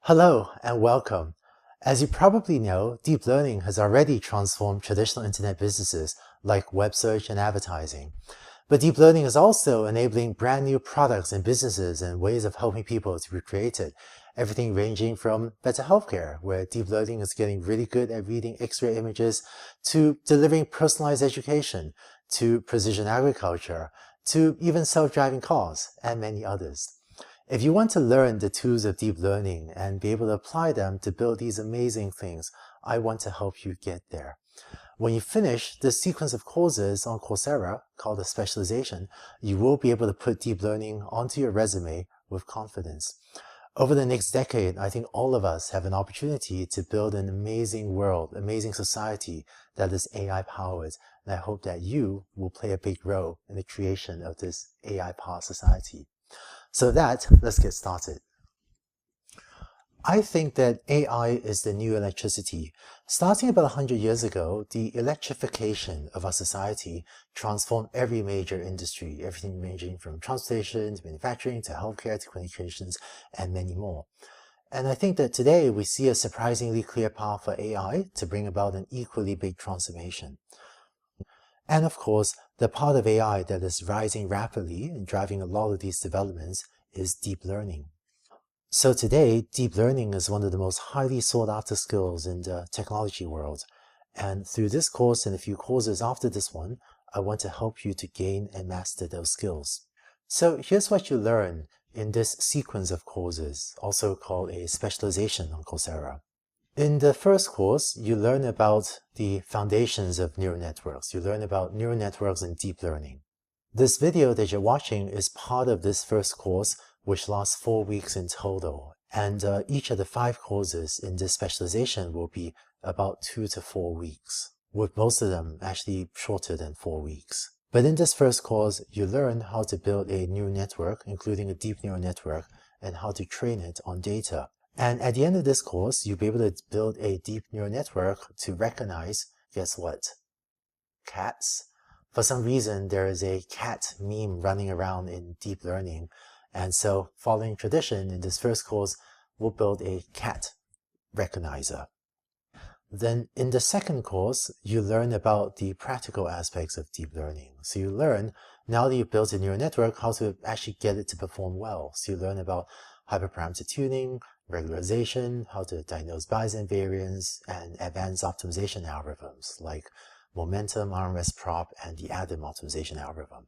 Hello and welcome. As you probably know, deep learning has already transformed traditional internet businesses like web search and advertising. But deep learning is also enabling brand new products and businesses and ways of helping people to be created. Everything ranging from better healthcare, where deep learning is getting really good at reading X-ray images, to delivering personalized education, to precision agriculture, to even self-driving cars, and many others. If you want to learn the tools of deep learning and be able to apply them to build these amazing things, I want to help you get there. When you finish this sequence of courses on Coursera called the Specialization, you will be able to put deep learning onto your resume with confidence. Over the next decade, I think all of us have an opportunity to build an amazing world, amazing society that is AI-powered, and I hope that you will play a big role in the creation of this AI-powered society. So let's get started. I think that AI is the new electricity. Starting about 100 years ago, the electrification of our society transformed every major industry, everything ranging from transportation to manufacturing to healthcare to communications and many more. And I think that today we see a surprisingly clear path for AI to bring about an equally big transformation. And of course, the part of AI that is rising rapidly and driving a lot of these developments is deep learning. So today, deep learning is one of the most highly sought after skills in the technology world. And through this course and a few courses after this one, I want to help you to gain and master those skills. So here's what you learn in this sequence of courses, also called a specialization on Coursera. In the first course, you learn about the foundations of neural networks. You learn about neural networks and deep learning. This video that you're watching is part of this first course, which lasts 4 weeks in total. And each of the 5 courses in this specialization will be about 2 to 4 weeks, with most of them actually shorter than 4 weeks. But in this first course, you learn how to build a neural network, including a deep neural network, and how to train it on data. And at the end of this course, you'll be able to build a deep neural network to recognize, guess what? Cats. For some reason, there is a cat meme running around in deep learning. And so, following tradition, in this first course, we'll build a cat recognizer. Then in the second course, you learn about the practical aspects of deep learning. So you learn, now that you've built a neural network, how to actually get it to perform well. So you learn about hyperparameter tuning, regularization, how to diagnose bias and variance, and advanced optimization algorithms like momentum, RMS prop, and the Adam optimization algorithm.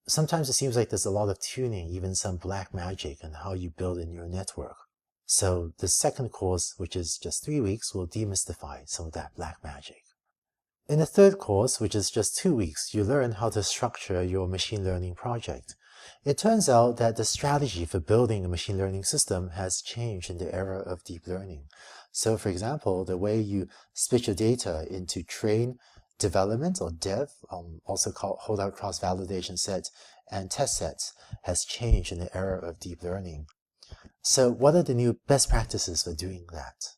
Sometimes it seems like there's a lot of tuning, even some black magic on how you build a neural network. So the second course, which is just 3 weeks, will demystify some of that black magic. In the third course, which is just 2 weeks, you learn how to structure your machine learning project. It turns out that the strategy for building a machine learning system has changed in the era of deep learning. So for example, the way you split your data into train, development or dev, also called holdout cross-validation set, and test sets, has changed in the era of deep learning. So what are the new best practices for doing that?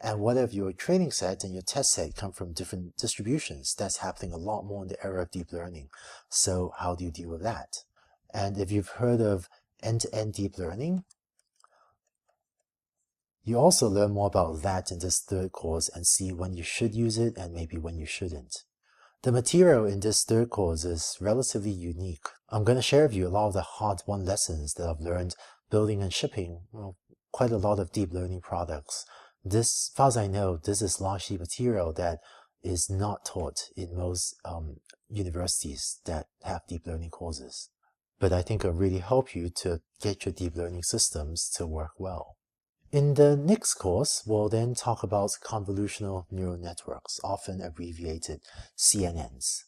And what if your training set and your test set come from different distributions? That's happening a lot more in the era of deep learning. So how do you deal with that? And if you've heard of end-to-end deep learning, you also learn more about that in this third course and see when you should use it and maybe when you shouldn't. The material in this third course is relatively unique. I'm going to share with you a lot of the hard-won lessons that I've learned building and shipping quite a lot of deep learning products. This, as far as I know, this is largely material that is not taught in most universities that have deep learning courses. But I think it'll really help you to get your deep learning systems to work well. In the next course, we'll then talk about convolutional neural networks, often abbreviated CNNs.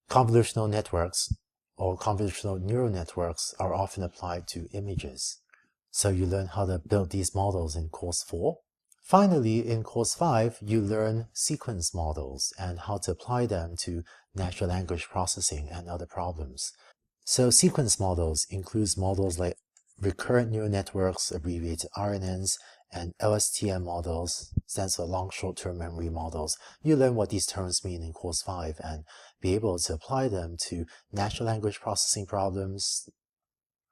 Convolutional networks or convolutional neural networks are often applied to images. So you learn how to build these models in course 4. Finally, in course 5, you learn sequence models and how to apply them to natural language processing and other problems. So sequence models includes models like recurrent neural networks, abbreviated RNNs, and LSTM models, stands for long short-term memory models. You learn what these terms mean in course 5 and be able to apply them to natural language processing problems,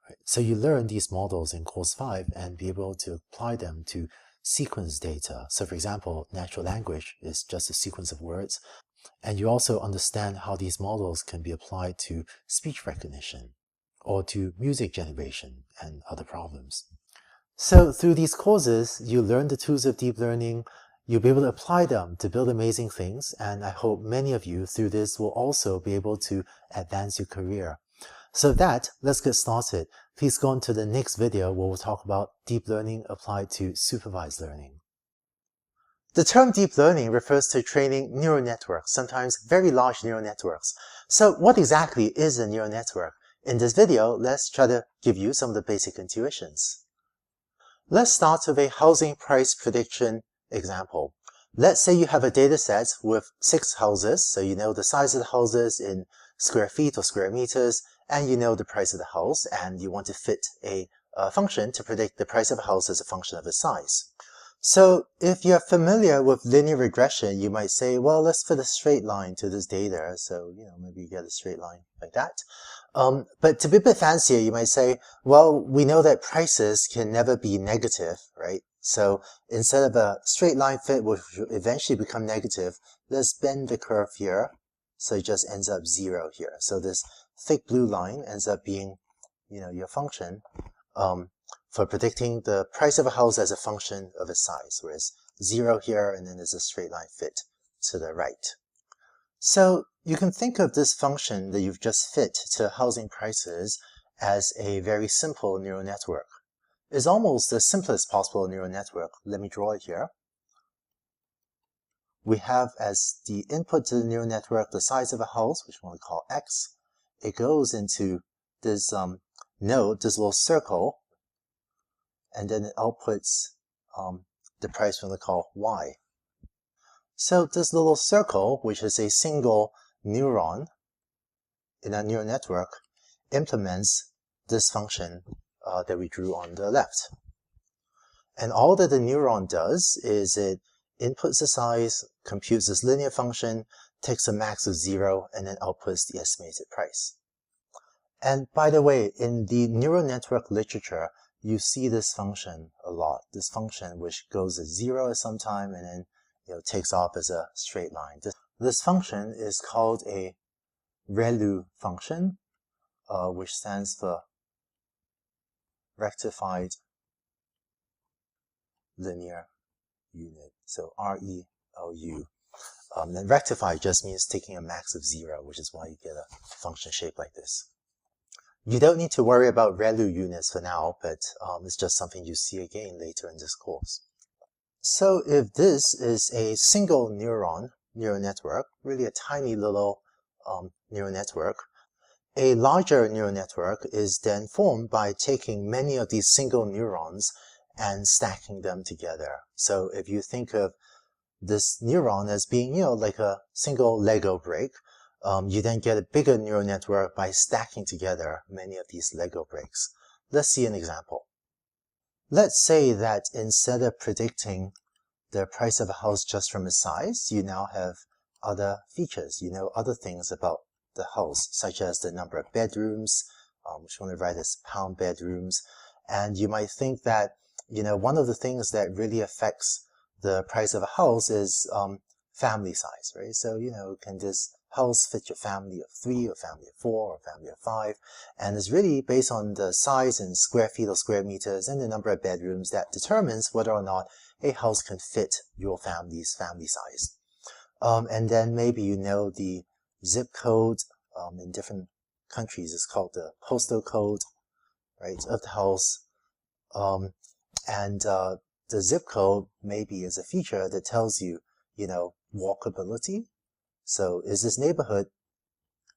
Right? So you learn these models in course 5 and be able to apply them to sequence data. So for example, natural language is just a sequence of words. And you also understand how these models can be applied to speech recognition or to music generation and other problems. So through these courses, you learn the tools of deep learning, you'll be able to apply them to build amazing things, and I hope many of you through this will also be able to advance your career. So with that, let's get started. Please go on to the next video where we'll talk about deep learning applied to supervised learning. The term deep learning refers to training neural networks, sometimes very large neural networks. So what exactly is a neural network? In this video, let's try to give you some of the basic intuitions. Let's start with a housing price prediction example. Let's say you have a data set with 6 houses, so you know the size of the houses in square feet or square meters, and you know the price of the house, and you want to fit a function to predict the price of a house as a function of its size. So if you're familiar with linear regression, you might say, well, let's fit a straight line to this data. So, maybe you get a straight line like that. But to be a bit fancier, you might say, well, we know that prices can never be negative, right? So instead of a straight line fit, which will eventually become negative, let's bend the curve here. So it just ends up 0 here. So this thick blue line ends up being, your function. For predicting the price of a house as a function of its size, whereas 0 here, and then there's a straight line fit to the right. So you can think of this function that you've just fit to housing prices as a very simple neural network. It's almost the simplest possible neural network. Let me draw it here. We have as the input to the neural network the size of a house, which we want to call x. It goes into this node, this little circle, and then it outputs the price we're going to call y. So this little circle, which is a single neuron in a neural network, implements this function that we drew on the left. And all that the neuron does is it inputs the size, computes this linear function, takes a max of 0, and then outputs the estimated price. And by the way, in the neural network literature, you see this function a lot. This function which goes at 0 at some time and then takes off as a straight line. This function is called a ReLU function, which stands for rectified linear unit. So ReLU. Then rectified just means taking a max of 0, which is why you get a function shape like this. You don't need to worry about ReLU units for now, but it's just something you see again later in this course. So if this is a single neuron neural network, really a tiny little neural network, a larger neural network is then formed by taking many of these single neurons and stacking them together. So if you think of this neuron as being, like a single Lego brick, you then get a bigger neural network by stacking together many of these Lego bricks. Let's see an example. Let's say that instead of predicting the price of a house just from its size, you now have other features. You know other things about the house, such as the number of bedrooms, which we want to write as pound bedrooms. And you might think that, one of the things that really affects the price of a house is family size, right? So, can this house fit your family of 3 or family of 4 or family of 5? And it's really based on the size in square feet or square meters and the number of bedrooms that determines whether or not a house can fit your family's family size. And then maybe the zip code in different countries is called the postal code, right, of the house. And the zip code maybe is a feature that tells you, walkability. So is this neighborhood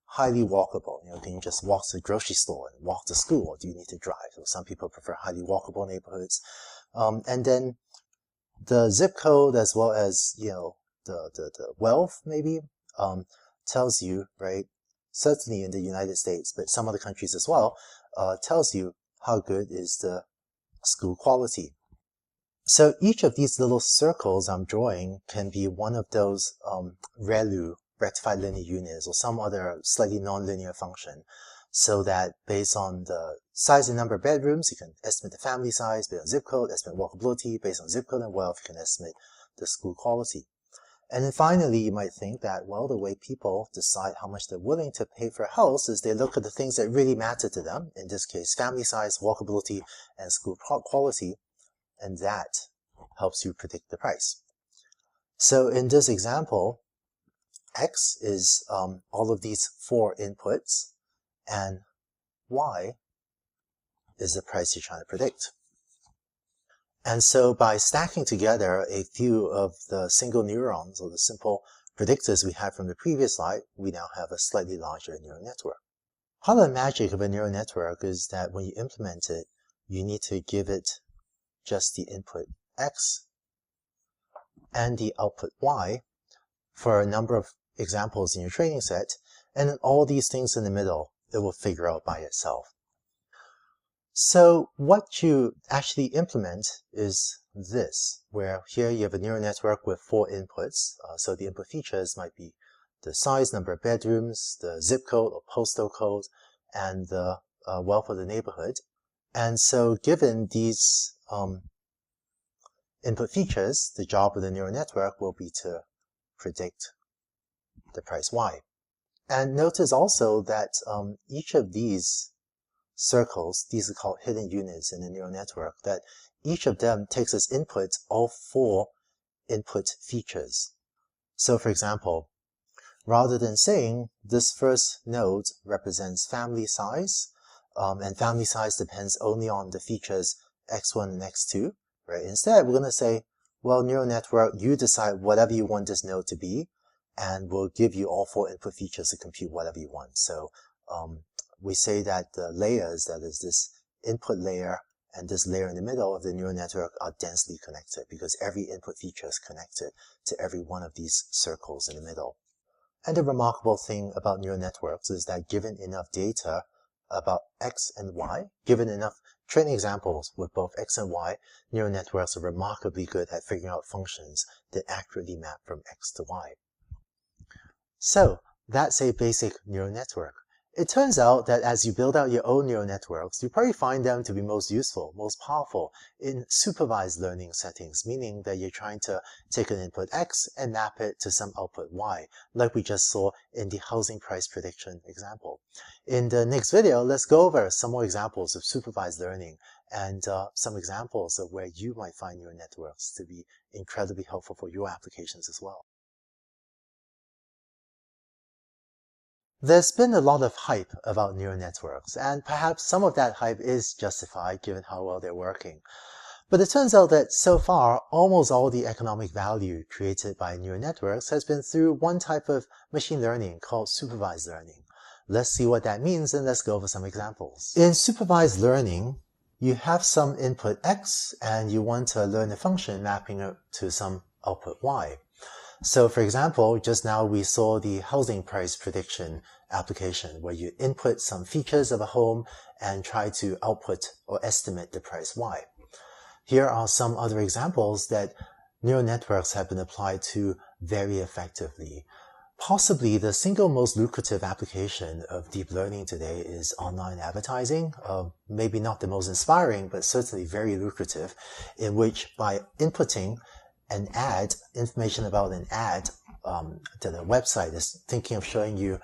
highly walkable? Can you just walk to the grocery store and walk to school, or do you need to drive? So some people prefer highly walkable neighborhoods. And then the zip code, as well as, the wealth maybe, tells you, right, certainly in the United States, but some other countries as well, tells you how good is the school quality. So each of these little circles I'm drawing can be one of those ReLU, rectified linear units, or some other slightly nonlinear function. so that based on the size and number of bedrooms, you can estimate the family size based on zip code, estimate walkability based on zip code and wealth, you can estimate the school quality. And then finally, you might think that, well, the way people decide how much they're willing to pay for a house is they look at the things that really matter to them, in this case, family size, walkability, and school quality, and that helps you predict the price. So in this example, X is all of these 4 inputs, and Y is the price you're trying to predict. And so by stacking together a few of the single neurons or the simple predictors we had from the previous slide, we now have a slightly larger neural network. Part of the magic of a neural network is that when you implement it, you need to give it just the input X and the output Y for a number of examples in your training set, and then all these things in the middle, it will figure out by itself. So what you actually implement is this, where here you have a neural network with 4 inputs. So the input features might be the size, number of bedrooms, the zip code or postal code, and the wealth of the neighborhood. And so given these input features, the job of the neural network will be to predict the price Y. And notice also that each of these circles, these are called hidden units in the neural network, that each of them takes as input all 4 input features. So for example, rather than saying this first node represents family size, and family size depends only on the features x1 and x2, right? Instead, we're going to say, well, neural network, you decide whatever you want this node to be, and we'll give you all 4 input features to compute whatever you want. So we say that the layers, that is this input layer and this layer in the middle of the neural network, are densely connected because every input feature is connected to every one of these circles in the middle. And the remarkable thing about neural networks is that given enough data about X and Y, given enough training examples with both X and Y, neural networks are remarkably good at figuring out functions that accurately map from X to Y. So that's a basic neural network. It turns out that as you build out your own neural networks, you probably find them to be most useful, most powerful in supervised learning settings, meaning that you're trying to take an input X and map it to some output Y, like we just saw in the housing price prediction example. In the next video, let's go over some more examples of supervised learning and some examples of where you might find neural networks to be incredibly helpful for your applications as well. There's been a lot of hype about neural networks, and perhaps some of that hype is justified given how well they're working. But it turns out that so far, almost all the economic value created by neural networks has been through one type of machine learning called supervised learning. Let's see what that means, and let's go over some examples. In supervised learning, you have some input X, and you want to learn a function mapping it to some output Y. So for example, just now we saw the housing price prediction application where you input some features of a home and try to output or estimate the price Y. Here are some other examples that neural networks have been applied to very effectively. Possibly the single most lucrative application of deep learning today is online advertising. Maybe not the most inspiring, but certainly very lucrative, in which by inputting an ad, information about an ad that a website is thinking of showing you,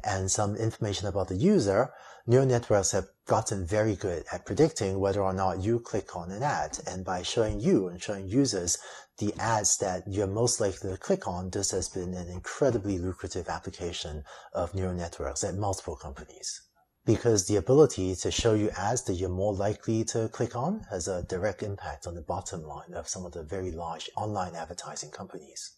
and some information about the user, neural networks have gotten very good at predicting whether or not you click on an ad. And by showing you and showing users the ads that you're most likely to click on, this has been an incredibly lucrative application of neural networks at multiple companies. Because the ability to show you ads that you're more likely to click on has a direct impact on the bottom line of some of the very large online advertising companies.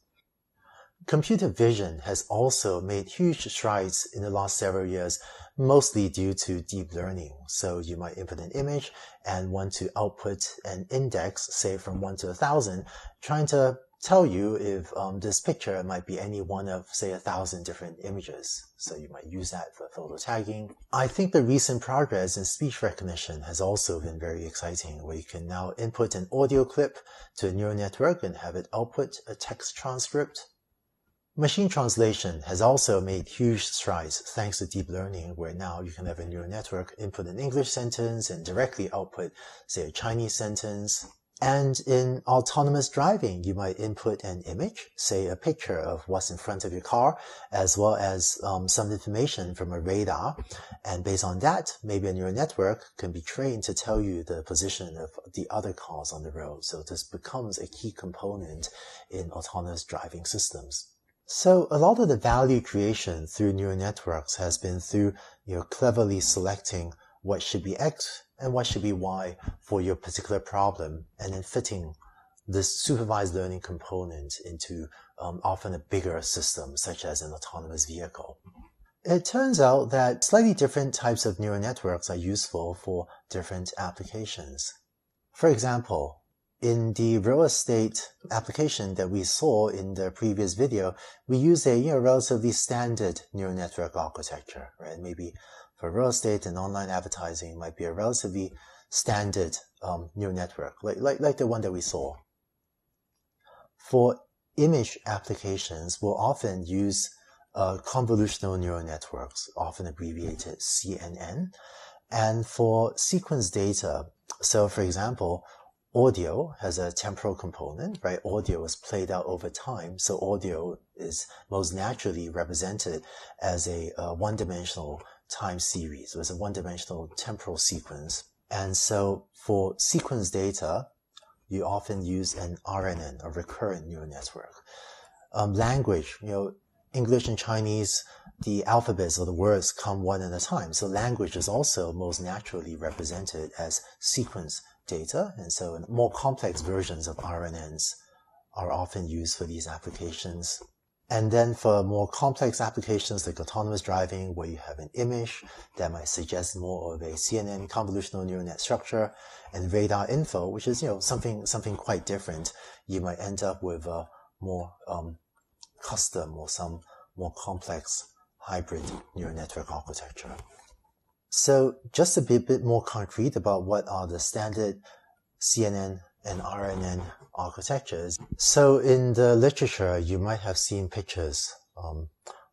Computer vision has also made huge strides in the last several years, mostly due to deep learning. So you might input an image and want to output an index, say from 1 to 1,000, trying to tell you if this picture might be any one of, say, 1,000 different images. So you might use that for photo tagging. I think the recent progress in speech recognition has also been very exciting, where you can now input an audio clip to a neural network and have it output a text transcript. Machine translation has also made huge strides thanks to deep learning, where now you can have a neural network input an English sentence and directly output, say, a Chinese sentence. And in autonomous driving, you might input an image, say a picture of what's in front of your car, as well as some information from a radar. And based on that, maybe a neural network can be trained to tell you the position of the other cars on the road. So this becomes a key component in autonomous driving systems. So a lot of the value creation through neural networks has been through, cleverly selecting what should be X and what should be Y for your particular problem, and then fitting this supervised learning component into often a bigger system, such as an autonomous vehicle. It turns out that slightly different types of neural networks are useful for different applications. For example, in the real estate application that we saw in the previous video, we use a relatively standard neural network architecture, right? Maybe for real estate and online advertising might be a relatively standard neural network, like the one that we saw. For image applications, we'll often use convolutional neural networks, often abbreviated CNN. And for sequence data, so for example, audio has a temporal component, right? Audio is played out over time, so audio is most naturally represented as a one-dimensional time series. So it's a one-dimensional temporal sequence. And so for sequence data, you often use an RNN, a recurrent neural network. Language, English and Chinese, the alphabets or the words come one at a time. So language is also most naturally represented as sequence data. And so more complex versions of RNNs are often used for these applications. And then for more complex applications like autonomous driving, where you have an image that might suggest more of a CNN convolutional neural net structure, and radar info, which is, something quite different, you might end up with a more custom or some more complex hybrid neural network architecture. So just to be a bit more concrete about what are the standard CNN and RNN architectures. So in the literature, you might have seen pictures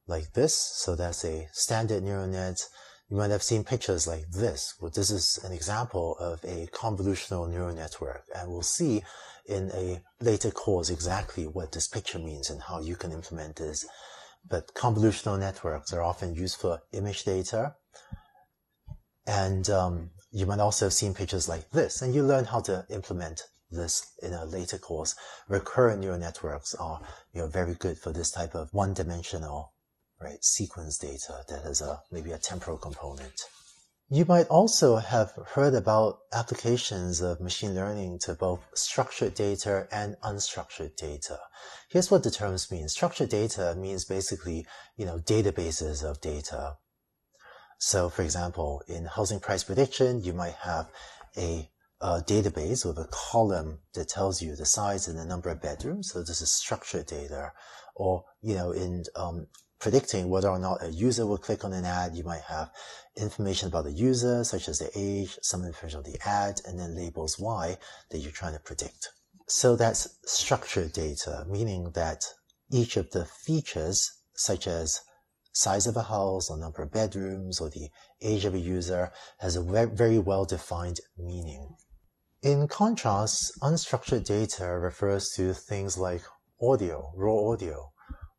like this. So that's a standard neural net. You might have seen pictures like this. Well, this is an example of a convolutional neural network. And we'll see in a later course exactly what this picture means and how you can implement this. But convolutional networks are often used for image data. And you might also have seen pictures like this, and you learn how to implement this in a later course. Recurrent neural networks are, very good for this type of one-dimensional, right, sequence data that has maybe a temporal component. You might also have heard about applications of machine learning to both structured data and unstructured data. Here's what the terms mean. Structured data means basically, databases of data. So, for example, in housing price prediction, you might have a database with a column that tells you the size and the number of bedrooms. So this is structured data. Or, in predicting whether or not a user will click on an ad, you might have information about the user, such as their age, some information on the ad, and then labels Y that you're trying to predict. So that's structured data, meaning that each of the features, such as size of a house or number of bedrooms or the age of a user, has a very well-defined meaning. In contrast, unstructured data refers to things like audio, raw audio,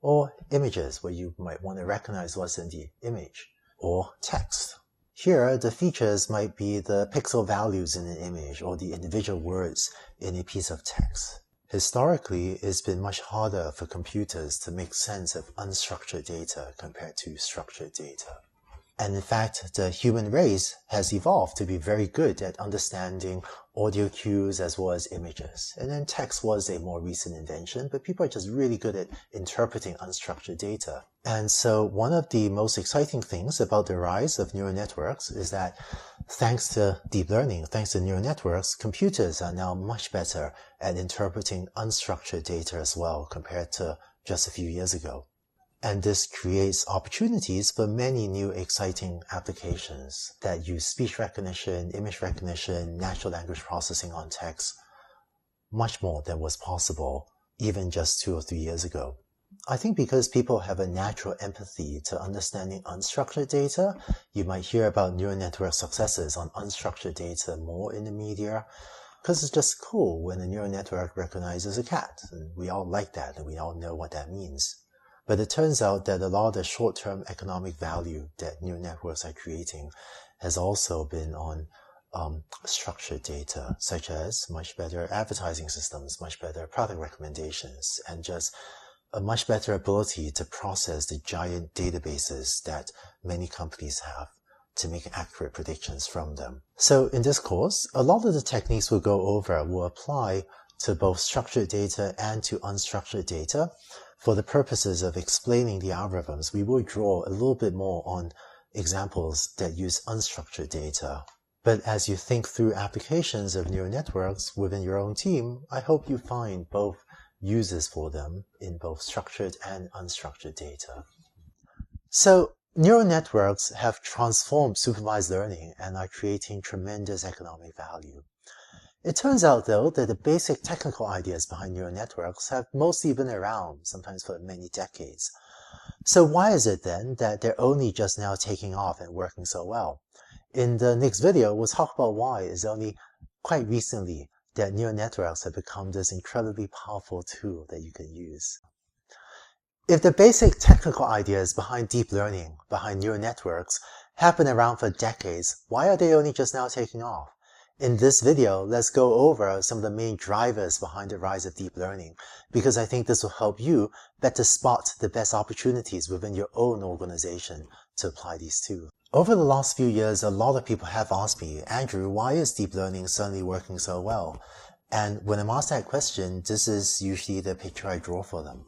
or images where you might want to recognize what's in the image, or text. Here, the features might be the pixel values in an image or the individual words in a piece of text. Historically, it's been much harder for computers to make sense of unstructured data compared to structured data. And in fact, the human race has evolved to be very good at understanding audio cues as well as images. And then text was a more recent invention, but people are just really good at interpreting unstructured data. And so one of the most exciting things about the rise of neural networks is that thanks to deep learning, thanks to neural networks, computers are now much better at interpreting unstructured data as well compared to just a few years ago. And this creates opportunities for many new exciting applications that use speech recognition, image recognition, natural language processing on text, much more than was possible even just 2 or 3 years ago. I think because people have a natural empathy to understanding unstructured data, you might hear about neural network successes on unstructured data more in the media, because it's just cool when a neural network recognizes a cat, and we all like that, and we all know what that means. But it turns out that a lot of the short-term economic value that neural networks are creating has also been on structured data, such as much better advertising systems, much better product recommendations, and just a much better ability to process the giant databases that many companies have to make accurate predictions from them. So in this course, a lot of the techniques we'll go over will apply to both structured data and to unstructured data. For the purposes of explaining the algorithms, we will draw a little bit more on examples that use unstructured data. But as you think through applications of neural networks within your own team, I hope you find both uses for them in both structured and unstructured data. So neural networks have transformed supervised learning and are creating tremendous economic value. It turns out, though, that the basic technical ideas behind neural networks have mostly been around, sometimes for many decades. So why is it then that they're only just now taking off and working so well? In the next video, we'll talk about why it's only quite recently that neural networks have become this incredibly powerful tool that you can use. If the basic technical ideas behind deep learning, behind neural networks, have been around for decades, why are they only just now taking off? In this video, let's go over some of the main drivers behind the rise of deep learning, because I think this will help you better spot the best opportunities within your own organization to apply these tools. Over the last few years, a lot of people have asked me, Andrew, why is deep learning suddenly working so well? And when I'm asked that question, this is usually the picture I draw for them.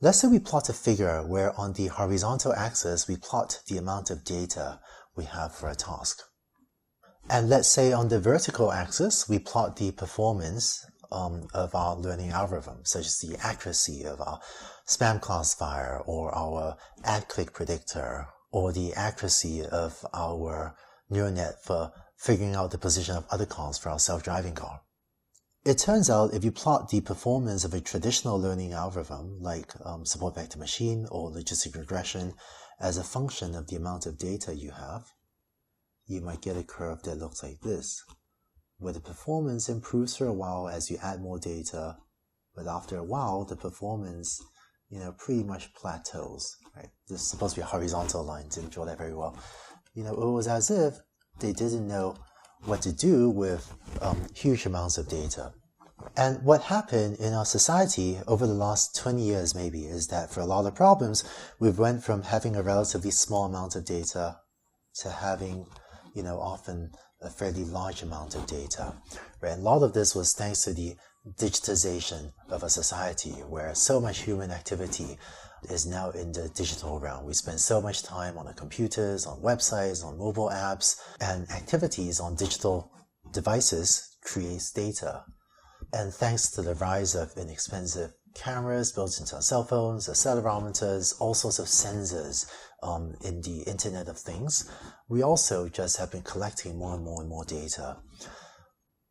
Let's say we plot a figure where on the horizontal axis, we plot the amount of data we have for a task. And let's say on the vertical axis, we plot the performance of our learning algorithm, such as the accuracy of our spam classifier or our ad click predictor, or the accuracy of our neural net for figuring out the position of other cars for our self-driving car. It turns out if you plot the performance of a traditional learning algorithm like support vector machine or logistic regression as a function of the amount of data you have, you might get a curve that looks like this, where the performance improves for a while as you add more data, but after a while the performance pretty much plateaus, right? This is supposed to be a horizontal line, didn't draw that very well. It was as if they didn't know what to do with huge amounts of data. And what happened in our society over the last 20 years maybe is that for a lot of problems, we've went from having a relatively small amount of data to having, often a fairly large amount of data, right? And a lot of this was thanks to the digitization of a society where so much human activity is now in the digital realm. We spend so much time on the computers, on websites, on mobile apps, and activities on digital devices creates data. And thanks to the rise of inexpensive cameras built into our cell phones, accelerometers, all sorts of sensors in the Internet of Things, we also just have been collecting more and more and more data.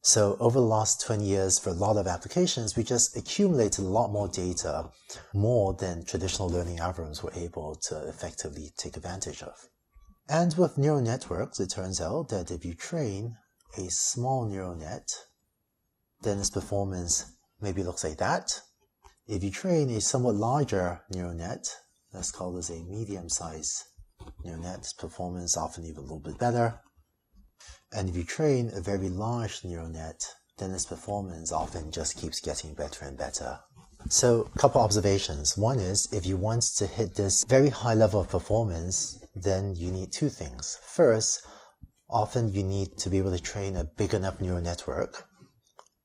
So over the last 20 years, for a lot of applications, we just accumulated a lot more data, more than traditional learning algorithms were able to effectively take advantage of. And with neural networks, it turns out that if you train a small neural net, then its performance maybe looks like that. If you train a somewhat larger neural net, let's call this a medium-sized neural net, its performance often even a little bit better. And if you train a very large neural net, then its performance often just keeps getting better and better. So a couple observations. One is, if you want to hit this very high level of performance, then you need two things. First, often you need to be able to train a big enough neural network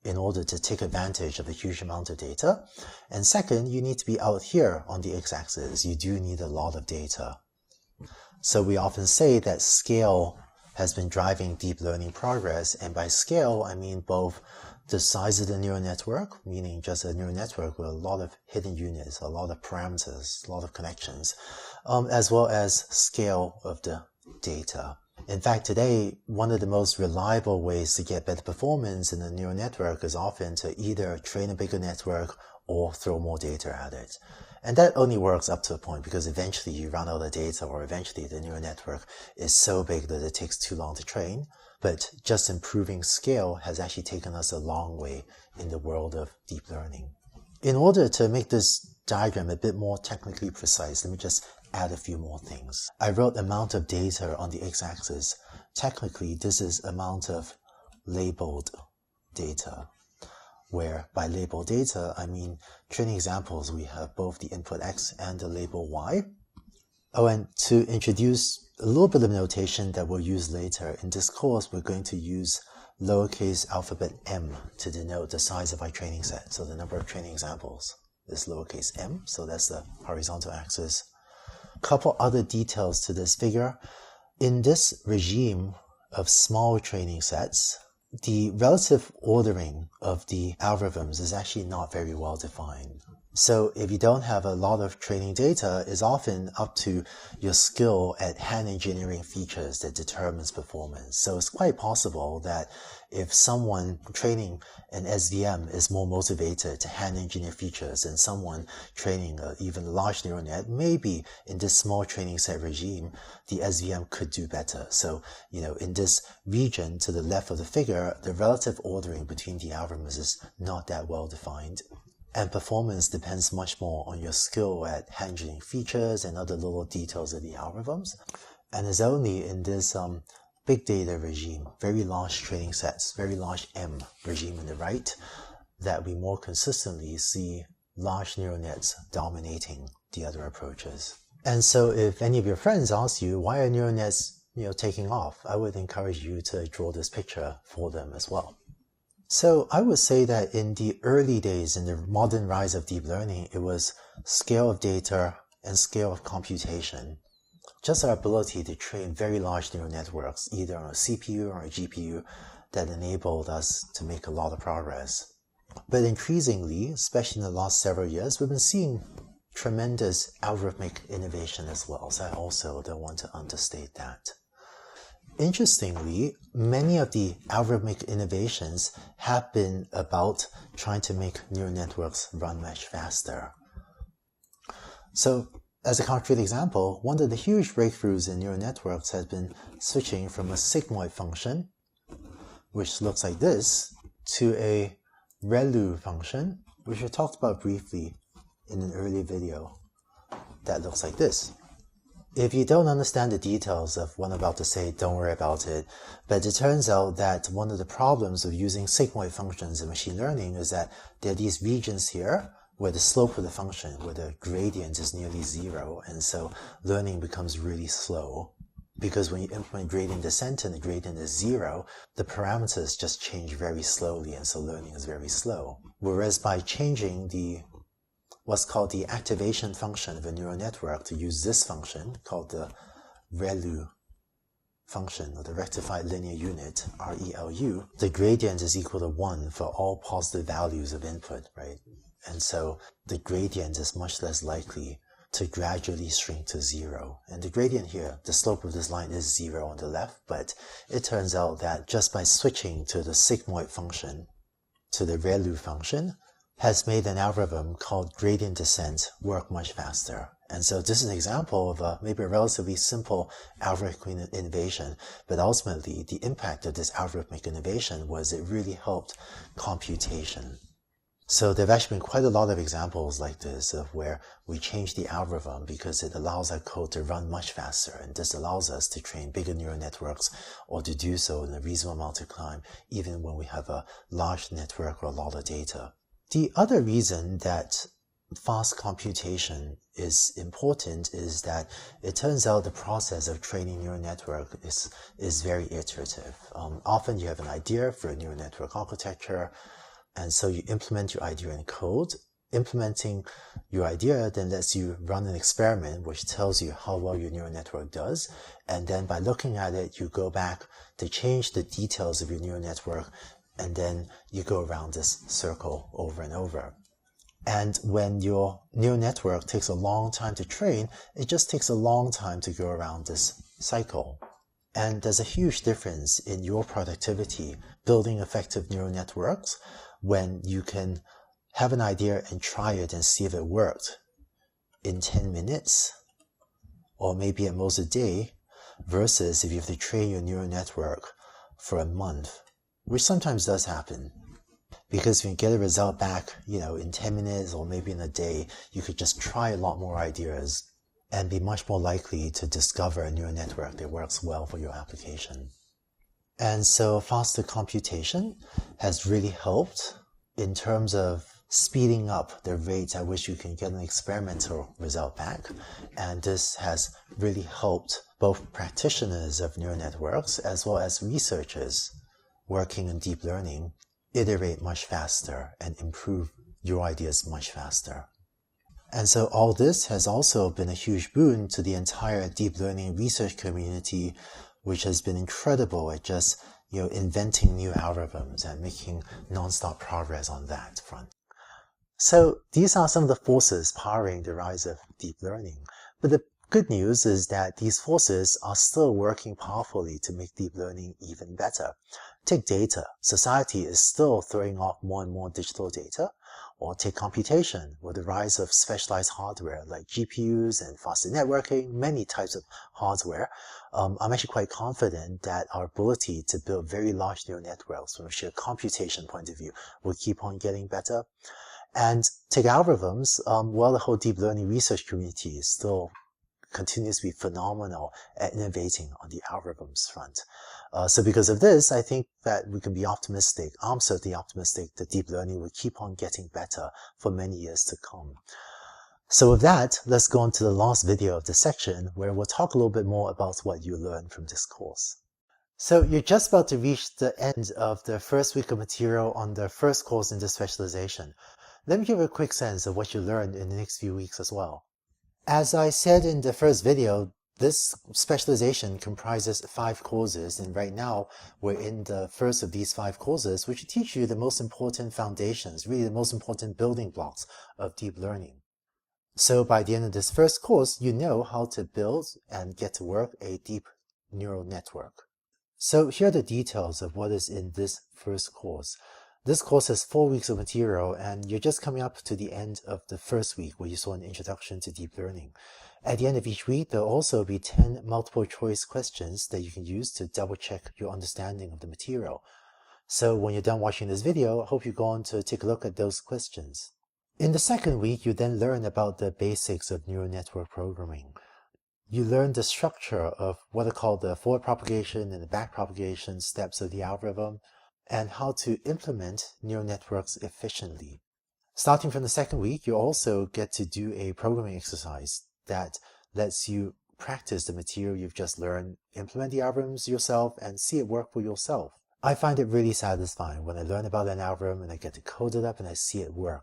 in order to take advantage of a huge amount of data. And second, you need to be out here on the x-axis. You do need a lot of data. So we often say that scale has been driving deep learning progress, and by scale, I mean both the size of the neural network, meaning just a neural network with a lot of hidden units, a lot of parameters, a lot of connections, as well as scale of the data. In fact, today, one of the most reliable ways to get better performance in a neural network is often to either train a bigger network or throw more data at it. And that only works up to a point, because eventually you run out of data, or eventually the neural network is so big that it takes too long to train. But just improving scale has actually taken us a long way in the world of deep learning. In order to make this diagram a bit more technically precise, let me just add a few more things. I wrote amount of data on the x-axis. Technically, this is amount of labeled data, where by labeled data, I mean training examples, we have both the input x and the label y. Oh, and to introduce a little bit of notation that we'll use later, in this course, we're going to use lowercase alphabet m to denote the size of our training set. So the number of training examples is lowercase m, so that's the horizontal axis. A couple other details to this figure. In this regime of small training sets, the relative ordering of the algorithms is actually not very well defined. So if you don't have a lot of training data, it's often up to your skill at hand engineering features that determines performance. So it's quite possible that if someone training an SVM is more motivated to hand engineer features than someone training even a large neural net, maybe in this small training set regime, the SVM could do better. So, in this region to the left of the figure, the relative ordering between the algorithms is not that well defined. And performance depends much more on your skill at handling features and other little details of the algorithms. And it's only in this big data regime, very large training sets, very large M regime on the right, that we more consistently see large neural nets dominating the other approaches. And so if any of your friends ask you, why are neural nets taking off, I would encourage you to draw this picture for them as well. So I would say that in the early days, in the modern rise of deep learning, it was scale of data and scale of computation. Just our ability to train very large neural networks, either on a CPU or a GPU, that enabled us to make a lot of progress. But increasingly, especially in the last several years, we've been seeing tremendous algorithmic innovation as well. So I also don't want to understate that. Interestingly, many of the algorithmic innovations have been about trying to make neural networks run much faster. So, as a concrete example, one of the huge breakthroughs in neural networks has been switching from a sigmoid function, which looks like this, to a ReLU function, which we talked about briefly in an earlier video, that looks like this. If you don't understand the details of what I'm about to say, don't worry about it. But it turns out that one of the problems of using sigmoid functions in machine learning is that there are these regions here where the slope of the function, where the gradient is nearly zero, and so learning becomes really slow. Because when you implement gradient descent and the gradient is zero, the parameters just change very slowly, and so learning is very slow. Whereas by changing what's called the activation function of a neural network to use this function called the ReLU function, or the rectified linear unit, ReLU, the gradient is equal to 1 for all positive values of input, right? And so the gradient is much less likely to gradually shrink to 0. And the gradient here, the slope of this line is 0 on the left, but it turns out that just by switching to the sigmoid function, to the ReLU function, has made an algorithm called gradient descent work much faster. And so this is an example of maybe a relatively simple algorithmic innovation, but ultimately the impact of this algorithmic innovation was it really helped computation. So there have actually been quite a lot of examples like this of where we change the algorithm because it allows our code to run much faster, and this allows us to train bigger neural networks or to do so in a reasonable amount of time, even when we have a large network or a lot of data. The other reason that fast computation is important is that it turns out the process of training neural network is very iterative. Often you have an idea for a neural network architecture, and so you implement your idea in code. Implementing your idea then lets you run an experiment which tells you how well your neural network does, and then by looking at it, you go back to change the details of your neural network, and then you go around this circle over and over. And when your neural network takes a long time to train, it just takes a long time to go around this cycle. And there's a huge difference in your productivity building effective neural networks when you can have an idea and try it and see if it worked in 10 minutes or maybe at most a day, versus if you have to train your neural network for a month, which sometimes does happen. Because when you get a result back, in 10 minutes or maybe in a day, you could just try a lot more ideas and be much more likely to discover a neural network that works well for your application. And so faster computation has really helped in terms of speeding up the rate at which you can get an experimental result back. And this has really helped both practitioners of neural networks as well as researchers working in deep learning iterate much faster and improve your ideas much faster. And so all this has also been a huge boon to the entire deep learning research community, which has been incredible at just inventing new algorithms and making non-stop progress on that front. So these are some of the forces powering the rise of deep learning. But the good news is that these forces are still working powerfully to make deep learning even better. Take data. Society is still throwing off more and more digital data. Or take computation, with the rise of specialized hardware like GPUs and faster networking, many types of hardware. I'm actually quite confident that our ability to build very large neural networks from a sheer computation point of view will keep on getting better. And take algorithms, the whole deep learning research community is still continues to be phenomenal at innovating on the algorithms front. So because of this, I think that we can be optimistic. I'm certainly optimistic that deep learning will keep on getting better for many years to come. So with that, let's go on to the last video of this section, where we'll talk a little bit more about what you learned from this course. So you're just about to reach the end of the first week of material on the first course in this specialization. Let me give you a quick sense of what you learned in the next few weeks as well. As I said in the first video, this specialization comprises 5 courses, and right now we're in the first of these 5 courses, which teach you the most important foundations, really the most important building blocks of deep learning. So by the end of this first course, you know how to build and get to work a deep neural network. So here are the details of what is in this first course. This course has 4 weeks of material, and you're just coming up to the end of the first week where you saw an introduction to deep learning. At the end of each week, there'll also be 10 multiple choice questions that you can use to double check your understanding of the material. So when you're done watching this video, I hope you go on to take a look at those questions. In the second week, you then learn about the basics of neural network programming. You learn the structure of what are called the forward propagation and the back propagation steps of the algorithm, and how to implement neural networks efficiently. Starting from the second week, you also get to do a programming exercise that lets you practice the material you've just learned, implement the algorithms yourself, and see it work for yourself. I find it really satisfying when I learn about an algorithm and I get to code it up and I see it work,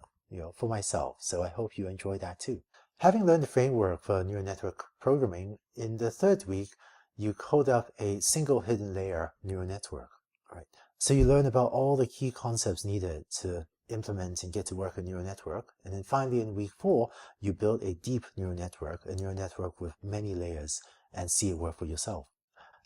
for myself. So I hope you enjoy that too. Having learned the framework for neural network programming, in the third week, you code up a single hidden layer neural network. Right. So you learn about all the key concepts needed to implement and get to work a neural network. And then finally in week 4, you build a deep neural network, a neural network with many layers, and see it work for yourself.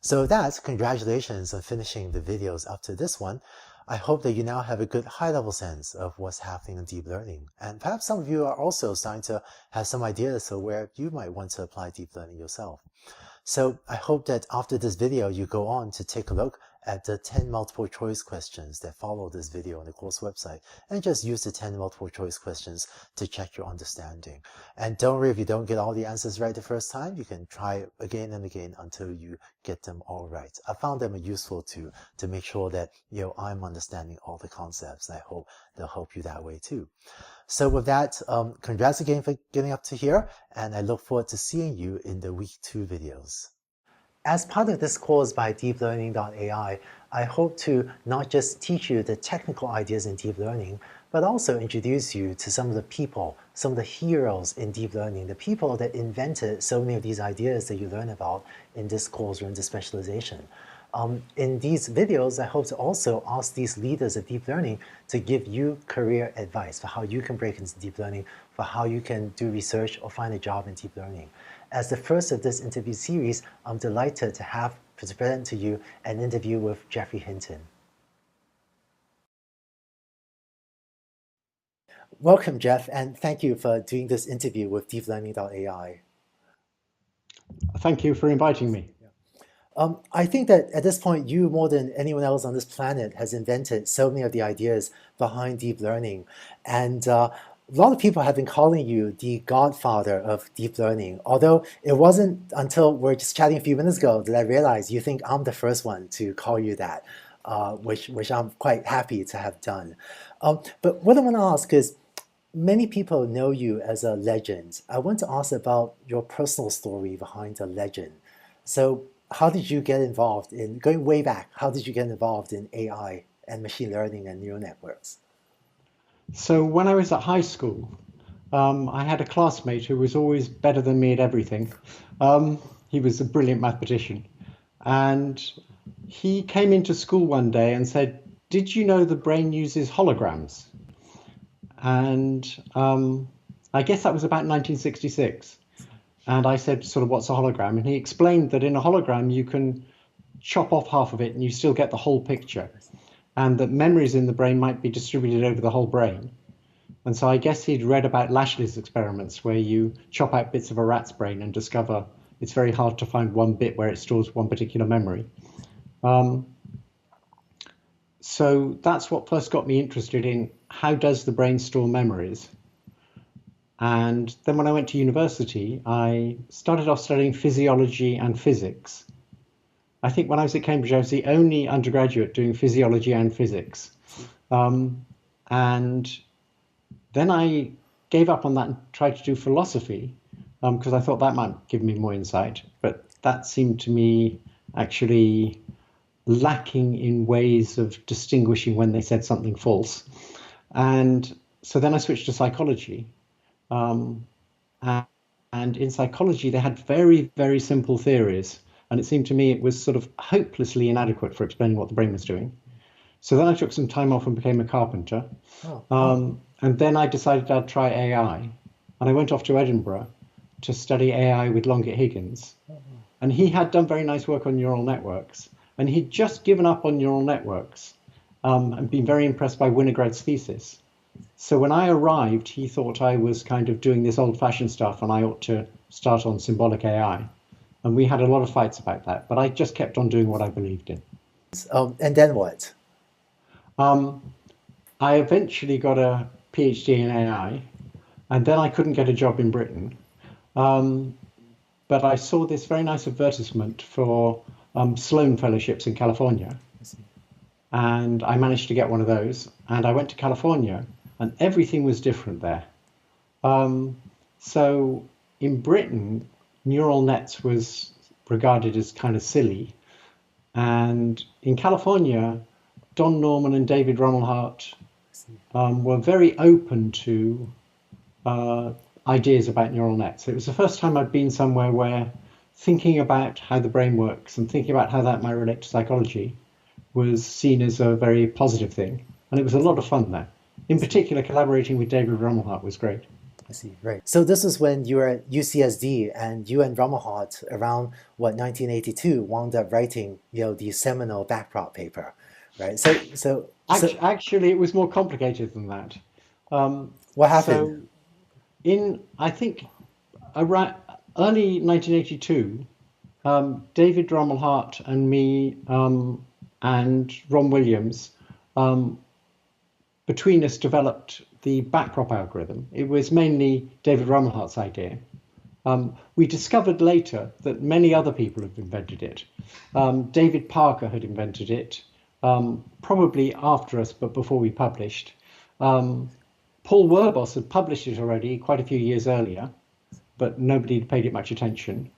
So with that, congratulations on finishing the videos up to this one. I hope that you now have a good high-level sense of what's happening in deep learning. And perhaps some of you are also starting to have some ideas of where you might want to apply deep learning yourself. So I hope that after this video, you go on to take a look at the 10 multiple choice questions that follow this video on the course website, and just use the 10 multiple choice questions to check your understanding. And don't worry if you don't get all the answers right the first time, you can try again and again until you get them all right. I found them useful to make sure that I'm understanding all the concepts. I hope they'll help you that way too. So with that, congrats again for getting up to here, and I look forward to seeing you in the week 2 videos. As part of this course by deeplearning.ai, I hope to not just teach you the technical ideas in deep learning, but also introduce you to some of the people, some of the heroes in deep learning, the people that invented so many of these ideas that you learn about in this course or in this specialization. In these videos, I hope to also ask these leaders of deep learning to give you career advice for how you can break into deep learning, for how you can do research or find a job in deep learning. As the first of this interview series, I'm delighted to have to present to you an interview with Geoffrey Hinton. Welcome, Jeff, and thank you for doing this interview with deeplearning.ai. Thank you for inviting me. I think that at this point, you more than anyone else on this planet has invented so many of the ideas behind deep learning. And a lot of people have been calling you the godfather of deep learning, although it wasn't until we're just chatting a few minutes ago that I realized you think I'm the first one to call you that, which I'm quite happy to have done. But what I want to ask is, many people know you as a legend. I want to ask about your personal story behind the legend. So how did you get involved in, going way back, how did you get involved in AI and machine learning and neural networks? So when I was at high school, I had a classmate who was always better than me at everything. He was a brilliant mathematician. And he came into school one day and said, "Did you know the brain uses holograms?" And I guess that was about 1966. And I said, sort of, what's a hologram? And he explained that in a hologram, you can chop off half of it and you still get the whole picture. And that memories in the brain might be distributed over the whole brain. And so I guess he'd read about Lashley's experiments where you chop out bits of a rat's brain and discover it's very hard to find one bit where it stores one particular memory. So that's what first got me interested in how does the brain store memories. And then when I went to university, I started off studying physiology and physics. I think when I was at Cambridge, I was the only undergraduate doing physiology and physics. And then I gave up on that and tried to do philosophy because I thought that might give me more insight. But that seemed to me actually lacking in ways of distinguishing when they said something false. And so then I switched to psychology. And in psychology, they had very, very simple theories. And it seemed to me it was sort of hopelessly inadequate for explaining what the brain was doing. So then I took some time off and became a carpenter. And then I decided I'd try AI. And I went off to Edinburgh to study AI with Longit Higgins. And he had done very nice work on neural networks. And he'd just given up on neural networks and been very impressed by Winograd's thesis. So when I arrived, he thought I was kind of doing this old-fashioned stuff and I ought to start on symbolic AI. And we had a lot of fights about that, but I just kept on doing what I believed in. And then what? I eventually got a PhD in AI, and then I couldn't get a job in Britain. But I saw this very nice advertisement for Sloan Fellowships in California. And I managed to get one of those. And I went to California, and everything was different there. So in Britain, neural nets was regarded as kind of silly. And in California, Don Norman and David Rumelhart were very open to ideas about neural nets. It was the first time I'd been somewhere where thinking about how the brain works and thinking about how that might relate to psychology was seen as a very positive thing. And it was a lot of fun there. In particular, collaborating with David Rumelhart was great. I see, right. So this is when you were at UCSD and you and Rumelhart around, 1982, wound up writing, the seminal backprop paper, right? Actually, it was more complicated than that. What happened? So I think, around early 1982, David Rumelhart and me and Ron Williams, between us, developed the backprop algorithm. It was mainly David Rumelhart's idea. We discovered later that many other people had invented it. David Parker had invented it, probably after us, but before we published. Paul Werbos had published it already quite a few years earlier, but nobody had paid it much attention.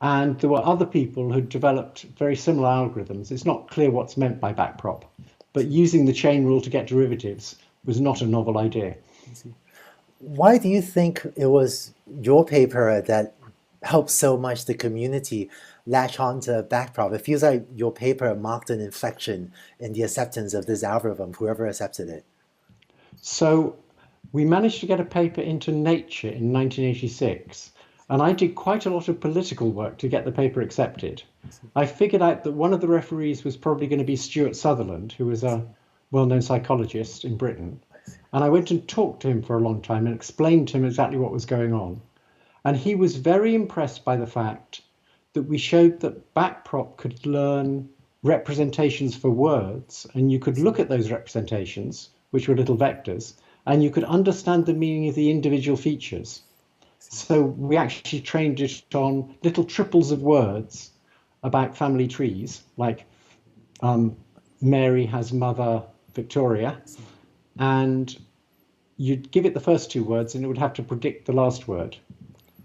And there were other people who developed very similar algorithms. It's not clear what's meant by backprop, but using the chain rule to get derivatives was not a novel idea. Why do you think it was your paper that helped so much the community latch on to backprop? It feels like your paper marked an inflection in the acceptance of this algorithm, whoever accepted it. So we managed to get a paper into Nature in 1986. And I did quite a lot of political work to get the paper accepted. I figured out that one of the referees was probably going to be Stuart Sutherland, who was a well-known psychologist in Britain. And I went and talked to him for a long time and explained to him exactly what was going on. And he was very impressed by the fact that we showed that backprop could learn representations for words, and you could look at those representations, which were little vectors, and you could understand the meaning of the individual features. So we actually trained it on little triples of words about family trees, like Mary has mother Victoria, and you'd give it the first two words and it would have to predict the last word.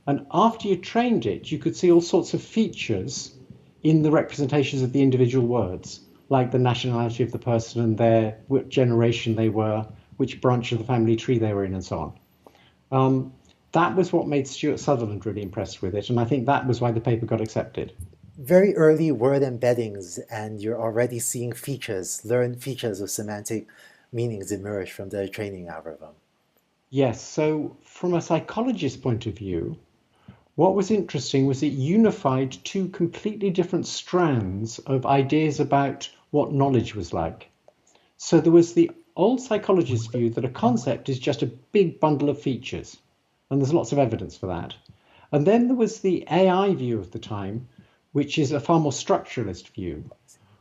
And after you trained it, you could see all sorts of features in the representations of the individual words, like the nationality of the person and what generation they were, which branch of the family tree they were in, and so on. That was what made Stuart Sutherland really impressed with it, and I think that was why the paper got accepted. Very early word embeddings, and you're already seeing learned features of semantic meanings emerge from the training algorithm. Yes, so from a psychologist's point of view, what was interesting was it unified two completely different strands of ideas about what knowledge was like. So there was the old psychologist's view that a concept is just a big bundle of features, and there's lots of evidence for that. And then there was the AI view of the time, which is a far more structuralist view,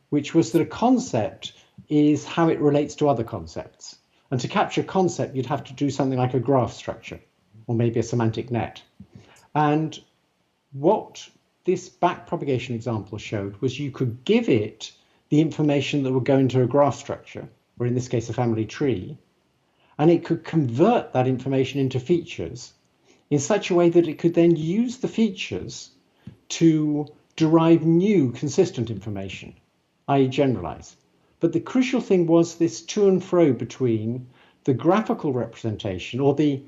which was that a concept is how it relates to other concepts. And to capture a concept, you'd have to do something like a graph structure, or maybe a semantic net. And what this backpropagation example showed was you could give it the information that would go into a graph structure, or in this case, a family tree, and it could convert that information into features in such a way that it could then use the features to derive new consistent information, i.e. generalize. But the crucial thing was this to and fro between the graphical representation, or the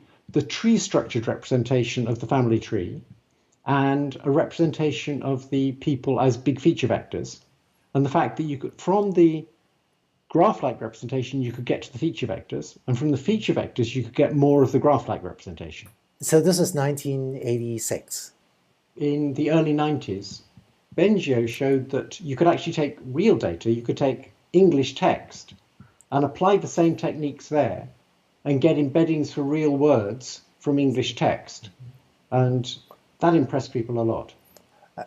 tree structured representation of the family tree, and a representation of the people as big feature vectors, and the fact that you could, from the graph-like representation, you could get to the feature vectors, and from the feature vectors, you could get more of the graph-like representation. So this was 1986. In the early 90s, Bengio showed that you could actually take real data, you could take English text, and apply the same techniques there, and get embeddings for real words from English text. And that impressed people a lot.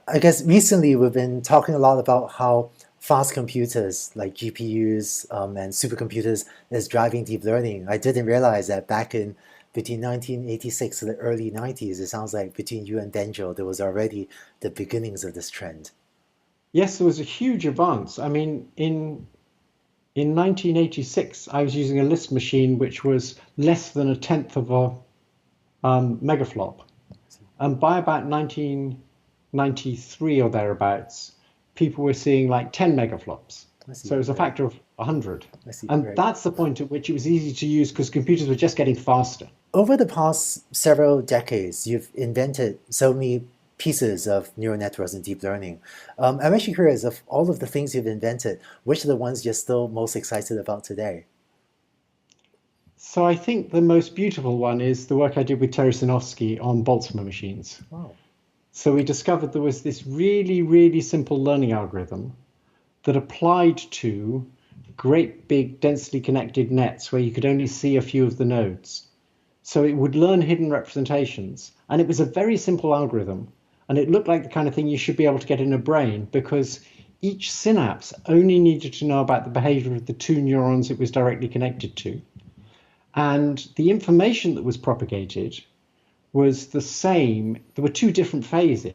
I guess recently we've been talking a lot about how fast computers like GPUs and supercomputers is driving deep learning. I didn't realize that back in between 1986 and the early 90s, it sounds like between you and Bengio, there was already the beginnings of this trend. Yes, there was a huge advance. I mean, in 1986, I was using a Lisp machine which was less than a tenth of a megaflop. And by about 1993 or thereabouts, people were seeing like 10 megaflops. So it was a factor of 100. And that's the point at which it was easy to use because computers were just getting faster. Over the past several decades, you've invented so many pieces of neural networks and deep learning. I'm actually curious, of all of the things you've invented, which are the ones you're still most excited about today? So I think the most beautiful one is the work I did with Terry Sinofsky on Boltzmann machines. Wow. So we discovered there was this really, really simple learning algorithm that applied to great big densely connected nets where you could only see a few of the nodes. So it would learn hidden representations. And it was a very simple algorithm. And it looked like the kind of thing you should be able to get in a brain because each synapse only needed to know about the behavior of the two neurons it was directly connected to. And the information that was propagated was the same. There were two different phases,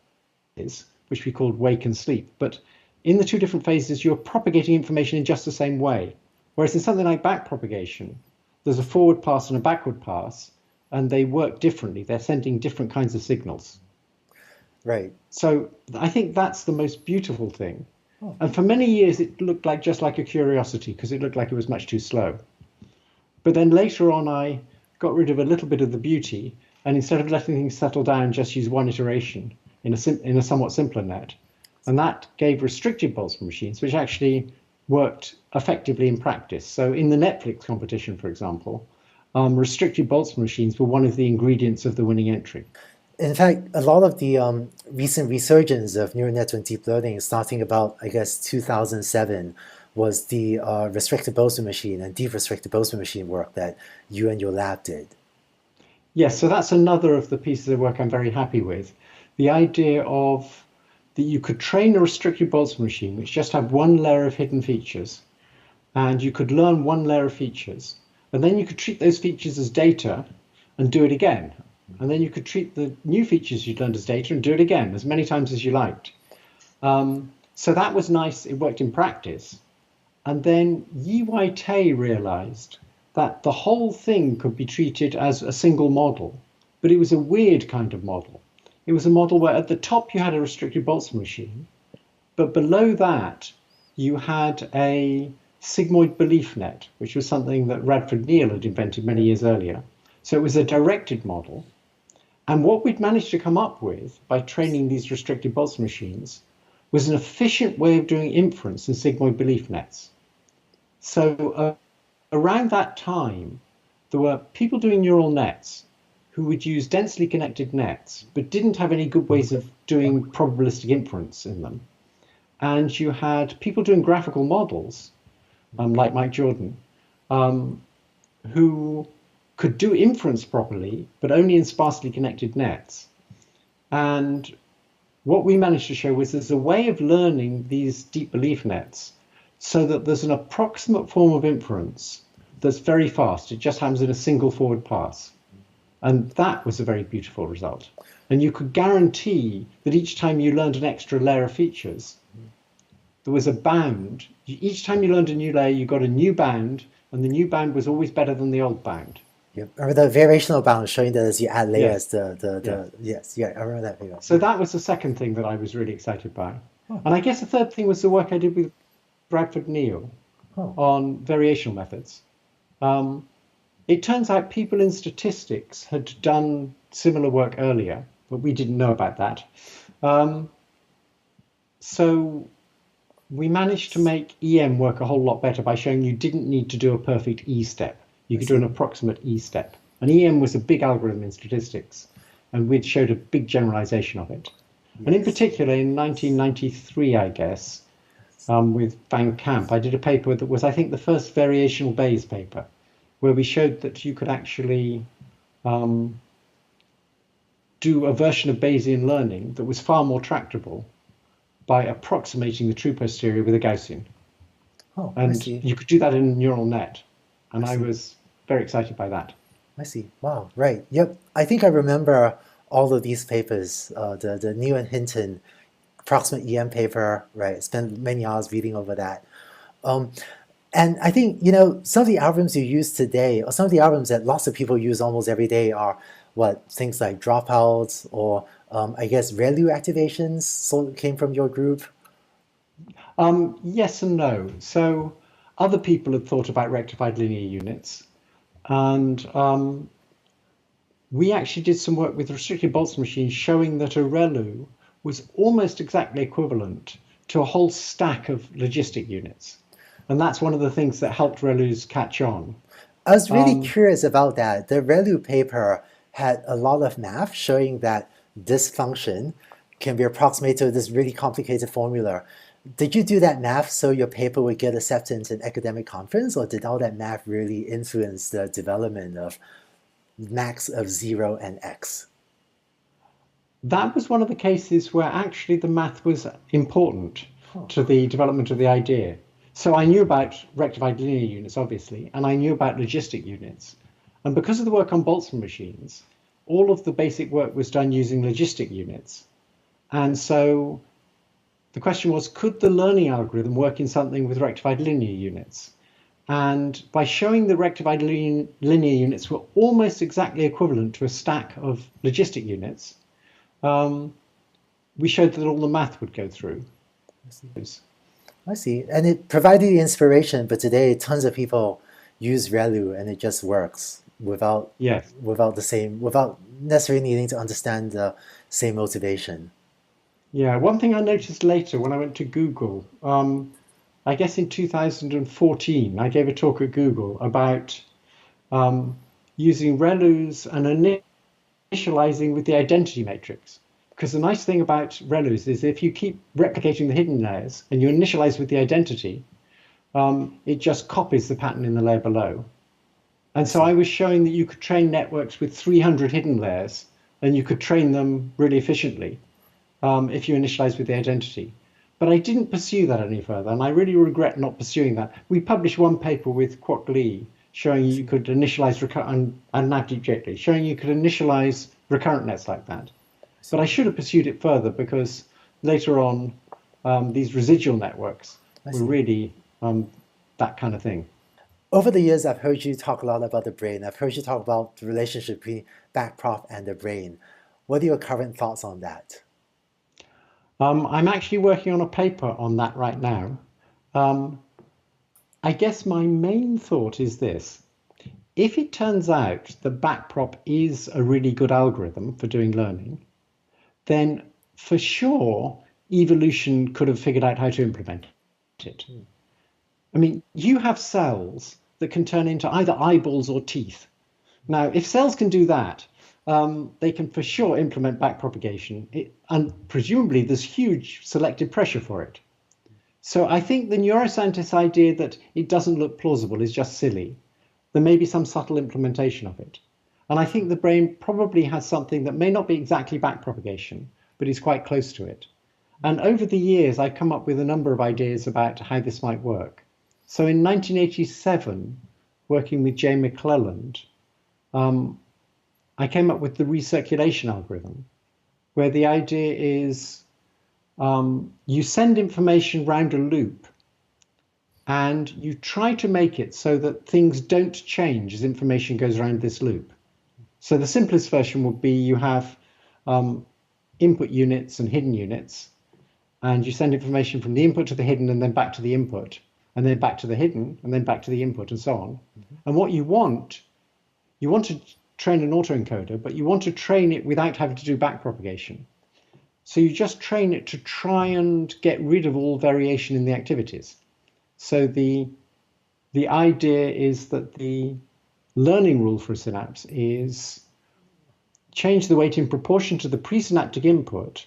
which we called wake and sleep. But in the two different phases, you're propagating information in just the same way. Whereas in something like backpropagation, there's a forward pass and a backward pass, and they work differently. They're sending different kinds of signals. Right. So I think that's the most beautiful thing. Oh. And for many years, it looked like just like a curiosity because it looked like it was much too slow. But then later on, I got rid of a little bit of the beauty. And instead of letting things settle down, just use one iteration in a somewhat simpler net. And that gave restricted Boltzmann machines, which actually worked effectively in practice. So in the Netflix competition, for example, restricted Boltzmann machines were one of the ingredients of the winning entry. In fact, a lot of the recent resurgence of neural net and deep learning, starting about, I guess, 2007, was the restricted Boltzmann machine and deep restricted Boltzmann machine work that you and your lab did. Yes, so that's another of the pieces of work I'm very happy with. The idea of that you could train a restricted Boltzmann machine, which just had one layer of hidden features, and you could learn one layer of features, and then you could treat those features as data and do it again. And then you could treat the new features you'd learned as data and do it again as many times as you liked. So that was nice. It worked in practice. And then Yi Wei-Tei realized that the whole thing could be treated as a single model, but it was a weird kind of model. It was a model where at the top you had a restricted Boltzmann machine, but below that you had a sigmoid belief net, which was something that Radford Neal had invented many years earlier. So it was a directed model. And what we'd managed to come up with by training these restricted Boltzmann machines was an efficient way of doing inference in sigmoid belief nets. So around that time, there were people doing neural nets who would use densely connected nets, but didn't have any good ways of doing probabilistic inference in them. And you had people doing graphical models, like Mike Jordan, who could do inference properly, but only in sparsely connected nets. And what we managed to show was there's a way of learning these deep belief nets so that there's an approximate form of inference that's very fast. It just happens in a single forward pass. And that was a very beautiful result. And you could guarantee that each time you learned an extra layer of features, there was a bound. Each time you learned a new layer, you got a new bound, and the new bound was always better than the old bound. Yep. I remember the variational bound showing that as you add layers, Yes. I remember that video. So that was the second thing that I was really excited by. And I guess the third thing was the work I did with Radford Neal on variational methods. It turns out people in statistics had done similar work earlier, but we didn't know about that. So we managed to make EM work a whole lot better by showing you didn't need to do a perfect E step. You could do an approximate E step. And EM was a big algorithm in statistics, and we'd showed a big generalization of it. Yes. And in particular, in 1993, I guess, with Van Kamp, I did a paper that was, I think, the first variational Bayes paper, where we showed that you could actually do a version of Bayesian learning that was far more tractable by approximating the true posterior with a Gaussian. And you could do that in a neural net. And I was very excited by that. I see. Wow. Right. Yep. I think I remember all of these papers, the Neal and Hinton approximate EM paper, right? Spent many hours reading over that. And I think, some of the algorithms you use today, or some of the algorithms that lots of people use almost every day are things like dropouts or I guess ReLU activations came from your group? Yes and no. So other people had thought about rectified linear units, and we actually did some work with restricted Boltzmann machines showing that a ReLU was almost exactly equivalent to a whole stack of logistic units. And that's one of the things that helped ReLUs catch on. I was really curious about that. The ReLU paper had a lot of math showing that this function can be approximated to this really complicated formula. Did you do that math so your paper would get acceptance in academic conference, or did all that math really influence the development of max of 0 and x? That was one of the cases where actually the math was important to the development of the idea. So I knew about rectified linear units, obviously, and I knew about logistic units. And because of the work on Boltzmann machines, all of the basic work was done using logistic units. And so the question was, could the learning algorithm work in something with rectified linear units? And by showing that rectified linear units were almost exactly equivalent to a stack of logistic units, we showed that all the math would go through. I see. And it provided the inspiration, but today tons of people use ReLU and it just works without necessarily needing to understand the same motivation. Yeah, one thing I noticed later when I went to Google, I guess in 2014, I gave a talk at Google about using ReLUs, and initializing with the identity matrix. Because the nice thing about ReLUs is if you keep replicating the hidden layers and you initialize with the identity, it just copies the pattern in the layer below. And so I was showing that you could train networks with 300 hidden layers, and you could train them really efficiently if you initialize with the identity. But I didn't pursue that any further, and I really regret not pursuing that. We published one paper with Kwok Lee showing you could initialize and Navdeep Jetli, showing you could initialize recurrent nets like that. But I should have pursued it further because later on, these residual networks were really that kind of thing. Over the years, I've heard you talk a lot about the brain. I've heard you talk about the relationship between backprop and the brain. What are your current thoughts on that? I'm actually working on a paper on that right now. I guess my main thought is this. If it turns out that backprop is a really good algorithm for doing learning, then for sure, evolution could have figured out how to implement it. I mean, you have cells that can turn into either eyeballs or teeth. Now, if cells can do that, they can for sure implement backpropagation, and presumably there's huge selective pressure for it. So I think the neuroscientist's idea that it doesn't look plausible is just silly. There may be some subtle implementation of it. And I think the brain probably has something that may not be exactly backpropagation, but is quite close to it. And over the years, I've come up with a number of ideas about how this might work. So in 1987, working with Jay McClelland, I came up with the recirculation algorithm, where the idea is you send information round a loop and you try to make it so that things don't change as information goes around this loop. So the simplest version would be you have input units and hidden units, and you send information from the input to the hidden and then back to the input, and then back to the hidden, and then back to the input, and so on. And what you want to train an autoencoder, but you want to train it without having to do backpropagation. So you just train it to try and get rid of all variation in the activities. So the idea is that the learning rule for a synapse is change the weight in proportion to the presynaptic input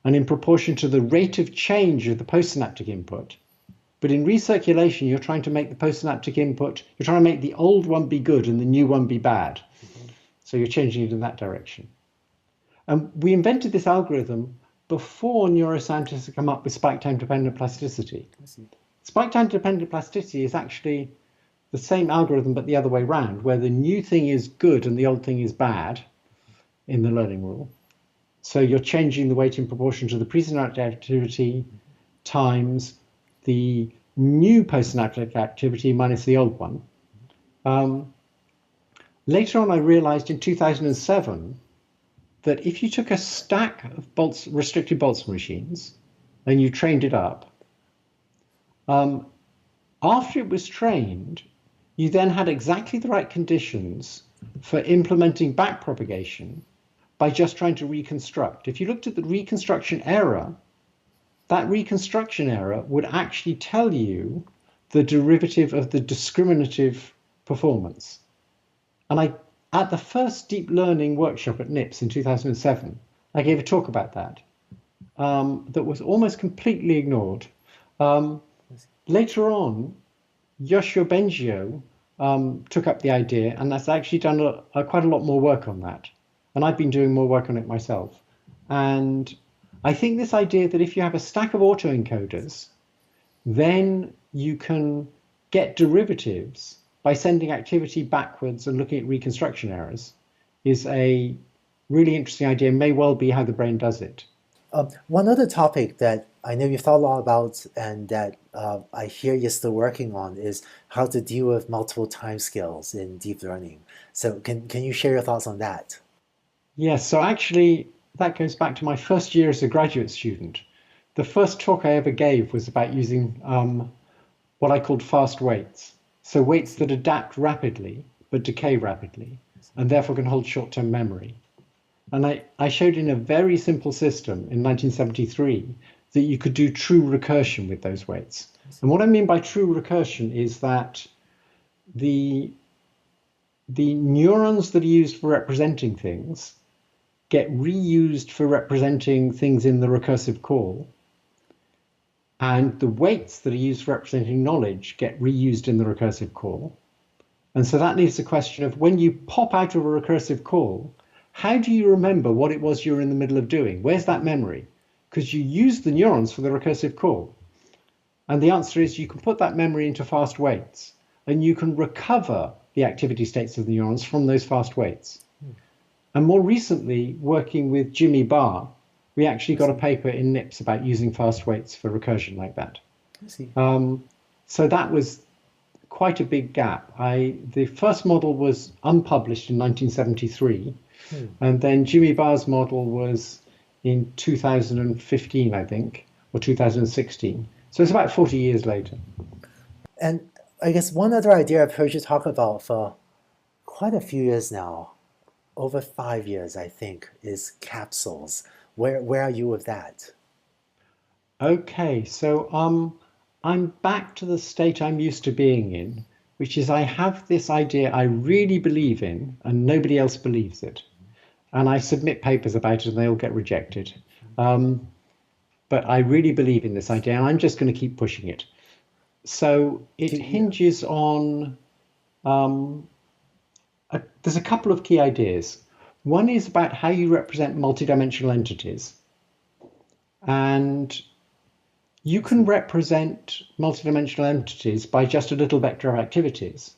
and in proportion to the rate of change of the postsynaptic input. But in recirculation, you're trying to make the postsynaptic input, you're trying to make the old one be good and the new one be bad. So you're changing it in that direction. And we invented this algorithm before neuroscientists had come up with spike time dependent plasticity. Spike time dependent plasticity is actually the same algorithm, but the other way around, where the new thing is good and the old thing is bad in the learning rule. So you're changing the weight in proportion to the presynaptic activity times the new postsynaptic activity minus the old one. Later on, I realized in 2007 that if you took a stack of restricted Boltzmann machines and you trained it up, after it was trained, you then had exactly the right conditions for implementing backpropagation by just trying to reconstruct. If you looked at the reconstruction error, that reconstruction error would actually tell you the derivative of the discriminative performance. And at the first deep learning workshop at NIPS in 2007, I gave a talk about that that was almost completely ignored. Later on, Yoshua Bengio took up the idea, and that's actually done quite a lot more work on that. And I've been doing more work on it myself. And I think this idea that if you have a stack of autoencoders, then you can get derivatives by sending activity backwards and looking at reconstruction errors is a really interesting idea, may well be how the brain does it. One other topic that I know you've thought a lot about and that I hear you're still working on is how to deal with multiple timescales in deep learning. So can you share your thoughts on that? Yes, so actually that goes back to my first year as a graduate student. The first talk I ever gave was about using what I called fast weights. So weights that adapt rapidly, but decay rapidly, and therefore can hold short-term memory. And I showed in a very simple system in 1973 that you could do true recursion with those weights. And what I mean by true recursion is that the neurons that are used for representing things get reused for representing things in the recursive call, and the weights that are used for representing knowledge get reused in the recursive call. And so that leaves the question of, when you pop out of a recursive call, how do you remember what it was you were in the middle of doing? Where's that memory? Because you used the neurons for the recursive call. And the answer is, you can put that memory into fast weights, and you can recover the activity states of the neurons from those fast weights. And more recently, working with Jimmy Barr, we actually got a paper in NIPS about using fast weights for recursion like that. So that was quite a big gap. The first model was unpublished in 1973, and then Jimmy Barr's model was in 2015, I think, or 2016. So it's about 40 years later. And I guess one other idea I've heard you talk about for quite a few years now, over 5 years, I think, is capsules. Where are you with that? Okay, so I'm back to the state I'm used to being in, which is I have this idea I really believe in, and nobody else believes it. And I submit papers about it, and they all get rejected. But I really believe in this idea, and I'm just going to keep pushing it. So it hinges on, there's a couple of key ideas. One is about how you represent multidimensional entities. And you can represent multidimensional entities by just a little vector of activities,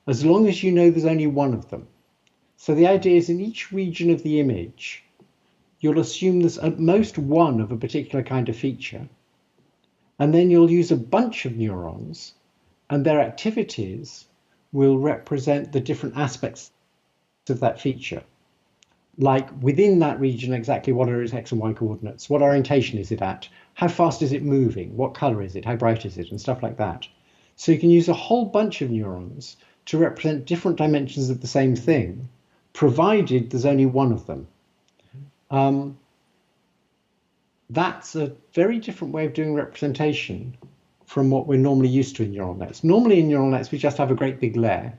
as long as you know there's only one of them. So the idea is, in each region of the image, you'll assume there's at most one of a particular kind of feature. And then you'll use a bunch of neurons, and their activities will represent the different aspects of that feature. Like, within that region, exactly what are its x and y coordinates? What orientation is it at? How fast is it moving? What color is it? How bright is it? And stuff like that. So you can use a whole bunch of neurons to represent different dimensions of the same thing, provided there's only one of them. That's a very different way of doing representation from what we're normally used to in neural nets. Normally in neural nets, we just have a great big layer,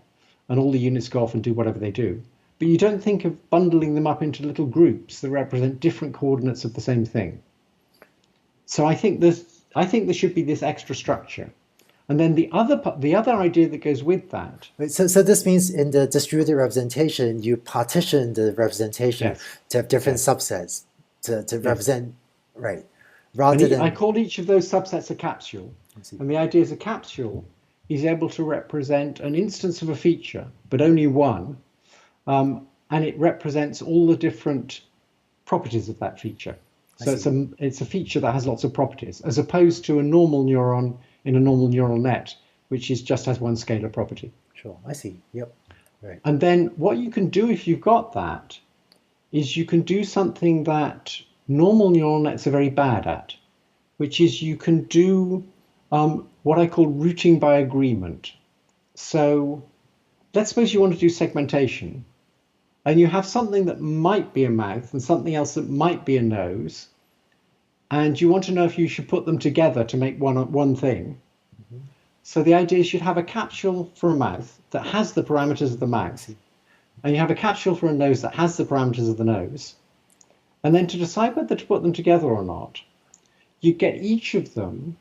and all the units go off and do whatever they do. But you don't think of bundling them up into little groups that represent different coordinates of the same thing. So I think there should be this extra structure. And then the other idea that goes with that. So this means in the distributed representation, you partition the representation to have different subsets to represent, right? I called each of those subsets a capsule. And the idea is a capsule is able to represent an instance of a feature, but only one. And it represents all the different properties of that feature. So it's a feature that has lots of properties, as opposed to a normal neuron in a normal neural net, which just has one scalar property. Sure, I see. Yep. Right. And then what you can do if you've got that is you can do something that normal neural nets are very bad at, which is you can do what I call routing by agreement. So let's suppose you want to do segmentation, and you have something that might be a mouth and something else that might be a nose, and you want to know if you should put them together to make one thing. So the idea is you'd have a capsule for a mouth that has the parameters of the mouth, and you have a capsule for a nose that has the parameters of the nose. And then to decide whether to put them together or not, you get each of them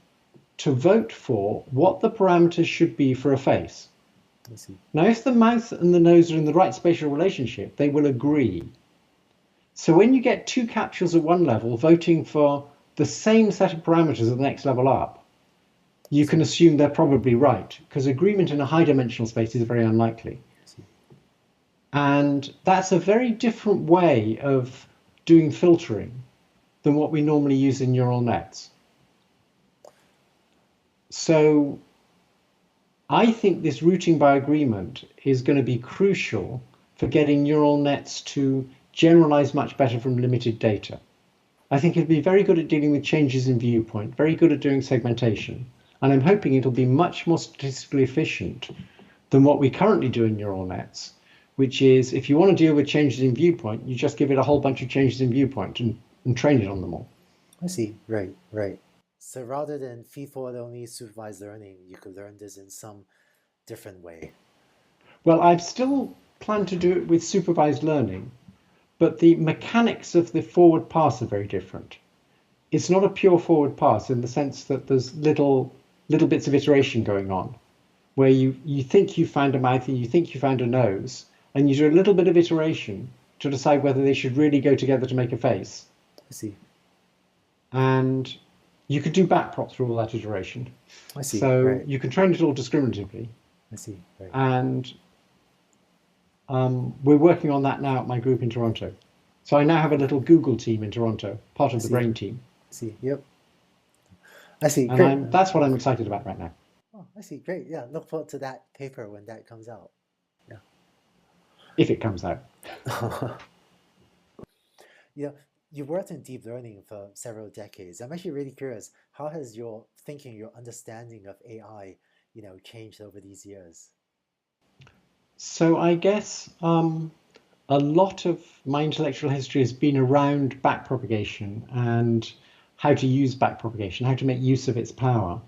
to vote for what the parameters should be for a face. Now, if the mouth and the nose are in the right spatial relationship, they will agree. So when you get two capsules at one level voting for the same set of parameters at the next level up, you can assume they're probably right, because agreement in a high dimensional space is very unlikely. And that's a very different way of doing filtering than what we normally use in neural nets. So I think this routing by agreement is going to be crucial for getting neural nets to generalize much better from limited data. I think it'll be very good at dealing with changes in viewpoint, very good at doing segmentation, and I'm hoping it'll be much more statistically efficient than what we currently do in neural nets, which is if you want to deal with changes in viewpoint, you just give it a whole bunch of changes in viewpoint and train it on them all. I see. Right, right. So rather than feed-forward only supervised learning, you could learn this in some different way. Well, I've still planned to do it with supervised learning, but the mechanics of the forward pass are very different. It's not a pure forward pass in the sense that there's little bits of iteration going on, where you think you found a mouth and you think you found a nose, and you do a little bit of iteration to decide whether they should really go together to make a face. I see. And you could do backprop through all that iteration. I see. So Right. you can train it all discriminatively. I see. Right. And we're working on that now at my group in Toronto. So I now have a little Google team in Toronto, part of the see. Brain team. I see. Yep. I see. And Great. that's what I'm excited about right now. Oh, I see. Great. Yeah. Look forward to that paper when that comes out. Yeah. If it comes out. You know, you've worked in deep learning for several decades. I'm actually really curious, how has your thinking, your understanding of AI, changed over these years? So I guess a lot of my intellectual history has been around backpropagation and how to use backpropagation, how to make use of its power.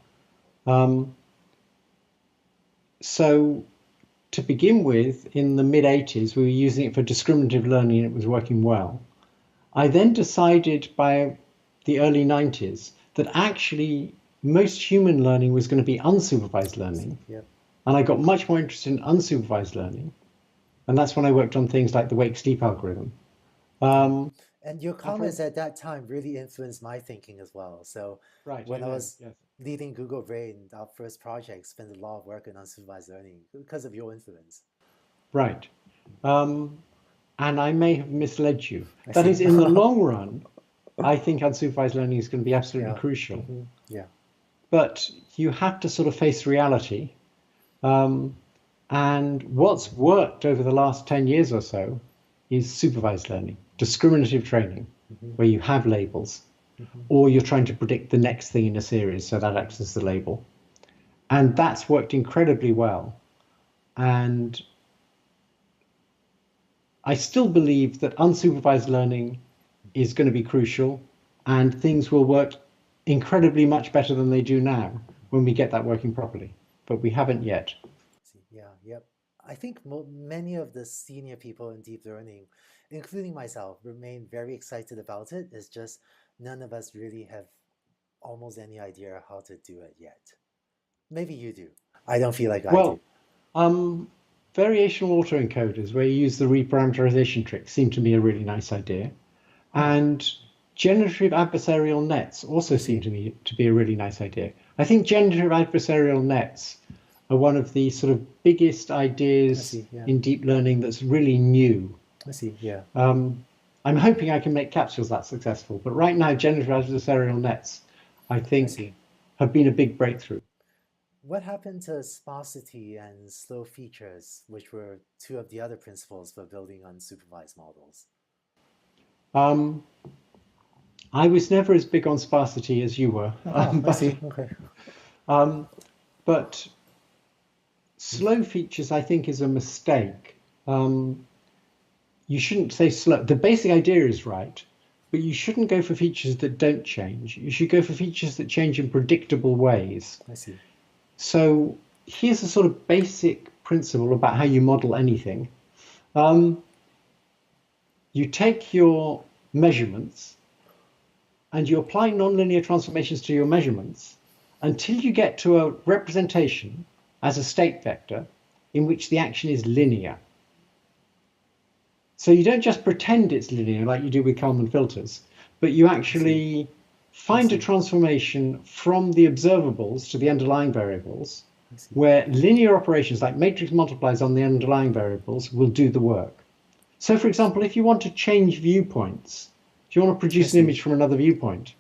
So to begin with, in the mid-80s, we were using it for discriminative learning and it was working well. I then decided by the early 90s that actually most human learning was going to be unsupervised learning. Yep. And I got much more interested in unsupervised learning. And that's when I worked on things like the wake-sleep algorithm. And your comments at that time really influenced my thinking as well. So Right, when I was yes. leading Google Brain, our first project spent a lot of work on unsupervised learning because of your influence. Right. And I may have misled you. I That see. is, in the long run, I think unsupervised learning is going to be absolutely Yeah. crucial. Mm-hmm. Yeah. But you have to sort of face reality. And what's worked over the last 10 years or so is supervised learning, discriminative training, where you have labels, or you're trying to predict the next thing in a series, so that acts as the label. And that's worked incredibly well. And I still believe that unsupervised learning is going to be crucial, and things will work incredibly much better than they do now when we get that working properly. But we haven't yet. Yeah, yep. I think many of the senior people in deep learning, including myself, remain very excited about it. It's just none of us really have almost any idea how to do it yet. Maybe you do. I don't feel like I do. Well, variational autoencoders where you use the reparameterization trick seem to be a really nice idea. And generative adversarial nets also seem to me to be a really nice idea. I think generative adversarial nets are one of the sort of biggest ideas in deep learning that's really new. I see, yeah. I'm hoping I can make capsules that successful, but right now generative adversarial nets, I think, have been a big breakthrough. What happened to sparsity and slow features, which were two of the other principles for building unsupervised models? I was never as big on sparsity as you were. I see, okay. But slow features, I think, is a mistake. You shouldn't say slow. The basic idea is right, but you shouldn't go for features that don't change. You should go for features that change in predictable ways. I see. So here's a sort of basic principle about how you model anything. You take your measurements and you apply nonlinear transformations to your measurements until you get to a representation as a state vector in which the action is linear. So you don't just pretend it's linear like you do with Kalman filters, but you actually find a transformation from the observables to the underlying variables where linear operations like matrix multiplies on the underlying variables will do the work. So for example, if you want to change viewpoints, if you want to produce an image from another viewpoint,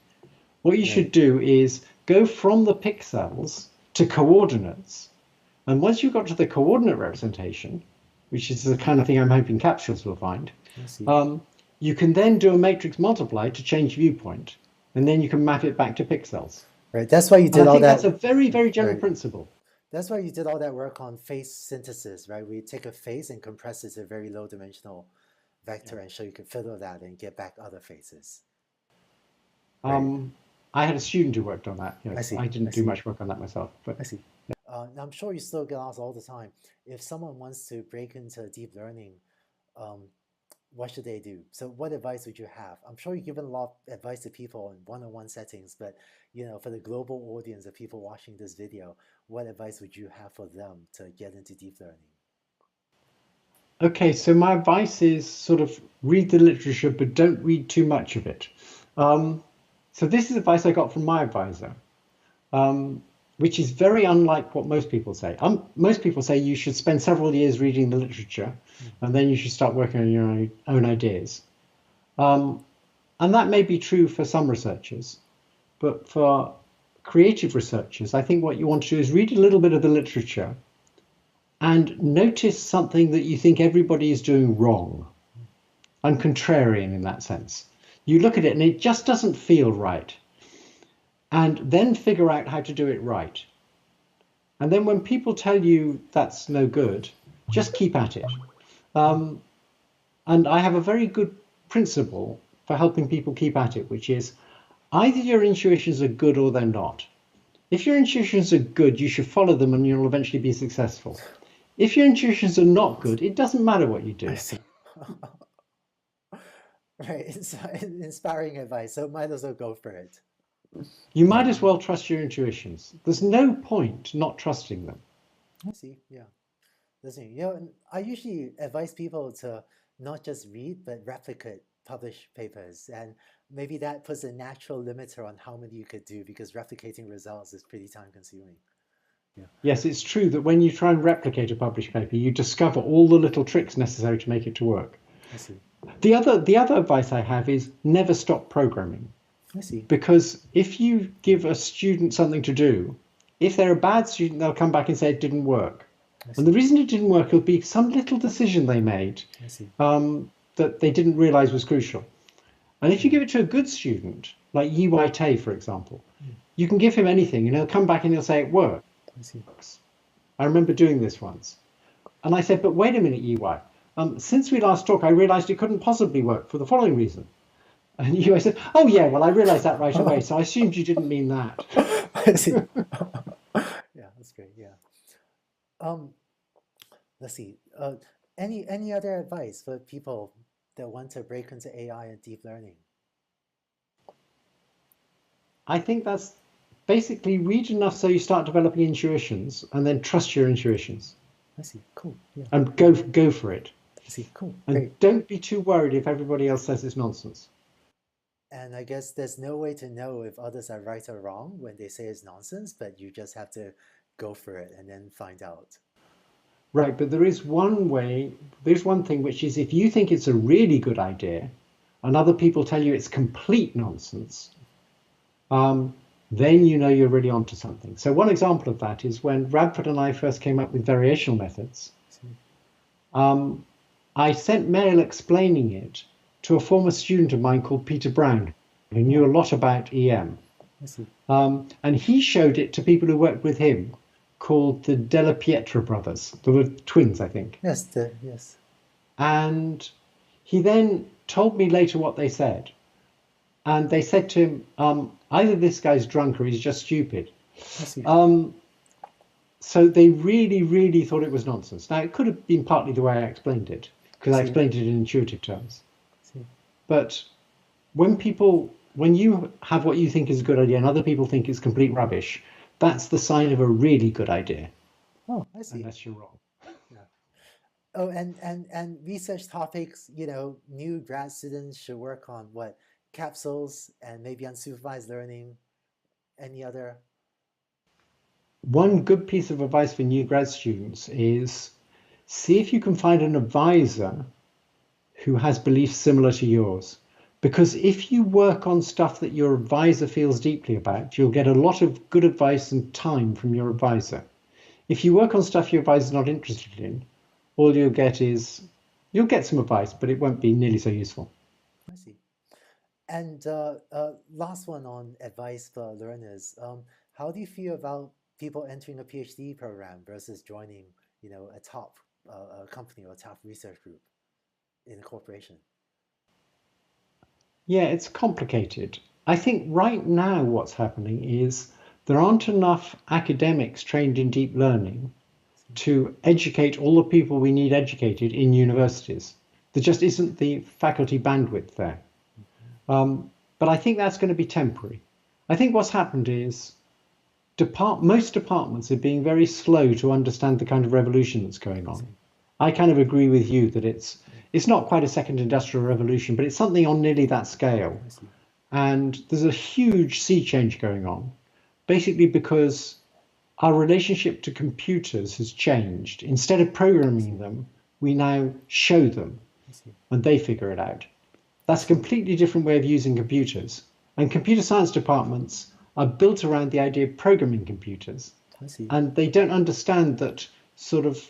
what you should do is go from the pixels to coordinates. And once you've got to the coordinate representation, which is the kind of thing I'm hoping capsules will find, you can then do a matrix multiply to change viewpoint, and then you can map it back to pixels. Right, that's why you did all that. That's a very, very general principle. That's why you did all that work on face synthesis, right? We take a face and compress it to a very low dimensional vector and show you can fiddle that and get back other faces. I had a student who worked on that. Yes. I didn't do much work on that myself. But I see. I'm sure you still get asked all the time, if someone wants to break into deep learning, what should they do? So what advice would you have? I'm sure you've given a lot of advice to people in one-on-one settings, but for the global audience of people watching this video, what advice would you have for them to get into deep learning? Okay, so my advice is sort of read the literature, but don't read too much of it. So this is advice I got from my advisor, which is very unlike what most people say. Most people say you should spend several years reading the literature, and then you should start working on your own ideas. And that may be true for some researchers, but for creative researchers, I think what you want to do is read a little bit of the literature and notice something that you think everybody is doing wrong. I'm contrarian in that sense. You look at it and it just doesn't feel right. And then figure out how to do it right. And then when people tell you that's no good, just keep at it. And I have a very good principle for helping people keep at it, which is either your intuitions are good or they're not. If your intuitions are good, you should follow them and you'll eventually be successful. If your intuitions are not good, it doesn't matter what you do. I see. Right, it's inspiring advice, so might as well go for it. You might as well trust your intuitions. There's no point not trusting them. I see, yeah. Listening. I usually advise people to not just read, but replicate published papers. And maybe that puts a natural limiter on how many you could do, because replicating results is pretty time consuming. Yeah. Yes, it's true that when you try and replicate a published paper, you discover all the little tricks necessary to make it to work. I see. The other advice I have is never stop programming. I see. Because if you give a student something to do, if they're a bad student, they'll come back and say it didn't work. And the reason it didn't work will be some little decision they made that they didn't realize was crucial. And if you give it to a good student, like Yi Wai-Tay, for example, you can give him anything and he'll come back and he'll say it worked. I remember doing this once. And I said, but wait a minute, Yi-Wai. Since we last talked, I realized it couldn't possibly work for the following reason. And Yi-Wai said, oh yeah, well, I realized that right away, so I assumed you didn't mean that. I see. Yeah, that's great, yeah. Let's see. Any other advice for people that want to break into AI and deep learning? I think that's basically read enough so you start developing intuitions and then trust your intuitions. I see, cool. Yeah. And go for it. I see, cool. And great. Don't be too worried if everybody else says it's nonsense. And I guess there's no way to know if others are right or wrong when they say it's nonsense, but you just have to go for it and then find out. Right, but there's one thing, which is if you think it's a really good idea and other people tell you it's complete nonsense, then you know you're really onto something. So one example of that is when Radford and I first came up with variational methods, I sent mail explaining it to a former student of mine called Peter Brown, who knew a lot about EM. And he showed it to people who worked with him, called the Della Pietra brothers. They were twins, I think. Yes, yes. And he then told me later what they said. And they said to him, either this guy's drunk or he's just stupid. So they really, really thought it was nonsense. Now, it could have been partly the way I explained it, because I explained it in intuitive terms. But when you have what you think is a good idea and other people think it's complete rubbish, that's the sign of a really good idea. Oh, I see. Unless you're wrong. Yeah. Oh, and research topics, new grad students should work on what? Capsules and maybe unsupervised learning. Any other? One good piece of advice for new grad students is see if you can find an advisor who has beliefs similar to yours. Because if you work on stuff that your advisor feels deeply about, you'll get a lot of good advice and time from your advisor. If you work on stuff your advisor's not interested in, all you'll get some advice, but it won't be nearly so useful. I see. And last one on advice for learners. How do you feel about people entering a PhD program versus joining, a top company or a top research group in a corporation? Yeah, it's complicated. I think right now what's happening is there aren't enough academics trained in deep learning to educate all the people we need educated in universities. There just isn't the faculty bandwidth there. But I think that's going to be temporary. I think what's happened is most departments are being very slow to understand the kind of revolution that's going on. I kind of agree with you that it's not quite a second industrial revolution, but it's something on nearly that scale. And there's a huge sea change going on, basically because our relationship to computers has changed. Instead of programming them, we now show them and they figure it out. That's a completely different way of using computers. And computer science departments are built around the idea of programming computers. And they don't understand that sort of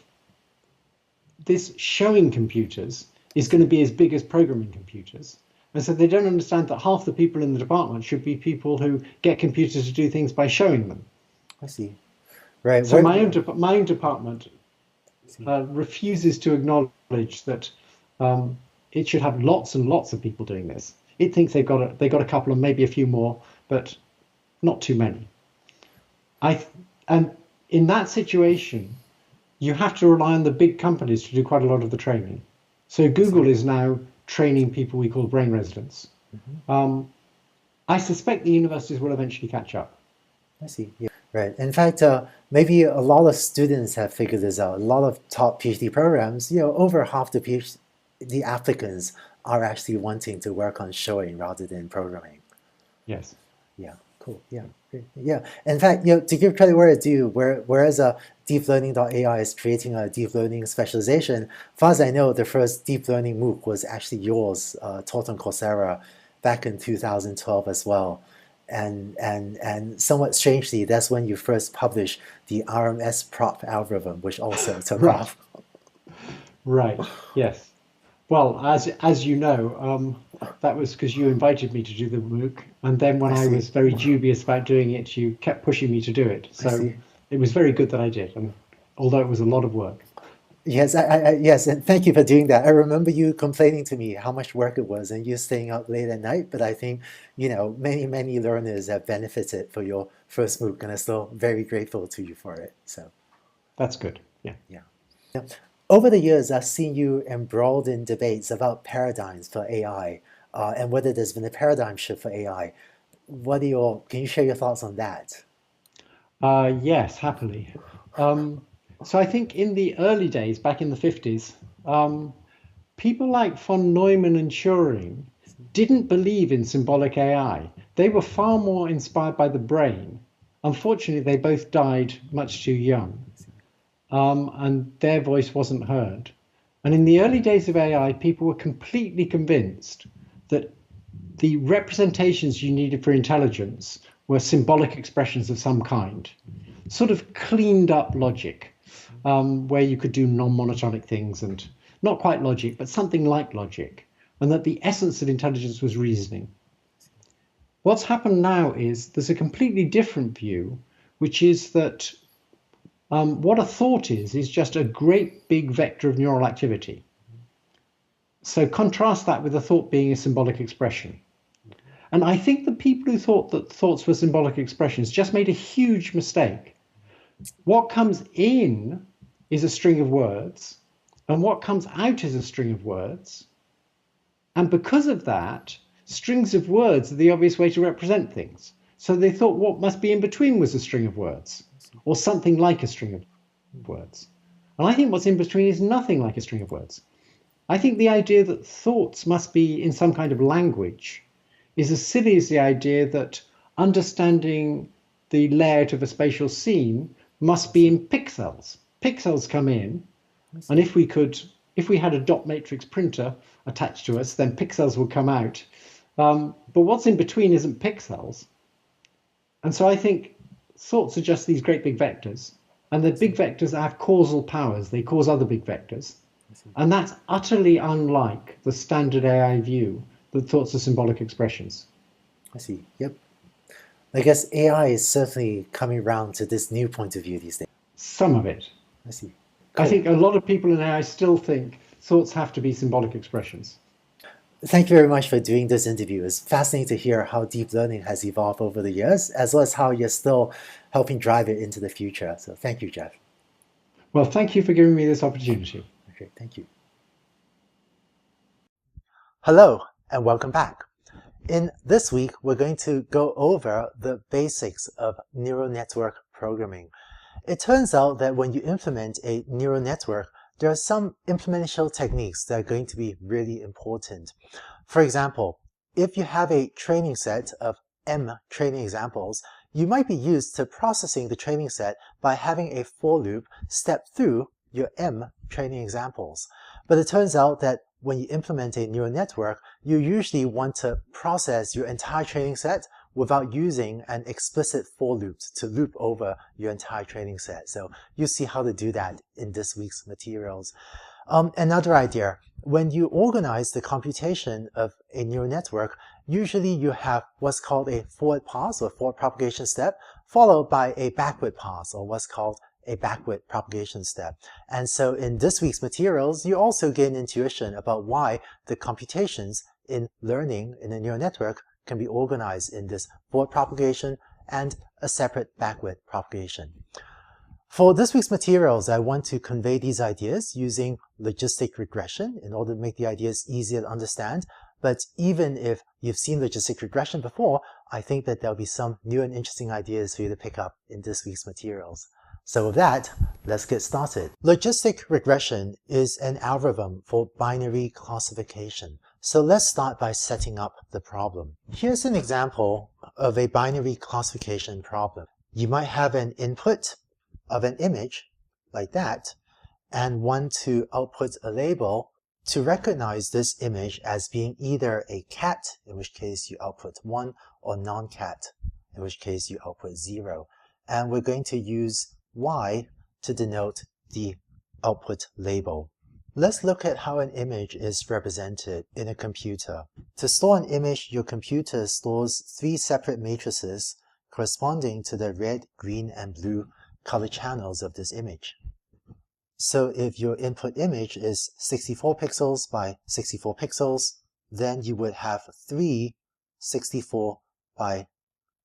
this showing computers is going to be as big as programming computers. And so they don't understand that half the people in the department should be people who get computers to do things by showing them. I see. Right. So my own department refuses to acknowledge that it should have lots and lots of people doing this. It thinks they got a couple and maybe a few more, but not too many. And in that situation, you have to rely on the big companies to do quite a lot of the training. So Google is now training people we call brain residents. I suspect the universities will eventually catch up. I see. Yeah. Right. In fact, maybe a lot of students have figured this out. A lot of top PhD programs, over half the applicants are actually wanting to work on showing rather than programming. Yes. Yeah. Cool. Yeah. Great. Yeah. In fact, to give credit where it's due, whereas deep learning.ai is creating a deep learning specialization, as far as I know, the first deep learning MOOC was actually yours, taught on Coursera back in 2012 as well. And somewhat strangely, that's when you first published the RMS prop algorithm, which also took off. Right. Yes. Well, as you know, that was because you invited me to do the MOOC, and then when I was very dubious about doing it, you kept pushing me to do it. So it was very good that I did, and although it was a lot of work. Yes, yes, and thank you for doing that. I remember you complaining to me how much work it was and you staying up late at night, but I think, many learners have benefited for your first MOOC, and I'm still very grateful to you for it. So that's good. Yeah. Yeah. Over the years, I've seen you embroiled in debates about paradigms for AI and whether there's been a paradigm shift for AI. Can you share your thoughts on that? Yes, happily. So I think in the early days, back in the 50s, people like von Neumann and Turing didn't believe in symbolic AI. They were far more inspired by the brain. Unfortunately, they both died much too young, and their voice wasn't heard. And in the early days of AI, people were completely convinced that the representations you needed for intelligence were symbolic expressions of some kind, sort of cleaned up logic. Where you could do non-monotonic things and not quite logic, but something like logic, and that the essence of intelligence was reasoning. What's happened now is there's a completely different view, which is that what a thought is just a great big vector of neural activity. So contrast that with a thought being a symbolic expression. And I think the people who thought that thoughts were symbolic expressions just made a huge mistake. What comes in is a string of words, and what comes out is a string of words. And because of that, strings of words are the obvious way to represent things. So they thought what must be in between was a string of words, or something like a string of words. And I think what's in between is nothing like a string of words. I think the idea that thoughts must be in some kind of language is as silly as the idea that understanding the layout of a spatial scene must be in pixels. Pixels come in, and if we had a dot matrix printer attached to us, then pixels would come out. But what's in between isn't pixels. And so I think thoughts are just these great big vectors, and the big vectors have causal powers. They cause other big vectors. And that's utterly unlike the standard AI view that thoughts are symbolic expressions. I see. Yep. I guess AI is certainly coming around to this new point of view these days. Some of it. I see. Cool. I think a lot of people in AI still think thoughts have to be symbolic expressions. Thank you very much for doing this interview. It's fascinating to hear how deep learning has evolved over the years, as well as how you're still helping drive it into the future. So thank you, Jeff. Well, thank you for giving me this opportunity. Okay, thank you. Hello, and welcome back. In this week, we're going to go over the basics of neural network programming. It turns out that when you implement a neural network, there are some implementation techniques that are going to be really important. For example, if you have a training set of M training examples, you might be used to processing the training set by having a for loop step through your M training examples. But it turns out that when you implement a neural network, you usually want to process your entire training set without using an explicit for loop to loop over your entire training set. So you'll see how to do that in this week's materials. Another idea, when you organize the computation of a neural network, usually you have what's called a forward pass or forward propagation step, followed by a backward pass or what's called a backward propagation step. And so in this week's materials, you also get an intuition about why the computations in learning in a neural network can be organized in this forward propagation and a separate backward propagation. For this week's materials, I want to convey these ideas using logistic regression in order to make the ideas easier to understand. But even if you've seen logistic regression before, I think that there'll be some new and interesting ideas for you to pick up in this week's materials. So with that, let's get started. Logistic regression is an algorithm for binary classification. So let's start by setting up the problem. Here's an example of a binary classification problem. You might have an input of an image like that and want to output a label to recognize this image as being either a cat, in which case you output 1, or non-cat, in which case you output 0. And we're going to use Y to denote the output label. Let's look at how an image is represented in a computer. To store an image, your computer stores 3 separate matrices corresponding to the red, green, and blue color channels of this image. So if your input image is 64 pixels by 64 pixels, then you would have 3 64 by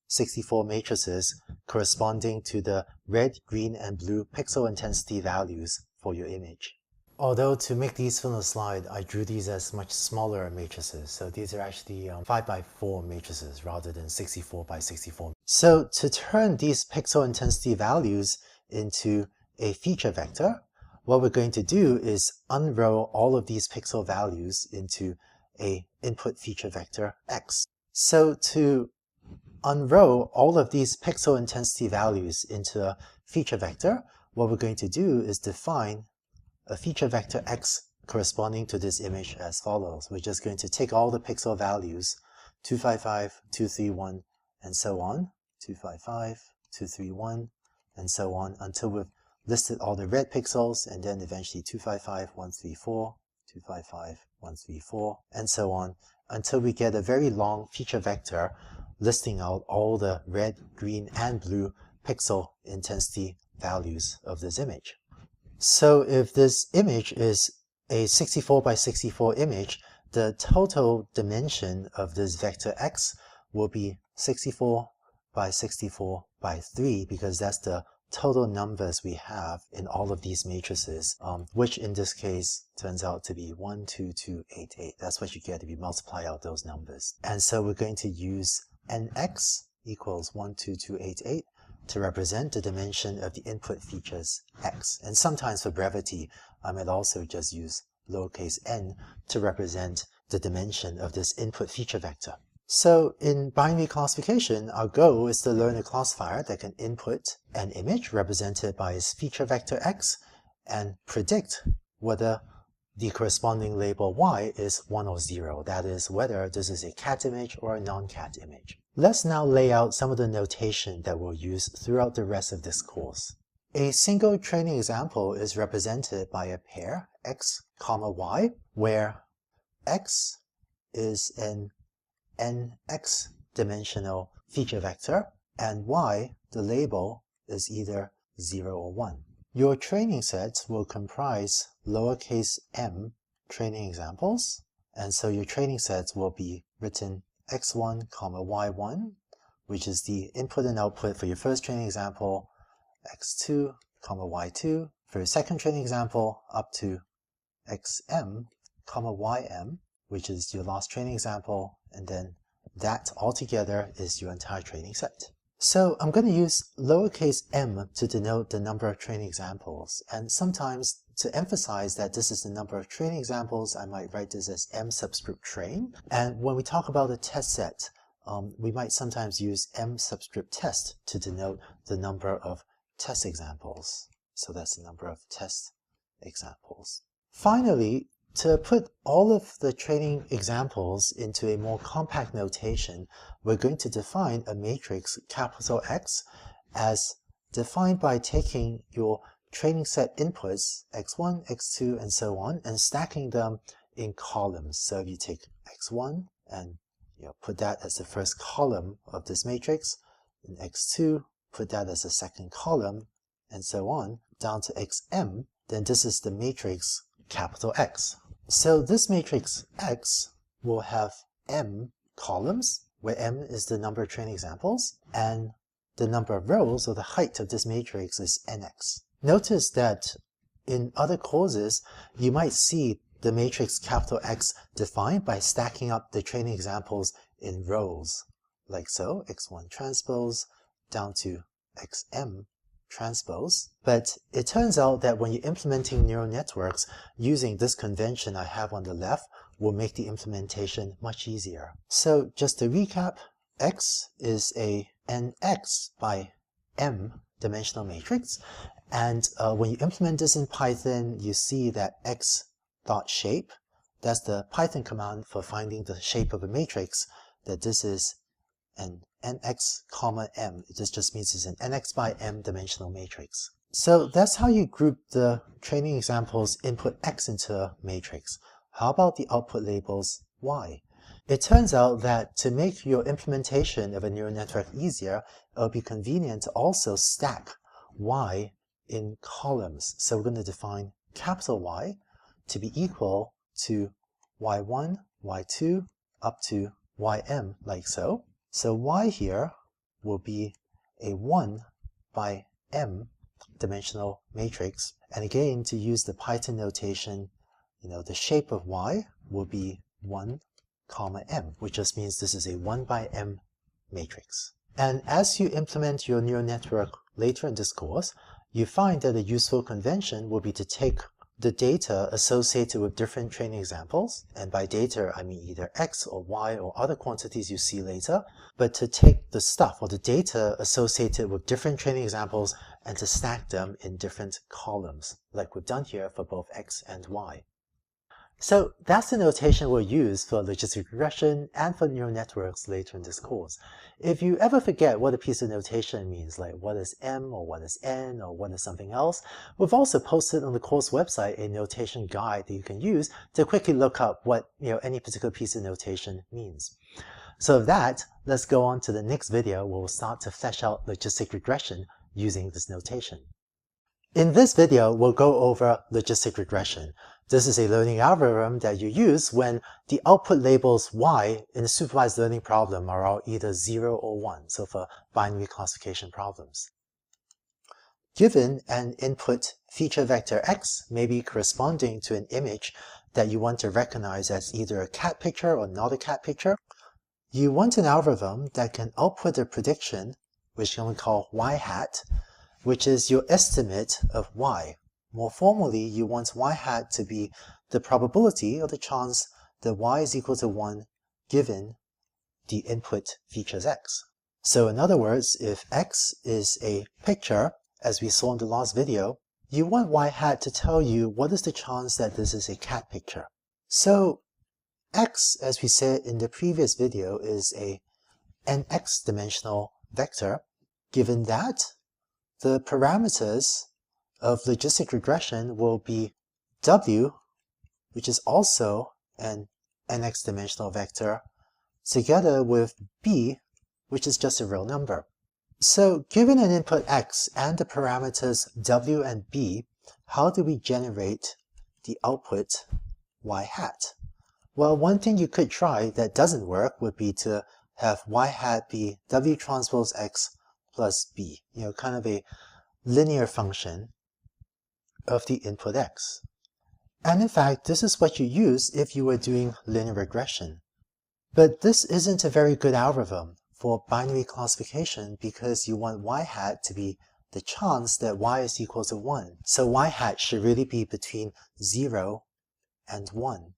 64 matrices corresponding to the red, green, and blue pixel intensity values for your image. Although to make these fit on the slide, I drew these as much smaller matrices. So these are actually 5 by 4 matrices rather than 64 by 64. So to turn these pixel intensity values into a feature vector, what we're going to do is unrow all of these pixel values into a input feature vector X. So to unrow all of these pixel intensity values into a feature vector, what we're going to do is define a feature vector X corresponding to this image as follows. We're just going to take all the pixel values, 255, 231, and so on, 255, 231, and so on, until we've listed all the red pixels, and then eventually 255, 134, 255, 134, and so on, until we get a very long feature vector listing out all the red, green, and blue pixel intensity values of this image. So if this image is a 64 by 64 image, the total dimension of this vector X will be 64 by 64 by 3, because that's the total numbers we have in all of these matrices, which in this case turns out to be 12288. That's what you get if you multiply out those numbers. And so we're going to use nx equals 12288 to represent the dimension of the input features X. And sometimes for brevity, I might also just use lowercase n to represent the dimension of this input feature vector. So in binary classification, our goal is to learn a classifier that can input an image represented by its feature vector X and predict whether the corresponding label Y is 1 or 0. That is, whether this is a cat image or a non-cat image. Let's now lay out some of the notation that we'll use throughout the rest of this course. A single training example is represented by a pair X, Y, where X is an nx dimensional feature vector, and Y, the label, is either 0 or 1. Your training sets will comprise lowercase m training examples, and so your training sets will be written x1, y1, which is the input and output for your first training example, x2, y2, for your second training example, up to xm, ym, which is your last training example, and then that altogether is your entire training set. So I'm going to use lowercase m to denote the number of training examples, and sometimes to emphasize that this is the number of training examples, I might write this as m subscript train. And when we talk about a test set, we might sometimes use m subscript test to denote the number of test examples. So that's the number of test examples. Finally, to put all of the training examples into a more compact notation, we're going to define a matrix capital X as defined by taking your training set inputs, x1, x2, and so on, and stacking them in columns. So if you take x1 and put that as the first column of this matrix, and x2, put that as the second column, and so on, down to xm, then this is the matrix capital X. So this matrix X will have m columns, where m is the number of training examples, and the number of rows, or the height of this matrix, is nx. Notice that in other courses, you might see the matrix capital X defined by stacking up the training examples in rows, like so, x1 transpose down to xm transpose. But it turns out that when you're implementing neural networks, using this convention I have on the left will make the implementation much easier. So just to recap, X is a nx by m dimensional matrix, and when you implement this in Python, you see that x.shape, that's the Python command for finding the shape of a matrix, that this is an nx comma m. This just means it's an nx by m dimensional matrix. So that's how you group the training examples input x into a matrix. How about the output labels y? It turns out that to make your implementation of a neural network easier, it will be convenient to also stack y in columns. So we're going to define capital Y to be equal to y1, y2, up to ym, like so. So y here will be a 1 by m dimensional matrix. And again, to use the Python notation, the shape of y will be 1 comma m, which just means this is a 1 by m matrix. And as you implement your neural network later in this course, you find that a useful convention will be to take the data associated with different training examples, and by data I mean either x or y or other quantities you see later, but to take the stuff or the data associated with different training examples and to stack them in different columns, like we've done here for both x and y. So that's the notation we'll use for logistic regression and for neural networks later in this course. If you ever forget what a piece of notation means, like what is m or what is n or what is something else, we've also posted on the course website a notation guide that you can use to quickly look up what any particular piece of notation means. So with that, let's go on to the next video where we'll start to flesh out logistic regression using this notation. In this video, we'll go over logistic regression. This is a learning algorithm that you use when the output labels y in a supervised learning problem are all either 0 or 1, so for binary classification problems. Given an input feature vector x may be corresponding to an image that you want to recognize as either a cat picture or not a cat picture, you want an algorithm that can output a prediction, which we call y hat, which is your estimate of y. More formally, you want y hat to be the probability or the chance that y is equal to 1 given the input features x. So in other words, if x is a picture, as we saw in the last video, you want y hat to tell you what is the chance that this is a cat picture. So x, as we said in the previous video, is a nx dimensional vector. Given that, the parameters of logistic regression will be w, which is also an nx dimensional vector, together with b, which is just a real number. So given an input x and the parameters w and b, how do we generate the output y hat? Well, one thing you could try that doesn't work would be to have y hat be w transpose x plus b, kind of a linear function of the input x. And in fact, this is what you use if you were doing linear regression. But this isn't a very good algorithm for binary classification because you want y hat to be the chance that y is equal to 1. So y hat should really be between 0 and 1.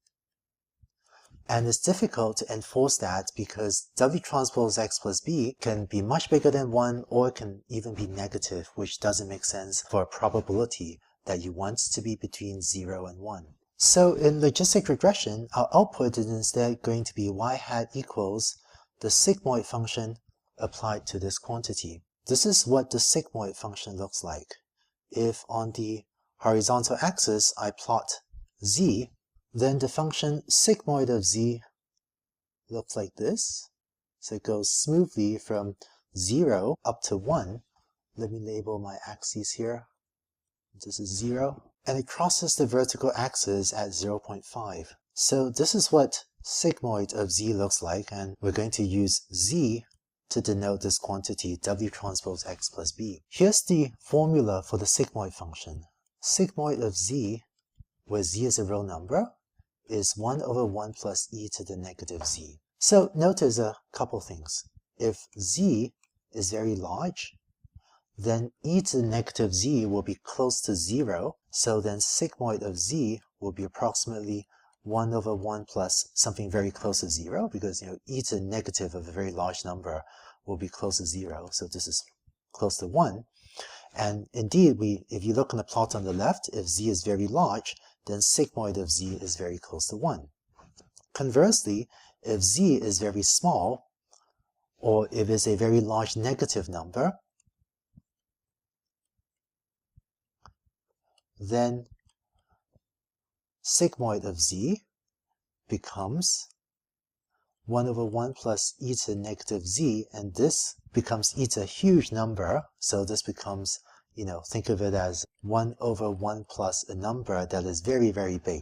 And it's difficult to enforce that because W transpose X plus B can be much bigger than 1 or it can even be negative, which doesn't make sense for a probability that you want to be between 0 and 1. So in logistic regression, our output is instead going to be y hat equals the sigmoid function applied to this quantity. This is what the sigmoid function looks like. If on the horizontal axis I plot z, then the function sigmoid of z looks like this. So it goes smoothly from 0 up to 1. Let me label my axes here. This is 0. And it crosses the vertical axis at 0.5. So this is what sigmoid of z looks like, and we're going to use z to denote this quantity W transpose X plus B. Here's the formula for the sigmoid function. Sigmoid of z, where z is a real number, is 1 over 1 plus e to the negative z. So notice a couple things. If z is very large, then e to the negative z will be close to 0, so then sigmoid of z will be approximately 1 over 1 plus something very close to 0, because e to the negative of a very large number will be close to 0, so this is close to 1. And indeed, if you look on the plot on the left, if z is very large, then sigmoid of z is very close to 1. Conversely, if z is very small, or if it's a very large negative number, then sigmoid of z becomes 1 over 1 plus e to the negative z, and this becomes e to a huge number, so this becomes, think of it as 1 over 1 plus a number that is very, very big.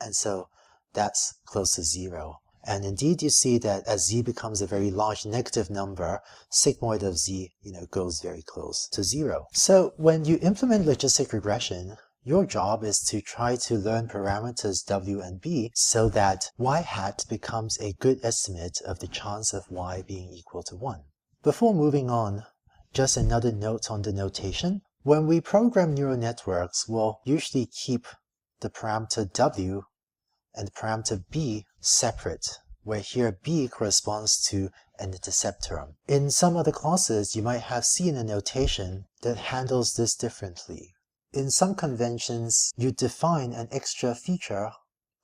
And so that's close to 0. And indeed, you see that as z becomes a very large negative number, sigmoid of z, goes very close to 0. So when you implement logistic regression, your job is to try to learn parameters w and b so that y hat becomes a good estimate of the chance of y being equal to 1. Before moving on, just another note on the notation. When we program neural networks, we'll usually keep the parameter w and the parameter b separate, where here b corresponds to an intercept term. In some other classes, you might have seen a notation that handles this differently. In some conventions, you define an extra feature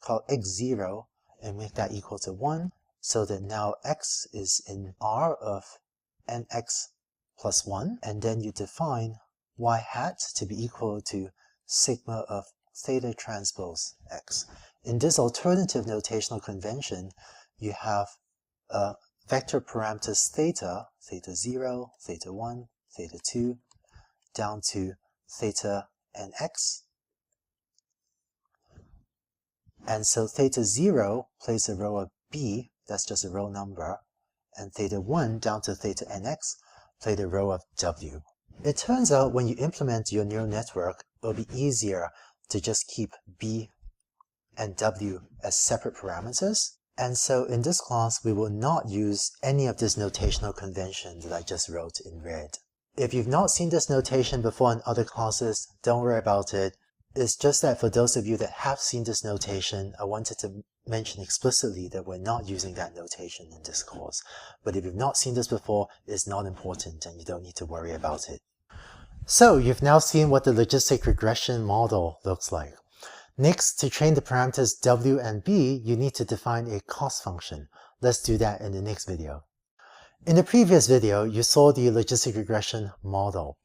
called x0 and make that equal to 1, so that now x is in R of nx plus 1, and then you define y hat to be equal to sigma of theta transpose x. In this alternative notational convention, you have vector parameters theta 0, theta 1, theta 2, down to theta and x. And so theta 0 plays a row of b, that's just a row number, and theta 1 down to theta nx play the row of w. It turns out when you implement your neural network, it'll be easier to just keep b and w as separate parameters. And so in this class, we will not use any of this notational convention that I just wrote in red. If you've not seen this notation before in other classes, don't worry about it. It's just that for those of you that have seen this notation, I wanted to mention explicitly that we're not using that notation in this course. But if you've not seen this before, it's not important and you don't need to worry about it. So you've now seen what the logistic regression model looks like. Next, to train the parameters w and b, you need to define a cost function. Let's do that in the next video. In the previous video, you saw the logistic regression model.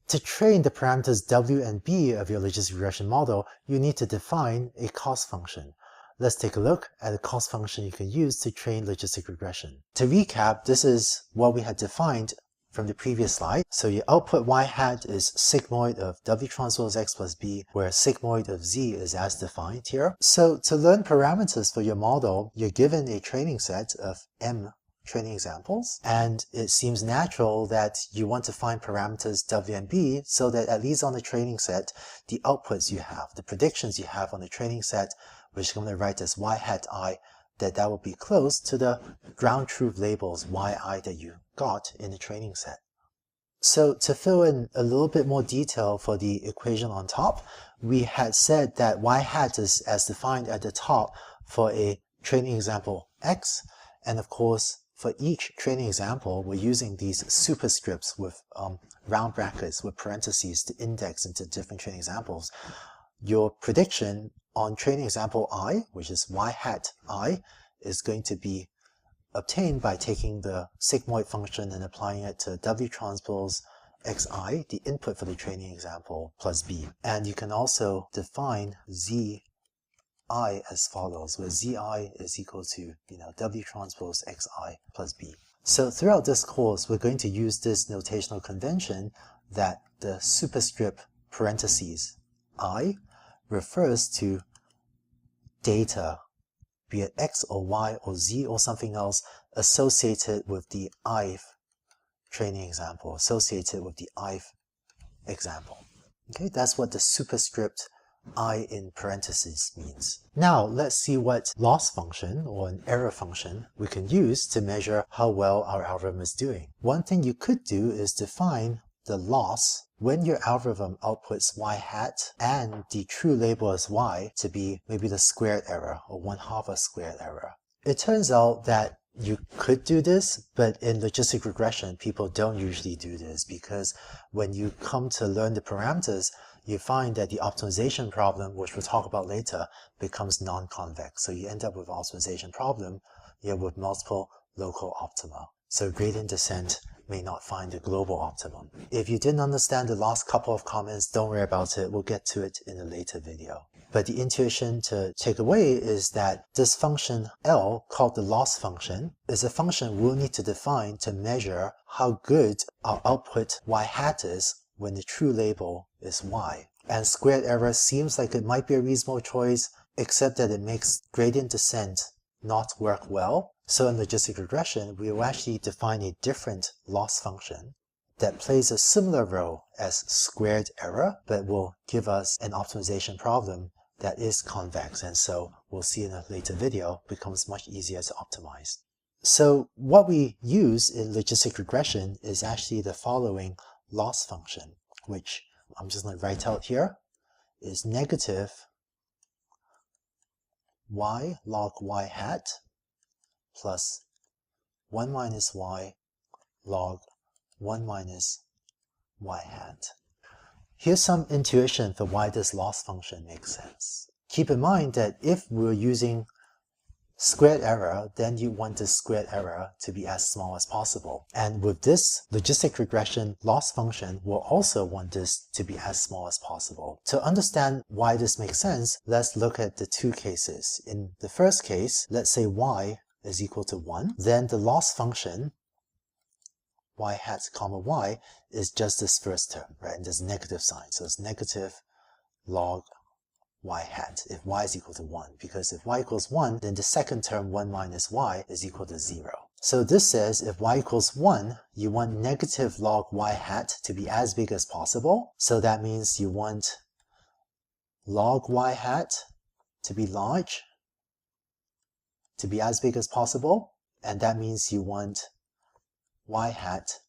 To train the parameters w and b of your logistic regression model, you need to define a cost function. Let's take a look at a cost function you can use to train logistic regression. To recap, this is what we had defined from the previous slide. So your output y hat is sigmoid of w transpose x plus b, where sigmoid of z is as defined here. So to learn parameters for your model, you're given a training set of m training examples, and it seems natural that you want to find parameters W and B so that at least on the training set, the outputs you have, the predictions you have on the training set, which I'm going to write as y hat I, that will be close to the ground truth labels yi that you got in the training set. So to fill in a little bit more detail for the equation on top, we had said that y hat is as defined at the top for a training example x, and of course for each training example we're using these superscripts with round brackets with parentheses to index into different training examples. Your prediction on training example I, which is y hat I, is going to be obtained by taking the sigmoid function and applying it to W transpose xi, the input for the training example, plus b. And you can also define zi as follows, where zi is equal to W transpose xi plus b. So throughout this course, we're going to use this notational convention that the superscript parentheses I refers to data, be it x or y or z or something else, associated with the ith training example, associated with the ith example. Okay, that's what the superscript I in parentheses means. Now let's see what loss function or an error function we can use to measure how well our algorithm is doing. One thing you could do is define the loss when your algorithm outputs y hat and the true label as y to be maybe the squared error or 1/2 a squared error. It turns out that you could do this, but in logistic regression, people don't usually do this because when you come to learn the parameters, you find that the optimization problem, which we'll talk about later, becomes non-convex. So you end up with an optimization problem with multiple local optima. So gradient descent may not find the global optimum. If you didn't understand the last couple of comments, don't worry about it. We'll get to it in a later video. But the intuition to take away is that this function L, called the loss function, is a function we'll need to define to measure how good our output y hat is when the true label is y. And squared error seems like it might be a reasonable choice, except that it makes gradient descent not work well. So in logistic regression, we will actually define a different loss function that plays a similar role as squared error, but will give us an optimization problem that is convex, and so we'll see in a later video becomes much easier to optimize. So what we use in logistic regression is actually the following loss function, which I'm just going to write out here, is negative y log y hat plus 1 minus y log 1 minus y hat. Here's some intuition for why this loss function makes sense. Keep in mind that if we're using squared error, then you want this squared error to be as small as possible. And with this logistic regression loss function, we'll also want this to be as small as possible. To understand why this makes sense, let's look at the two cases. In the first case, let's say y is equal to 1, then the loss function y hat comma y is just this first term, right? And there's a negative sign, so it's negative log y hat if y is equal to 1, because if y equals 1, then the second term 1 minus y is equal to 0. So this says if y equals 1, you want negative log y hat to be as big as possible. So that means you want log y hat to be large, to be as big as possible, and that means you want y hat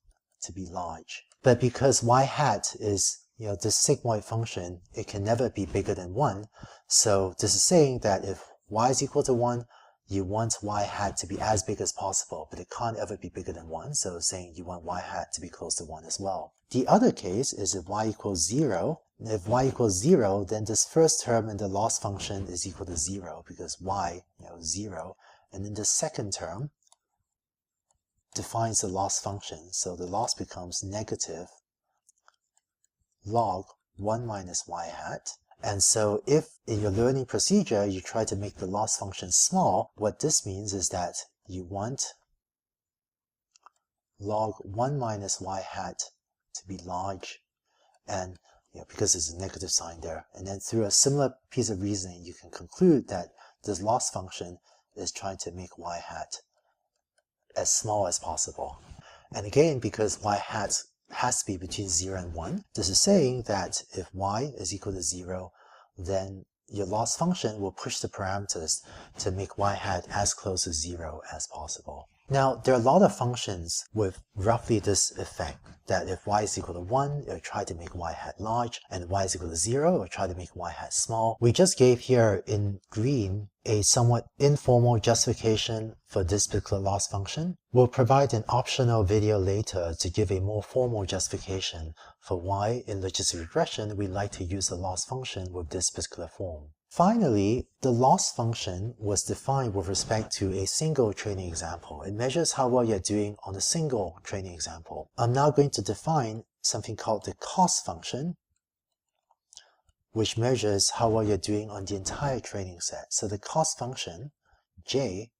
to be large. But because y hat is this sigmoid function, it can never be bigger than 1. So this is saying that if y is equal to 1, you want y hat to be as big as possible, but it can't ever be bigger than 1. So it's saying you want y hat to be close to 1 as well. The other case is if y equals 0. If y equals 0, then this first term in the loss function is equal to 0 because y, 0. And then the second term defines the loss function. So the loss becomes negative log 1 minus y hat. And so if in your learning procedure you try to make the loss function small, what this means is that you want log 1 minus y hat to be large, and because there's a negative sign there. And then through a similar piece of reasoning, you can conclude that this loss function is trying to make y hat as small as possible. And again, because y hat has to be between 0 and 1, this is saying that if y is equal to 0, then your loss function will push the parameters to make y hat as close to 0 as possible. Now, there are a lot of functions with roughly this effect, that if y is equal to 1, it will try to make y hat large, and if y is equal to 0, it will try to make y hat small. We just gave here in green a somewhat informal justification for this particular loss function. We'll provide an optional video later to give a more formal justification for why in logistic regression we like to use the loss function with this particular form. Finally, the loss function was defined with respect to a single training example. It measures how well you're doing on a single training example. I'm now going to define something called the cost function, which measures how well you're doing on the entire training set. So the cost function, j,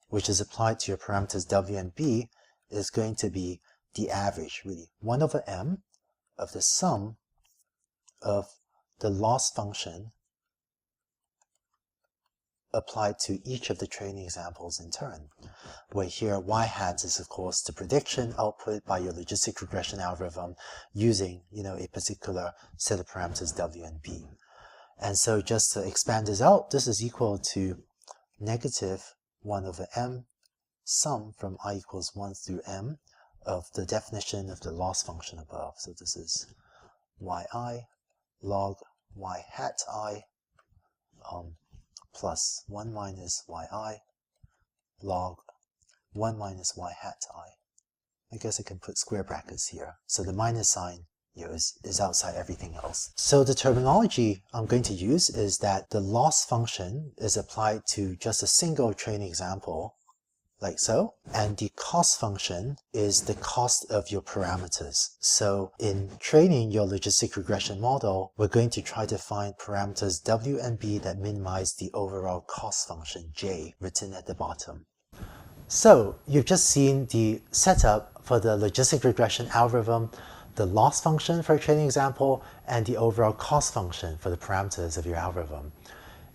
which is applied to your parameters w and b, is going to be the average, really, 1 over m of the sum of the loss function applied to each of the training examples in turn, where here y hat is of course the prediction output by your logistic regression algorithm using a particular set of parameters w and b. And so just to expand this out, this is equal to negative 1 over m sum from I equals 1 through m of the definition of the loss function above. So this is yi log y hat I plus 1 minus yi log 1 minus y hat I. I guess I can put square brackets here. So the minus sign is outside everything else. So the terminology I'm going to use is that the loss function is applied to just a single training example, like so, and the cost function is the cost of your parameters. So in training your logistic regression model, we're going to try to find parameters w and b that minimize the overall cost function j written at the bottom. So you've just seen the setup for the logistic regression algorithm, the loss function for a training example, and the overall cost function for the parameters of your algorithm.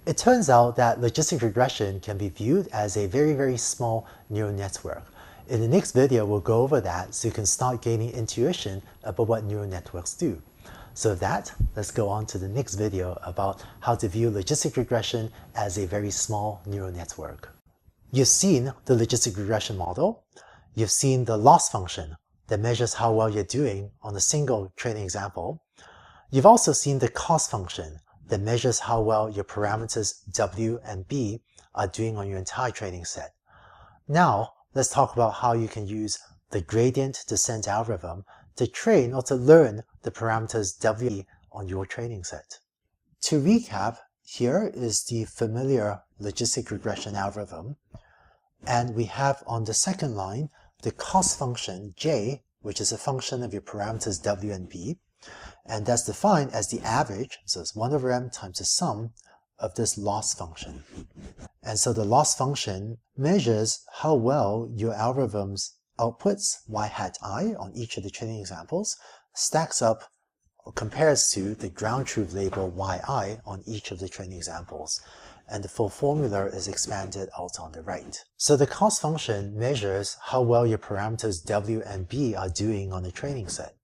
It turns out that logistic regression can be viewed as a very, very small neural network. In the next video, we'll go over that so you can start gaining intuition about what neural networks do. So with that, let's go on to the next video about how to view logistic regression as a very small neural network. You've seen the logistic regression model. You've seen the loss function that measures how well you're doing on a single training example. You've also seen the cost function that measures how well your parameters w and b are doing on your entire training set. Now, let's talk about how you can use the gradient descent algorithm to train or to learn the parameters w on your training set. To recap, here is the familiar logistic regression algorithm, and we have on the second line the cost function j, which is a function of your parameters w and b, and that's defined as the average, so it's 1 over m times the sum of this loss function. And so the loss function measures how well your algorithm's outputs y hat I on each of the training examples stacks up or compares to the ground truth label yi on each of the training examples. And the full formula is expanded out on the right. So the cost function measures how well your parameters w and b are doing on the training set.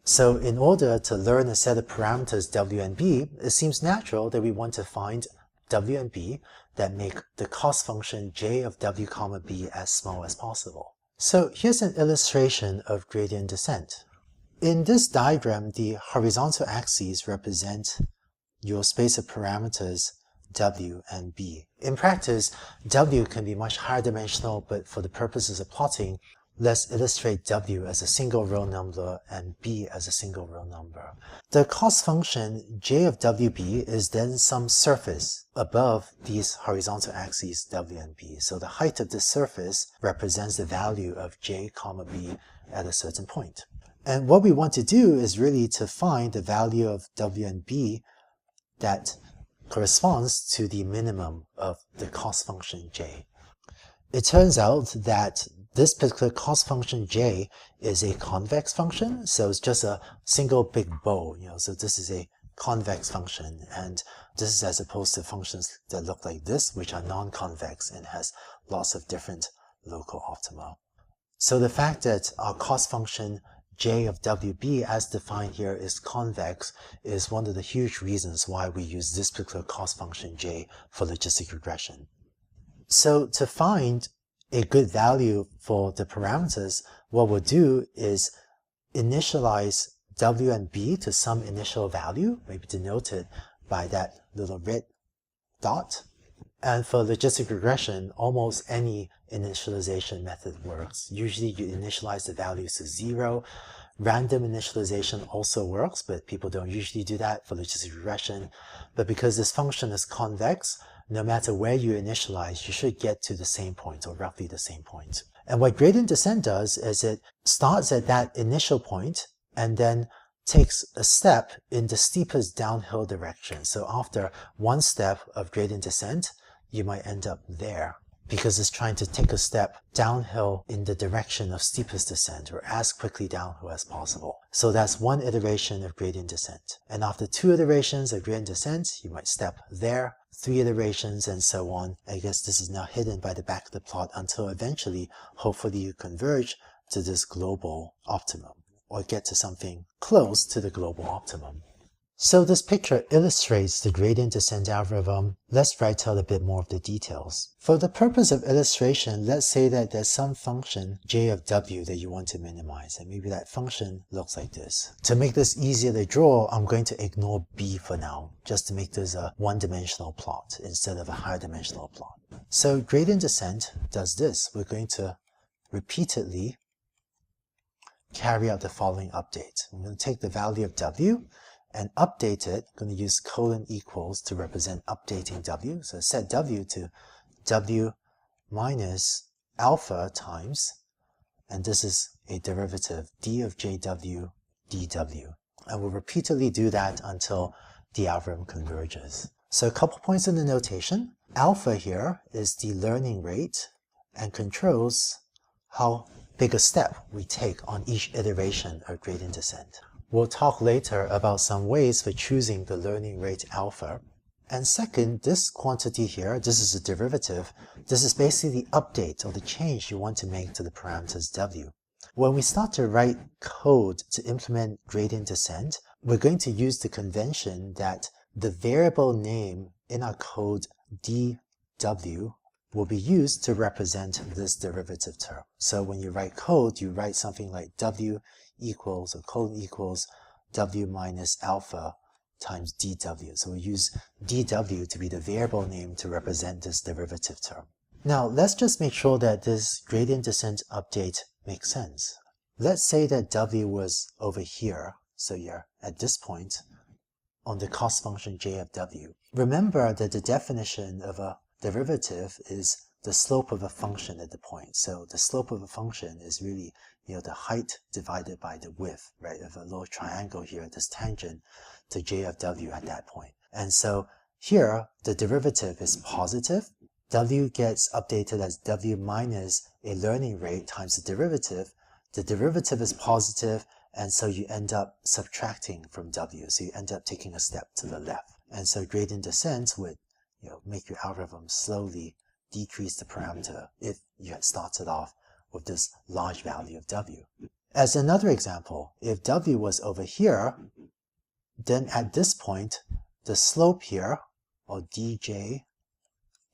So in order to learn a set of parameters w and b, it seems natural that we want to find w and b that make the cost function j of w comma b as small as possible. So here's an illustration of gradient descent. In this diagram, the horizontal axes represent your space of parameters w and b. In practice, w can be much higher dimensional, but for the purposes of plotting, let's illustrate w as a single real number and b as a single real number. The cost function j of wb is then some surface above these horizontal axes w and b. So the height of this surface represents the value of j comma b at a certain point. And what we want to do is really to find the value of w and b that corresponds to the minimum of the cost function j. It turns out that this particular cost function j is a convex function, so it's just a single big bow, so this is a convex function, and this is as opposed to functions that look like this, which are non-convex and has lots of different local optima. So the fact that our cost function j of wb as defined here is convex is one of the huge reasons why we use this particular cost function j for logistic regression. So to find a good value for the parameters, what we'll do is initialize w and b to some initial value, maybe denoted by that little red dot. And for logistic regression, almost any initialization method works. Usually you initialize the values to 0. Random initialization also works, but people don't usually do that for logistic regression. But because this function is convex, no matter where you initialize, you should get to the same point or roughly the same point. And what gradient descent does is it starts at that initial point and then takes a step in the steepest downhill direction. So after one step of gradient descent, you might end up there because it's trying to take a step downhill in the direction of steepest descent or as quickly downhill as possible. So that's one iteration of gradient descent. And after 2 iterations of gradient descent, you might step there, 3 iterations, and so on. I guess this is now hidden by the back of the plot until eventually, hopefully you converge to this global optimum or get to something close to the global optimum. So this picture illustrates the gradient descent algorithm. Let's write out a bit more of the details. For the purpose of illustration, let's say that there's some function j of w that you want to minimize, and maybe that function looks like this. To make this easier to draw, I'm going to ignore b for now, just to make this a one-dimensional plot instead of a higher dimensional plot. So gradient descent does this. We're going to repeatedly carry out the following update. I'm going to take the value of w and update it. I'm going to use colon equals to represent updating w. So set w to w minus alpha times, and this is a derivative d of jw dw. And we'll repeatedly do that until the algorithm converges. So a couple points in the notation. Alpha here is the learning rate and controls how big a step we take on each iteration of gradient descent. We'll talk later about some ways for choosing the learning rate alpha. And second, this quantity here, this is a derivative. This is basically the update or the change you want to make to the parameters w. When we start to write code to implement gradient descent, we're going to use the convention that the variable name in our code dw will be used to represent this derivative term. So when you write code, you write something like w equals or colon equals w minus alpha times dw. So we use dw to be the variable name to represent this derivative term. Now let's just make sure that this gradient descent update makes sense. Let's say that w was over here, so you're at this point on the cost function j of w. Remember that the definition of a derivative is the slope of a function at the point. So the slope of a function is really, the height divided by the width, right, of a little triangle here, this tangent to j of w at that point. And so here, the derivative is positive. W gets updated as w minus a learning rate times the derivative. The derivative is positive, and so you end up subtracting from w. So you end up taking a step to the left. And so gradient descent would make your algorithm slowly decrease the parameter if you had started off with this large value of w. As another example, if w was over here, then at this point, the slope here, or dj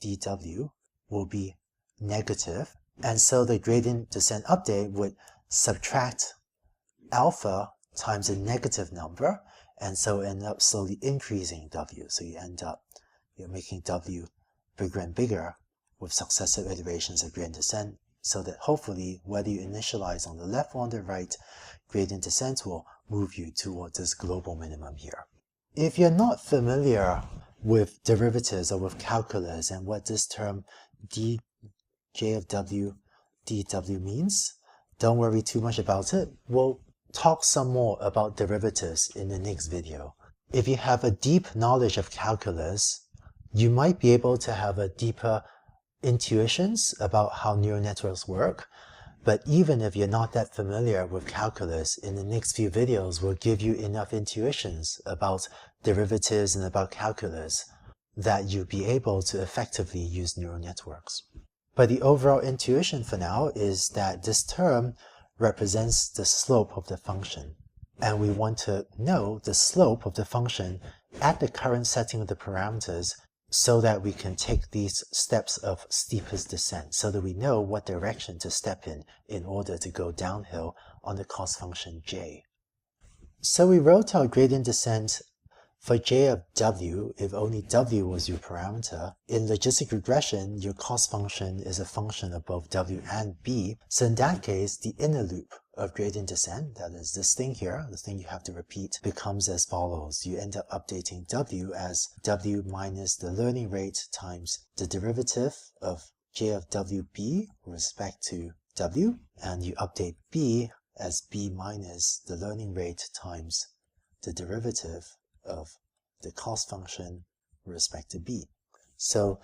dw, will be negative. And so the gradient descent update would subtract alpha times a negative number, and so end up slowly increasing w. So you end up making w bigger and bigger with successive iterations of gradient descent, so that hopefully, whether you initialize on the left or on the right, gradient descent will move you towards this global minimum here. If you're not familiar with derivatives or with calculus and what this term dj of w dw means, don't worry too much about it. We'll talk some more about derivatives in the next video. If you have a deep knowledge of calculus, you might be able to have a deeper intuitions about how neural networks work. But even if you're not that familiar with calculus, in the next few videos we'll give you enough intuitions about derivatives and about calculus that you'll be able to effectively use neural networks. But the overall intuition for now is that this term represents the slope of the function. And we want to know the slope of the function at the current setting of the parameters so that we can take these steps of steepest descent, so that we know what direction to step in order to go downhill on the cost function j. So we wrote our gradient descent for j of w if only w was your parameter. In logistic regression, your cost function is a function of both w and b. So in that case, the inner loop of gradient descent, that is this thing here, the thing you have to repeat, becomes as follows. You end up updating w as w minus the learning rate times the derivative of j of wb with respect to w, and you update b as b minus the learning rate times the derivative of the cost function with respect to b. So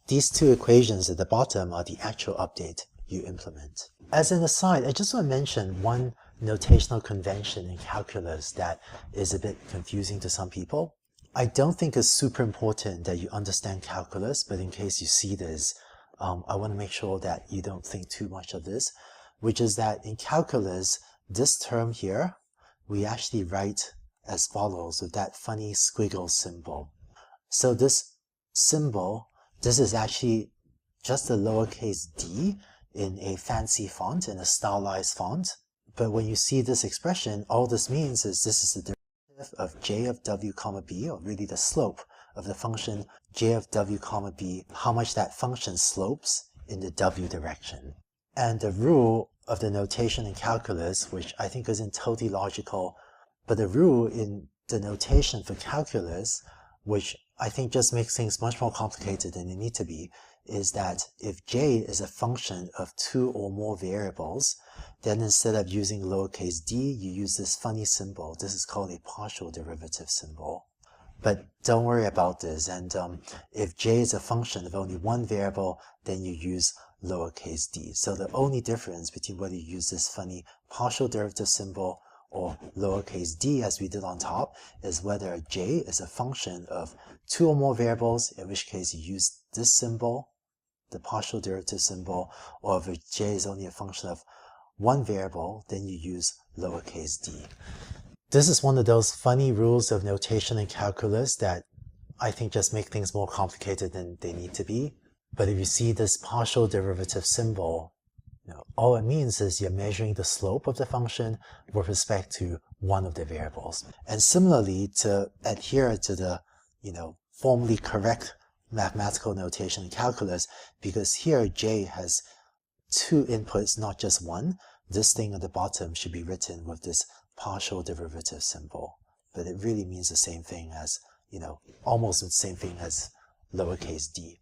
these two equations at the bottom are the actual update you implement. As an aside, I just want to mention one notational convention in calculus that is a bit confusing to some people. I don't think it's super important that you understand calculus, but in case you see this, I want to make sure that you don't think too much of this, which is that in calculus, this term here, we actually write as follows with that funny squiggle symbol. So this symbol, this is actually just a lowercase d in a fancy font, in a stylized font. But when you see this expression, all this means is this is the derivative of j of w comma b, or really the slope of the function j of w comma b, how much that function slopes in the w direction. And the rule of the notation in calculus, which I think isn't totally logical, but the rule in the notation for calculus, which I think just makes things much more complicated than they need to be, is that if j is a function of two or more variables, then instead of using lowercase d, you use this funny symbol. This is called a partial derivative symbol. But don't worry about this. And if j is a function of only one variable, then you use lowercase d. So the only difference between whether you use this funny partial derivative symbol or lowercase d as we did on top is whether j is a function of two or more variables, in which case you use this symbol, the partial derivative symbol, or if j is only a function of one variable, then you use lowercase d. This is one of those funny rules of notation in calculus that I think just make things more complicated than they need to be. But if you see this partial derivative symbol, all it means is you're measuring the slope of the function with respect to one of the variables. And similarly, to adhere to the formally correct mathematical notation in calculus, because here j has two inputs, not just one, this thing at the bottom should be written with this partial derivative symbol. But it really means the same thing as, almost the same thing as lowercase d.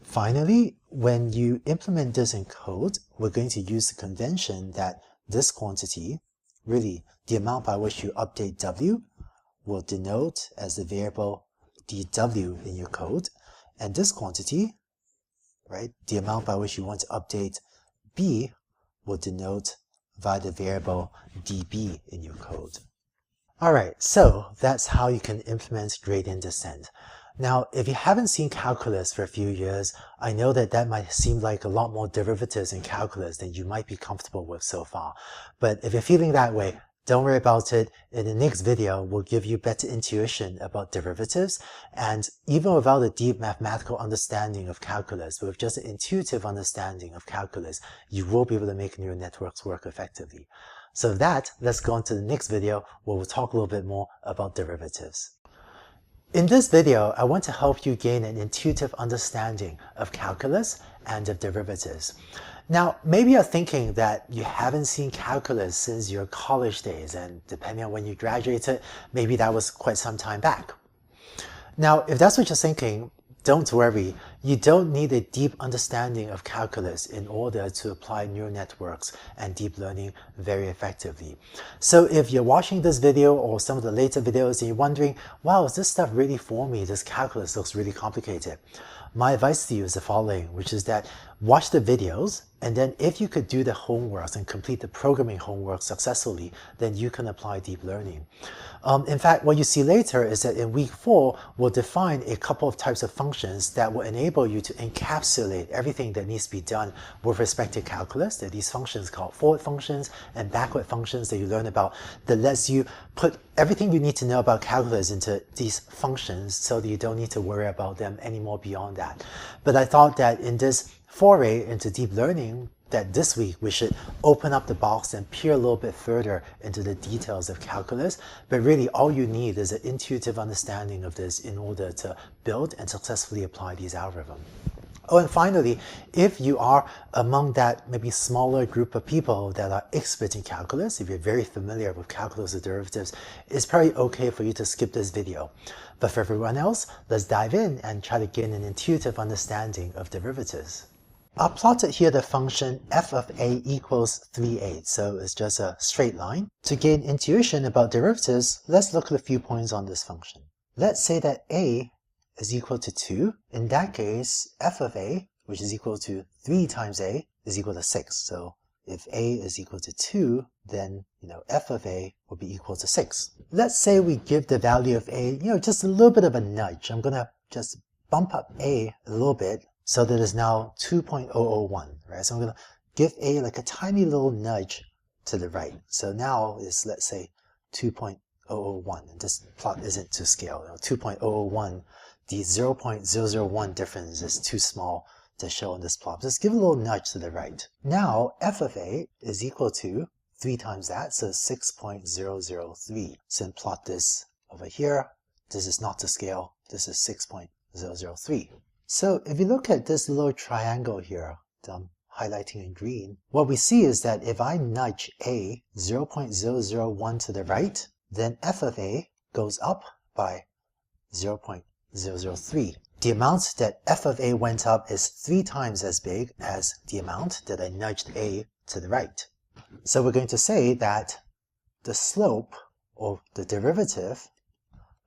Finally, when you implement this in code, we're going to use the convention that this quantity, really the amount by which you update w, will denote as the variable dw in your code. And this quantity, right, the amount by which you want to update b, will denote via the variable db in your code. Alright, so that's how you can implement gradient descent. Now, if you haven't seen calculus for a few years, I know that might seem like a lot more derivatives in calculus than you might be comfortable with so far. But if you're feeling that way, don't worry about it. In the next video, we'll give you better intuition about derivatives. And even without a deep mathematical understanding of calculus, with just an intuitive understanding of calculus, you will be able to make neural networks work effectively. So with that, let's go on to the next video where we'll talk a little bit more about derivatives. In this video, I want to help you gain an intuitive understanding of calculus and of derivatives. Now, maybe you're thinking that you haven't seen calculus since your college days, and depending on when you graduated, maybe that was quite some time back. Now, if that's what you're thinking, don't worry. You don't need a deep understanding of calculus in order to apply neural networks and deep learning very effectively. So if you're watching this video or some of the later videos and you're wondering, wow, is this stuff really for me? This calculus looks really complicated. My advice to you is the following, which is that watch the videos, and then if you could do the homework and complete the programming homework successfully, then you can apply deep learning. In fact, what you see later is that in week 4, we'll define a couple of types of functions that will enable enable you to encapsulate everything that needs to be done with respect to calculus. There are these functions called forward functions and backward functions that you learn about that lets you put everything you need to know about calculus into these functions so that you don't need to worry about them anymore beyond that. But I thought that in this foray into deep learning, that this week we should open up the box and peer a little bit further into the details of calculus. But really all you need is an intuitive understanding of this in order to build and successfully apply these algorithms. Oh, and finally, if you are among that maybe smaller group of people that are experts in calculus, if you're very familiar with calculus or derivatives, it's probably okay for you to skip this video. But for everyone else, let's dive in and try to gain an intuitive understanding of derivatives. I've plotted here the function f of a equals 3/8, so it's just a straight line. To gain intuition about derivatives, let's look at a few points on this function. Let's say that a is equal to 2. In that case, f of a, which is equal to 3 times a, is equal to 6. So if a is equal to 2, then f of a will be equal to 6. Let's say we give the value of a, just a little bit of a nudge. I'm going to just bump up a little bit, so that is now 2.001, right? So I'm going to give a like a tiny little nudge to the right. So now is, let's say, 2.001. And this plot isn't to scale. 2.001, the 0.001 difference is too small to show in this plot. Just give a little nudge to the right. Now, f of a is equal to 3 times that, so 6.003. So then plot this over here. This is not to scale. This is 6.003. So if you look at this little triangle here that I'm highlighting in green, what we see is that if I nudge a 0.001 to the right, then f of a goes up by 0.003. The amount that f of a went up is 3 times as big as the amount that I nudged a to the right. So we're going to say that the slope, or the derivative,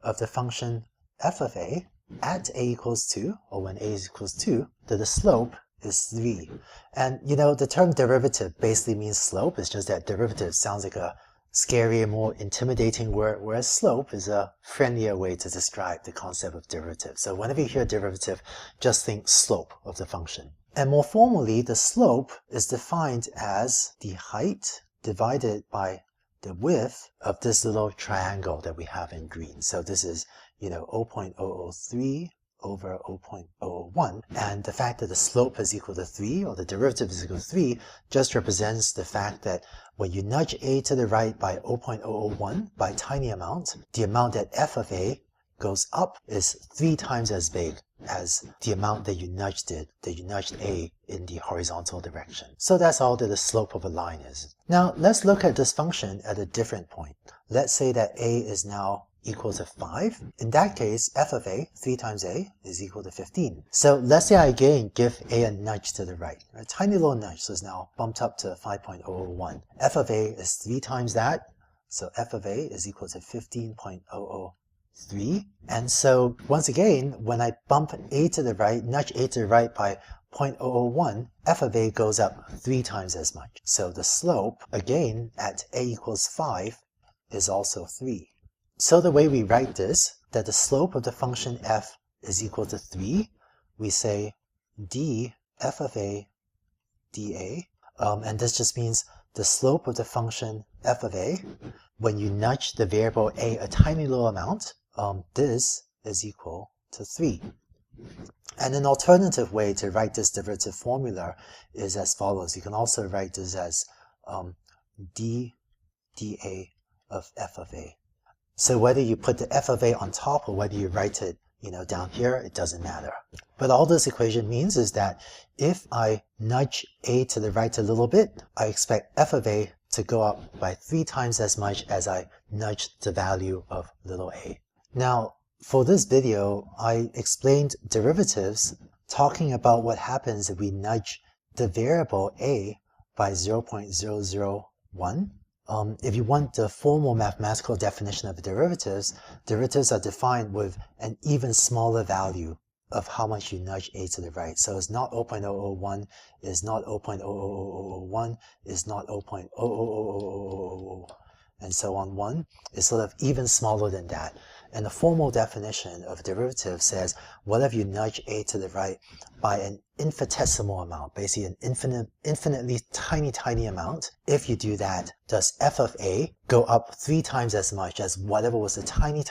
of the function f of a at a equals 2, or when a is equals 2, that the slope is 3. And the term derivative basically means slope. It's just that derivative sounds like a scarier, more intimidating word, whereas slope is a friendlier way to describe the concept of derivative. So whenever you hear derivative, just think slope of the function. And more formally, the slope is defined as the height divided by the width of this little triangle that we have in green. So this is 0.003 over 0.001, and the fact that the slope is equal to 3, or the derivative is equal to 3, just represents the fact that when you nudge a to the right by 0.001 by a tiny amount, the amount that f of a goes up is 3 times as big as the amount that you nudged a in the horizontal direction. So that's all that the slope of a line is. Now let's look at this function at a different point. Let's say that a is now equal to 5. In that case, f of a, 3 times a, is equal to 15. So let's say I again give a nudge to the right. A tiny little nudge, so it's now bumped up to 5.001. F of a is 3 times that, so f of a is equal to 15.003. And so once again, when I bump a to the right, nudge a to the right by 0.001, f of a goes up 3 times as much. So the slope, again, at a equals 5, is also 3. So the way we write this, that the slope of the function f is equal to 3, we say d f of a dA, and this just means the slope of the function f of a, when you nudge the variable a tiny little amount, this is equal to 3. And an alternative way to write this derivative formula is as follows. You can also write this as d dA of f of a. So whether you put the f of a on top or whether you write it, down here, it doesn't matter. But all this equation means is that if I nudge a to the right a little bit, I expect f of a to go up by 3 times as much as I nudged the value of little a. Now, for this video, I explained derivatives talking about what happens if we nudge the variable a by 0.001. If you want the formal mathematical definition of derivatives, derivatives are defined with an even smaller value of how much you nudge a to the right. So it's not 0.001, it's not 0.00001, it's not 0.00000, and so on 1. It's sort of even smaller than that. And the formal definition of a derivative says whatever you nudge a to the right by an infinitesimal amount, basically an infinitely tiny amount. If you do that, does f of a go up 3 times as much as whatever was the tiny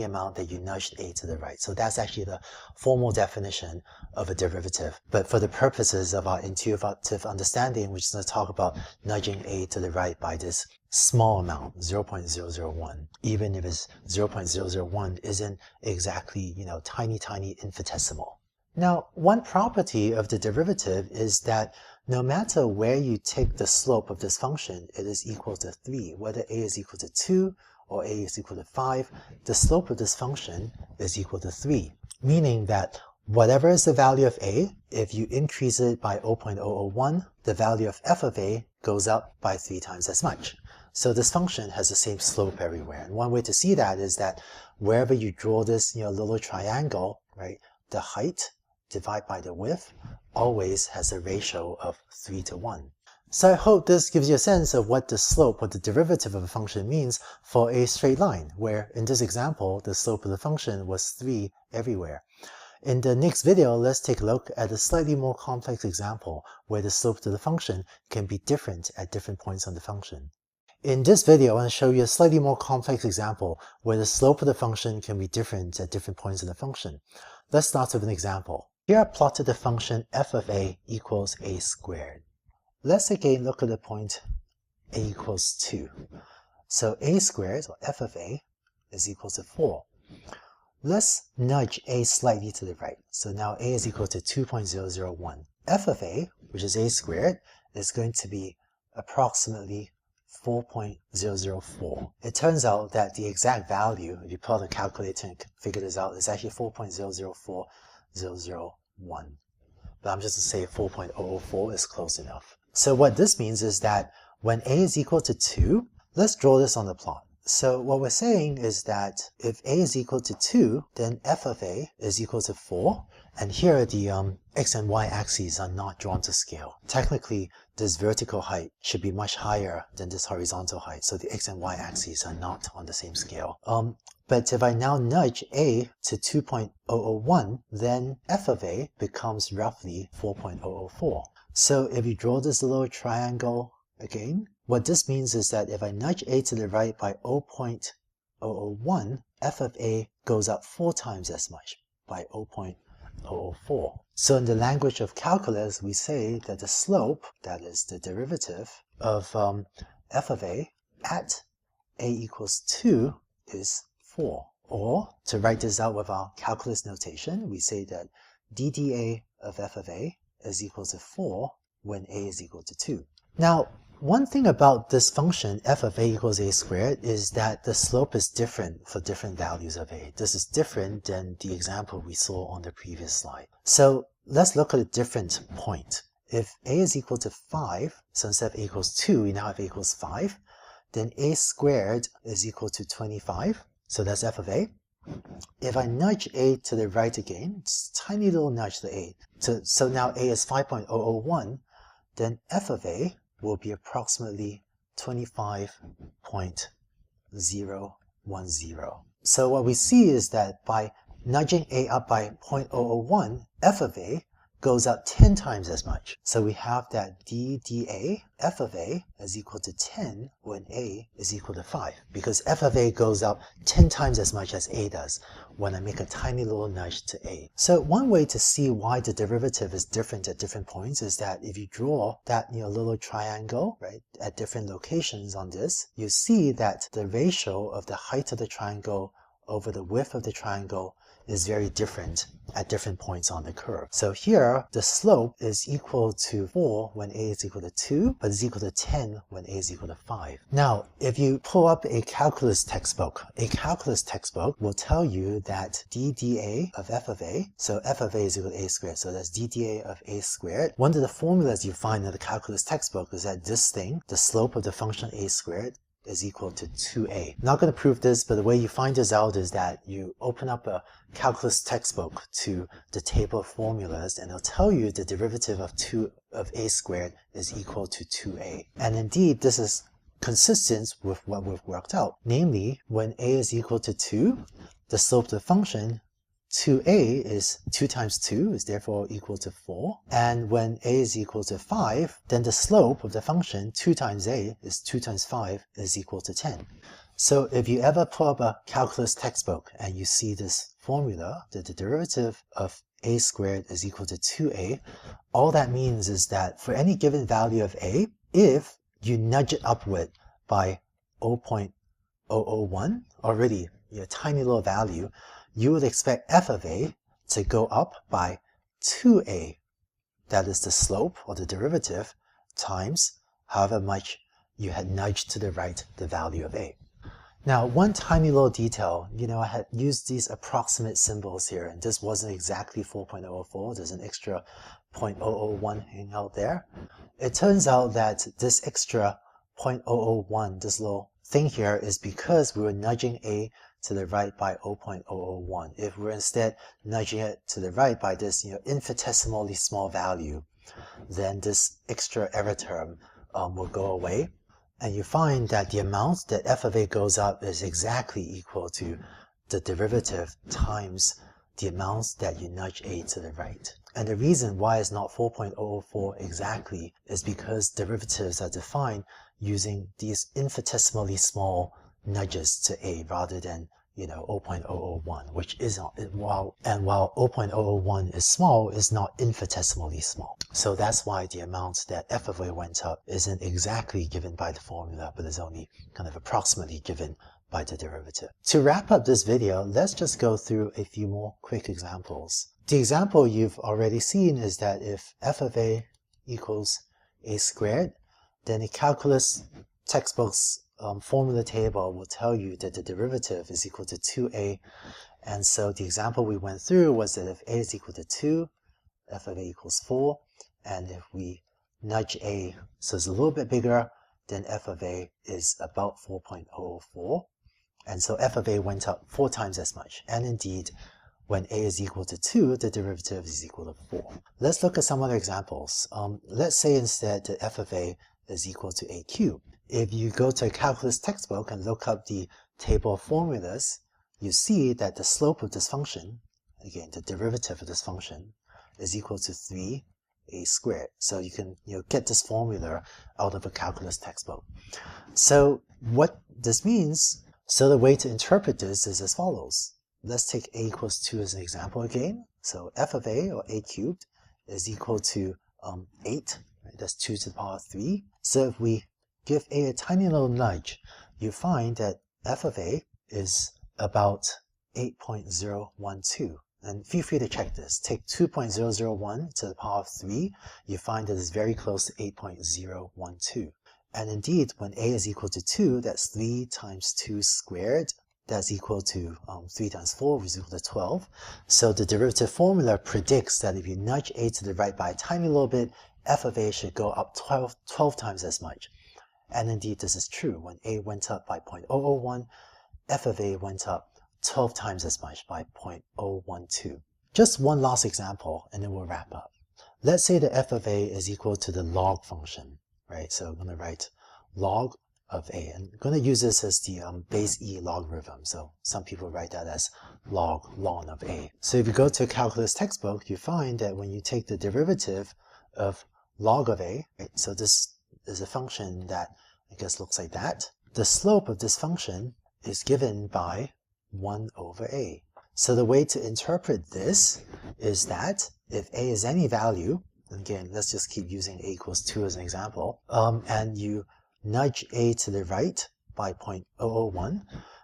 amount that you nudged a to the right. So that's actually the formal definition of a derivative. But for the purposes of our intuitive understanding, we're just going to talk about nudging a to the right by this small amount, 0.001, even if it's 0.001 isn't exactly, tiny infinitesimal. Now, one property of the derivative is that no matter where you take the slope of this function, it is equal to 3. Whether a is equal to 2 or a is equal to 5, the slope of this function is equal to 3, meaning that whatever is the value of a, if you increase it by 0.001, the value of f of a goes up by 3 times as much. So this function has the same slope everywhere. And one way to see that is that wherever you draw this little triangle, right, the height divided by the width always has a ratio of 3 to 1. So I hope this gives you a sense of what the slope or the derivative of a function means for a straight line, where in this example, the slope of the function was 3 everywhere. In the next video, let's take a look at a slightly more complex example where the slope of the function can be different at different points on the function. In this video, I want to show you a slightly more complex example where the slope of the function can be different at different points in the function. Let's start with an example. Here I plotted the function f of a equals a squared. Let's again look at the point a equals 2. So a squared, or f of a, is equal to 4. Let's nudge a slightly to the right. So now a is equal to 2.001. F of a, which is a squared, is going to be approximately 4.004. It turns out that the exact value, if you pull out a calculator and figure this out, is actually 4.004001. But I'm just going to say 4.004 is close enough. So what this means is that when a is equal to 2, let's draw this on the plot. So what we're saying is that if a is equal to 2, then f of a is equal to 4. And here the x and y axes are not drawn to scale. Technically, this vertical height should be much higher than this horizontal height. So the x and y axes are not on the same scale. But if I now nudge a to 2.001, then f of a becomes roughly 4.004. So if you draw this little triangle again, what this means is that if I nudge a to the right by 0.001, f of a goes up 4 times as much, by 0.004. So in the language of calculus, we say that the slope, that is the derivative of f of a at a equals 2 is 4. Or, to write this out with our calculus notation, we say that dda of f of a is equal to 4 when a is equal to 2. Now, one thing about this function f of a equals a squared is that the slope is different for different values of a. This is different than the example we saw on the previous slide. So let's look at a different point. If a is equal to 5, so instead of a equals 2, we now have a equals 5, then a squared is equal to 25. So that's f of a. If I nudge a to the right again, just a tiny little nudge to a. So now a is 5.001, then f of a will be approximately 25.010. So what we see is that by nudging a up by 0.001, f of a goes up 10 times as much. So we have that dda f of a is equal to 10 when a is equal to 5, because f of a goes up 10 times as much as a does when I make a tiny little nudge to a. So one way to see why the derivative is different at different points is that if you draw that little triangle, right, at different locations on this, you see that the ratio of the height of the triangle over the width of the triangle is very different at different points on the curve. So here, the slope is equal to 4 when a is equal to 2, but is equal to 10 when a is equal to 5. Now, if you pull up a calculus textbook will tell you that dda of f of a, so f of a is equal to a squared, so that's dda of a squared. One of the formulas you find in the calculus textbook is that this thing, the slope of the function a squared, is equal to 2a. I'm not going to prove this, but the way you find this out is that you open up a calculus textbook to the table of formulas, and it'll tell you the derivative of a squared is equal to 2a. And indeed, this is consistent with what we've worked out. Namely, when a is equal to 2, the slope of the function 2a is 2 times 2 is therefore equal to 4. And when a is equal to 5, then the slope of the function 2 times a is 2 times 5 is equal to 10. So if you ever pull up a calculus textbook and you see this formula, that the derivative of a squared is equal to 2a, all that means is that for any given value of a, if you nudge it upward by 0.001, already a tiny little value, you would expect f of a to go up by 2a. That is the slope or the derivative times however much you had nudged to the right the value of a. Now, one tiny little detail, I had used these approximate symbols here, and this wasn't exactly 4.004. There's an extra 0.001 hanging out there. It turns out that this extra 0.001, this little thing here, is because we were nudging a to the right by 0.001. If we're instead nudging it to the right by this infinitesimally small value, then this extra error term will go away. And you find that the amount that f of a goes up is exactly equal to the derivative times the amount that you nudge a to the right. And the reason why it's not 4.004 exactly is because derivatives are defined using these infinitesimally small nudges to a rather than 0.001, which is while 0.001 is small, is not infinitesimally small. So that's why the amount that f of a went up isn't exactly given by the formula, but is only kind of approximately given by the derivative. To wrap up this video, let's just go through a few more quick examples. The example you've already seen is that if f of a equals a squared, then a calculus textbook's formula table will tell you that the derivative is equal to 2a. And so the example we went through was that if a is equal to 2, f of a equals 4. And if we nudge a so it's a little bit bigger, then f of a is about 4.004. And so f of a went up 4 times as much. And indeed, when a is equal to 2, the derivative is equal to 4. Let's look at some other examples. Let's say instead that f of a is equal to a cubed. If you go to a calculus textbook and look up the table of formulas, you see that the slope of this function, again, the derivative of this function, is equal to 3a squared. So you can get this formula out of a calculus textbook. So what this means, so the way to interpret this is as follows. Let's take a equals 2 as an example again. So f of a, or a cubed, is equal to 8. Right? That's 2 to the power 3. So if we give a tiny little nudge, you find that f of a is about 8.012. And feel free to check this. Take 2.001 to the power of 3, you find that it's very close to 8.012. And indeed, when a is equal to 2, that's 3 times 2 squared. That's equal to 3 times 4, which is equal to 12. So the derivative formula predicts that if you nudge a to the right by a tiny little bit, f of a should go up 12 times as much. And indeed, this is true. When a went up by 0.001, f of a went up 12 times as much by 0.012. Just one last example, and then we'll wrap up. Let's say that f of a is equal to the log function, right? So I'm going to write log of a. And I'm going to use this as the base e logarithm. So some people write that as ln of a. So if you go to a calculus textbook, you find that when you take the derivative of log of a, right, so this is a function that I guess looks like that. The slope of this function is given by 1 over a. So the way to interpret this is that if a is any value, and again, let's just keep using a equals 2 as an example, and you nudge a to the right by 0.001,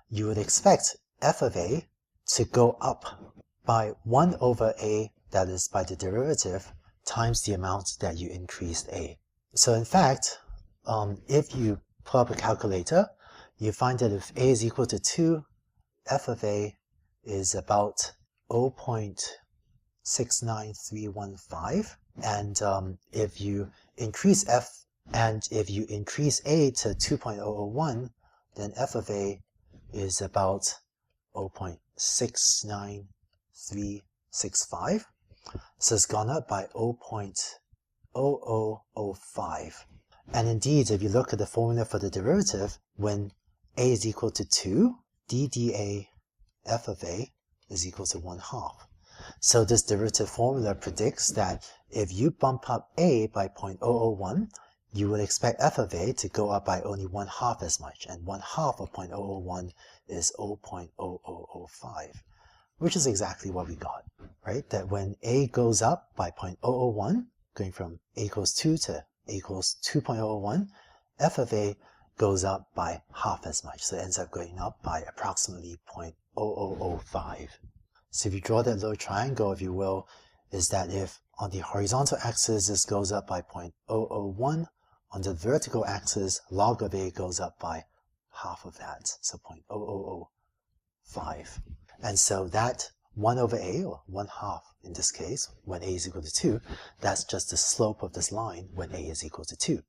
you would expect f of a to go up by 1 over a, that is by the derivative, times the amount that you increased a. So in fact, if you pull up a calculator, you find that if a is equal to 2, f of a is about 0.69315. And if you increase f, and if you increase a to 2.001, then f of a is about 0.69365. So it's gone up by 0.0005. And indeed, if you look at the formula for the derivative, when a is equal to 2, dda f of a is equal to 1/2. So this derivative formula predicts that if you bump up a by 0.001, you would expect f of a to go up by only 1/2 as much, and 1/2 of 0.001 is 0.0005, which is exactly what we got, right? That when a goes up by 0.001, going from a equals 2 to a equals 2.001, f of a goes up by half as much. So it ends up going up by approximately 0.0005. So if you draw that little triangle, if you will, is that if on the horizontal axis this goes up by 0.001, on the vertical axis log of a goes up by half of that, so 0.0005. And so that 1 over a, or 1/2 in this case, when a is equal to 2, that's just the slope of this line when a is equal to 2.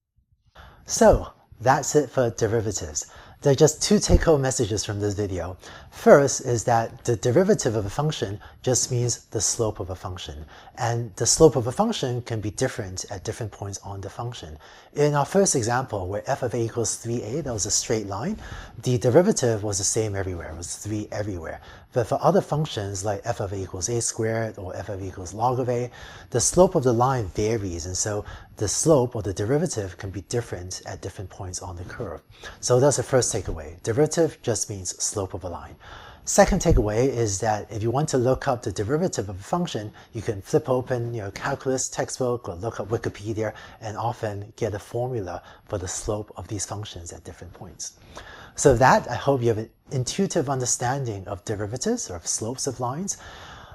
So that's it for derivatives. There are just two take-home messages from this video. First is that the derivative of a function just means the slope of a function. And the slope of a function can be different at different points on the function. In our first example, where f of a equals 3a, that was a straight line, the derivative was the same everywhere. It was 3 everywhere. But for other functions like f of a equals a squared or f of a equals log of a, the slope of the line varies. And so the slope or the derivative can be different at different points on the curve. So that's the first takeaway. Derivative just means slope of a line. Second takeaway is that if you want to look up the derivative of a function, you can flip open calculus textbook or look up Wikipedia and often get a formula for the slope of these functions at different points. So with that, I hope you have an intuitive understanding of derivatives or of slopes of lines.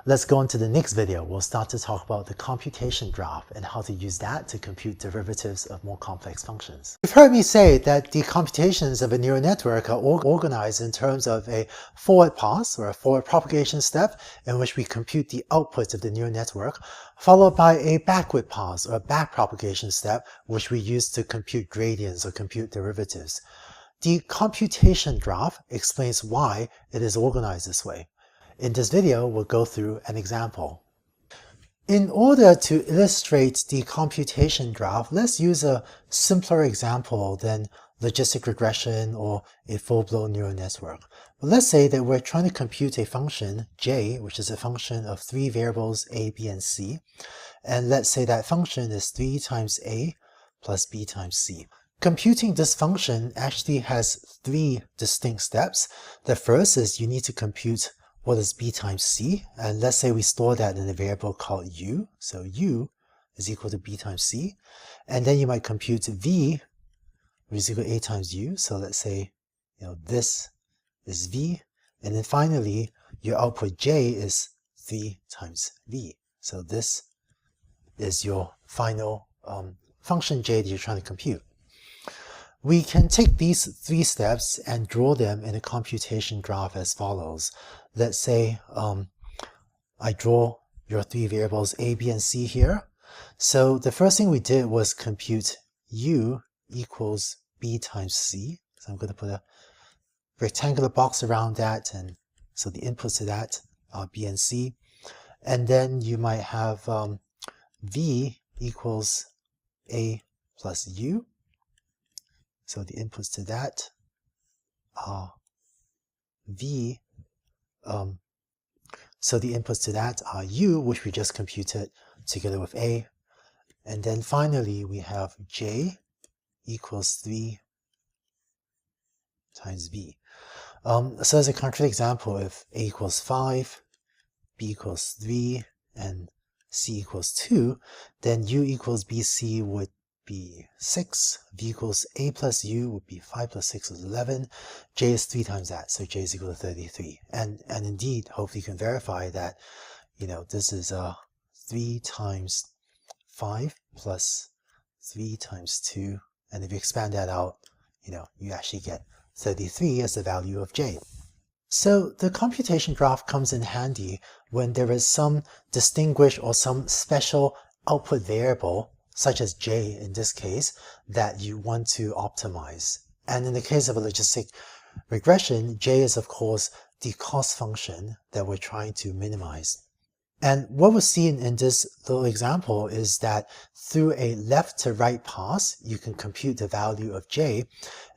Let's go on to the next video. We'll start to talk about the computation graph and how to use that to compute derivatives of more complex functions. You've heard me say that the computations of a neural network are organized in terms of a forward pass or a forward propagation step in which we compute the outputs of the neural network, followed by a backward pass or a backpropagation step which we use to compute gradients or compute derivatives. The computation graph explains why it is organized this way. In this video, we'll go through an example. In order to illustrate the computation graph, let's use a simpler example than logistic regression or a full-blown neural network. But let's say that we're trying to compute a function, j, which is a function of 3 variables a, b, and c. And let's say that function is 3 times a plus b times c. Computing this function actually has 3 distinct steps. The first is you need to compute what is b times c, and let's say we store that in a variable called u, so u is equal to b times c, and then you might compute v, which is equal to a times u, so let's say this is v, and then finally your output j is 3 times v, so this is your final function j that you're trying to compute. We can take these 3 steps and draw them in a computation graph as follows. Let's say I draw your 3 variables a, b, and c here. So the first thing we did was compute u equals b times c. So I'm going to put a rectangular box around that, and so the inputs to that are b and c. And then you might have v equals a plus u. So the inputs to that are v. So the inputs to that are u, which we just computed together with a. And then finally we have j equals 3 times v. So as a concrete example, if a equals 5, b equals 3, and c equals 2, then u equals bc would be 6, v equals a plus u would be 5 plus 6 is 11, j is 3 times that, so j is equal to 33. And indeed, hopefully you can verify that, this is 3 times 5 plus 3 times 2, and if you expand that out, you actually get 33 as the value of j. So the computation graph comes in handy when there is some distinguished or some special output variable, such as j in this case, that you want to optimize. And in the case of a logistic regression, j is of course the cost function that we're trying to minimize. And what we're seeing in this little example is that through a left to right pass, you can compute the value of j.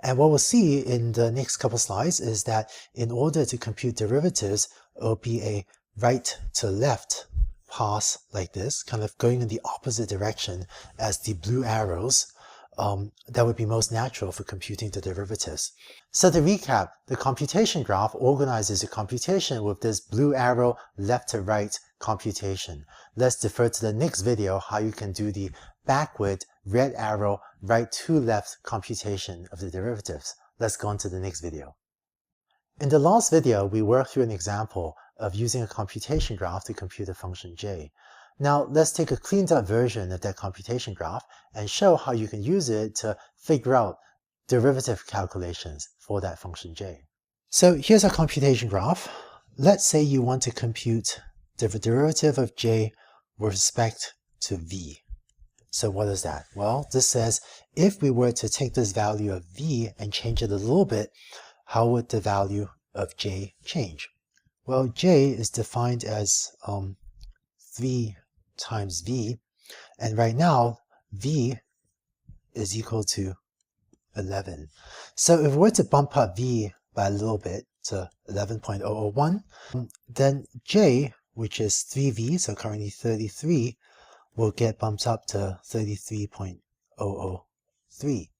And what we'll see in the next couple slides is that in order to compute derivatives, it will be a right to left pass like this, kind of going in the opposite direction as the blue arrows. That would be most natural for computing the derivatives. So to recap, the computation graph organizes the computation with this blue arrow left to right computation. Let's defer to the next video how you can do the backward red arrow right to left computation of the derivatives. Let's go on to the next video. In the last video, we worked through an example of using a computation graph to compute a function j. Now let's take a cleaned up version of that computation graph and show how you can use it to figure out derivative calculations for that function j. So here's our computation graph. Let's say you want to compute the derivative of j with respect to v. So what is that? Well, this says if we were to take this value of v and change it a little bit, how would the value of j change? Well, j is defined as 3 times v, and right now v is equal to 11. So if we were to bump up v by a little bit to 11.001, then j, which is 3v, so currently 33, will get bumped up to 33.003.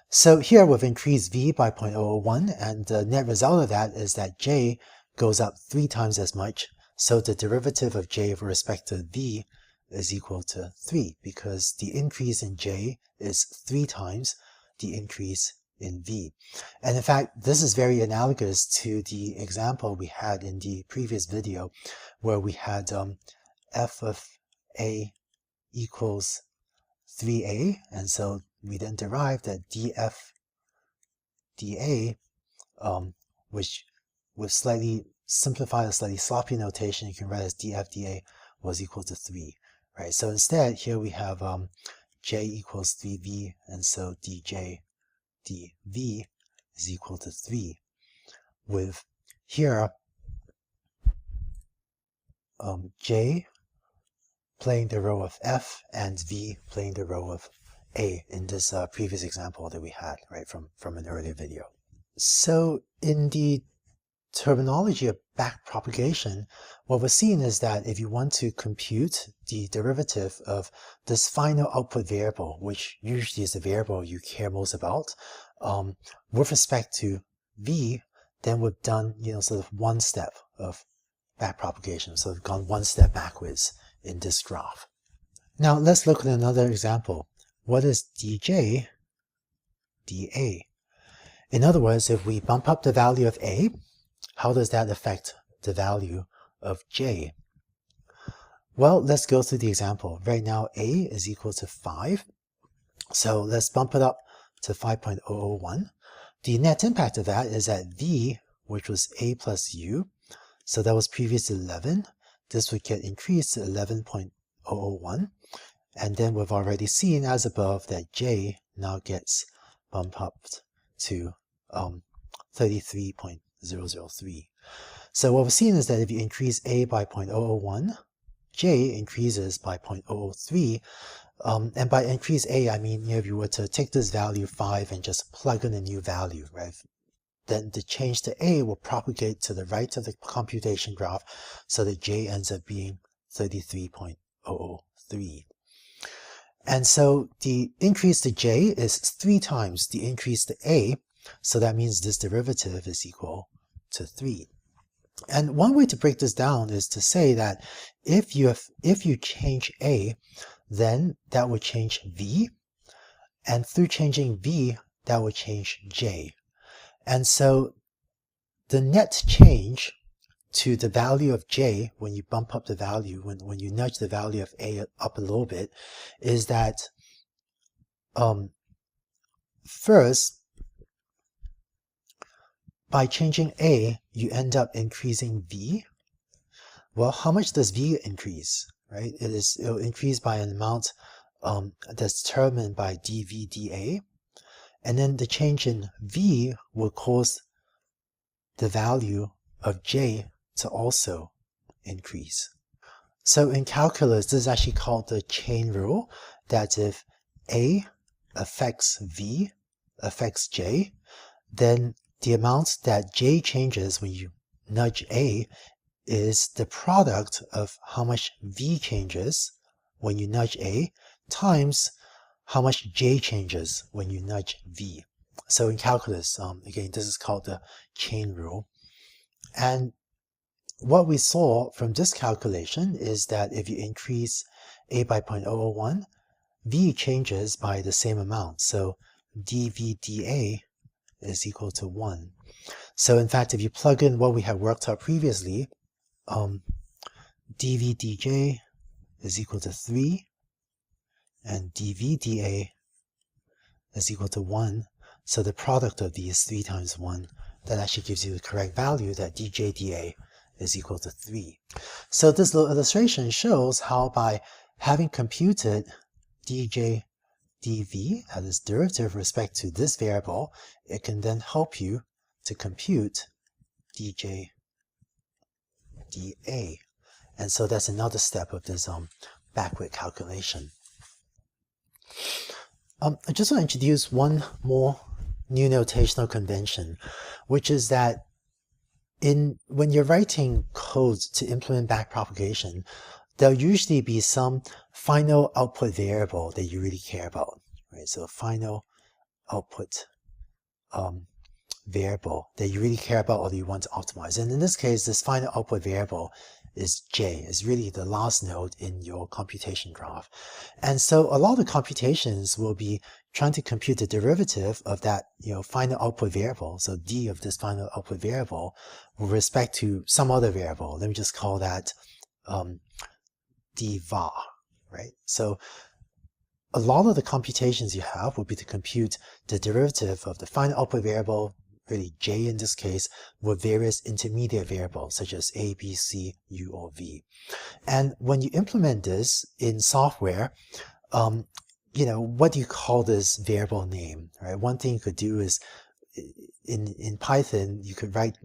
So here we've increased v by 0.001, and the net result of that is that j goes up 3 times as much. So the derivative of j with respect to v is equal to 3, because the increase in j is 3 times the increase in v. And in fact, this is very analogous to the example we had in the previous video, where we had f of a equals 3a, and so we then derived that df dA, which with slightly simplified, a slightly sloppy notation, you can write as df dA was equal to 3, right? So instead, here we have j equals 3v, and so dj dv is equal to 3, with here j playing the role of f and v playing the role of a in this previous example that we had, right, from an earlier video. So in the terminology of backpropagation, what we're seeing is that if you want to compute the derivative of this final output variable, which usually is the variable you care most about, with respect to v, then we've done, sort of one step of backpropagation. So we've gone one step backwards in this graph. Now let's look at another example. What is dj dA? In other words, if we bump up the value of a, how does that affect the value of j? Well, let's go through the example. Right now a is equal to 5. So let's bump it up to 5.001. The net impact of that is that v, which was a plus u, so that was previously 11. This would get increased to 11.001. And then we've already seen as above that j now gets bumped up to 33.003. So what we're seeing is that if you increase a by 0.001, j increases by 0.003. And by increase a, I mean, if you were to take this value 5 and just plug in a new value, right, then the change to a will propagate to the right of the computation graph so that j ends up being 33.003. And so the increase to j is 3 times the increase to a, so that means this derivative is equal to 3. And one way to break this down is to say that if you change a, then that would change v, and through changing v, that would change j. And so the net change to the value of j, when you bump up the value, when you nudge the value of a up a little bit, is that first, by changing a, you end up increasing v. Well, how much does v increase, right? It'll increase by an amount that's determined by dv dA. And then the change in v will cause the value of j to also increase. So in calculus, this is actually called the chain rule, that if A affects V affects J, then the amount that J changes when you nudge A is the product of how much V changes when you nudge A times how much J changes when you nudge V. So in calculus, again, this is called the chain rule. And what we saw from this calculation is that if you increase A by 0.001, V changes by the same amount. So dV dA is equal to 1. So in fact, if you plug in what we had worked out previously, dV dJ is equal to 3, and dV dA is equal to 1. So the product of these 3 times 1, that actually gives you the correct value, that dJ dA is equal to 3. So this little illustration shows how by having computed dJ dV as its derivative with respect to this variable, it can then help you to compute dJ dA. And so that's another step of this backward calculation. I just want to introduce one more new notational convention, which is that when you're writing code to implement backpropagation, there'll usually be some final output variable that you really care about, right? So final output variable that you really care about or that you want to optimize. And in this case, this final output variable is J, is really the last node in your computation graph. And so a lot of the computations will be trying to compute the derivative of that, final output variable, so D of this final output variable, with respect to some other variable. Let me just call that D var, right? So a lot of the computations you have will be to compute the derivative of the final output variable, really J in this case, with various intermediate variables such as A, B, C, U, or V. And when you implement this in software, what do you call this variable name, right? One thing you could do is in Python, you could write,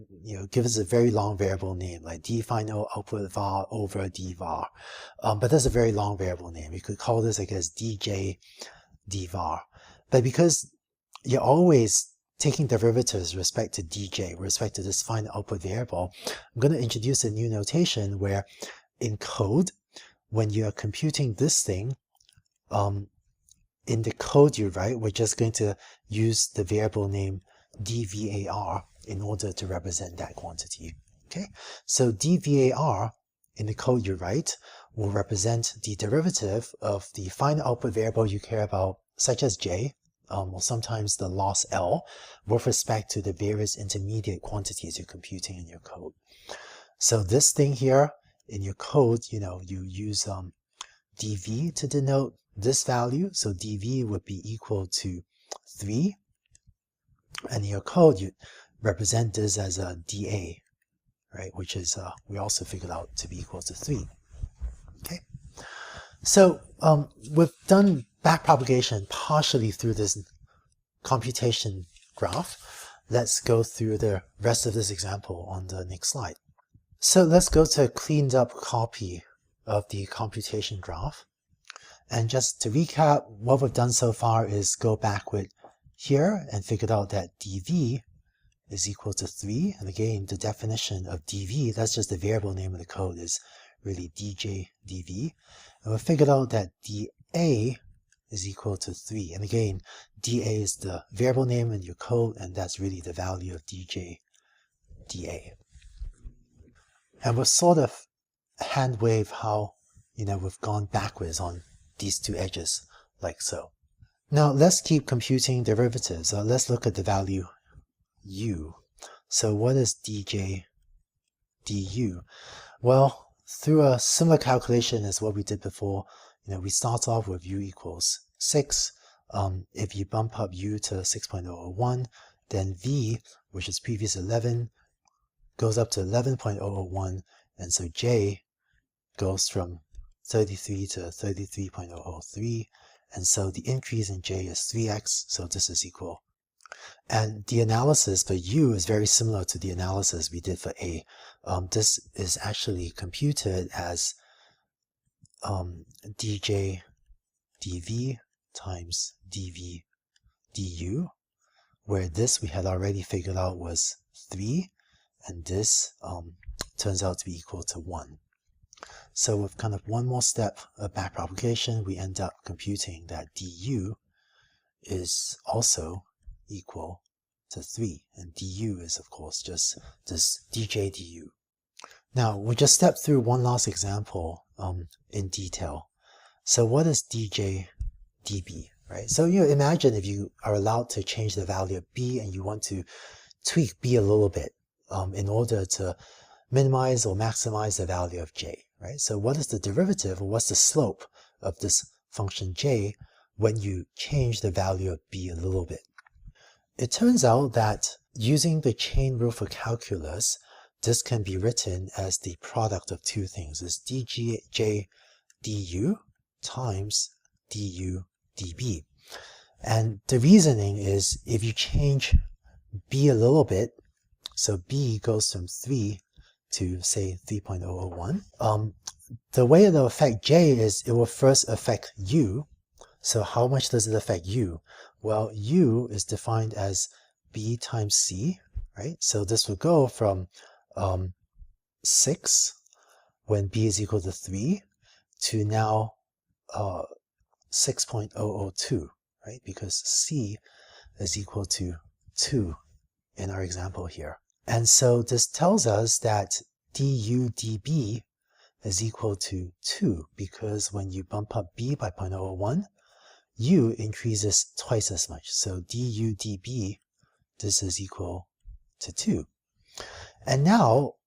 give us a very long variable name, like D final output var over D var. But that's a very long variable name. You could call this, I guess, DJ D var. But because you're always taking derivatives with respect to DJ, with respect to this final output variable, I'm going to introduce a new notation where in code, when you're computing this thing, in the code you write, we're just going to use the variable name dvar in order to represent that quantity. Okay, so dvar in the code you write will represent the derivative of the final output variable you care about, such as J, or sometimes the loss L, with respect to the various intermediate quantities you're computing in your code. So this thing here in your code, you use dv to denote this value. So dv would be equal to 3. And in your code, you represent this as a dA, right? Which is, we also figured out to be equal to 3. Okay. So we've done backpropagation partially through this computation graph. Let's go through the rest of this example on the next slide. So let's go to a cleaned up copy of the computation graph. And just to recap, what we've done so far is go backward here and figured out that dv is equal to 3. And again, the definition of dv, that's just the variable name of the code, is really dj dv. And we figured out that dA is equal to 3. And again, dA is the variable name in your code, and that's really the value of dj dA. And we'll sort of hand wave how, we've gone backwards on these two edges, like so. Now let's keep computing derivatives. Let's look at the value u. So what is dj du? Well, through a similar calculation as what we did before, we start off with u equals 6. If you bump up u to 6.001, then v, which is previous 11, goes up to 11.001, and so j goes from 33 to 33.003, and so the increase in j is 3x, so this is equal. And the analysis for u is very similar to the analysis we did for a. This is actually computed as dj dv times dv du, where this we had already figured out was 3, and this turns out to be equal to 1. So with kind of one more step of backpropagation, we end up computing that du is also equal to 3, and du is of course just this dj du. Now we just stepped through one last example in detail. So what is dj db, right? So imagine if you are allowed to change the value of b and you want to tweak b a little bit in order to minimize or maximize the value of j, right? So what is the derivative, or what's the slope of this function j when you change the value of b a little bit? It turns out that using the chain rule for calculus, this can be written as the product of two things. It's dj du times du db. And the reasoning is if you change b a little bit, so b goes from 3 to say 3.001, the way it'll affect j is it will first affect u. So how much does it affect u? Well, u is defined as b times c, right? So this will go from 6 when b is equal to 3 to now 6.002, right? Because c is equal to 2 in our example here. And so this tells us that du db is equal to 2, because when you bump up b by 0.001, u increases twice as much. So du db, this is equal to 2. And now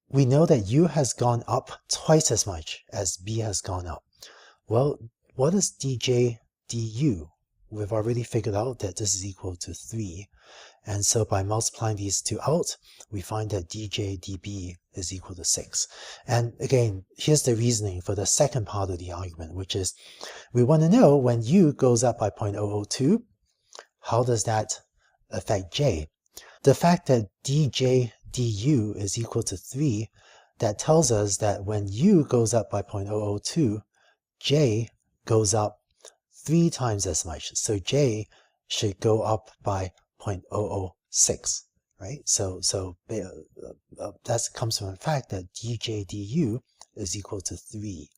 we know that u has gone up twice as much as b has gone up. Well, what is dj du? We've already figured out that this is equal to 3. And so by multiplying these two out, we find that dj db is equal to 6. And again, here's the reasoning for the second part of the argument, which is we want to know when u goes up by 0.002, how does that affect j? The fact that dj du is equal to 3, that tells us that when u goes up by 0.002, j goes up 3 times as much. So j should go up by 0.006, right? So that comes from the fact that dj du is equal to 3.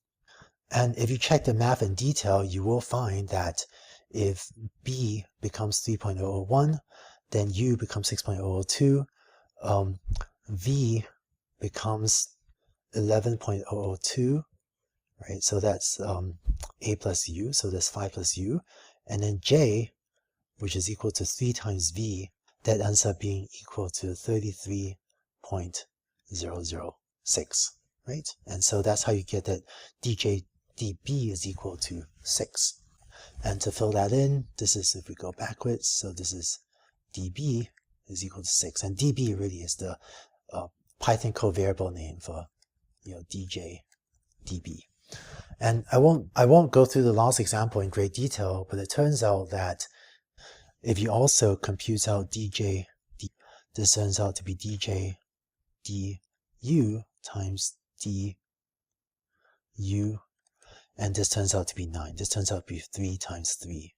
And if you check the math in detail, you will find that if b becomes 3.001, then u becomes 6.002, v becomes 11.002, right? So that's a plus u, so that's 5 plus u, and then j, which is equal to 3 times v, that ends up being equal to 33.006, right? And so that's how you get that dj db is equal to 6. And to fill that in, this is, if we go backwards, so this is db is equal to 6. And db really is the Python covariable name for dj db. And I won't go through the last example in great detail, but it turns out that if you also compute out dj, this turns out to be dj du times du, and this turns out to be 9. This turns out to be 3 times 3.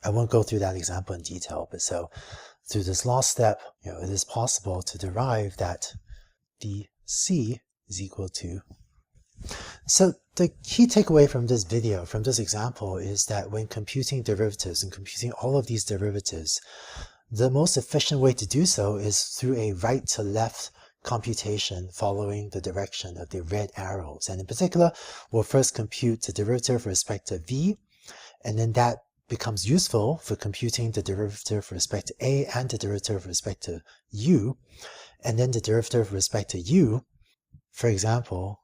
I won't go through that example in detail, but so through this last step, it is possible to derive that dc is equal to. So the key takeaway from this video, from this example, is that when computing derivatives and computing all of these derivatives, the most efficient way to do so is through a right to left computation following the direction of the red arrows. And in particular, we'll first compute the derivative with respect to v, and then that becomes useful for computing the derivative with respect to a and the derivative with respect to u, and then the derivative with respect to u, for example,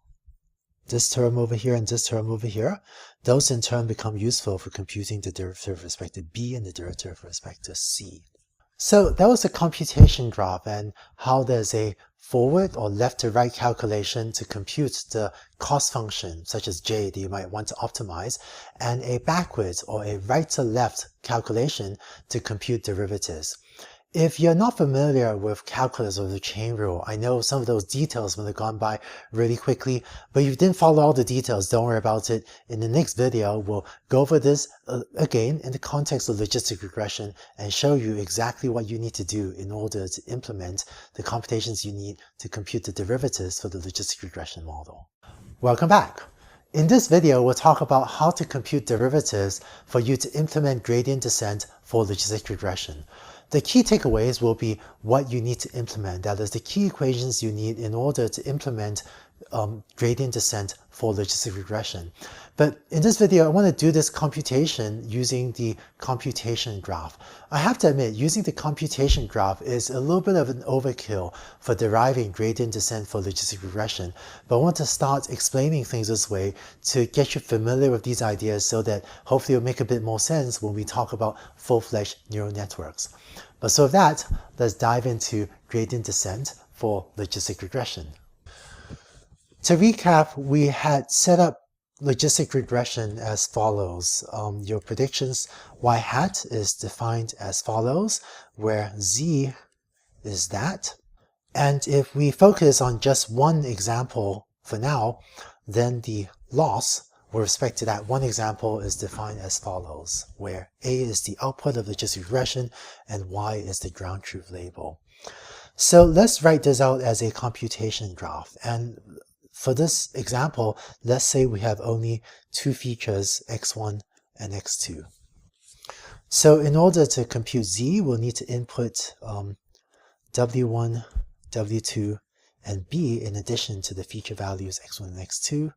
this term over here and this term over here, those in turn become useful for computing the derivative with respect to b and the derivative with respect to c. So that was the computation graph and how there's a forward or left to right calculation to compute the cost function such as j that you might want to optimize, and a backwards or a right to left calculation to compute derivatives. If you're not familiar with calculus or the chain rule, I know some of those details might have gone by really quickly, but if you didn't follow all the details, don't worry about it. In the next video, we'll go over this again in the context of logistic regression and show you exactly what you need to do in order to implement the computations you need to compute the derivatives for the logistic regression model. Welcome back. In this video, we'll talk about how to compute derivatives for you to implement gradient descent for logistic regression. The key takeaways will be what you need to implement, that is the key equations you need in order to implement gradient descent for logistic regression. But in this video, I want to do this computation using the computation graph. I have to admit, using the computation graph is a little bit of an overkill for deriving gradient descent for logistic regression, but I want to start explaining things this way to get you familiar with these ideas so that hopefully it'll make a bit more sense when we talk about full-fledged neural networks. But so with that, let's dive into gradient descent for logistic regression. To recap, we had set up logistic regression as follows. Your predictions y hat is defined as follows, where z is that. And if we focus on just one example for now, then the loss with respect to that one example is defined as follows, where a is the output of logistic regression and y is the ground truth label. So let's write this out as a computation graph. And for this example, let's say we have only two features, x1 and x2. So in order to compute z, we'll need to input w1, w2, and b in addition to the feature values x1 and x2.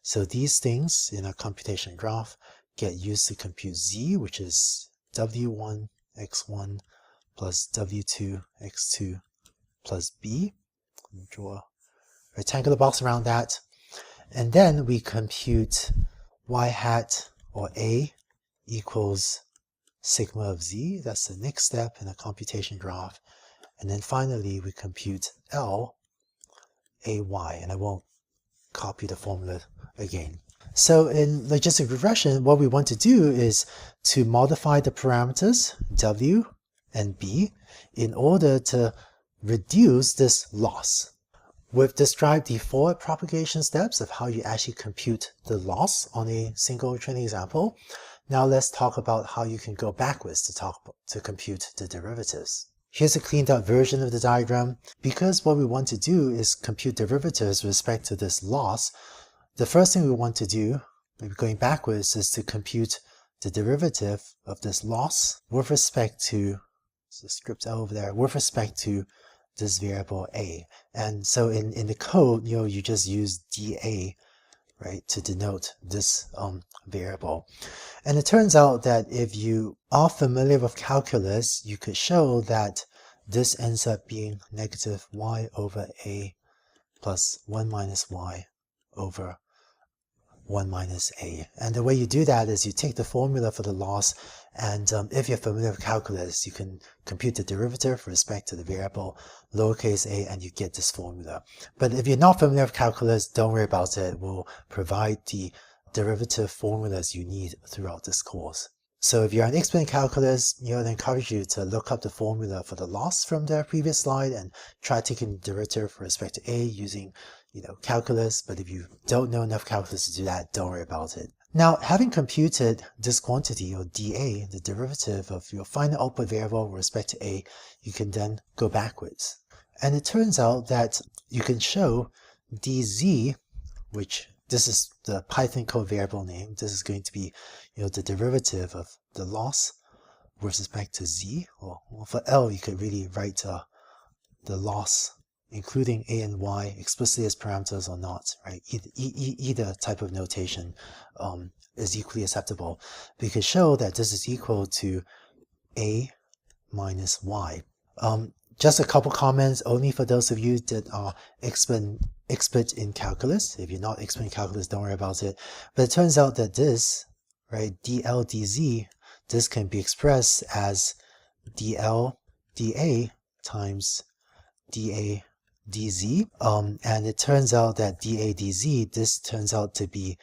So these things in our computation graph get used to compute z, which is w1, x1 plus w2, x2 plus b. Draw a rectangular box around that. And then we compute y hat, or a, equals sigma of z. That's the next step in a computation graph. And then finally we compute l, ay, and I won't copy the formula again. So in logistic regression, what we want to do is to modify the parameters w and b in order to reduce this loss. We've described the 4 propagation steps of how you actually compute the loss on a single training example. Now let's talk about how you can go backwards to compute the derivatives. Here's a cleaned up version of the diagram. Because what we want to do is compute derivatives with respect to this loss, the first thing we want to do, maybe going backwards, is to compute the derivative of this loss with respect to, so script over there, with respect to this variable a. And so in the code, you just use dA, right, to denote this variable. And it turns out that if you are familiar with calculus, you could show that this ends up being negative y over a plus 1 minus y over 1 minus a. And the way you do that is you take the formula for the loss, and if you're familiar with calculus, you can compute the derivative with respect to the variable lowercase a, and you get this formula. But if you're not familiar with calculus, don't worry about it. We'll provide the derivative formulas you need throughout this course. So if you're an expert in calculus, I'd encourage you to look up the formula for the loss from the previous slide and try taking the derivative with respect to a using calculus. But if you don't know enough calculus to do that, don't worry about it. Now, having computed this quantity, or dA, the derivative of your final output variable with respect to a, you can then go backwards. And it turns out that you can show dz, which this is the Python code variable name. This is going to be the derivative of the loss with respect to z. Or for L, you could really write the loss, including a and y, explicitly as parameters or not, right? Either type of notation is equally acceptable. We can show that this is equal to a minus y. Just a couple comments only for those of you that are expert in calculus. If you're not expert in calculus, don't worry about it. But it turns out that this, right, dl dz, this can be expressed as dl dA times dA dz. And it turns out that dA dz, this turns out to be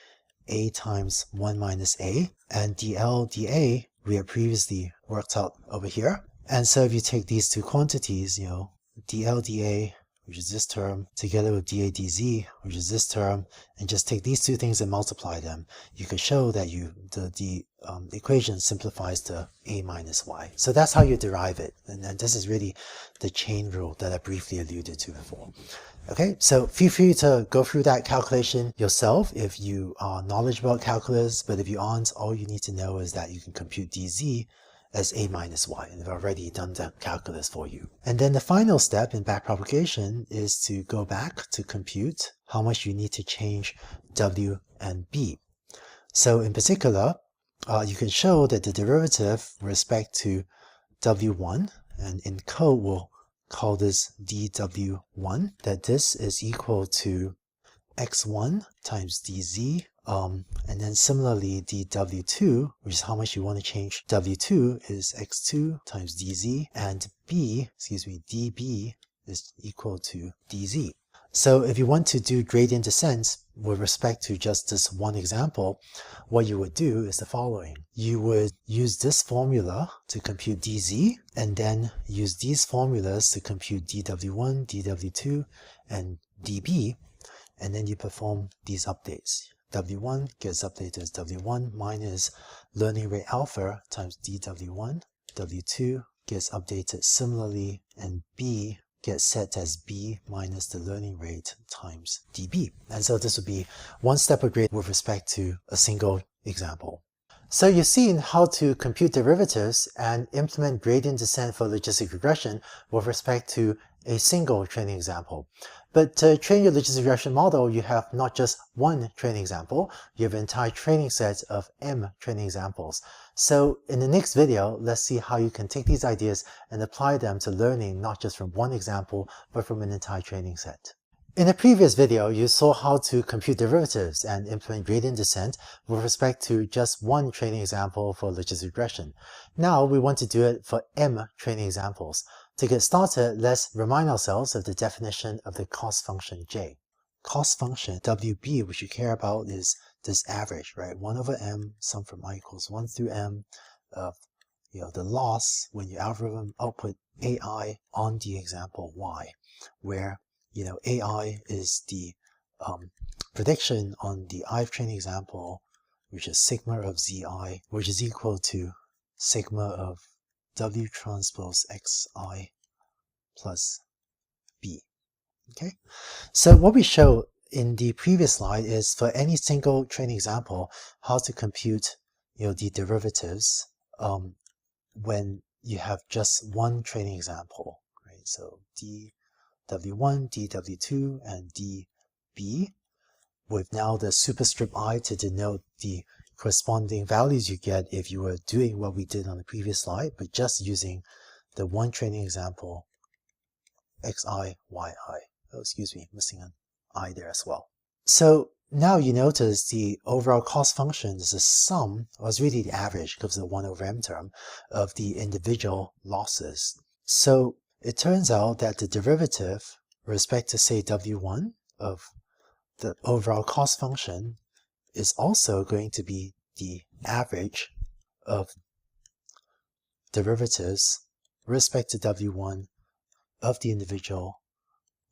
a times 1 minus a. And dl dA, we had previously worked out over here. And so if you take these two quantities, dl dA, which is this term, together with dA dz, which is this term, and just take these two things and multiply them, you could show that the equation simplifies to a minus y. So that's how you derive it. And this is really the chain rule that I briefly alluded to before. Okay, so feel free to go through that calculation yourself if you are knowledgeable about calculus, but if you aren't, all you need to know is that you can compute dz as a minus y, and I've already done the calculus for you. And then the final step in backpropagation is to go back to compute how much you need to change w and b. So in particular, you can show that the derivative with respect to w1, and in code we'll call this dw1, that this is equal to x1 times dz, and then similarly dw2, which is how much you want to change w2, is x2 times dz, and db is equal to dz. So if you want to do gradient descent with respect to just this one example, what you would do is the following. You would use this formula to compute dz, and then use these formulas to compute dw1, dw2, and db, and then you perform these updates. W1 gets updated as W1 minus learning rate alpha times dw1, W2 gets updated similarly, and B gets set as B minus the learning rate times dB. And so this would be one step of grade with respect to a single example. So you've seen how to compute derivatives and implement gradient descent for logistic regression with respect to a single training example. But to train your logistic regression model, you have not just one training example, you have an entire training set of M training examples. So in the next video, let's see how you can take these ideas and apply them to learning not just from one example, but from an entire training set. In the previous video, you saw how to compute derivatives and implement gradient descent with respect to just one training example for logistic regression. Now we want to do it for M training examples. To get started, let's remind ourselves of the definition of the cost function J. Cost function WB, which you care about, is this average, right? 1 over m, sum from I equals 1 through m of the loss when your algorithm output AI on the example Y, where AI is the prediction on the ith training example, which is sigma of Zi, which is equal to sigma of W transpose Xi plus B. Okay, so what we show in the previous slide is for any single training example, how to compute the derivatives when you have just one training example, right? So dw1, dw2, and db, with now the superscript I to denote the corresponding values you get if you were doing what we did on the previous slide, but just using the one training example, xi, yi. Oh, excuse me, missing an I there as well. So now you notice the overall cost function is the sum, or it's really the average, because of the 1 over m term, of the individual losses. So it turns out that the derivative with respect to, say, w1 of the overall cost function is also going to be the average of derivatives with respect to w1 of the individual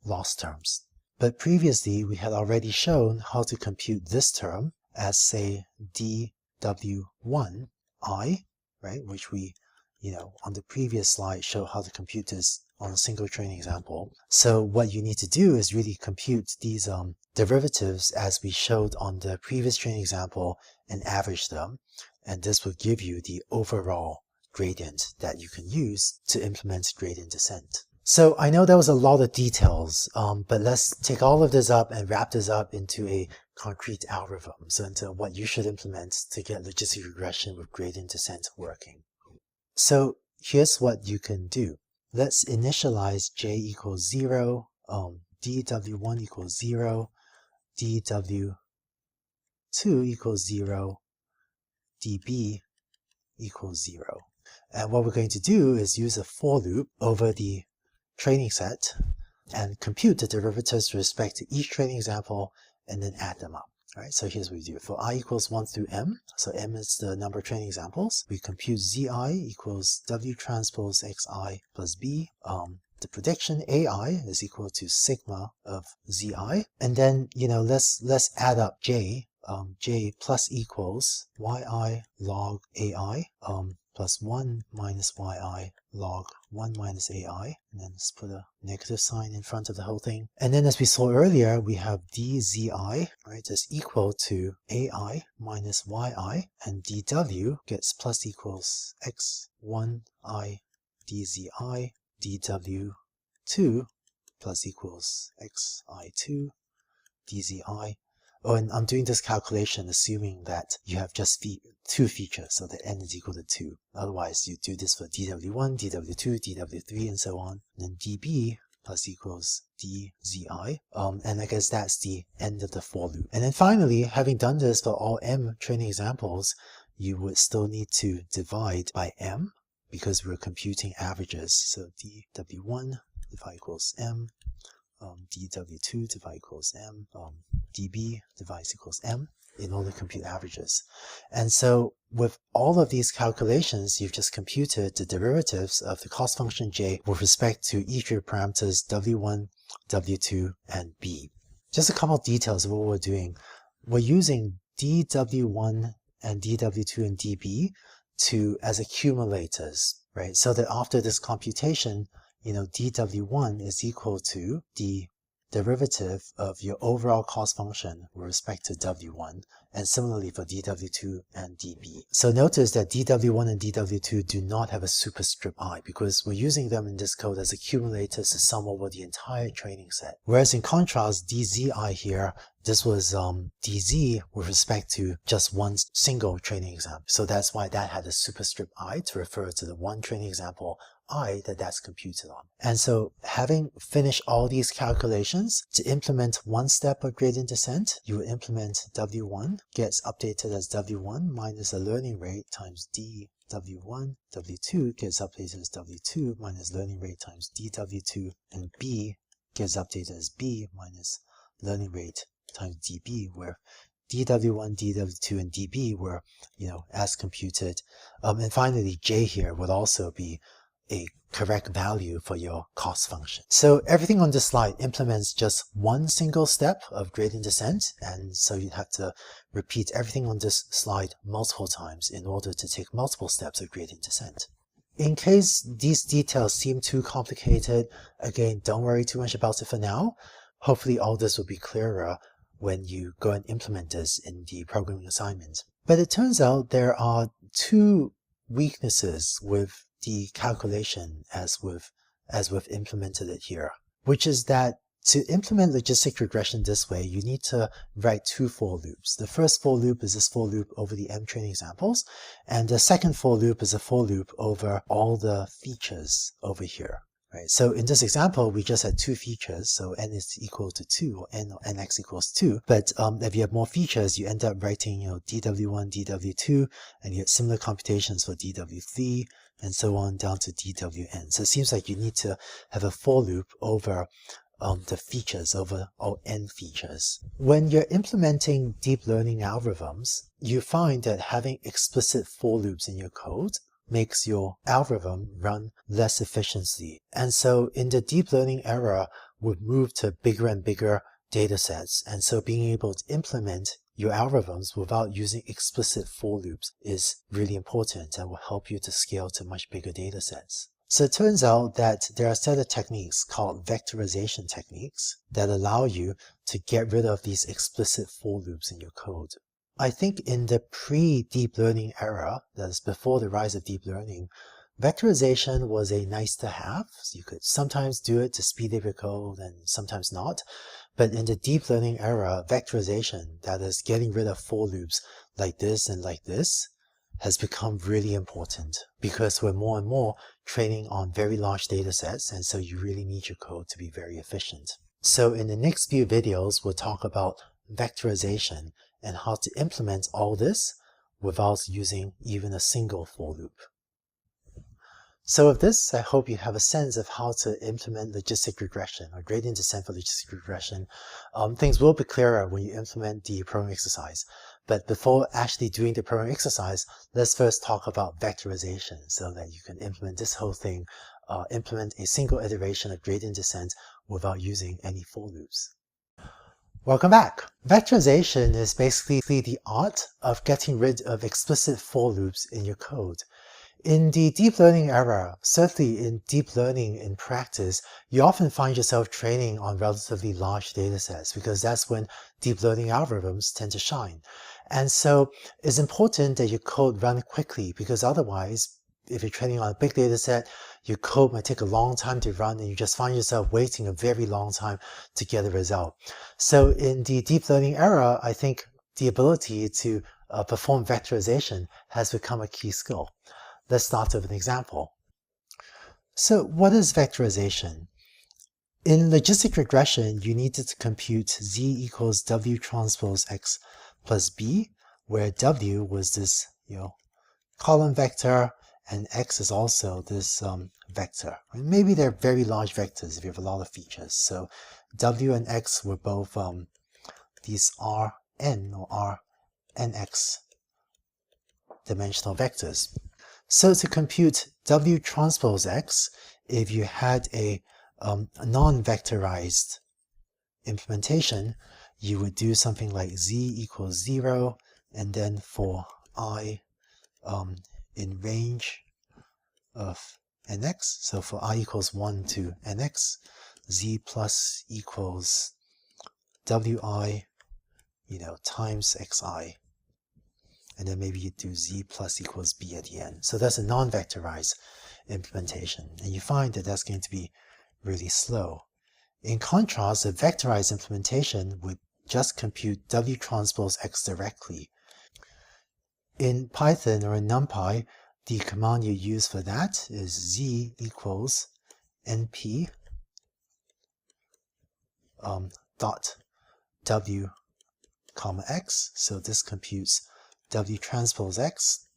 loss terms. But previously we had already shown how to compute this term as, say, dw1i, right, which we on the previous slide show how to compute this on a single training example. So what you need to do is really compute these derivatives as we showed on the previous training example and average them, and this will give you the overall gradient that you can use to implement gradient descent. So I know that was a lot of details, but let's take all of this up and wrap this up into a concrete algorithm, so into what you should implement to get logistic regression with gradient descent working. So here's what you can do. Let's initialize j equals 0, dw1 equals 0, dw2 equals 0, db equals 0. And what we're going to do is use a for loop over the training set and compute the derivatives with respect to each training example and then add them up. All right, so here's what we do. For I equals 1 through m, so m is the number of training examples, we compute zi equals w transpose xi plus b. The prediction ai is equal to sigma of zi, and then let's add up j. J plus equals yi log ai plus 1 minus yi log 1 minus ai, and then let's put a negative sign in front of the whole thing. And then as we saw earlier, we have dzi, right, is equal to ai minus yi, and dw gets plus equals x1i dzi dw2 plus equals xi2 dzi. Oh, and I'm doing this calculation assuming that you have just two features, so that n is equal to 2. Otherwise, you do this for dw1, dw2, dw3, and so on. And then db plus equals dzi. And I guess that's the end of the for loop. And then finally, having done this for all m training examples, you would still need to divide by m, because we're computing averages. So dw1 divide equals m, dw2 divide equals m, db divides equals m, in order to compute averages. And so with all of these calculations, you've just computed the derivatives of the cost function j with respect to each of your parameters w1, w2, and b. Just a couple of details of what we're doing. We're using dw1 and dw2 and db as accumulators, right? So that after this computation, dw1 is equal to the derivative of your overall cost function with respect to w1, and similarly for dw2 and db. So notice that dw1 and dw2 do not have a superscript I, because we're using them in this code as accumulators to sum over the entire training set. Whereas in contrast, dzi here, this was dz with respect to just one single training example. So that's why that had a superscript I to refer to the one training example I that's computed on. And so having finished all these calculations, to implement one step of gradient descent, you would implement w1 gets updated as w1 minus the learning rate times dw1, w2 gets updated as w2 minus learning rate times dw2, and b gets updated as b minus learning rate times db, where dw1, dw2, and db were, as computed. And finally, j here would also be a correct value for your cost function. So everything on this slide implements just one single step of gradient descent, and so you'd have to repeat everything on this slide multiple times in order to take multiple steps of gradient descent. In case these details seem too complicated, again, don't worry too much about it for now. Hopefully all this will be clearer when you go and implement this in the programming assignment. But it turns out there are two weaknesses with the calculation as we've implemented it here, which is that to implement logistic regression this way, you need to write two for loops. The first for loop is this for loop over the m training examples, and the second for loop is a for loop over all the features over here. Right, so in this example, we just had two features, so n is equal to 2, or nx equals 2. But if you have more features, you end up writing dw1, dw2, and you get similar computations for dw3, and so on down to dwn. So it seems like you need to have a for loop over the features, over all n features. When you're implementing deep learning algorithms, you find that having explicit for loops in your code makes your algorithm run less efficiently. And so in the deep learning era, we've moved to bigger and bigger data sets. And so being able to implement your algorithms without using explicit for loops is really important and will help you to scale to much bigger data sets. So it turns out that there are a set of techniques called vectorization techniques that allow you to get rid of these explicit for loops in your code. I think in the pre-deep learning era, that is before the rise of deep learning, vectorization was a nice to have. So you could sometimes do it to speed up your code and sometimes not. But in the deep learning era, vectorization, that is getting rid of for loops like this and like this, has become really important because we're more and more training on very large data sets, and so you really need your code to be very efficient. So in the next few videos, we'll talk about vectorization and how to implement all this without using even a single for loop. So with this, I hope you have a sense of how to implement logistic regression or gradient descent for logistic regression. Things will be clearer when you implement the programming exercise. But before actually doing the programming exercise, let's first talk about vectorization so that you can implement this whole thing, implement a single iteration of gradient descent without using any for loops. Welcome back. Vectorization is basically the art of getting rid of explicit for loops in your code. In the deep learning era, certainly in deep learning in practice, you often find yourself training on relatively large datasets because that's when deep learning algorithms tend to shine. And so it's important that your code run quickly because otherwise, if you're training on a big dataset, your code might take a long time to run and you just find yourself waiting a very long time to get a result. So in the deep learning era, I think the ability to perform vectorization has become a key skill. Let's start with an example. So what is vectorization? In logistic regression, you needed to compute z equals w transpose x plus b, where w was this column vector and x is also this vector. Maybe they're very large vectors if you have a lot of features. So w and x were both these Rn or Rnx dimensional vectors. So to compute W transpose X, if you had a non-vectorized implementation, you would do something like z equals 0, and then for I in range of nx, so for I equals 1 to nx, z plus equals wi, times xi. And then maybe you do z plus equals b at the end. So that's a non-vectorized implementation. And you find that that's going to be really slow. In contrast, a vectorized implementation would just compute w transpose x directly. In Python or in NumPy, the command you use for that is z equals np dot w comma x. So this computes W transpose X,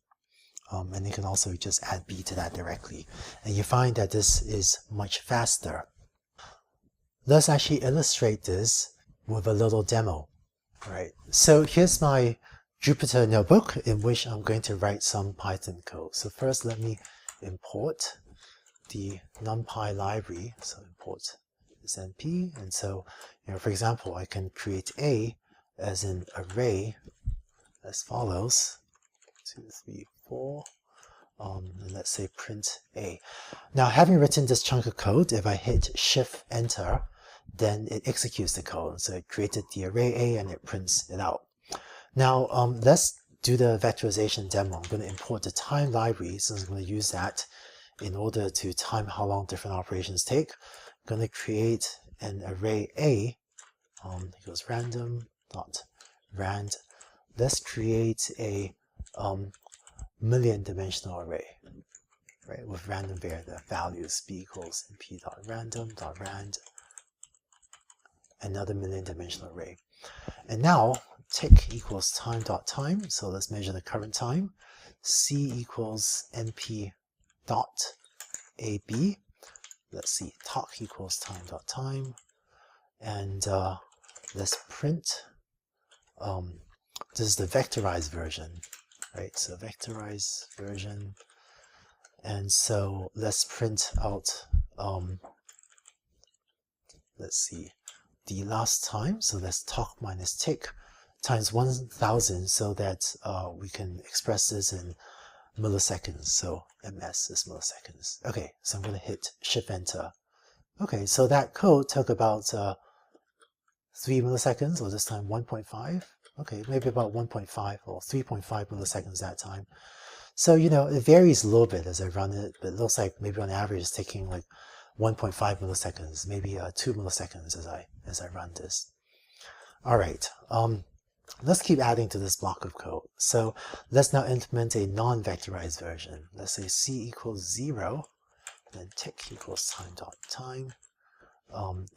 and you can also just add B to that directly. And you find that this is much faster. Let's actually illustrate this with a little demo. Right. So here's my Jupyter notebook in which I'm going to write some Python code. So first let me import the NumPy library. So import this np. And so, for example, I can create A as an array as follows, 2, 3, 4, and let's say print A. Now, having written this chunk of code, if I hit Shift Enter, then it executes the code. So it created the array A and it prints it out. Now, let's do the vectorization demo. I'm going to import the time library, so I'm going to use that in order to time how long different operations take. I'm going to create an array A, equals random dot rand. Let's create a million dimensional array, right, with random values b equals np.random.rand, another million dimensional array. And now tick equals time.time, so let's measure the current time. C equals np dot ab. Let's see, talk equals time.time, and let's print. This is the vectorized version, right? So vectorized version. And so let's print out, let's see, the last time. So let's talk minus tick times 1000 so that we can express this in milliseconds. So ms is milliseconds. Okay, so I'm going to hit Shift Enter. Okay, so that code took about 3 milliseconds, or this time 1.5. Okay, maybe about 1.5 or 3.5 milliseconds that time. So, it varies a little bit as I run it, but it looks like maybe on average it's taking like 1.5 milliseconds, maybe 2 milliseconds as I run this. All right, let's keep adding to this block of code. So let's now implement a non-vectorized version. Let's say c equals 0, then tick equals time.time.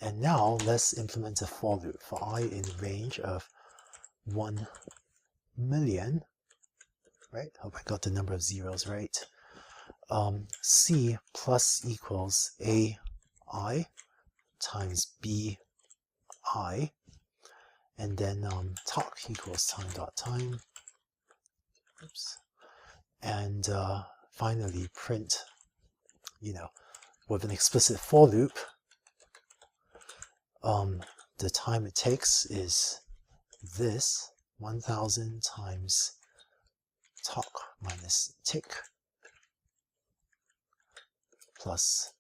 And now let's implement a for loop for I in range of 1 million, right? Hope I got the number of zeros right. C plus equals AI times BI, and then talk equals time.time. Oops. And finally print, with an explicit for loop, the time it takes is this 1000 times talk minus tick plus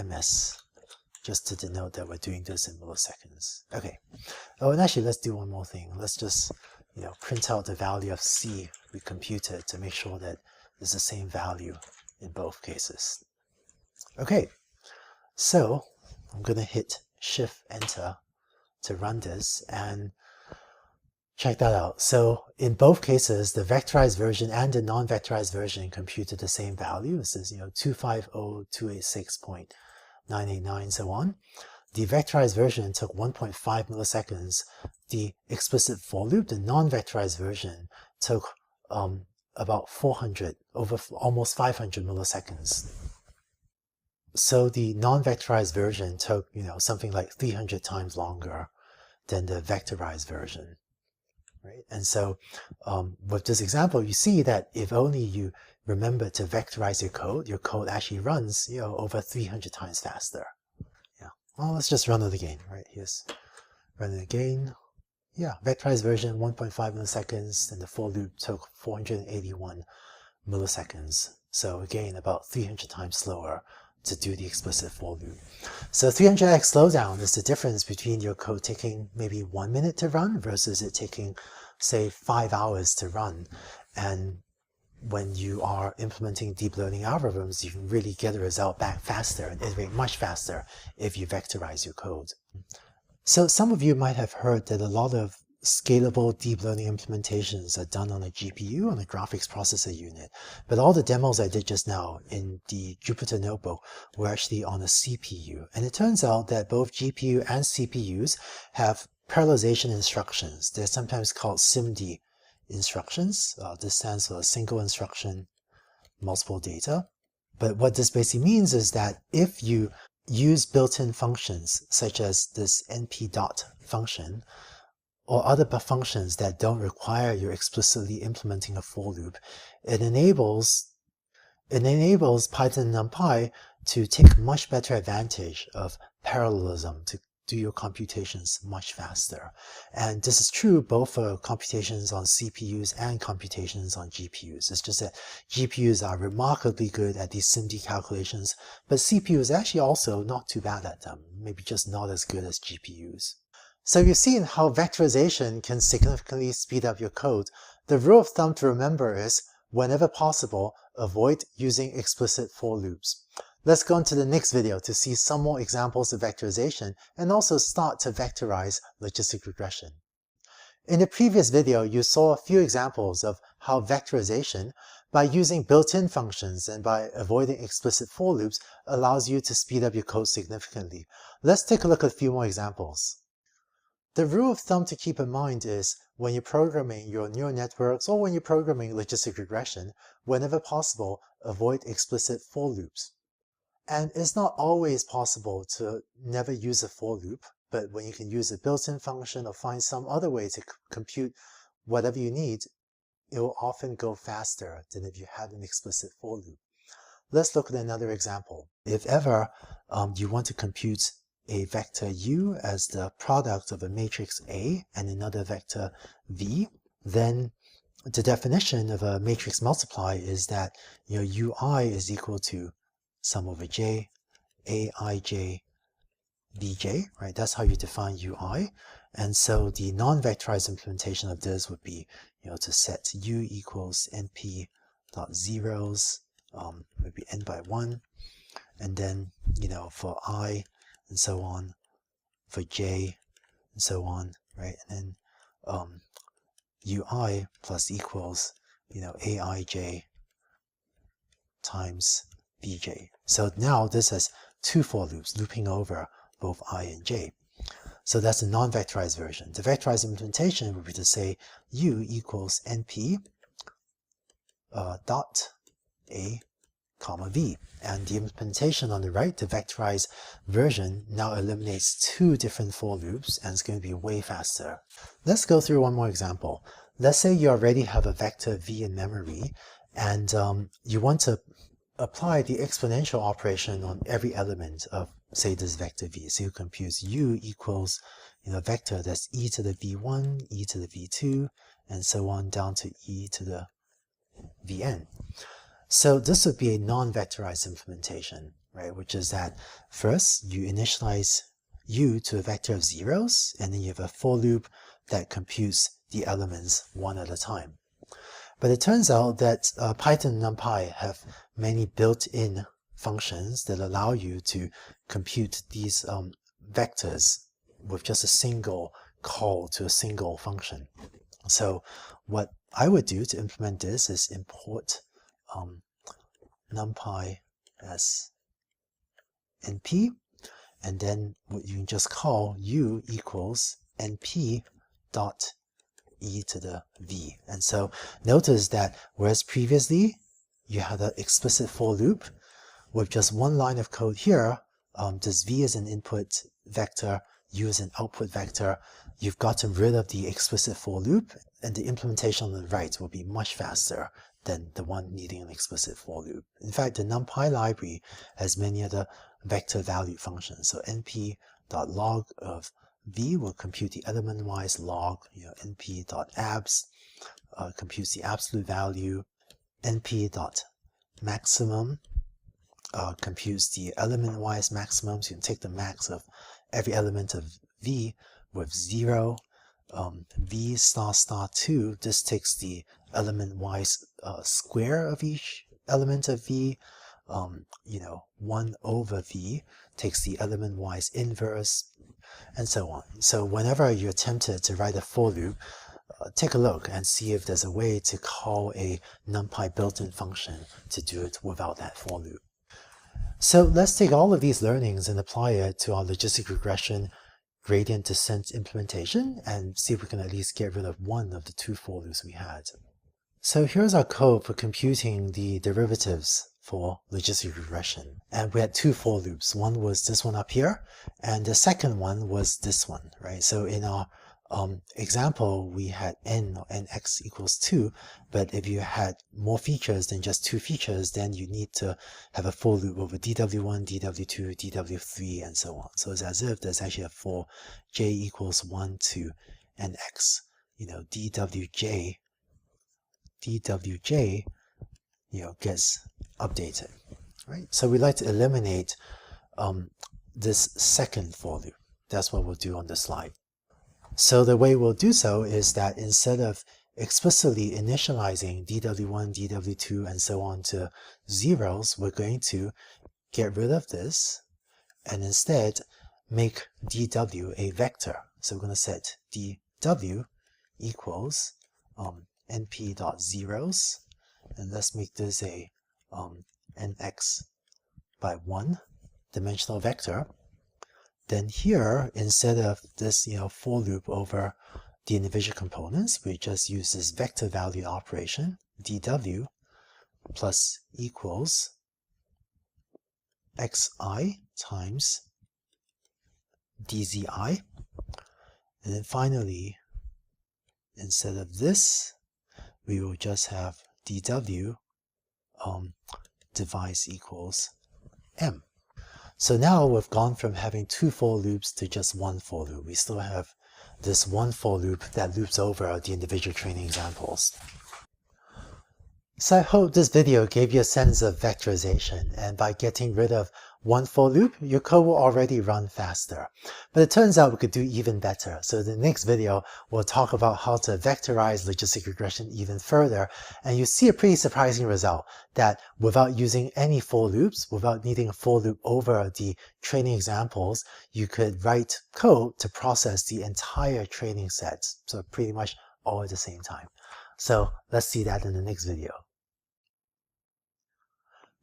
ms, just to denote that we're doing this in milliseconds. Okay. Oh, and actually, let's do one more thing. Let's just, print out the value of C we computed to make sure that it's the same value in both cases. Okay. So I'm going to hit Shift Enter to run this and check that out. So in both cases, the vectorized version and the non-vectorized version computed the same value. This is 250.286.989, so on. The vectorized version took 1.5 milliseconds. The explicit for loop, the non-vectorized version, took about 400, over almost 500 milliseconds. So the non-vectorized version took, something like 300 times longer than the vectorized version. Right? And so with this example, you see that if only you remember to vectorize your code actually runs over 300 times faster. Yeah. Well, let's just run it again. Right? Here's run it again. Yeah, vectorized version 1.5 milliseconds, and the for loop took 481 milliseconds. So again, about 300 times slower to do the explicit for loop. So 300x slowdown is the difference between your code taking maybe 1 minute to run versus it taking, say, 5 hours to run. And when you are implementing deep learning algorithms, you can really get the result back faster and iterate much faster if you vectorize your code. So some of you might have heard that a lot of scalable deep learning implementations are done on a GPU, on a graphics processor unit. But all the demos I did just now in the Jupyter notebook were actually on a CPU. And it turns out that both GPU and CPUs have parallelization instructions. They're sometimes called SIMD instructions. This stands for single instruction, multiple data. But what this basically means is that if you use built-in functions, such as this np.dot function, or other functions that don't require you explicitly implementing a for loop, it enables Python and NumPy to take much better advantage of parallelism to do your computations much faster. And this is true both for computations on CPUs and computations on GPUs. It's just that GPUs are remarkably good at these SIMD calculations, but CPUs are actually also not too bad at them, maybe just not as good as GPUs. So you've seen how vectorization can significantly speed up your code. The rule of thumb to remember is, whenever possible, avoid using explicit for loops. Let's go on to the next video to see some more examples of vectorization and also start to vectorize logistic regression. In the previous video, you saw a few examples of how vectorization, by using built-in functions and by avoiding explicit for loops, allows you to speed up your code significantly. Let's take a look at a few more examples. The rule of thumb to keep in mind is, when you're programming your neural networks or when you're programming logistic regression, whenever possible, avoid explicit for loops. And it's not always possible to never use a for loop, but when you can use a built-in function or find some other way to compute whatever you need, it will often go faster than if you had an explicit for loop. Let's look at another example. If ever you want to compute a vector u as the product of a matrix A and another vector v, then the definition of a matrix multiply is that ui is equal to sum over j, aij, bj, right? That's how you define ui. And so the non-vectorized implementation of this would be, to set u equals np dot zeros, maybe n by 1, and then, for I, and so on, for j, and so on, right? And then ui plus equals, aij times bj. So now this has two for loops looping over both I and j. So that's the non-vectorized version. The vectorized implementation would be to say u equals np dot A, comma V. And the implementation on the right, the vectorized version, now eliminates 2 different for loops, and it's going to be way faster. Let's go through one more example. Let's say you already have a vector V in memory, and you want to apply the exponential operation on every element of, say, this vector V. So you compute U equals, vector that's e to the V1, e to the V2, and so on down to e to the Vn. So this would be a non-vectorized implementation, right? Which is that first you initialize U to a vector of zeros, and then you have a for loop that computes the elements one at a time. But it turns out that Python and NumPy have many built-in functions that allow you to compute these vectors with just a single call to a single function. So what I would do to implement this is import NumPy as np, and then you can just call U equals np dot e to the v. And so notice that whereas previously you had an explicit for loop with just one line of code here, this v is an input vector, u is an output vector, you've gotten rid of the explicit for loop, and the implementation on the right will be much faster than the one needing an explicit for loop. In fact, the NumPy library has many other vector value functions. So np.log of v will compute the element-wise log, np.abs computes the absolute value, np.maximum computes the element-wise maximum, so you can take the max of every element of v with 0, v star star 2, this takes the element-wise square of each element of v, 1 over v takes the element-wise inverse, and so on. So whenever you're tempted to write a for loop, take a look and see if there's a way to call a NumPy built-in function to do it without that for loop. So let's take all of these learnings and apply it to our logistic regression gradient descent implementation and see if we can at least get rid of one of the 2 for loops we had. So here's our code for computing the derivatives for logistic regression. And we had 2 for loops. One was this one up here, and the second one was this one, right? So in our example, we had n or nx equals 2, but if you had more features than just 2 features, then you need to have a for loop over dw1, dw2, dw3, and so on. So it's as if there's actually a for j equals 1 to nx, dwj gets updated, right? So we like to eliminate this second for loop. That's what we'll do on the slide. So the way we'll do so is that instead of explicitly initializing dw1, dw2, and so on to zeros, we're going to get rid of this and instead make dw a vector. So we're going to set dw equals np.zeros, and let's make this a nx by 1 dimensional vector. Then here, instead of this for loop over the individual components, we just use this vector value operation, dw plus equals xi times dzi. And then finally, instead of this, we will just have dw device equals m. So now we've gone from having 2 for loops to just 1 for loop. We still have this 1 for loop that loops over the individual training examples. So I hope this video gave you a sense of vectorization, and by getting rid of 1 for loop, your code will already run faster. But it turns out we could do even better. So in the next video, we'll talk about how to vectorize logistic regression even further, and you'll see a pretty surprising result that without using any for loops, without needing a for loop over the training examples, you could write code to process the entire training set. So pretty much all at the same time. So let's see that in the next video.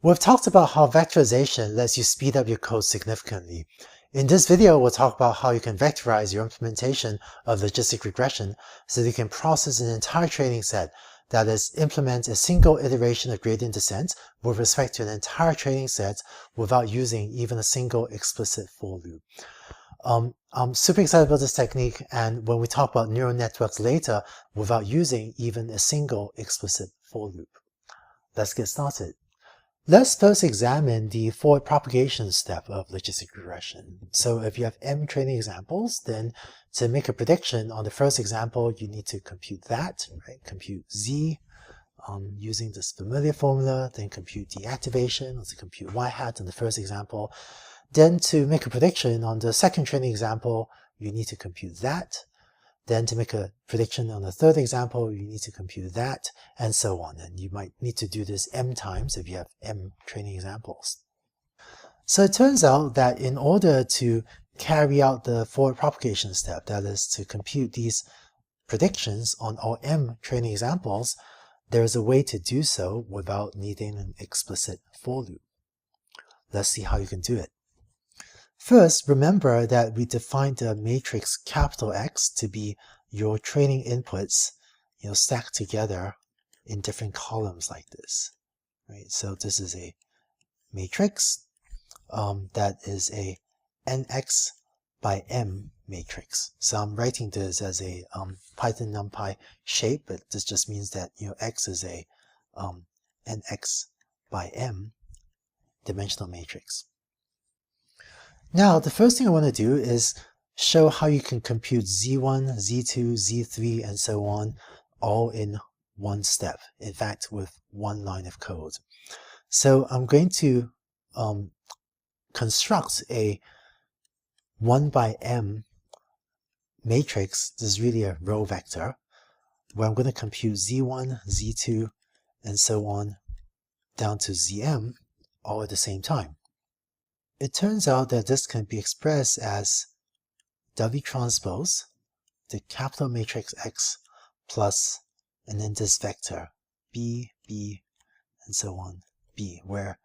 We've talked about how vectorization lets you speed up your code significantly. In this video, we'll talk about how you can vectorize your implementation of logistic regression so that you can process an entire training set, that is, implement a single iteration of gradient descent with respect to an entire training set without using even a single explicit for loop. I'm super excited about this technique, and when we talk about neural networks later, without using even a single explicit for loop. Let's get started. Let's first examine the forward propagation step of logistic regression. So if you have m training examples, then to make a prediction on the first example, you need to compute that, right? Compute z using this familiar formula, then compute the activation, let's compute y hat on the first example. Then to make a prediction on the second training example, you need to compute that. Then to make a prediction on the third example, you need to compute that, and so on. And you might need to do this m times if you have m training examples. So it turns out that in order to carry out the forward propagation step, that is to compute these predictions on all m training examples, there is a way to do so without needing an explicit for loop. Let's see how you can do it. First, remember that we defined the matrix capital X to be your training inputs, stacked together in different columns like this, right? So this is a matrix that is a nx by m matrix. So I'm writing this as a Python NumPy shape, but this just means that x is a nx by m dimensional matrix. Now, the first thing I want to do is show how you can compute z1, z2, z3, and so on, all in one step. In fact, with one line of code. So I'm going to construct a 1 by m matrix. This is really a row vector, where I'm going to compute z1, z2, and so on, down to zm, all at the same time. It turns out that this can be expressed as W transpose, the capital matrix X, plus, and then this vector, B, B, and so on, B, where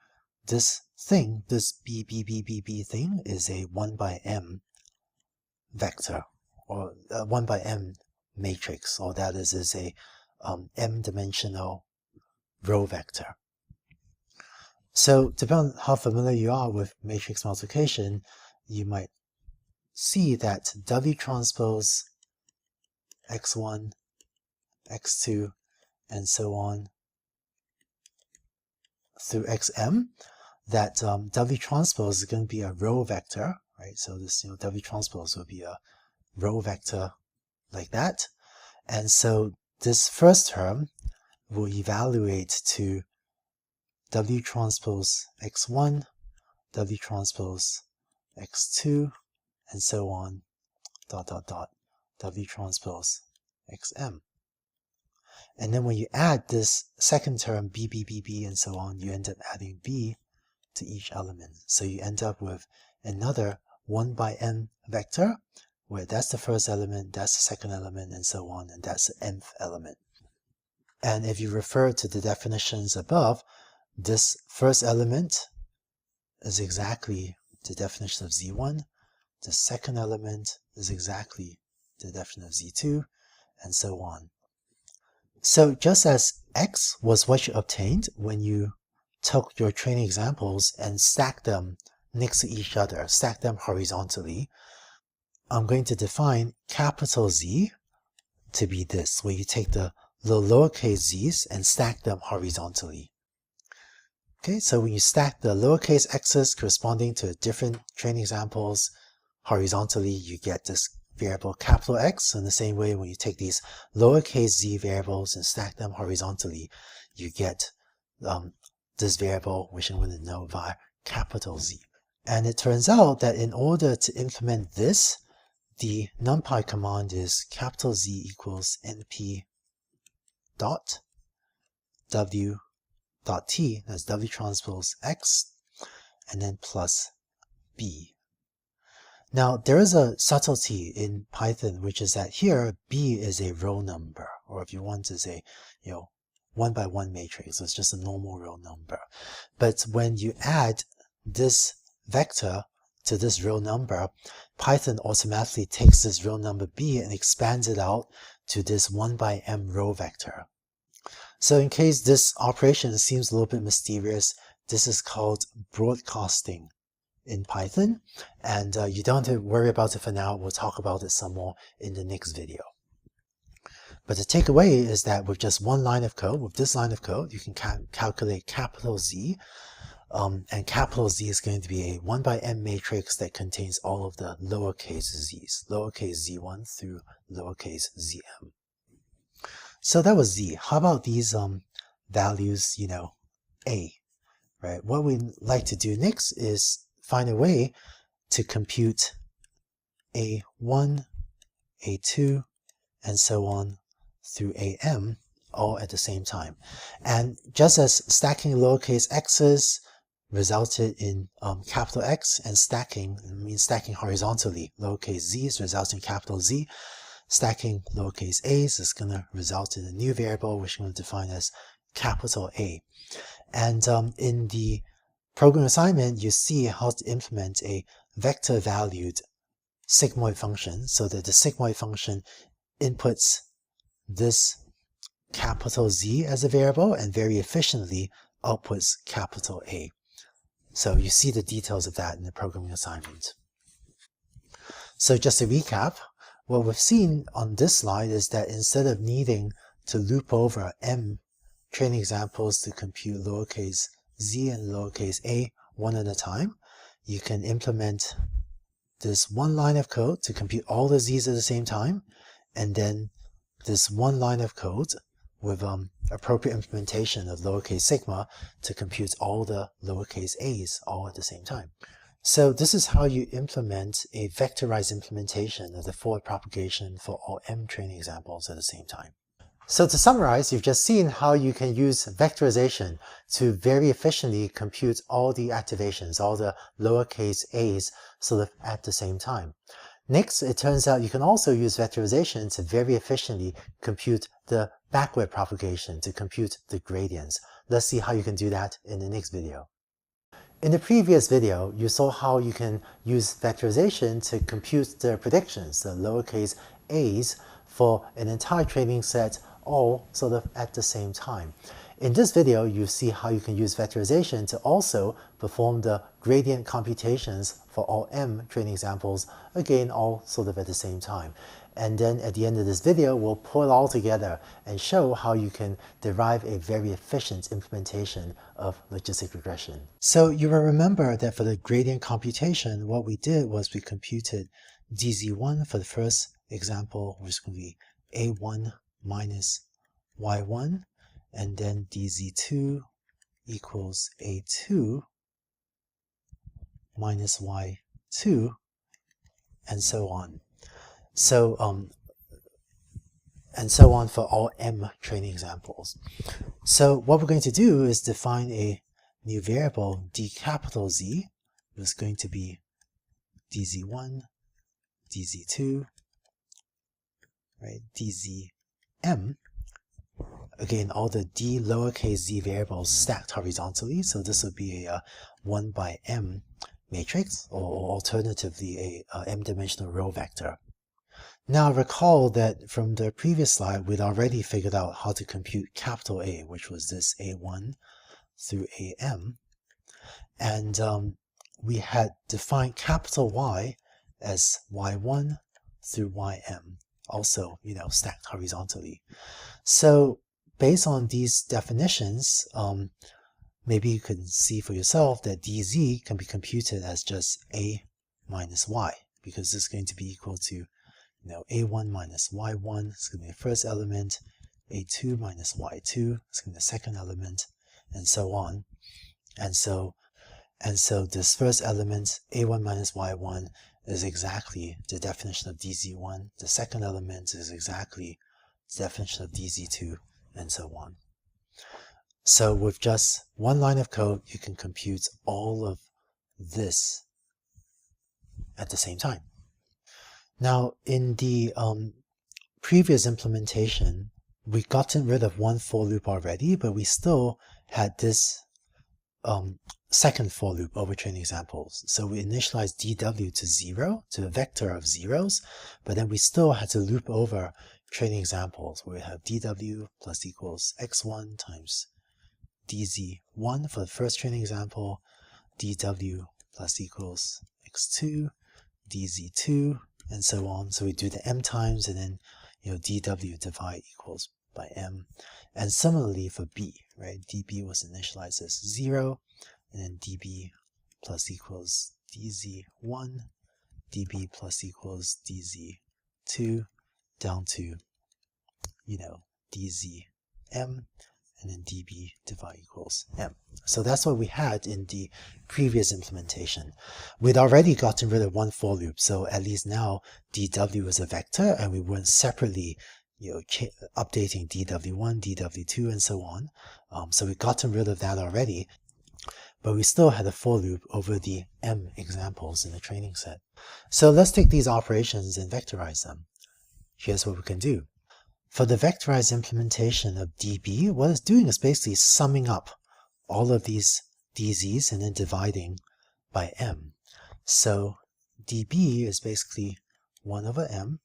this thing, this B, B, B, B, B thing is a 1 by m vector, or 1 by m matrix, or that is a m-dimensional row vector. So depending on how familiar you are with matrix multiplication, you might see that W transpose x1, x2, and so on through xm, that W transpose is going to be a row vector, right? So this W transpose will be a row vector like that. And so this first term will evaluate to W transpose x1, W transpose x2, and so on, dot, dot, dot, W transpose xm. And then when you add this second term, B, B, B, B, and so on, you end up adding B to each element. So you end up with another 1 by n vector, where that's the first element, that's the second element, and so on, and that's the nth element. And if you refer to the definitions above, this first element is exactly the definition of z1. The second element is exactly the definition of z2, and so on. So just as x was what you obtained when you took your training examples and stacked them next to each other, stacked them horizontally, I'm going to define capital Z to be this, where you take the lowercase z's and stack them horizontally. Okay, so when you stack the lowercase x's corresponding to different training examples horizontally, you get this variable capital X. In the same way, when you take these lowercase z variables and stack them horizontally, you get this variable, which I'm going to know via capital Z. And it turns out that in order to implement this, the NumPy command is capital Z equals np dot w dot t, that's W transpose X, and then plus B. Now, there is a subtlety in Python, which is that here, B is a row number, or if you want, is a 1 by 1 matrix, so it's just a normal row number. But when you add this vector to this real number, Python automatically takes this real number b and expands it out to this 1 by m row vector. So in case this operation seems a little bit mysterious, this is called broadcasting in Python, and you don't have to worry about it for now. We'll talk about it some more in the next video. But the takeaway is that with just one line of code, with this line of code, you can calculate capital Z, and capital Z is going to be a 1 by m matrix that contains all of the lowercase z's, lowercase z1 through lowercase zm. So that was Z. How about these values, A, right? What we'd like to do next is find a way to compute A1, A2, and so on through AM all at the same time. And just as stacking lowercase x's resulted in capital X, and stacking means stacking horizontally, lowercase z's results in capital Z, stacking lowercase a's is going to result in a new variable which we're going to define as capital A. And in the program assignment, you see how to implement a vector-valued sigmoid function so that the sigmoid function inputs this capital Z as a variable and very efficiently outputs capital A. So you see the details of that in the programming assignment. So just to recap, what we've seen on this slide is that instead of needing to loop over m training examples to compute lowercase z and lowercase a one at a time, you can implement this one line of code to compute all the z's at the same time, and then this one line of code with appropriate implementation of lowercase sigma to compute all the lowercase a's all at the same time. So this is how you implement a vectorized implementation of the forward propagation for all m training examples at the same time. So to summarize, you've just seen how you can use vectorization to very efficiently compute all the activations, all the lowercase a's sort of at the same time. Next, it turns out you can also use vectorization to very efficiently compute the backward propagation, to compute the gradients. Let's see how you can do that in the next video. In the previous video, you saw how you can use vectorization to compute the predictions, the lowercase a's, for an entire training set all sort of at the same time. In this video, you see how you can use vectorization to also perform the gradient computations for all m training examples, again all sort of at the same time. And then at the end of this video, we'll pull it all together and show how you can derive a very efficient implementation of logistic regression. So you will remember that for the gradient computation, what we did was we computed dz1 for the first example, which is going to be a1 minus y1, and then dz2 equals a2 minus y2, and so on. So and so on for all m training examples. So what we're going to do is define a new variable d capital Z, which is going to be dz1, dz2, right, dzm. Again, all the d lowercase z variables stacked horizontally, so this would be a 1 by m matrix, or alternatively a m-dimensional row vector. Now recall that from the previous slide, we'd already figured out how to compute capital A, which was this A1 through AM, and we had defined capital Y as Y1 through YM, also, stacked horizontally. So based on these definitions, maybe you can see for yourself that dz can be computed as just a minus y, because this is going to be equal to a1 minus y1 is going to be the first element, a2 minus y2 is going to be the second element, and so on. And so this first element, a1 minus y1, is exactly the definition of dz1. The second element is exactly the definition of dz2, and so on. So with just one line of code, you can compute all of this at the same time. Now, in the previous implementation, we've gotten rid of one for loop already, but we still had this second for loop over training examples. So we initialized dw to 0, to a vector of zeros, but then we still had to loop over training examples where we have dw plus equals x1 times dz1 for the first training example, dw plus equals x2, dz2, and so on. So we do the m times, and then dw divide equals by m. And similarly for b, right? db was initialized as 0, and then db plus equals dz1, db plus equals dz2, down to, dzm, and then db divide equals m. So that's what we had in the previous implementation. We'd already gotten rid of one for loop, so at least now dw is a vector, and we weren't separately updating dw1, dw2, and so on. So we've gotten rid of that already, but we still had a for loop over the m examples in the training set. So let's take these operations and vectorize them. Here's what we can do. For the vectorized implementation of db, what it's doing is basically summing up all of these dz's and then dividing by m. So db is basically 1 over m,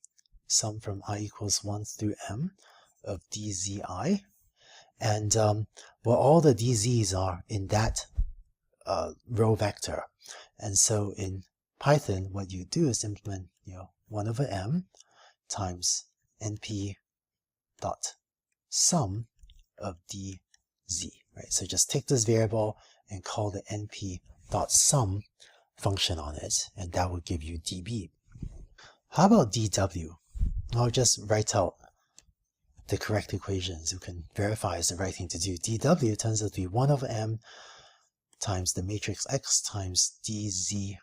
sum from I equals 1 through m of dzi, and all the dz's are in that row vector. And so in Python, what you do is implement 1 over m times np dot sum of dz, right? So just take this variable and call the np dot sum function on it, and that will give you db. How about dw? I'll just write out the correct equations. You can verify it's the right thing to do. dw turns out to be 1 over m times the matrix x times dz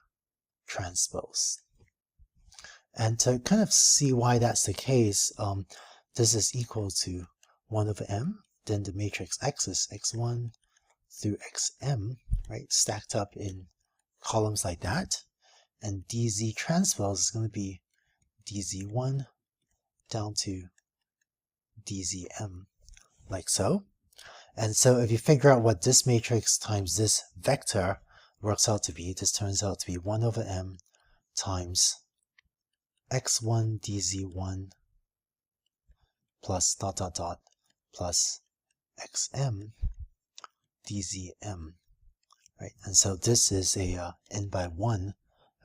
transpose. And to kind of see why that's the case, this is equal to 1 over m, then the matrix x is x1 through xm, right, stacked up in columns like that, and dz transpose is going to be dz1 down to dzm, like so. And so if you figure out what this matrix times this vector works out to be, this turns out to be 1 over m times x1 dz1 plus dot dot dot plus xm dzm, right? And so this is a n by 1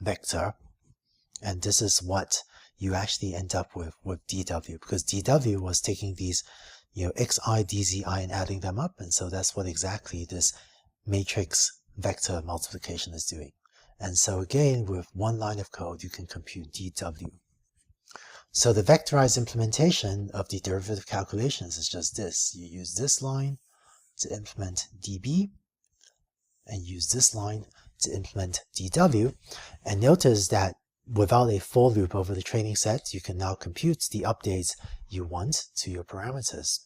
vector, and this is what you actually end up with dw, because dw was taking these xi, dzi and adding them up, and so that's what exactly this matrix vector multiplication is doing. And so again, with one line of code, you can compute dw. So the vectorized implementation of the derivative calculations is just this. You use this line to implement db, and use this line to implement dw. And notice that without a for loop over the training set, you can now compute the updates you want to your parameters.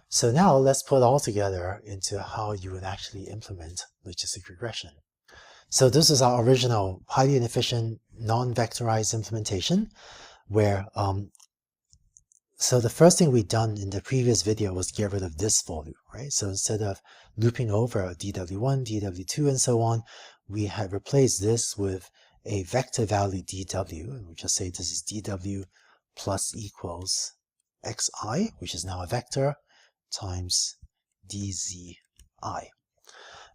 So now let's put it all together into how you would actually implement logistic regression. So this is our original highly inefficient non-vectorized implementation, where so the first thing we'd done in the previous video was get rid of this for loop, right? So instead of looping over dw1, dw2, and so on, we had replaced this with a vector value dw, and we just say this is dw plus equals xi, which is now a vector, times dzi.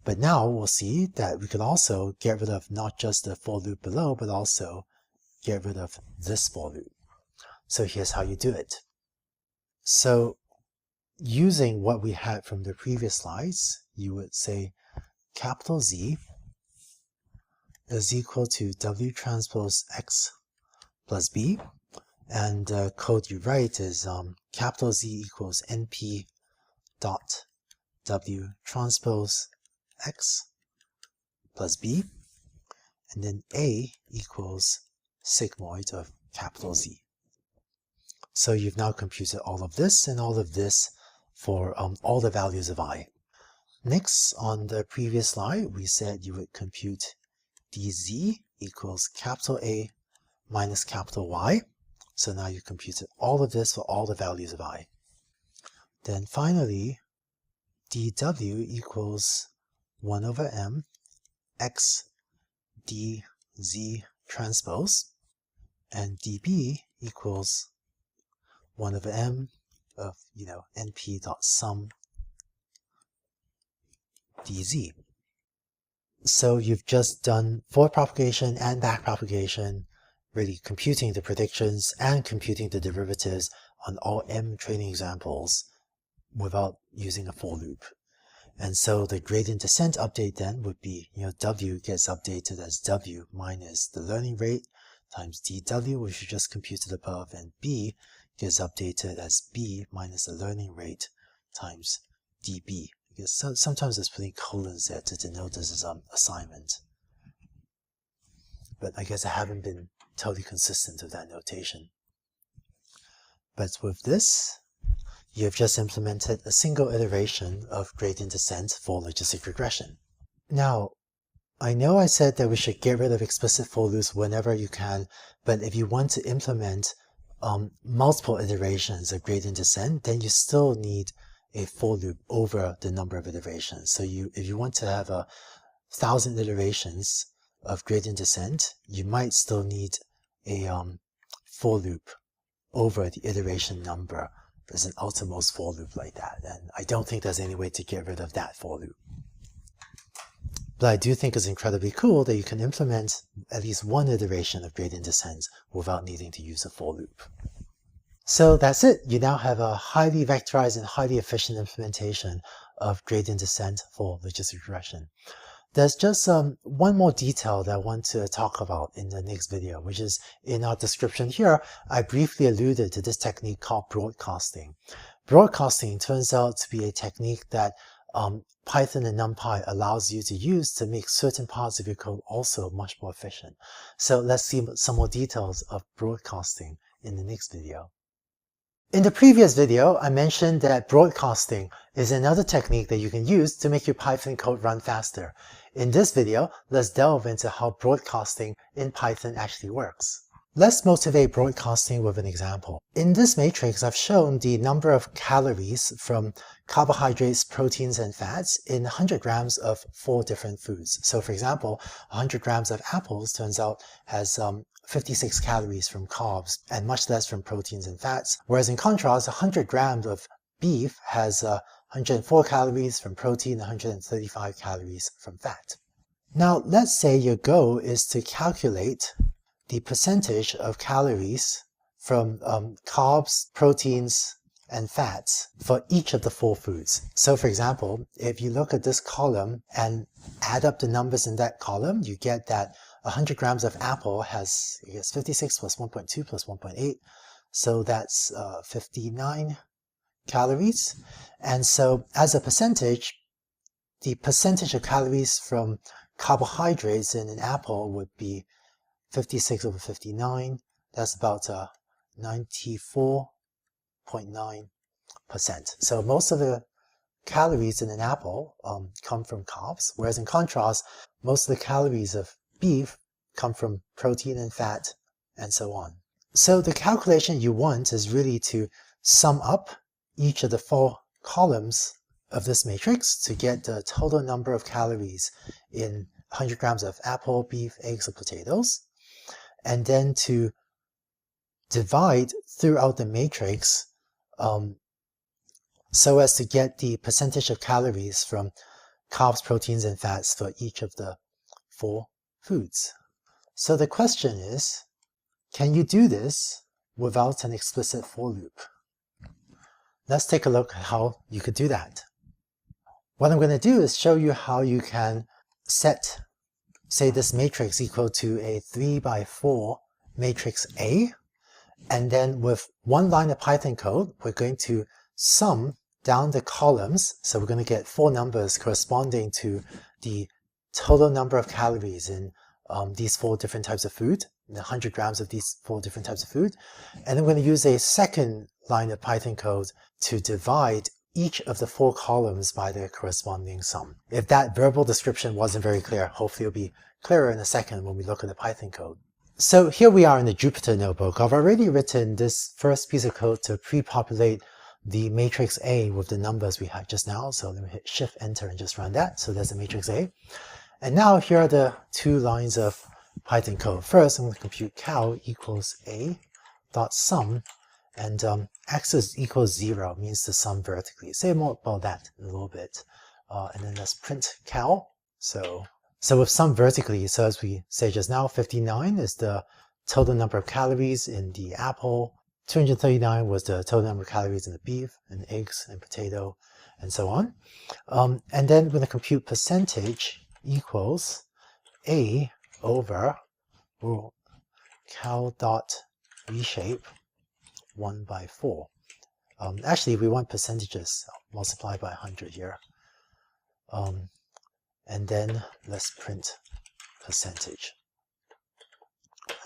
But now we'll see that we could also get rid of not just the for loop below, but also get rid of this for loop. So here's how you do it. So using what we had from the previous slides, you would say capital Z is equal to W transpose X plus B, and the code you write is capital Z equals NP dot W transpose X plus B, and then A equals sigmoid of capital Z. So you've now computed all of this and all of this for all the values of I. Next, on the previous slide, we said you would compute dz equals capital A minus capital Y. So now you computed all of this for all the values of I. Then finally, dw equals 1 over m x dz transpose, and db equals 1 over m of, np dot sum dz. So you've just done forward propagation and back propagation, really computing the predictions and computing the derivatives on all m training examples without using a for loop. And so the gradient descent update then would be, w gets updated as w minus the learning rate times dw, which we just computed above, and b gets updated as b minus the learning rate times db. Because sometimes it's putting colons there to denote this as assignment. But I guess I haven't been totally consistent with that notation. But with this, you've just implemented a single iteration of gradient descent for logistic regression. Now, I know I said that we should get rid of explicit for loops whenever you can, but if you want to implement multiple iterations of gradient descent, then you still need a for loop over the number of iterations. So if you want to have 1,000 iterations of gradient descent, you might still need a for loop over the iteration number. There's an outermost for loop like that, and I don't think there's any way to get rid of that for loop. But I do think it's incredibly cool that you can implement at least one iteration of gradient descent without needing to use a for loop. So that's it. You now have a highly vectorized and highly efficient implementation of gradient descent for logistic regression. There's just one more detail that I want to talk about in the next video, which is in our description here, I briefly alluded to this technique called broadcasting. Broadcasting turns out to be a technique that Python and NumPy allows you to use to make certain parts of your code also much more efficient. So let's see some more details of broadcasting in the next video. In the previous video, I mentioned that broadcasting is another technique that you can use to make your Python code run faster. In this video, let's delve into how broadcasting in Python actually works. Let's motivate broadcasting with an example. In this matrix, I've shown the number of calories from carbohydrates, proteins, and fats in 100 grams of 4 different foods. So for example, 100 grams of apples turns out has 56 calories from carbs and much less from proteins and fats. Whereas in contrast, 100 grams of beef has 104 calories from protein, 135 calories from fat. Now, let's say your goal is to calculate the percentage of calories from carbs, proteins, and fats for each of the 4 foods. So for example, if you look at this column and add up the numbers in that column, you get that 100 grams of apple has, 56 plus 1.2 plus 1.8, so that's 59 calories. And so as a percentage, the percentage of calories from carbohydrates in an apple would be 56 over 59. That's about 94.9%. So most of the calories in an apple come from carbs, whereas in contrast, most of the calories of beef come from protein and fat, and so on. So the calculation you want is really to sum up each of the 4 columns of this matrix to get the total number of calories in 100 grams of apple, beef, eggs, or potatoes, and then to divide throughout the matrix so as to get the percentage of calories from carbs, proteins, and fats for each of the 4 foods. So the question is, can you do this without an explicit for loop? Let's take a look at how you could do that. What I'm going to do is show you how you can set, say, this matrix equal to a 3x4 matrix A, and then with one line of Python code, we're going to sum down the columns. So we're going to get 4 numbers corresponding to the total number of calories in these 4 different types of food, 100 grams of these 4 different types of food. And then we're going to use a second line of Python code to divide each of the 4 columns by their corresponding sum. If that verbal description wasn't very clear, hopefully it'll be clearer in a second when we look at the Python code. So here we are in the Jupyter notebook. I've already written this first piece of code to pre-populate the matrix A with the numbers we had just now. So let me hit Shift Enter and just run that. So there's the matrix A. And now here are the two lines of Python code. First, I'm going to compute cal equals A dot sum, and axis equals 0 means to sum vertically. Say more about that in a little bit. And then let's print cal. So with sum vertically, so as we say just now, 59 is the total number of calories in the apple. 239 was the total number of calories in the beef and eggs and potato and so on. And then we're going to compute percentage equals A over cal dot reshape 1 by 4. Actually, we want percentages, multiply by 100 here. And then let's print percentage.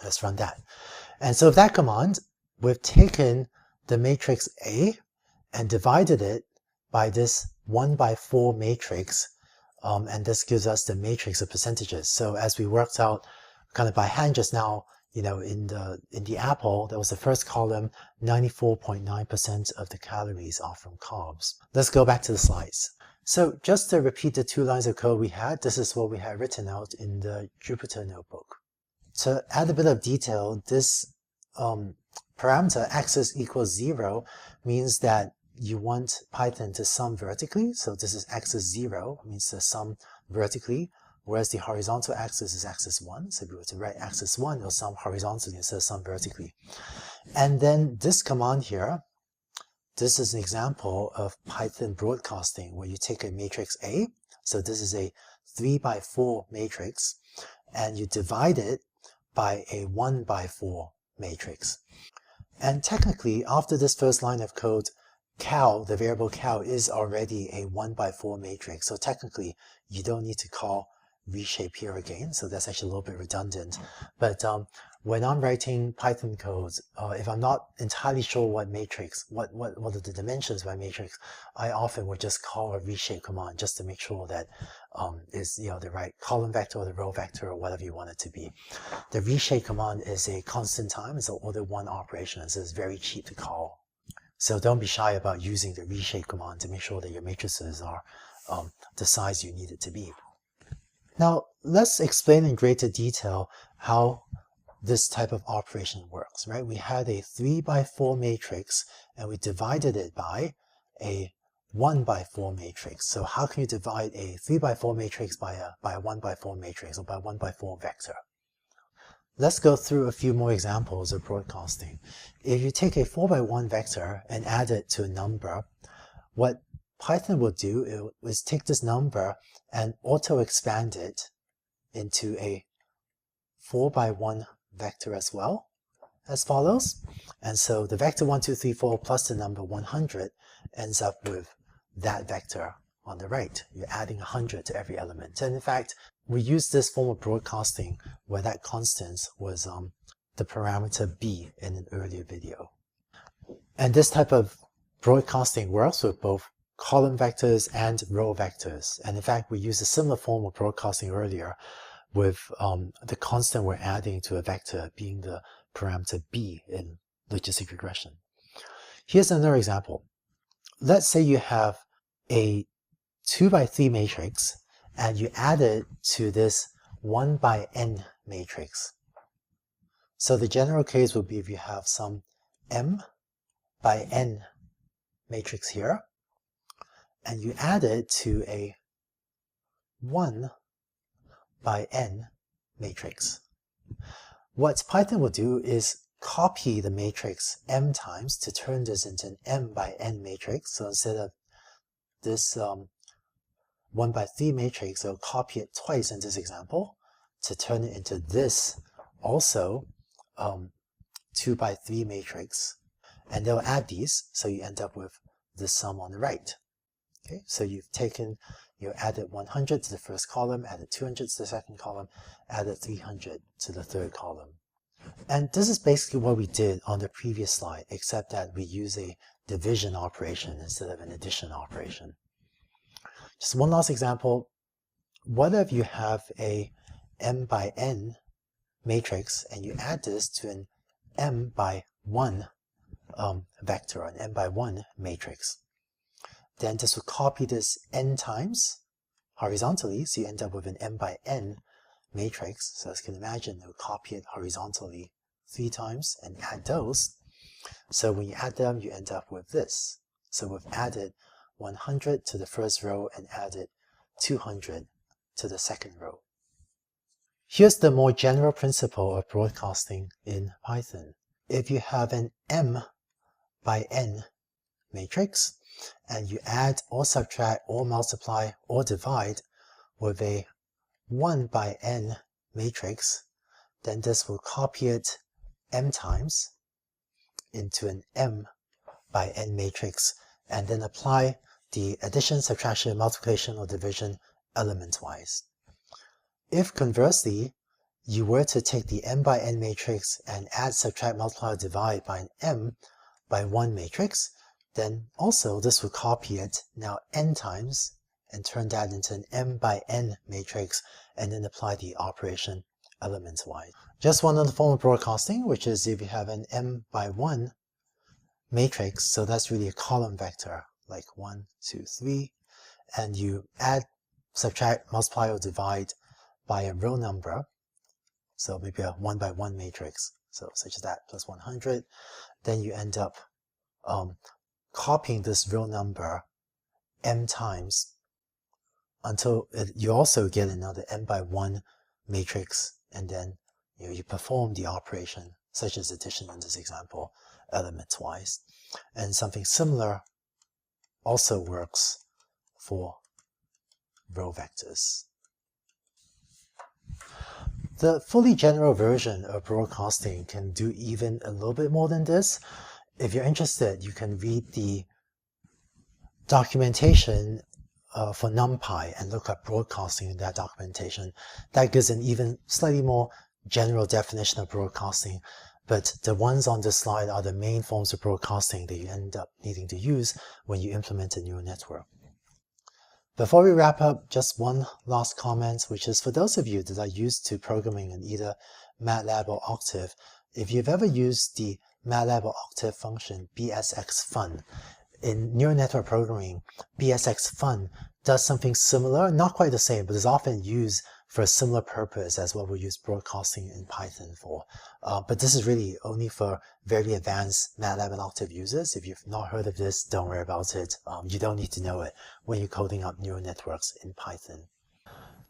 Let's run that. And so with that command, we've taken the matrix A and divided it by this 1 by 4 matrix, and this gives us the matrix of percentages. So as we worked out kind of by hand just now, in the apple, that was the first column, 94.9% of the calories are from carbs. Let's go back to the slides. So just to repeat the two lines of code we had, this is what we had written out in the Jupyter notebook. To add a bit of detail, this parameter axis equals 0 means that you want Python to sum vertically. So this is axis 0, means to sum vertically, whereas the horizontal axis is axis 1. So if we were to write axis 1, it'll sum horizontally instead of sum vertically. And then this command here, this is an example of Python broadcasting where you take a matrix A. So this is a 3 by 4 matrix, and you divide it by a 1 by 4 matrix. And technically, after this first line of code, cal, the variable cal, is already a 1 by 4 matrix. So technically, you don't need to call reshape here again. So that's actually a little bit redundant. But when I'm writing Python codes, if I'm not entirely sure what matrix, what are the dimensions of my matrix, I often would just call a reshape command just to make sure that is the right column vector or the row vector or whatever you want it to be. The reshape command is a constant time. It's an order 1 operation, so it's very cheap to call. So don't be shy about using the reshape command to make sure that your matrices are the size you need it to be. Now, let's explain in greater detail how this type of operation works, right? We had a 3 by 4 matrix and we divided it by a 1 by 4 matrix. So how can you divide a 3 by 4 matrix by a 1 by 4 matrix or by 1 by 4 vector? Let's go through a few more examples of broadcasting. If you take a 4 by 1 vector and add it to a number, what Python will do is take this number and auto-expand it into a 4 by 1 vector as well, as follows. And so the vector 1, 2, 3, 4 plus the number 100 ends up with that vector on the right. You're adding 100 to every element. And in fact, we used this form of broadcasting where that constant was the parameter b in an earlier video. And this type of broadcasting works with both column vectors and row vectors. And in fact, we used a similar form of broadcasting earlier with the constant we're adding to a vector being the parameter b in logistic regression. Here's another example. Let's say you have a 2 by 3 matrix and you add it to this 1 by n matrix. So the general case would be if you have some m by n matrix here, and you add it to a 1 by n matrix. What Python will do is copy the matrix m times to turn this into an m by n matrix. So instead of this 1 by 3 matrix, it'll copy it twice in this example to turn it into this also 2 by 3 matrix. And they'll add these, so you end up with the sum on the right. Okay, so you've added 100 to the first column, added 200 to the second column, added 300 to the third column. And this is basically what we did on the previous slide, except that we use a division operation instead of an addition operation. Just one last example. What if you have a m by n matrix and you add this to an m by 1 vector, an n by 1 matrix. Then this will copy this n times horizontally, so you end up with an n by n matrix. So as you can imagine, it will copy it horizontally 3 times and add those. So when you add them, you end up with this. So we've added 100 to the first row and added 200 to the second row. Here's the more general principle of broadcasting in Python. If you have an m by n matrix, and you add or subtract or multiply or divide with a 1 by n matrix, then this will copy it m times into an m by n matrix, and then apply the addition, subtraction, multiplication, or division element-wise. If conversely, you were to take the m by n matrix and add, subtract, multiply, or divide by an m by 1 matrix, then also this will copy it now n times and turn that into an m by n matrix, and then apply the operation element-wise. Just one other form of broadcasting, which is if you have an m by 1 matrix, so that's really a column vector, like 1, 2, 3, and you add, subtract, multiply, or divide by a row number, so maybe a 1 by 1 matrix, so such as that, plus 100, then you end up copying this row number m times until you also get another m by 1 matrix, and then you perform the operation, such as addition in this example, element-wise. And something similar also works for row vectors. The fully general version of broadcasting can do even a little bit more than this. If you're interested, you can read the documentation for NumPy and look up broadcasting in that documentation. That gives an even slightly more general definition of broadcasting, but the ones on this slide are the main forms of broadcasting that you end up needing to use when you implement a neural network. Before we wrap up, just one last comment, which is for those of you that are used to programming in either MATLAB or Octave, if you've ever used the MATLAB or Octave function bsxfun, in neural network programming, bsxfun does something similar, not quite the same, but is often used for a similar purpose as what we use broadcasting in Python for. But this is really only for very advanced MATLAB and Octave users. If you've not heard of this, don't worry about it. You don't need to know it when you're coding up neural networks in Python.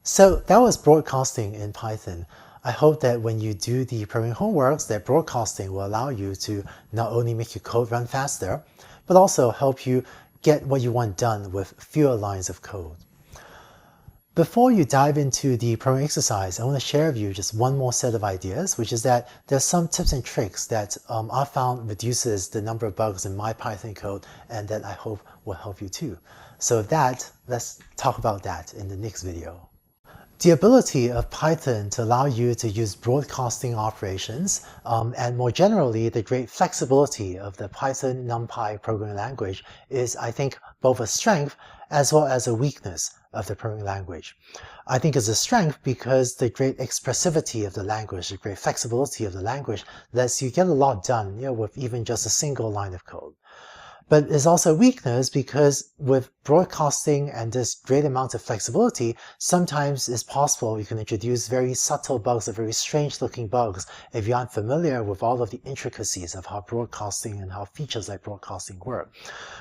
So that was broadcasting in Python. I hope that when you do the programming homeworks, that broadcasting will allow you to not only make your code run faster, but also help you get what you want done with fewer lines of code. Before you dive into the programming exercise, I want to share with you just one more set of ideas, which is that there's some tips and tricks that I found reduces the number of bugs in my Python code, and that I hope will help you too. So let's talk about that in the next video. The ability of Python to allow you to use broadcasting operations, and more generally, the great flexibility of the Python NumPy programming language is, I think, both a strength as well as a weakness of the programming language. I think it's a strength because the great expressivity of the language, the great flexibility of the language lets you get a lot done, with even just a single line of code. But it's also a weakness because with broadcasting and this great amount of flexibility, sometimes it's possible you can introduce very subtle bugs or very strange looking bugs if you aren't familiar with all of the intricacies of how broadcasting and how features like broadcasting work.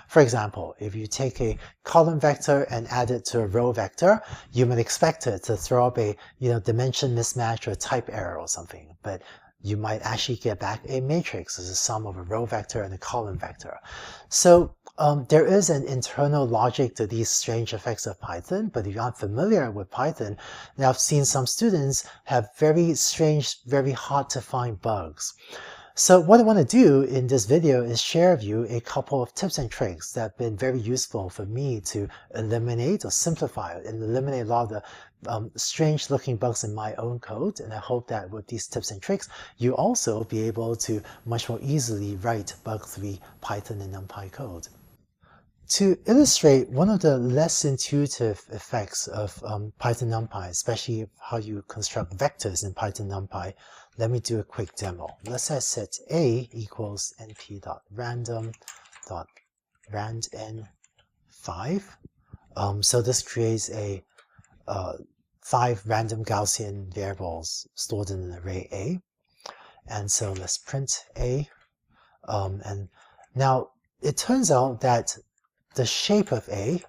For example, if you take a column vector and add it to a row vector, you might expect it to throw up a dimension mismatch or a type error or something. But you might actually get back a matrix as a sum of a row vector and a column vector. So there is an internal logic to these strange effects of Python, but if you aren't familiar with Python, then I've seen some students have very strange, very hard to find bugs. So what I want to do in this video is share with you a couple of tips and tricks that have been very useful for me to eliminate or simplify and eliminate a lot of the strange looking bugs in my own code. And I hope that with these tips and tricks, you also be able to much more easily write bug-free Python and NumPy code. To illustrate one of the less intuitive effects of Python NumPy, especially how you construct vectors in Python NumPy, let me do a quick demo. Let's say I set a equals np.random.randn5. So this creates a 5 random Gaussian variables stored in an array A. And so let's print A. And now it turns out that the shape of A,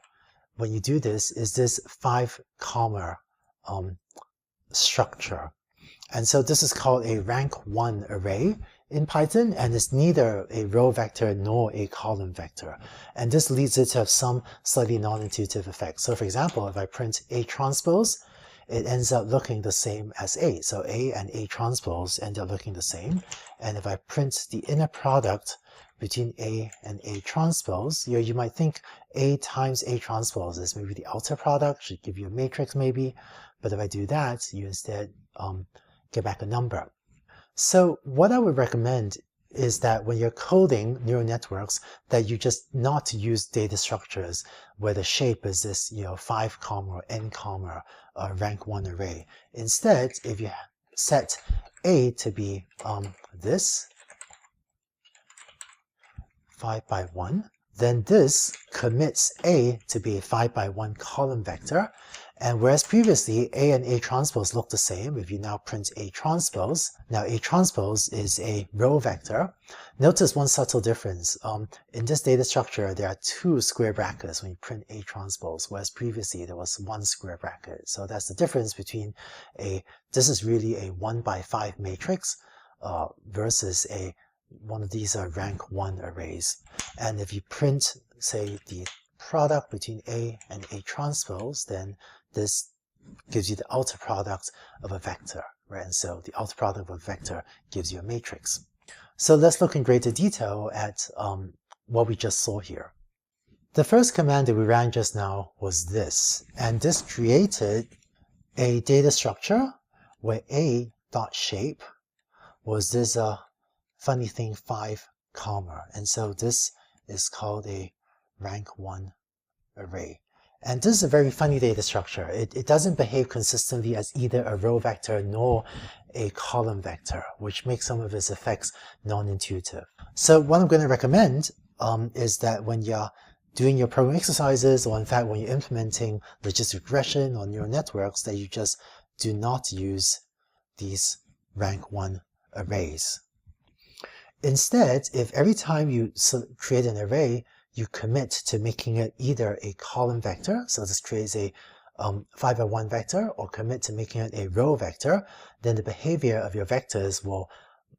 when you do this, is this 5 comma structure. And so this is called a rank 1 array in Python, and it's neither a row vector nor a column vector. And this leads it to have some slightly non-intuitive effects. So for example, if I print A transpose, it ends up looking the same as A. So A and A transpose end up looking the same. And if I print the inner product between A and A transpose, you might think A times A transpose is maybe the outer product, should give you a matrix maybe. But if I do that, you instead get back a number. So what I would recommend is that when you're coding neural networks, that you just not use data structures where the shape is this 5 comma or n comma rank 1 array. Instead, if you set A to be this 5 by 1, then this commits A to be a 5 by 1 column vector. And whereas previously A and A transpose look the same, if you now print A transpose, now A transpose is a row vector. Notice one subtle difference. In this data structure, there are 2 square brackets when you print A transpose, whereas previously there was 1 square bracket. So that's the difference between this is really a 1 by 5 matrix versus one of these are rank 1 arrays. And if you print, say, the product between A and A transpose, then this gives you the outer product of a vector, right? And so the outer product of a vector gives you a matrix. So let's look in greater detail at what we just saw here. The first command that we ran just now was this, and this created a data structure where A.shape was this funny thing 5 comma, and so this is called a rank 1 array. And this is a very funny data structure. It doesn't behave consistently as either a row vector nor a column vector, which makes some of its effects non-intuitive. So what I'm going to recommend is that when you're doing your program exercises, or in fact when you're implementing logistic regression or neural networks, that you just do not use these rank 1 arrays. Instead, if every time you create an array, you commit to making it either a column vector, so this creates a 5 by 1 vector, or commit to making it a row vector, then the behavior of your vectors will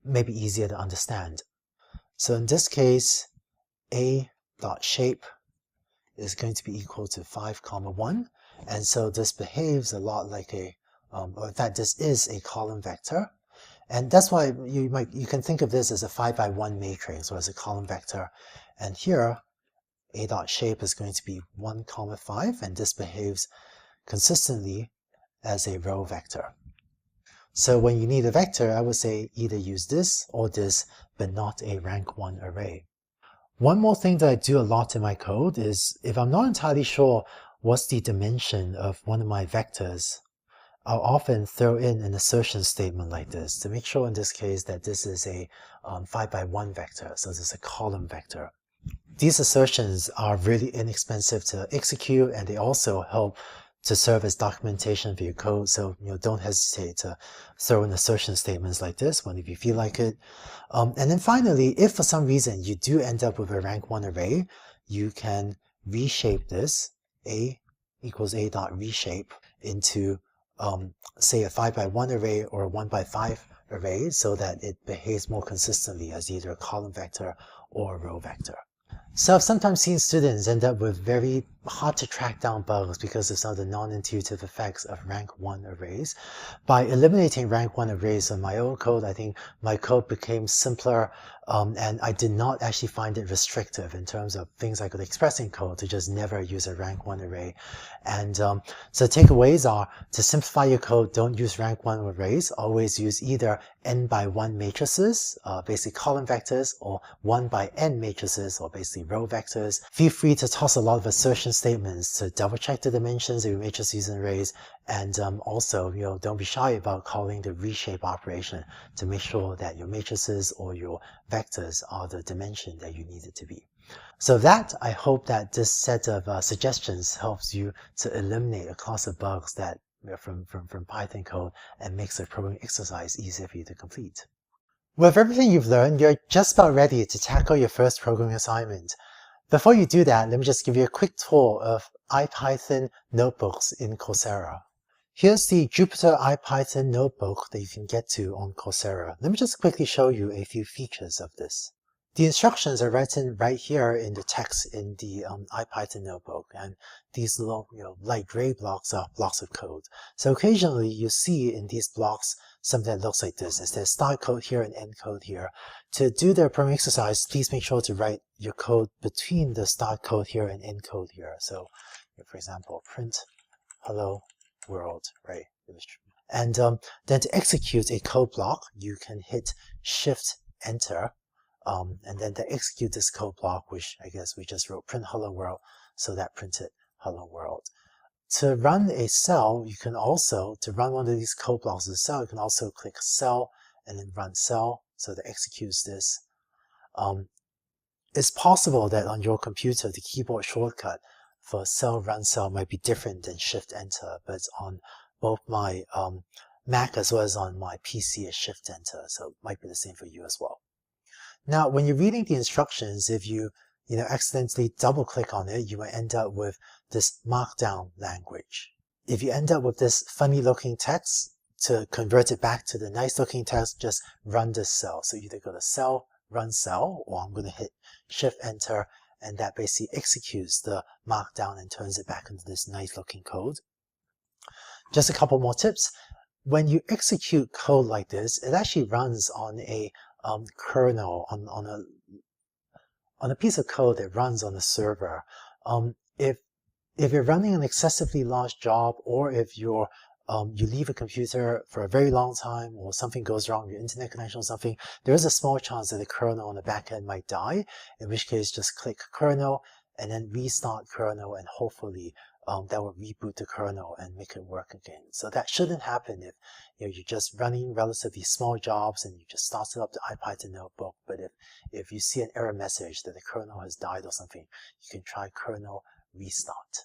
maybe be easier to understand. So in this case, A.shape is going to be equal to 5 comma 1, and so this behaves a lot like or in fact this is a column vector. And that's why you can think of this as a 5 by 1 matrix or as a column vector. And here, A.shape is going to be 1 comma 5, and this behaves consistently as a row vector. So when you need a vector, I would say either use this or this, but not a rank 1 array. One more thing that I do a lot in my code is if I'm not entirely sure what's the dimension of one of my vectors, I'll often throw in an assertion statement like this to make sure in this case that this is a 5 by 1 vector, so this is a column vector. These assertions are really inexpensive to execute, and they also help to serve as documentation for your code. So don't hesitate to throw in assertion statements like this whenever you feel like it. And then finally, if for some reason you do end up with a rank 1 array, you can reshape this A equals A.reshape into say a 5 by 1 array or a 1 by 5 array, so that it behaves more consistently as either a column vector or a row vector. So I've sometimes seen students end up with very hard to track down bugs because of some of the non-intuitive effects of rank 1 arrays. By eliminating rank 1 arrays in my own code, I think my code became simpler, and I did not actually find it restrictive in terms of things I could express in code to just never use a rank 1 array. And so takeaways are, to simplify your code, don't use rank 1 arrays. Always use either n by 1 matrices, basically column vectors, or 1 by n matrices, or basically row vectors. Feel free to toss a lot of assertion statements to double check the dimensions of your matrices and arrays. And also, don't be shy about calling the reshape operation to make sure that your matrices or your vectors are the dimension that you need it to be. So I hope that this set of suggestions helps you to eliminate a class of bugs that from Python code and makes the programming exercise easier for you to complete. With everything you've learned, you're just about ready to tackle your first programming assignment. Before you do that, let me just give you a quick tour of IPython notebooks in Coursera. Here's the Jupyter IPython notebook that you can get to on Coursera. Let me just quickly show you a few features of this. The instructions are written right here in the text in the IPython notebook, and these little light gray blocks are blocks of code. So occasionally you see in these blocks something that looks like this. There's start code here and end code here. To do the programming exercise, please make sure to write your code between the start code here and end code here. So, for example, print hello world, right? And then to execute a code block, you can hit Shift Enter, and then to execute this code block, which I guess we just wrote print hello world, so that printed hello world. To run a cell, you can also, to run one of these code blocks as a cell, you can also click cell and then run cell, so that executes this. It's possible that on your computer, the keyboard shortcut for cell run cell might be different than Shift Enter, but on both my Mac as well as on my PC is Shift Enter, so it might be the same for you as well. Now, when you're reading the instructions, if you accidentally double click on it, you might end up with this markdown language. If you end up with this funny looking text, to convert it back to the nice looking text, just run this cell. So either go to cell, run cell, or I'm going to hit Shift Enter, and that basically executes the markdown and turns it back into this nice looking code. Just a couple more tips. When you execute code like this, it actually runs on a kernel, on a piece of code that runs on a server. If you're running an excessively large job, or if you leave a computer for a very long time, or something goes wrong, your internet connection or something, there is a small chance that the kernel on the back end might die, in which case just click kernel and then restart kernel, and hopefully that will reboot the kernel and make it work again. So that shouldn't happen if you're just running relatively small jobs and you just started up the IPython notebook. But if you see an error message that the kernel has died or something, you can try kernel restart.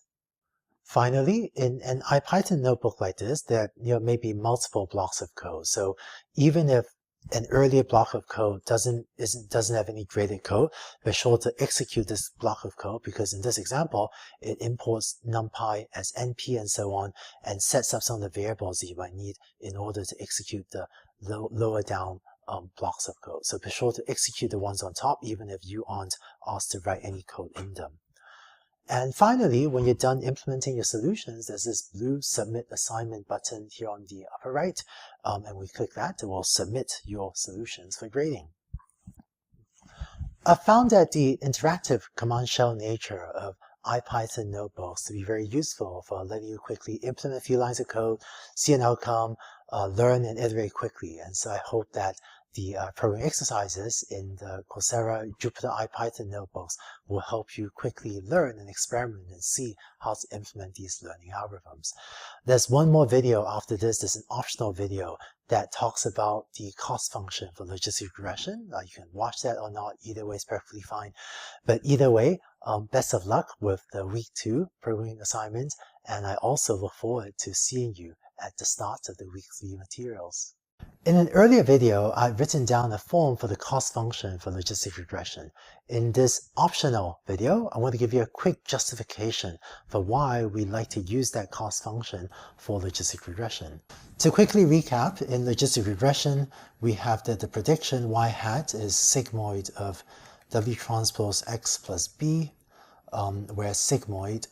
Finally, in an IPython notebook like this, there may be multiple blocks of code. So even if an earlier block of code doesn't have any graded code, be sure to execute this block of code, because in this example, it imports NumPy as NP and so on, and sets up some of the variables that you might need in order to execute the lower down blocks of code. So be sure to execute the ones on top, even if you aren't asked to write any code in them. And finally, when you're done implementing your solutions, there's this blue Submit Assignment button here on the upper right, and we click that, it will submit your solutions for grading. I found that the interactive command shell nature of IPython notebooks to be very useful for letting you quickly implement a few lines of code, see an outcome, learn and iterate quickly. And so I hope that the programming exercises in the Coursera Jupyter IPython notebooks will help you quickly learn and experiment and see how to implement these learning algorithms. There's one more video after this. There's an optional video that talks about the cost function for logistic regression. You can watch that or not. Either way is perfectly fine. But either way, best of luck with the week 2 programming assignment. And I also look forward to seeing you at the start of the week 3 materials. In an earlier video, I've written down a form for the cost function for logistic regression. In this optional video, I want to give you a quick justification for why we like to use that cost function for logistic regression. To quickly recap, in logistic regression, we have that the prediction y hat is sigmoid of w transpose x plus b, where sigmoid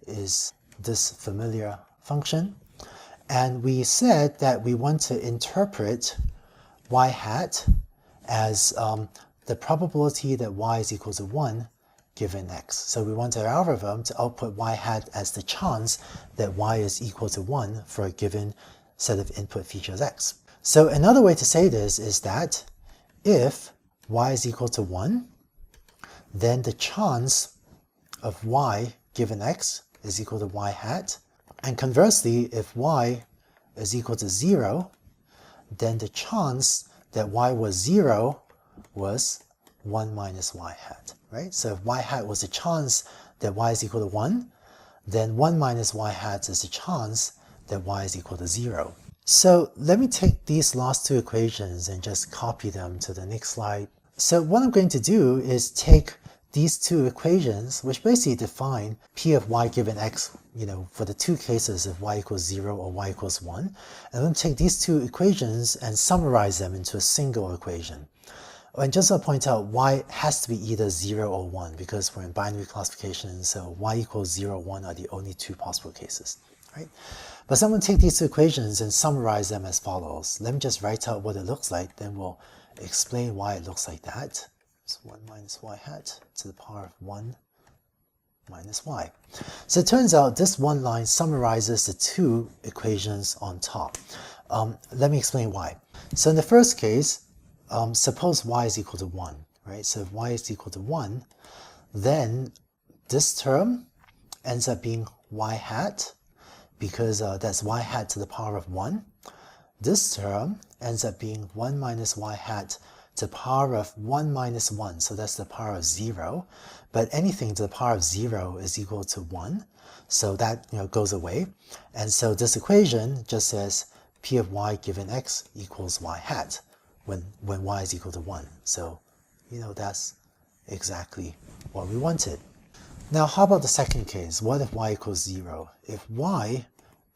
is this familiar function. And we said that we want to interpret y hat as the probability that y is equal to 1 given x. So we want our algorithm to output y hat as the chance that y is equal to 1 for a given set of input features x. So another way to say this is that if y is equal to 1, then the chance of y given x is equal to y hat. And conversely, if y is equal to 0, then the chance that y was 0 was 1 minus y hat, right? So if y hat was the chance that y is equal to 1, then 1 minus y hat is the chance that y is equal to 0. So let me take these last two equations and just copy them to the next slide. So what I'm going to do is take these two equations, which basically define p of y given x, for the two cases of y equals 0 or y equals 1. And I'm going to take these two equations and summarize them into a single equation. And just to point out, y has to be either 0 or 1 because we're in binary classification, so y equals 0 or 1 are the only two possible cases, right? But so I'm going to take these two equations and summarize them as follows. Let me just write out what it looks like, then we'll explain why it looks like that. So 1 minus y hat to the power of 1 minus y. So it turns out this one line summarizes the two equations on top. Let me explain why. So in the first case, suppose y is equal to 1, right? So if y is equal to 1, then this term ends up being y hat, because that's y hat to the power of 1. This term ends up being 1 minus y hat to the power of 1 minus 1, so that's the power of 0. But anything to the power of 0 is equal to 1, so that goes away. And so this equation just says p of y given x equals y hat when y is equal to 1. So, that's exactly what we wanted. Now, how about the second case? What if y equals 0? If y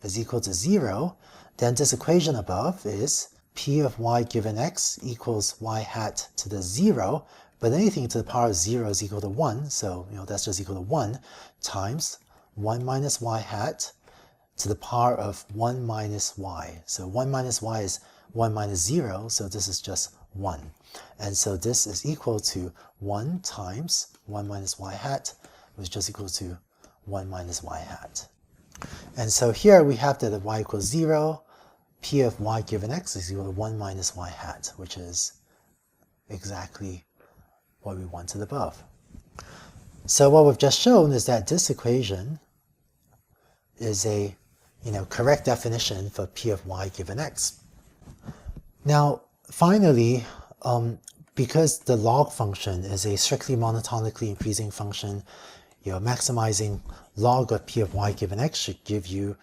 is equal to 0, then this equation above is p of y given x equals y hat to the 0, but anything to the power of 0 is equal to 1, so that's just equal to 1 times 1 minus y hat to the power of 1 minus y. So 1 minus y is 1 minus 0, so this is just 1. And so this is equal to 1 times 1 minus y hat, which is just equal to 1 minus y hat. And so here we have that if y equals 0, p of y given x is equal to 1 minus y hat, which is exactly what we wanted above. So what we've just shown is that this equation is a correct definition for p of y given x. Now, finally, because the log function is a strictly monotonically increasing function, maximizing log of p of y given x should give you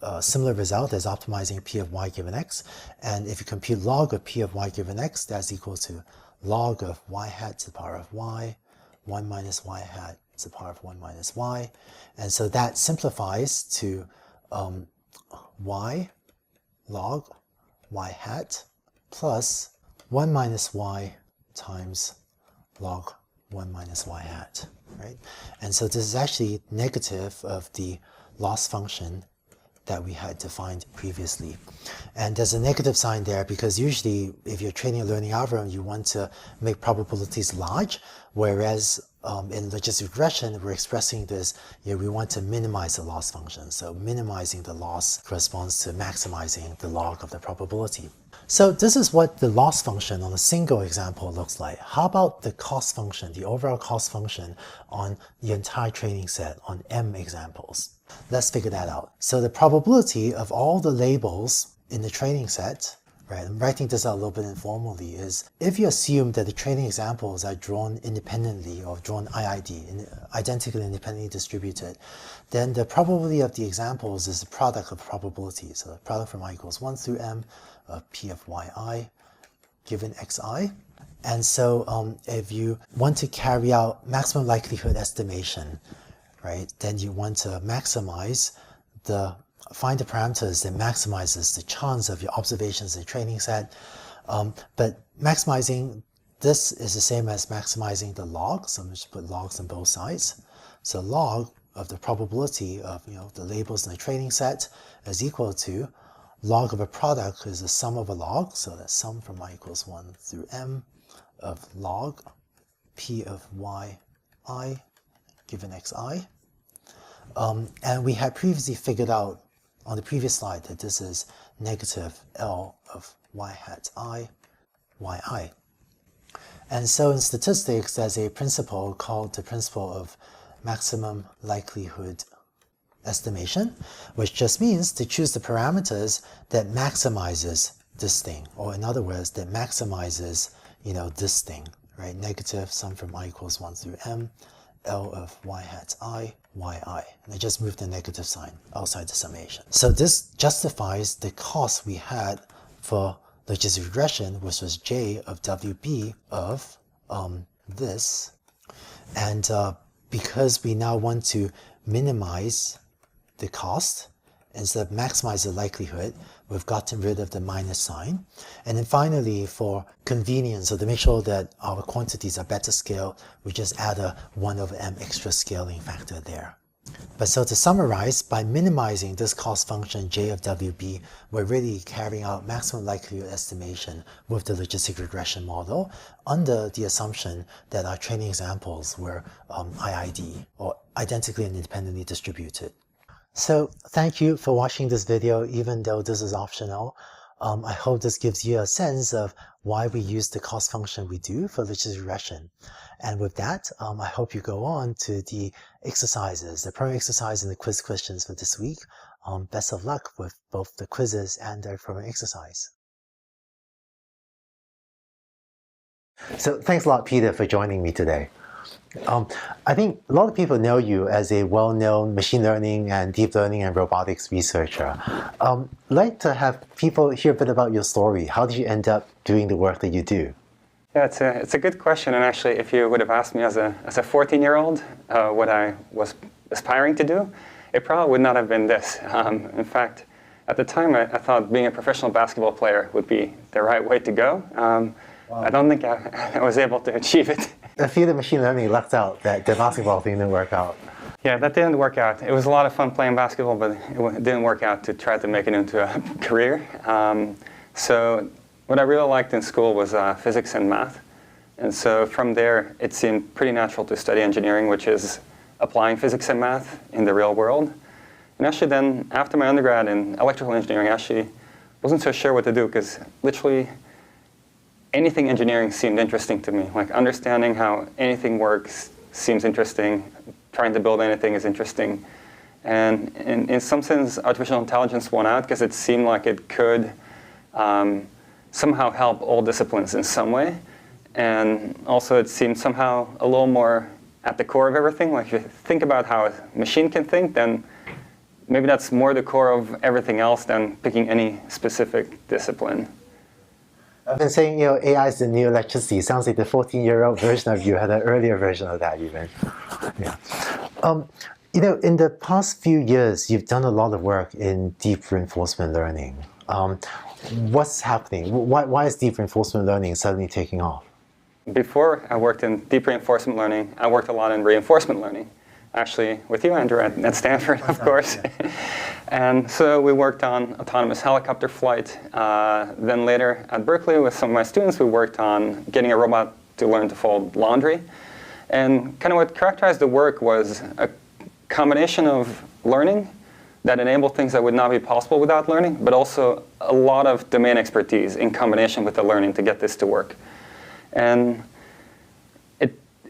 a similar result as optimizing p of y given x. And if you compute log of p of y given x, that's equal to log of y hat to the power of y, 1 minus y hat to the power of 1 minus y. And so that simplifies to y log y hat plus 1 minus y times log 1 minus y hat, right? And so this is actually negative of the loss function that we had defined previously. And there's a negative sign there because usually if you're training a learning algorithm, you want to make probabilities large, whereas in logistic regression, we're expressing this, we want to minimize the loss function. So minimizing the loss corresponds to maximizing the log of the probability. So this is what the loss function on a single example looks like. How about the cost function, the overall cost function on the entire training set on m examples? Let's figure that out. So the probability of all the labels in the training set, right, I'm writing this out a little bit informally, is if you assume that the training examples are drawn independently or drawn IID, identically independently distributed, then the probability of the examples is the product of probabilities. So the product from I equals 1 through m of p of yi given xi. And so if you want to carry out maximum likelihood estimation, right, then you want to find the parameters that maximizes the chance of your observations in the training set. But maximizing this is the same as maximizing the log, so I'm just put logs on both sides. So log of the probability of the labels in the training set is equal to log of a product is the sum of a log, so that's sum from I equals 1 through m of log p of yi given xi. And we had previously figured out on the previous slide that this is negative L of y hat I, yi. And so in statistics, there's a principle called the principle of maximum likelihood estimation, which just means to choose the parameters that maximizes this thing, or in other words, that maximizes, this thing, right? Negative sum from I equals 1 through m, L of y hat I, yi. And I just moved the negative sign outside the summation. So this justifies the cost we had for logistic regression, which was J of WB of this. And because we now want to minimize the cost, instead of maximize the likelihood, we've gotten rid of the minus sign. And then finally, for convenience, or to make sure that our quantities are better scaled, we just add a 1 over m extra scaling factor there. But so to summarize, by minimizing this cost function J of WB, we're really carrying out maximum likelihood estimation with the logistic regression model under the assumption that our training examples were IID, or identically and independently distributed. So thank you for watching this video, even though this is optional. I hope this gives you a sense of why we use the cost function we do for logistic regression. And with that, I hope you go on to the exercises, the problem exercise and the quiz questions for this week. Best of luck with both the quizzes and the problem exercise. So thanks a lot, Peter, for joining me today. I think a lot of people know you as a well-known machine learning and deep learning and robotics researcher. I'd like to have people hear a bit about your story. How did you end up doing the work that you do? Yeah, it's a good question. And actually, if you would have asked me as a 14-year-old what I was aspiring to do, it probably would not have been this. In fact, at the time, I thought being a professional basketball player would be the right way to go. Wow. I don't think I was able to achieve it. I feel the machine learning lucked out, that the basketball thing didn't work out. Yeah, that didn't work out. It was a lot of fun playing basketball, but it didn't work out to try to make it into a career. So what I really liked in school was physics and math. And so from there, it seemed pretty natural to study engineering, which is applying physics and math in the real world. And actually then, after my undergrad in electrical engineering, I actually wasn't so sure what to do, because literally anything engineering seemed interesting to me. Like understanding how anything works seems interesting. Trying to build anything is interesting. And in some sense, artificial intelligence won out because it seemed like it could somehow help all disciplines in some way. And also it seemed somehow a little more at the core of everything. Like if you think about how a machine can think, then maybe that's more the core of everything else than picking any specific discipline. I've been saying, AI is the new electricity. Sounds like the 14-year-old version of you had an earlier version of that even. Yeah. In the past few years, you've done a lot of work in deep reinforcement learning. What's happening? Why is deep reinforcement learning suddenly taking off? Before I worked in deep reinforcement learning, I worked a lot in reinforcement learning. Actually, with you, Andrew, at Stanford, of course. And so we worked on autonomous helicopter flight. Then later at Berkeley, with some of my students, we worked on getting a robot to learn to fold laundry. And kind of what characterized the work was a combination of learning that enabled things that would not be possible without learning, but also a lot of domain expertise in combination with the learning to get this to work. And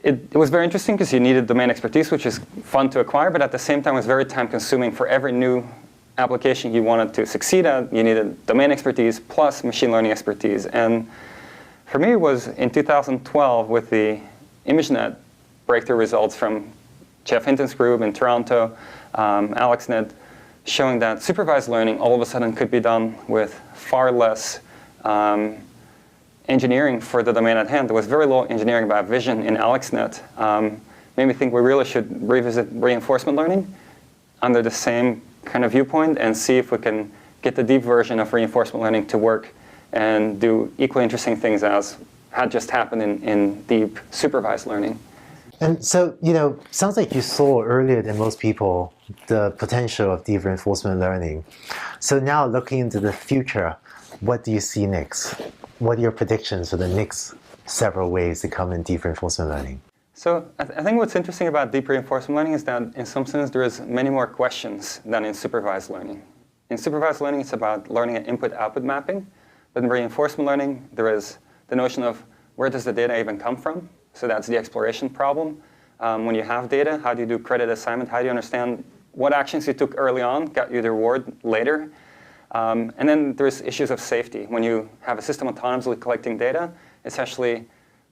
it was very interesting because you needed domain expertise, which is fun to acquire, but at the same time it was very time-consuming. For every new application you wanted to succeed at, you needed domain expertise plus machine learning expertise. And for me, it was in 2012 with the ImageNet breakthrough results from Geoffrey Hinton's group in Toronto, AlexNet, showing that supervised learning all of a sudden could be done with far less engineering for the domain at hand. There was very low engineering about vision in AlexNet. Made me think we really should revisit reinforcement learning under the same kind of viewpoint and see if we can get the deep version of reinforcement learning to work and do equally interesting things as had just happened in deep supervised learning. And so, sounds like you saw earlier than most people the potential of deep reinforcement learning. So now looking into the future, what do you see next? What are your predictions for the next several ways to come in deep reinforcement learning. So I think what's interesting about deep reinforcement learning is that in some sense there is many more questions than in supervised learning. In supervised learning, it's about learning an input-output mapping. But in reinforcement learning, there is the notion of where does the data even come from? So that's the exploration problem. When you have data, how do you do credit assignment? How do you understand what actions you took early on got you the reward later? And then there's issues of safety. When you have a system autonomously collecting data, it's actually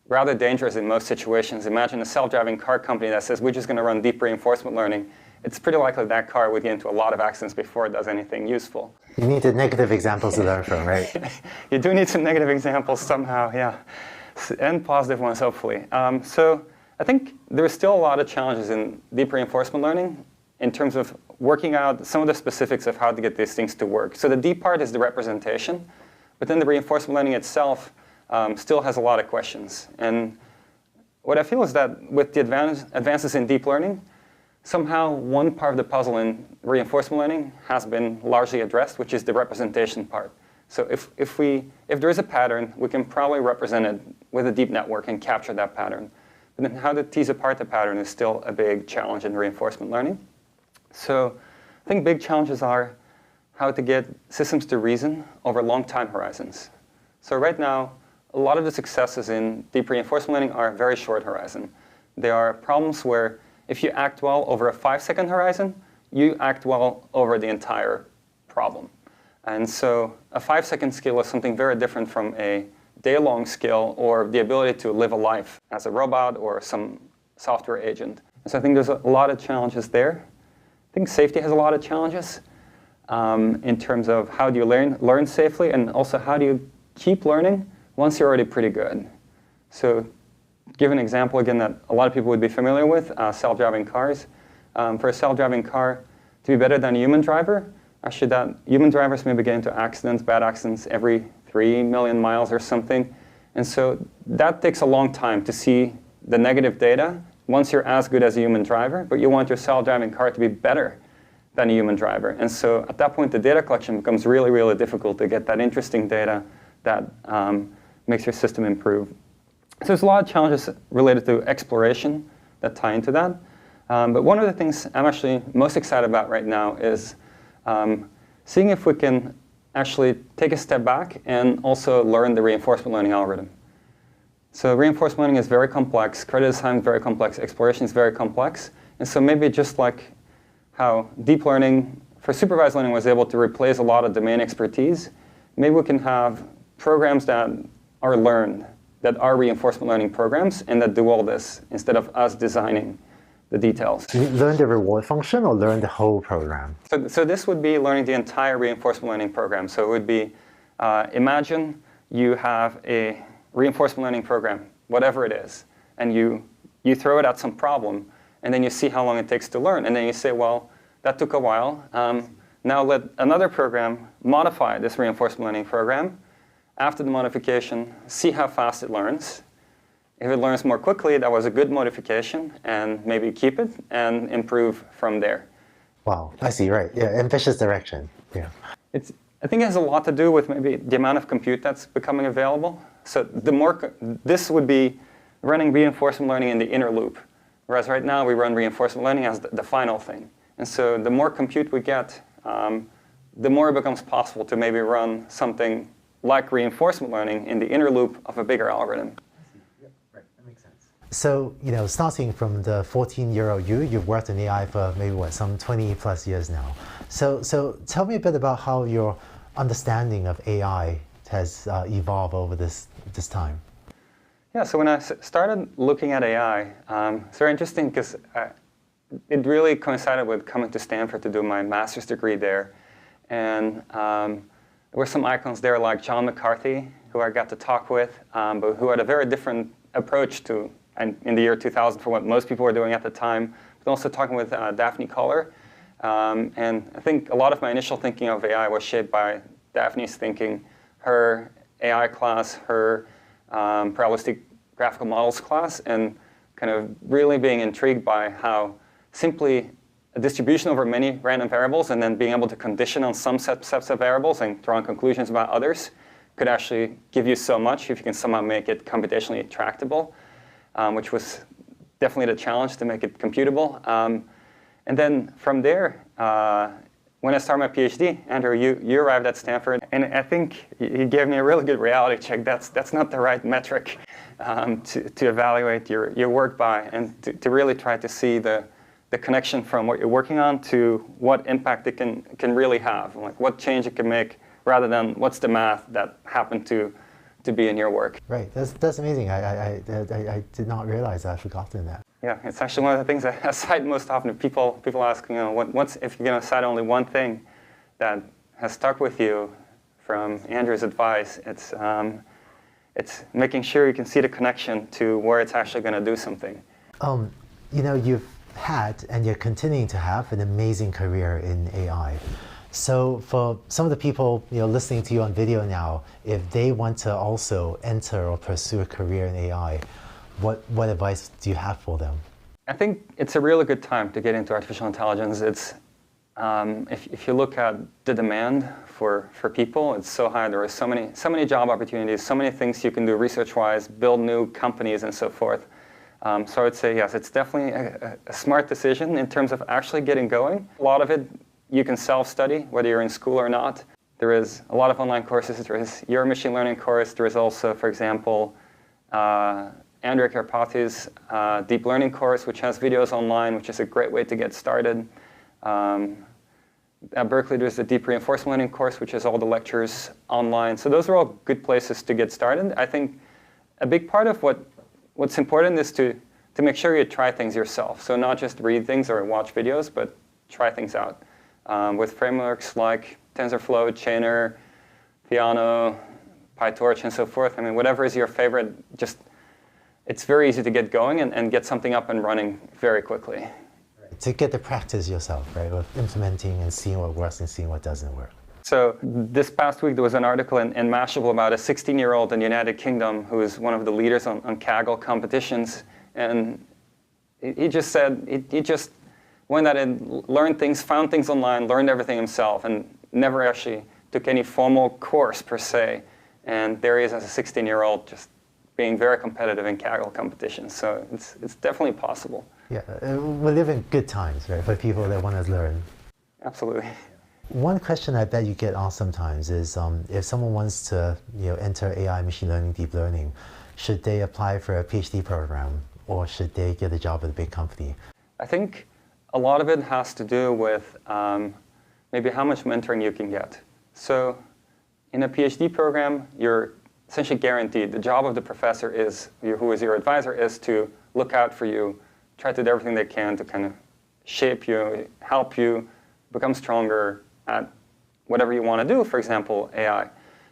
rather dangerous in most situations. Imagine a self-driving car company that says, we're just going to run deep reinforcement learning. It's pretty likely that car would get into a lot of accidents before it does anything useful. You need the negative examples to learn from, right? You do need some negative examples somehow, yeah. And positive ones, hopefully. So I think there's still a lot of challenges in deep reinforcement learning in terms of working out some of the specifics of how to get these things to work. So the deep part is the representation, but then the reinforcement learning itself still has a lot of questions. And what I feel is that with the advances in deep learning, somehow one part of the puzzle in reinforcement learning has been largely addressed, which is the representation part. So if there is a pattern, we can probably represent it with a deep network and capture that pattern. But then how to tease apart the pattern is still a big challenge in reinforcement learning. So I think big challenges are how to get systems to reason over long time horizons. So right now, a lot of the successes in deep reinforcement learning are very short horizon. There are problems where if you act well over a 5-second horizon, you act well over the entire problem. And so a 5-second skill is something very different from a day-long skill or the ability to live a life as a robot or some software agent. And so I think there's a lot of challenges there. I think safety has a lot of challenges in terms of how do you learn safely, and also how do you keep learning once you're already pretty good. So give an example again that a lot of people would be familiar with, self-driving cars. For a self-driving car to be better than a human driver, actually that human drivers maybe get into accidents, bad accidents every 3 million miles or something. And so that takes a long time to see the negative data once you're as good as a human driver, but you want your self-driving car to be better than a human driver. And so at that point, the data collection becomes really, really difficult to get that interesting data that makes your system improve. So there's a lot of challenges related to exploration that tie into that. But one of the things I'm actually most excited about right now is seeing if we can actually take a step back and also learn the reinforcement learning algorithm. So reinforcement learning is very complex, credit assignment is very complex, exploration is very complex. And so maybe just like how deep learning for supervised learning was able to replace a lot of domain expertise, maybe we can have programs that are learned, that are reinforcement learning programs, and that do all this instead of us designing the details. You learn the reward function or learn the whole program? So this would be learning the entire reinforcement learning program. So it would be, imagine you have a reinforcement learning program, whatever it is, and you throw it at some problem, and then you see how long it takes to learn. And then you say, well, that took a while. Now let another program modify this reinforcement learning program. After the modification, see how fast it learns. If it learns more quickly, that was a good modification, and maybe keep it and improve from there. Wow, I see, right. Yeah, ambitious direction. Yeah. I think it has a lot to do with maybe the amount of compute that's becoming available. So this would be running reinforcement learning in the inner loop, whereas right now we run reinforcement learning as the final thing. And so the more compute we get, the more it becomes possible to maybe run something like reinforcement learning in the inner loop of a bigger algorithm. Yep, right, that makes sense. So, starting from the 14-year-old you've worked in AI for maybe some 20 plus years now. So tell me a bit about how your understanding of AI has evolved over this time. Yeah, so when I started looking at AI, it's very interesting because it really coincided with coming to Stanford to do my master's degree there. And there were some icons there like John McCarthy, who I got to talk with, but who had a very different approach to, in the year 2000, for what most people were doing at the time, but also talking with Daphne Koller. And I think a lot of my initial thinking of AI was shaped by Daphne's thinking, her AI class, her probabilistic graphical models class, and kind of really being intrigued by how simply a distribution over many random variables and then being able to condition on some sets of variables and drawing conclusions about others could actually give you so much if you can somehow make it computationally tractable, which was definitely the challenge to make it computable. And then from there, when I started my PhD, Andrew, you arrived at Stanford, and I think you gave me a really good reality check. That's not the right metric to evaluate your work by, and to really try to see the connection from what you're working on to what impact it can really have, like what change it can make, rather than what's the math that happened to be in your work. Right, that's amazing. I did not realize I'd forgotten that. Yeah, it's actually one of the things I cite most often. People ask, if you're going to cite only one thing that has stuck with you from Andrew's advice, it's making sure you can see the connection to where it's actually going to do something. You've had and you're continuing to have an amazing career in AI. So for some of the people listening to you on video now, if they want to also enter or pursue a career in AI, what advice do you have for them? I think it's a really good time to get into artificial intelligence. It's if you look at the demand for people, it's so high. There are so many job opportunities, so many things you can do research-wise, build new companies and so forth. So I would say yes, it's definitely a smart decision in terms of actually getting going. A lot of it you can self-study, whether you're in school or not. There is a lot of online courses. There is your machine learning course. There is also, for example, Andrea Karpathy's deep learning course, which has videos online, which is a great way to get started. At Berkeley, there's the deep reinforcement learning course, which is all the lectures online. So those are all good places to get started. I think a big part of what's important is to make sure you try things yourself. So not just read things or watch videos, but try things out. With frameworks like TensorFlow, Chainer, Theano, PyTorch, and so forth. I mean, whatever is your favorite, it's very easy to get going and get something up and running very quickly. Right. To get the practice yourself, right, with implementing and seeing what works and seeing what doesn't work. So this past week, there was an article in Mashable about a 16-year-old in the United Kingdom who is one of the leaders on Kaggle competitions. And he just said, he just went out and learned things, found things online, learned everything himself, and never actually took any formal course per se. And there he is as a 16-year-old just being very competitive in Kaggle competitions. So it's definitely possible. Yeah, we live in good times, right, for people that want to learn. Absolutely. One question I bet you get asked sometimes is if someone wants to enter AI, machine learning, deep learning, should they apply for a PhD program or should they get a job at a big company? I think a lot of it has to do with maybe how much mentoring you can get. So in a PhD program, you're essentially guaranteed. The job of the professor who is your advisor, is to look out for you, try to do everything they can to kind of shape you, help you become stronger at whatever you want to do, for example, AI.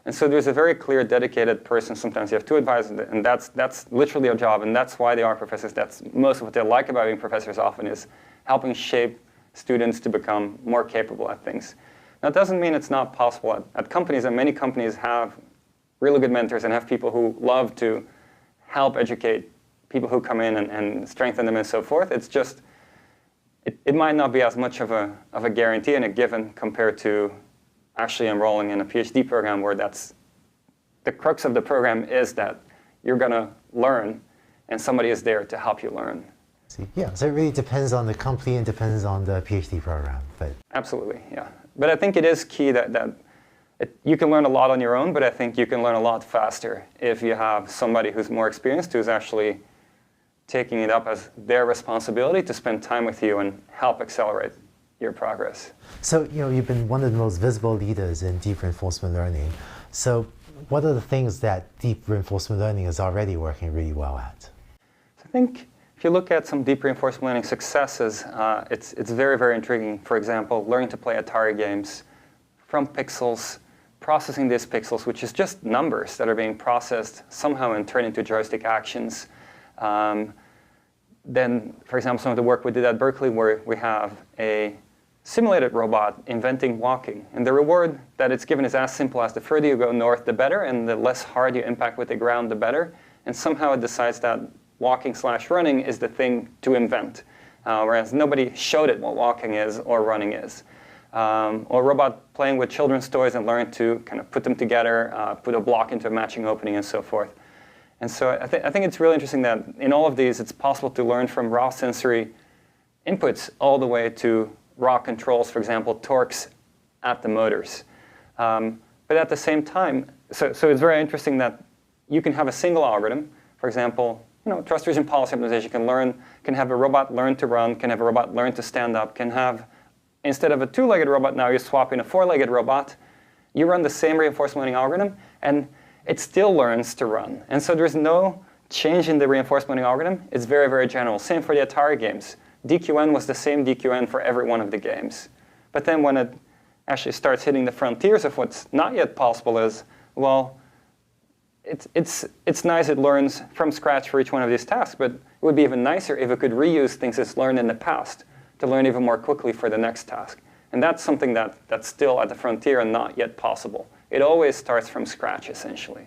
And so there's a very clear, dedicated person. Sometimes you have two advisors, and that's literally a job, and that's why they are professors. That's most of what they like about being professors often, is helping shape students to become more capable at things. Now, it doesn't mean it's not possible at companies, and many companies have really good mentors and have people who love to help educate people who come in and strengthen them and so forth. It's just, it might not be as much of a guarantee and a given compared to actually enrolling in a PhD program, where that's the crux of the program, is that you're going to learn and somebody is there to help you learn. Yeah, so it really depends on the company and depends on the PhD program. But absolutely, yeah. But I think it is key that you can learn a lot on your own, but I think you can learn a lot faster if you have somebody who's more experienced, who's actually taking it up as their responsibility to spend time with you and help accelerate your progress. So, you've been one of the most visible leaders in deep reinforcement learning. So what are the things that deep reinforcement learning is already working really well at? So I think if you look at some deep reinforcement learning successes, it's very, very intriguing. For example, learning to play Atari games from pixels, processing these pixels, which is just numbers that are being processed somehow and turned into joystick actions. Then, for example, some of the work we did at Berkeley, where we have a simulated robot inventing walking. And the reward that it's given is as simple as the further you go north, the better, and the less hard you impact with the ground, the better. And somehow it decides that walking/running is the thing to invent, whereas nobody showed it what walking is or running is. or a robot playing with children's toys and learning to kind of put them together, put a block into a matching opening, and so forth. And so I think it's really interesting that in all of these, it's possible to learn from raw sensory inputs all the way to raw controls, for example, torques at the motors. But at the same time, so it's very interesting that you can have a single algorithm. For example, trust region policy optimization can have a robot learn to run, can have a robot learn to stand up, can have, instead of a two-legged robot, now you swap in a four-legged robot. You run the same reinforcement learning algorithm, and it still learns to run. And so there's no change in the reinforcement learning algorithm. It's very, very general. Same for the Atari games. DQN was the same DQN for every one of the games. But then when it actually starts hitting the frontiers of what's not yet possible is, well, it's nice it learns from scratch for each one of these tasks, but it would be even nicer if it could reuse things it's learned in the past to learn even more quickly for the next task. And that's something that's still at the frontier and not yet possible. It always starts from scratch, essentially.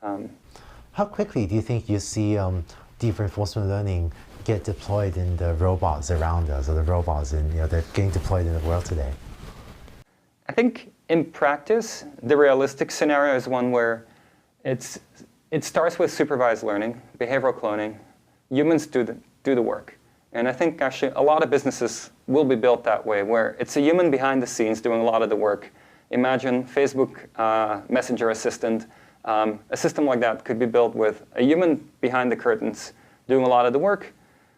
How quickly do you think you see deep reinforcement learning get deployed in the robots around us, or the robots that are getting deployed in the world today? I think in practice, the realistic scenario is one where it starts with supervised learning, behavioral cloning. Humans do the work. And I think actually a lot of businesses will be built that way, where it's a human behind the scenes doing a lot of the work. Imagine Facebook Messenger assistant. A system like that could be built with a human behind the curtains doing a lot of the work.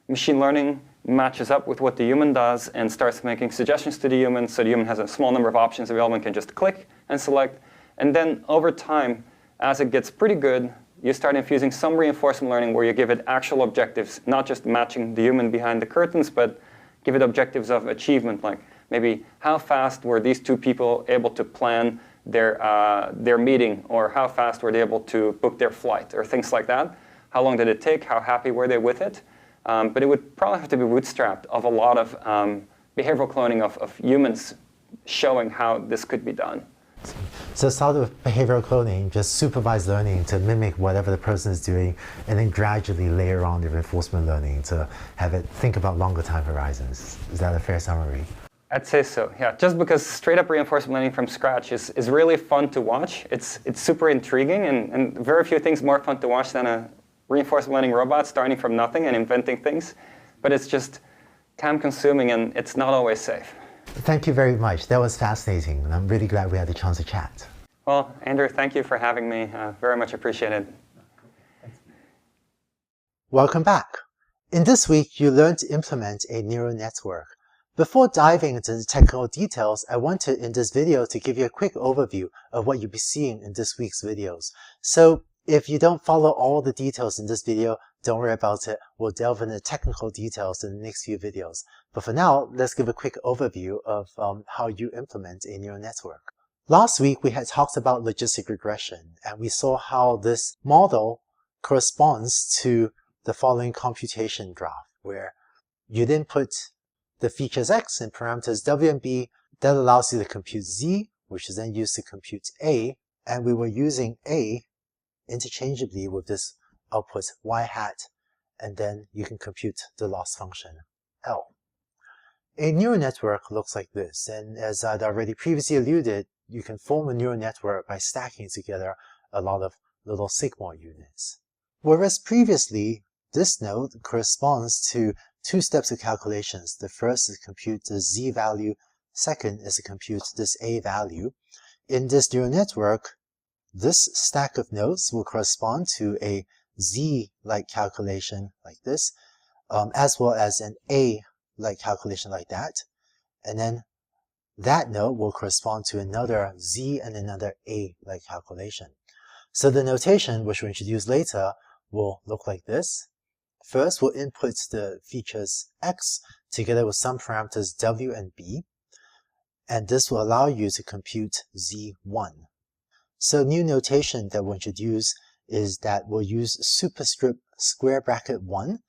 Machine learning matches up with what the human does and starts making suggestions to the human, so the human has a small number of options available and can just click and select. And then over time, as it gets pretty good, you start infusing some reinforcement learning where you give it actual objectives, not just matching the human behind the curtains, but give it objectives of achievement, like maybe how fast were these two people able to plan their meeting, or how fast were they able to book their flight, or things like that. How long did it take? How happy were they with it? But it would probably have to be bootstrapped of a lot of behavioral cloning of humans showing how this could be done. So start with behavioral cloning, just supervised learning to mimic whatever the person is doing, and then gradually layer on the reinforcement learning to have it think about longer time horizons. Is that a fair summary? I'd say so, yeah. Just because straight up reinforcement learning from scratch is really fun to watch. It's super intriguing, and very few things more fun to watch than a reinforcement learning robot starting from nothing and inventing things. But it's just time consuming, and it's not always safe. Thank you very much. That was fascinating, and I'm really glad we had the chance to chat. Well, Andrew, thank you for having me. Very much appreciated. Welcome back. In this week, you learned to implement a neural network. Before diving into the technical details, I wanted in this video to give you a quick overview of what you'll be seeing in this week's videos. So if you don't follow all the details in this video, don't worry about it. We'll delve into technical details in the next few videos. But for now, let's give a quick overview of how you implement a neural network. Last week, we had talked about logistic regression, and we saw how this model corresponds to the following computation graph, where you then put the features x and parameters w and b. That allows you to compute z, which is then used to compute a, and we were using a interchangeably with this output y hat, and then you can compute the loss function L. A neural network looks like this, and as I'd already previously alluded, you can form a neural network by stacking together a lot of little sigmoid units. Whereas previously, this node corresponds to two steps of calculations. The first is to compute the z value, second is to compute this a value. In this neural network, this stack of nodes will correspond to a z-like calculation like this, as well as an a-like calculation like that. And then that node will correspond to another z and another a-like calculation. So the notation, which we'll introduce later, will look like this. First, we'll input the features x together with some parameters w and b, and this will allow you to compute z1. So new notation that we'll introduce is that we'll use superscript square bracket 1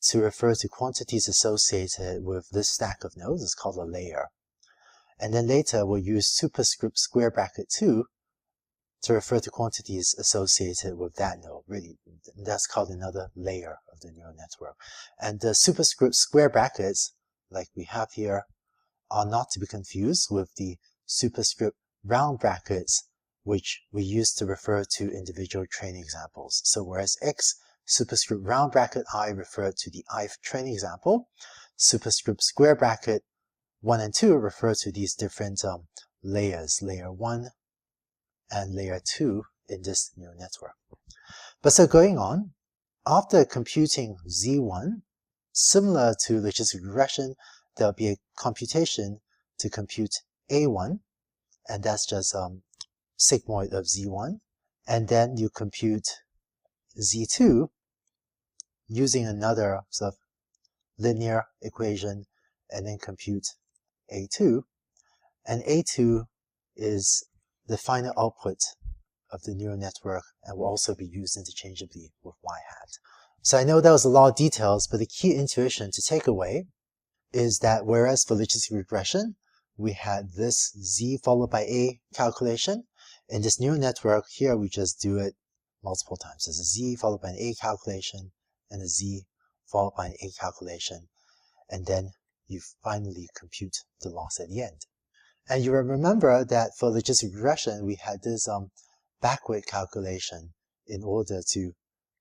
to refer to quantities associated with this stack of nodes. It's called a layer. And then later we'll use superscript square bracket 2 to refer to quantities associated with that node. Really, that's called another layer of the neural network. And the superscript square brackets, like we have here, are not to be confused with the superscript round brackets, which we use to refer to individual training examples. So whereas x superscript round bracket I refer to the ith training example, superscript square bracket 1 and 2 refer to these different layers, layer 1 and layer 2 in this neural network. But so going on, after computing Z1, similar to logistic regression, there'll be a computation to compute A1, and that's just sigmoid of Z1, and then you compute Z2 using another sort of linear equation, and then compute A2, and A2 is the final output of the neural network and will also be used interchangeably with y-hat. So I know that was a lot of details, but the key intuition to take away is that whereas for logistic regression, we had this z followed by a calculation, in this neural network here we just do it multiple times. There's a z followed by an a calculation and a z followed by an a calculation, and then you finally compute the loss at the end. And you will remember that for logistic regression, we had this backward calculation in order to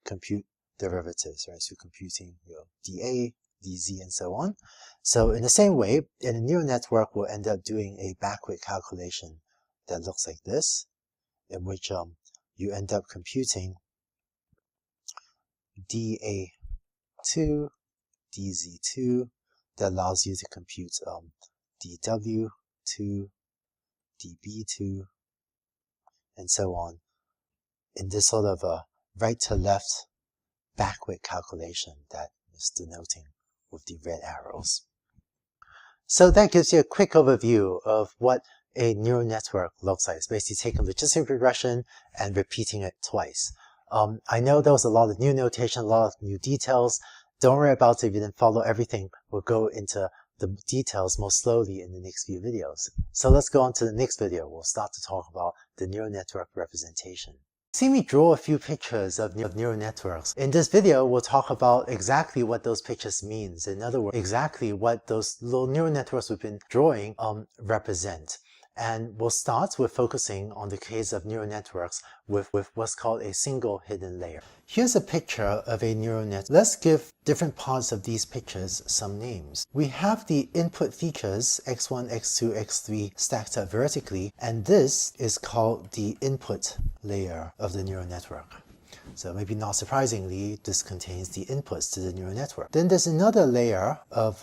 compute derivatives, right? So computing dA, dz, and so on. So in the same way, in a neural network, we'll end up doing a backward calculation that looks like this, in which you end up computing dA2, dz2, that allows you to compute dw2, db2, and so on, in this sort of a right to left backward calculation that is denoting with the red arrows. So that gives you a quick overview of what a neural network looks like. It's basically taking logistic regression and repeating it twice. I know there was a lot of new notation, a lot of new details. Don't worry about it if you didn't follow everything. We'll go into the details more slowly in the next few videos. So let's go on to the next video. We'll start to talk about the neural network representation. See me draw a few pictures of neural networks. In this video, we'll talk about exactly what those pictures means. In other words, exactly what those little neural networks we've been drawing represent. And we'll start with focusing on the case of neural networks with what's called a single hidden layer. Here's a picture of a neural net. Let's give different parts of these pictures some names. We have the input features x1, x2, x3 stacked up vertically, and this is called the input layer of the neural network. So maybe not surprisingly, this contains the inputs to the neural network. Then there's another layer of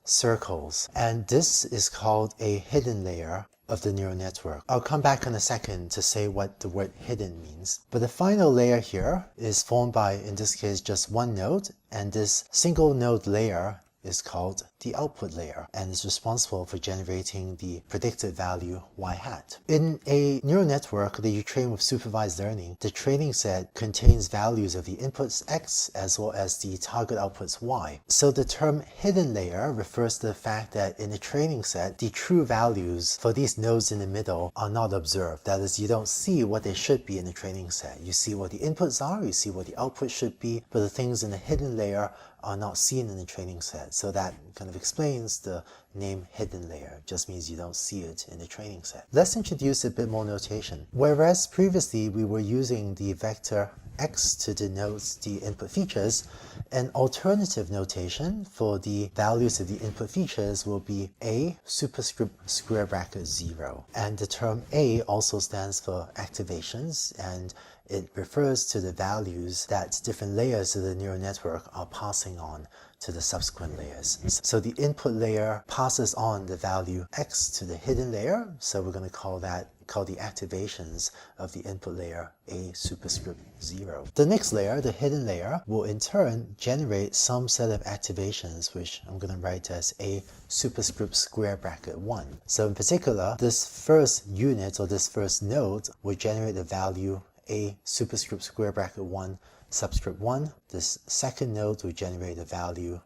circles, and this is called a hidden layer of the neural network. I'll come back in a second to say what the word hidden means. But the final layer here is formed by, in this case, just one node, and this single node layer is called the output layer and is responsible for generating the predicted value y-hat. In a neural network that you train with supervised learning, the training set contains values of the inputs x as well as the target outputs y. So the term hidden layer refers to the fact that in the training set, the true values for these nodes in the middle are not observed. That is, you don't see what they should be in the training set. You see what the inputs are, you see what the outputs should be, but the things in the hidden layer are not seen in the training set. So that kind of explains the name hidden layer. It just means you don't see it in the training set. Let's introduce a bit more notation. Whereas previously we were using the vector x to denote the input features, an alternative notation for the values of the input features will be a superscript square bracket 0. And the term a also stands for activations, and it refers to the values that different layers of the neural network are passing on to the subsequent layers. So the input layer passes on the value x to the hidden layer, so we're going to call the activations of the input layer a superscript 0. The next layer, the hidden layer, will in turn generate some set of activations, which I'm going to write as a superscript square bracket 1. So in particular, this first unit or this first node will generate the value a superscript square bracket 1 subscript 1. This second node will generate a value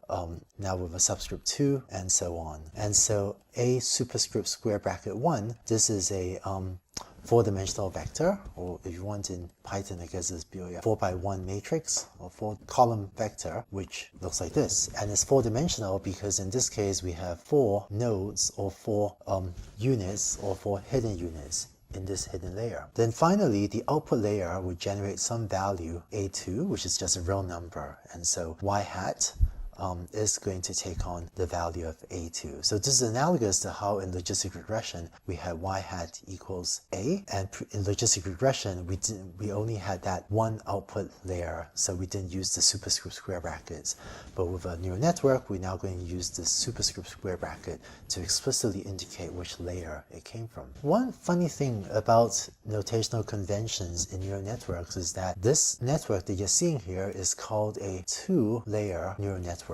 now with a subscript 2, and so on. And so a superscript square bracket 1, this is a 4-dimensional vector, or if you want in Python, I guess it's be a 4x1 matrix or 4-column vector, which looks like this. And it's 4-dimensional because in this case we have 4 nodes or 4 units or 4 hidden units in this hidden layer. Then finally, the output layer would generate some value, A2, which is just a real number. And so y hat is going to take on the value of A2. So this is analogous to how in logistic regression we had y hat equals A, and in logistic regression we only had that one output layer, so we didn't use the superscript square brackets. But with a neural network, we're now going to use the superscript square bracket to explicitly indicate which layer it came from. One funny thing about notational conventions in neural networks is that this network that you're seeing here is called a 2-layer neural network.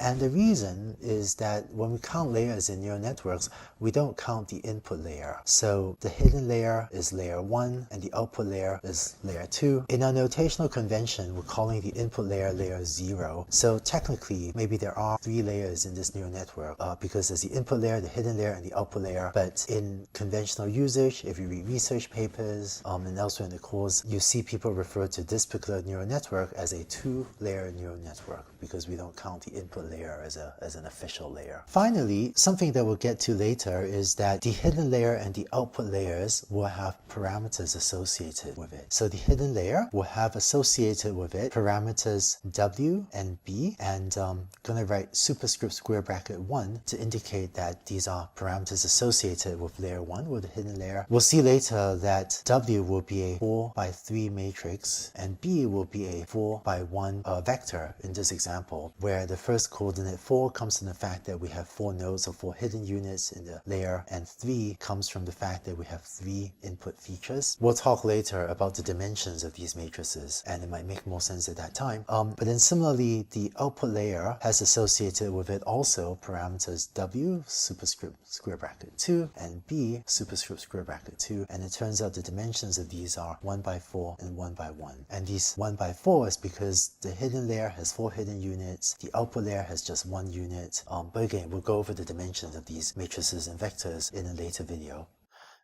And the reason is that when we count layers in neural networks, we don't count the input layer. So the hidden layer is layer 1 and the output layer is layer 2. In our notational convention, we're calling the input layer layer 0. So technically, maybe there are 3 layers in this neural network because there's the input layer, the hidden layer, and the output layer. But in conventional usage, if you read research papers and elsewhere in the course, you see people refer to this particular neural network as a 2-layer neural network because we don't count the input layer as an official layer. Finally, something that we'll get to later is that the hidden layer and the output layers will have parameters associated with it. So the hidden layer will have associated with it parameters W and B, and I'm going to write superscript square bracket 1 to indicate that these are parameters associated with layer 1 with the hidden layer. We'll see later that W will be a 4x3 matrix and B will be a 4x1 vector in this example, where the first coordinate 4 comes from the fact that we have 4 nodes or 4 hidden units in the layer, and 3 comes from the fact that we have 3 input features. We'll talk later about the dimensions of these matrices, and it might make more sense at that time. But then similarly, the output layer has associated with it also parameters W superscript square bracket 2 and B superscript square bracket 2, and it turns out the dimensions of these are 1x4 and 1x1. And these 1x4 is because the hidden layer has 4 hidden units, the output layer has just 1 unit, but again, we'll go over the dimensions of these matrices and vectors in a later video.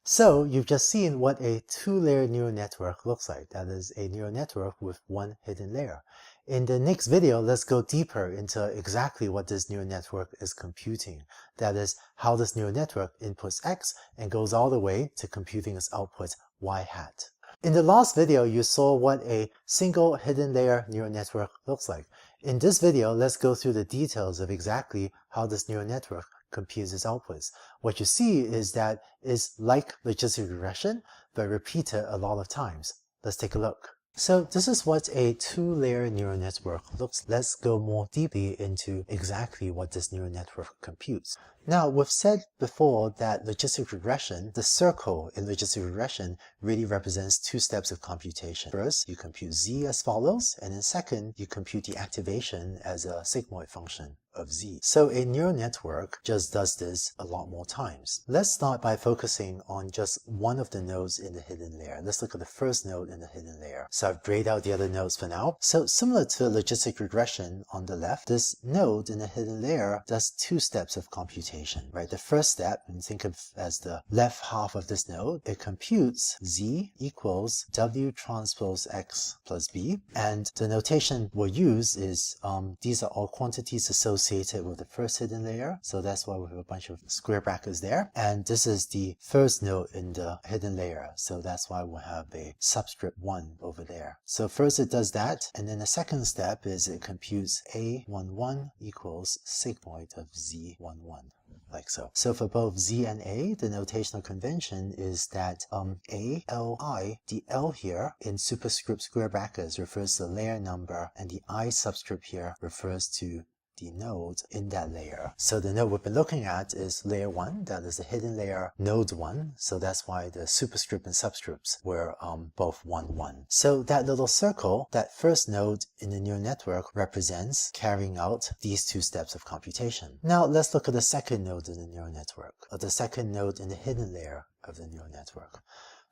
So you've just seen what a 2-layer neural network looks like. That is a neural network with 1 hidden layer. In the next video, let's go deeper into exactly what this neural network is computing. That is, how this neural network inputs X and goes all the way to computing its output Y hat. In the last video, you saw what a single hidden layer neural network looks like. In this video, let's go through the details of exactly how this neural network computes its outputs. What you see is that it's like logistic regression, but repeated a lot of times. Let's take a look. So this is what a 2-layer neural network looks like. Let's go more deeply into exactly what this neural network computes. Now, we've said before that logistic regression, the circle in logistic regression, really represents 2 steps of computation. First, you compute Z as follows, and then second, you compute the activation as a sigmoid function of Z. So a neural network just does this a lot more times. Let's start by focusing on just one of the nodes in the hidden layer. Let's look at the first node in the hidden layer. So I've grayed out the other nodes for now. So similar to logistic regression on the left, this node in the hidden layer does 2 steps of computation. Right? The first step, and think of as the left half of this node, it computes Z equals W transpose X plus B. And the notation we'll use is these are all quantities associated with the first hidden layer. So that's why we have a bunch of square brackets there. And this is the first node in the hidden layer. So that's why we'll have a subscript 1 over there. So first it does that. And then the second step is it computes A11 equals sigmoid of Z11. Like so. So for both Z and A, the notational convention is that A, L, I, the L here in superscript square brackets refers to the layer number, and the I subscript here refers to the node in that layer. So the node we've been looking at is layer 1, that is the hidden layer node 1, so that's why the superscript and subscripts were both 1, 1. So that little circle, that first node in the neural network represents carrying out these 2 steps of computation. Now let's look at the second node in the neural network, or the second node in the hidden layer of the neural network.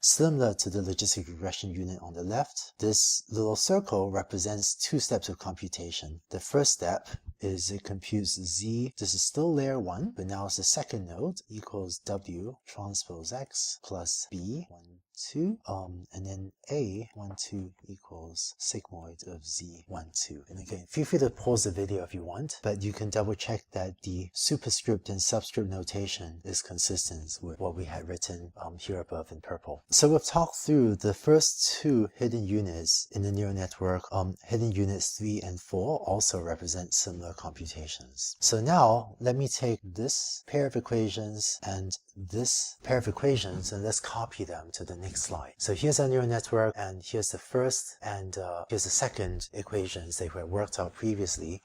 Similar to the logistic regression unit on the left, this little circle represents 2 steps of computation. The first step is it computes Z, this is still layer 1, but now it's the second node, equals W transpose X plus B, 1, 2, and then A, 1, 2 equals sigmoid of Z, 1, 2. And again, feel free to pause the video if you want, but you can double check that the superscript and subscript notation is consistent with what we had written here above in purple. So we've talked through the first 2 hidden units in the neural network. Hidden units 3 and 4 also represent similar computations. So now let me take this pair of equations and this pair of equations and let's copy them to the next slide. So here's our neural network, and here's the first and here's the second equations that were worked out previously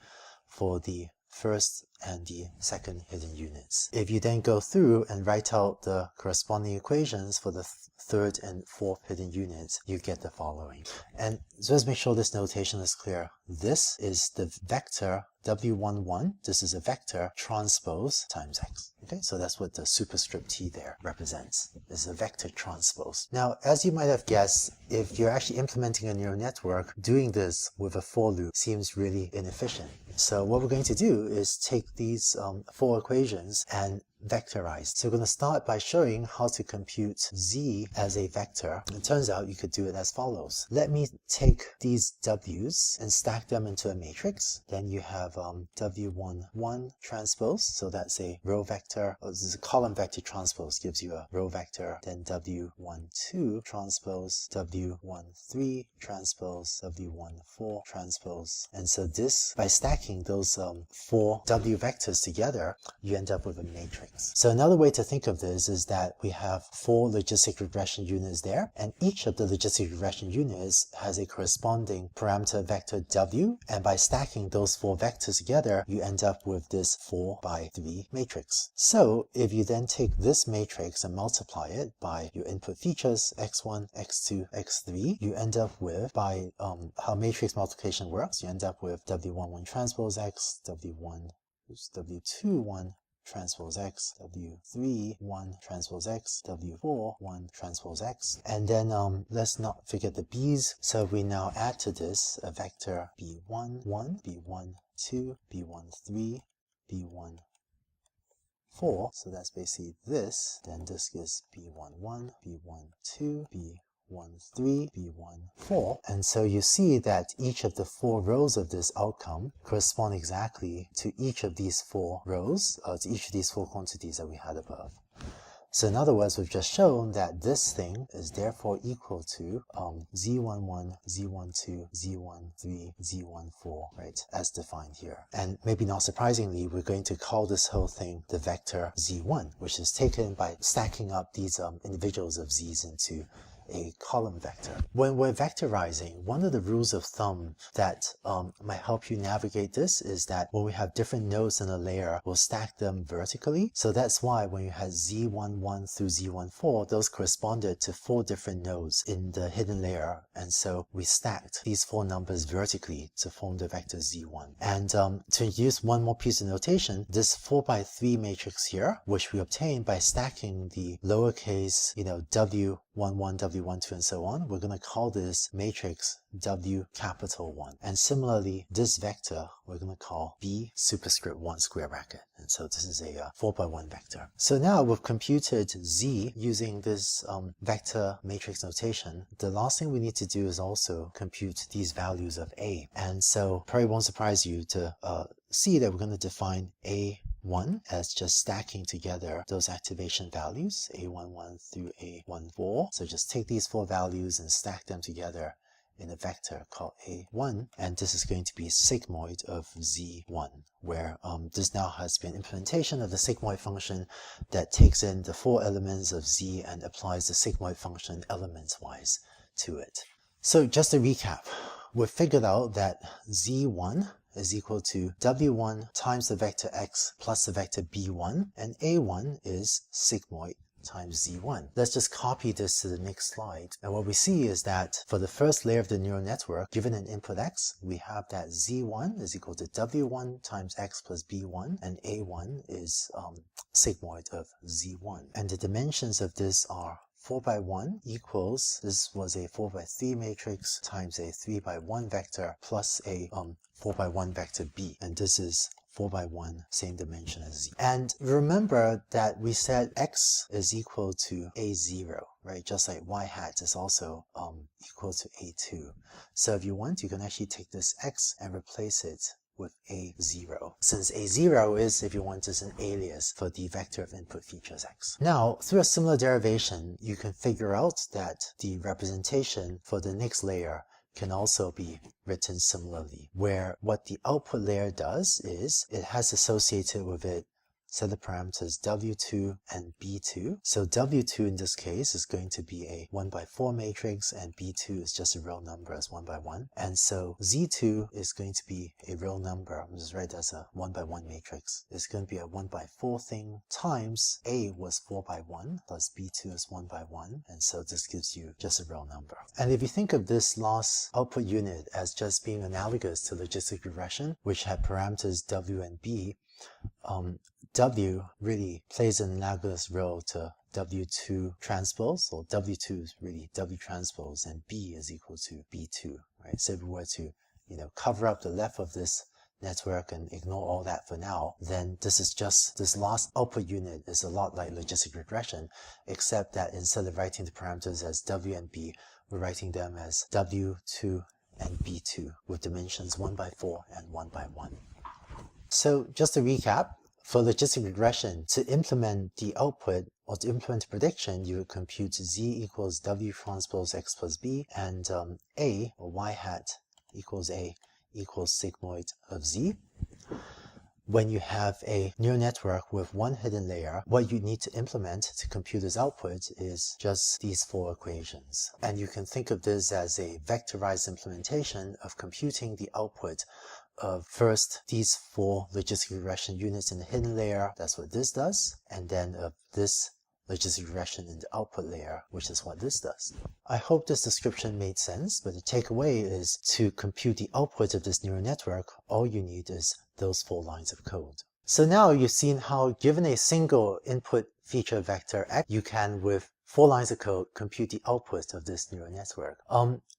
for the first and the second hidden units. If you then go through and write out the corresponding equations for the third and fourth hidden units, you get the following. And so let's make sure this notation is clear. This is the vector W11, this is a vector transpose times X. Okay, so that's what the superscript T there represents, is a vector transpose. Now, as you might have guessed, if you're actually implementing a neural network, doing this with a for loop seems really inefficient. So what we're going to do is take these 4 equations and vectorized. So we're going to start by showing how to compute Z as a vector. It turns out you could do it as follows. Let me take these W's and stack them into a matrix. Then you have W11 transpose, so that's a row vector. This is a column vector transpose, gives you a row vector. Then W12 transpose, W13 transpose, W14 transpose. And so this, by stacking those 4 W vectors together, you end up with a matrix. So another way to think of this is that we have 4 logistic regression units there, and each of the logistic regression units has a corresponding parameter vector W, and by stacking those 4 vectors together, you end up with this 4 by 3 matrix. So if you then take this matrix and multiply it by your input features, x1, x2, x3, you end up with, by how matrix multiplication works, you end up with W11 transpose X, W21 transpose X, W3 1 transpose X, W4 1 transpose X. And then let's not forget the B's. So we now add to this a vector B1 1, B1 2, B1 3, B1 4. So that's basically this. Then this gives B1 1, B1 2, B1 3, B1 4. And so you see that each of the 4 rows of this outcome correspond exactly to each of these 4 rows, to each of these 4 quantities that we had above. So in other words, we've just shown that this thing is therefore equal to Z11, Z12, Z13, Z14, right, as defined here. And maybe not surprisingly, we're going to call this whole thing the vector Z1, which is taken by stacking up these individuals of Z's into a column vector. When we're vectorizing, one of the rules of thumb that might help you navigate this is that when we have different nodes in a layer, we'll stack them vertically. So that's why when you had Z11 through Z14, those corresponded to 4 different nodes in the hidden layer. And so we stacked these 4 numbers vertically to form the vector Z1. And to use one more piece of notation, this 4 by 3 matrix here, which we obtained by stacking the lowercase, W11, W12, and so on, we're going to call this matrix W capital 1. And similarly, this vector we're going to call B superscript 1 square bracket. And so this is a 4 by 1 vector. So now we've computed Z using this vector matrix notation. The last thing we need to do is also compute these values of A. And so probably won't surprise you to see that we're going to define A1 as just stacking together those activation values, A11 through A14. So just take these 4 values and stack them together in a vector called A1, and this is going to be sigmoid of Z1, where this now has been implementation of the sigmoid function that takes in the 4 elements of Z and applies the sigmoid function elements-wise to it. So just to recap, we've figured out that Z1 is equal to W1 times the vector X plus the vector B1, and A1 is sigmoid times Z1. Let's just copy this to the next slide. And what we see is that for the first layer of the neural network, given an input X, we have that Z1 is equal to W1 times X plus B1, and A1 is sigmoid of Z1. And the dimensions of this are 4 by 1 equals, this was a 4 by 3 matrix times a 3 by 1 vector plus a 4 by 1 vector b. And this is 4 by 1, same dimension as z. And remember that we said x is equal to a0, right? Just like y hat is also equal to a2. So if you want, you can actually take this x and replace it with a0, since a0 is, if you want, is an alias for the vector of input features x. Now, through a similar derivation, you can figure out that the representation for the next layer can also be written similarly, where what the output layer does is it has associated with it set of parameters w2 and b2. So w2 in this case is going to be a 1 by 4 matrix, and b2 is just a real number as 1 by 1. And so z2 is going to be a real number. I'm just write as a 1 by 1 matrix. It's going to be a 1 by 4 thing times a was 4 by 1 plus b2 is 1 by 1. And so this gives you just a real number. And if you think of this last output unit as just being analogous to logistic regression, which had parameters w and b, W really plays an analogous role to W2 transpose, or W2 is really W transpose, and B is equal to B2, right? So if we were to, cover up the left of this network and ignore all that for now, then this last output unit is a lot like logistic regression, except that instead of writing the parameters as W and B, we're writing them as W2 and B2 with dimensions 1 by 4 and 1 by 1. So just to recap, for logistic regression, to implement the output or to implement a prediction, you would compute z equals w transpose x plus b, and a, or y hat, equals a equals sigmoid of z. When you have a neural network with one hidden layer, what you need to implement to compute this output is just these 4 equations. And you can think of this as a vectorized implementation of computing the output of first these 4 logistic regression units in the hidden layer, that's what this does, and then of this logistic regression in the output layer, which is what this does. I hope this description made sense, but the takeaway is to compute the output of this neural network, all you need is those 4 lines of code. So now you've seen how, given a single input feature vector x, you can, with 4 lines of code, compute the output of this neural network.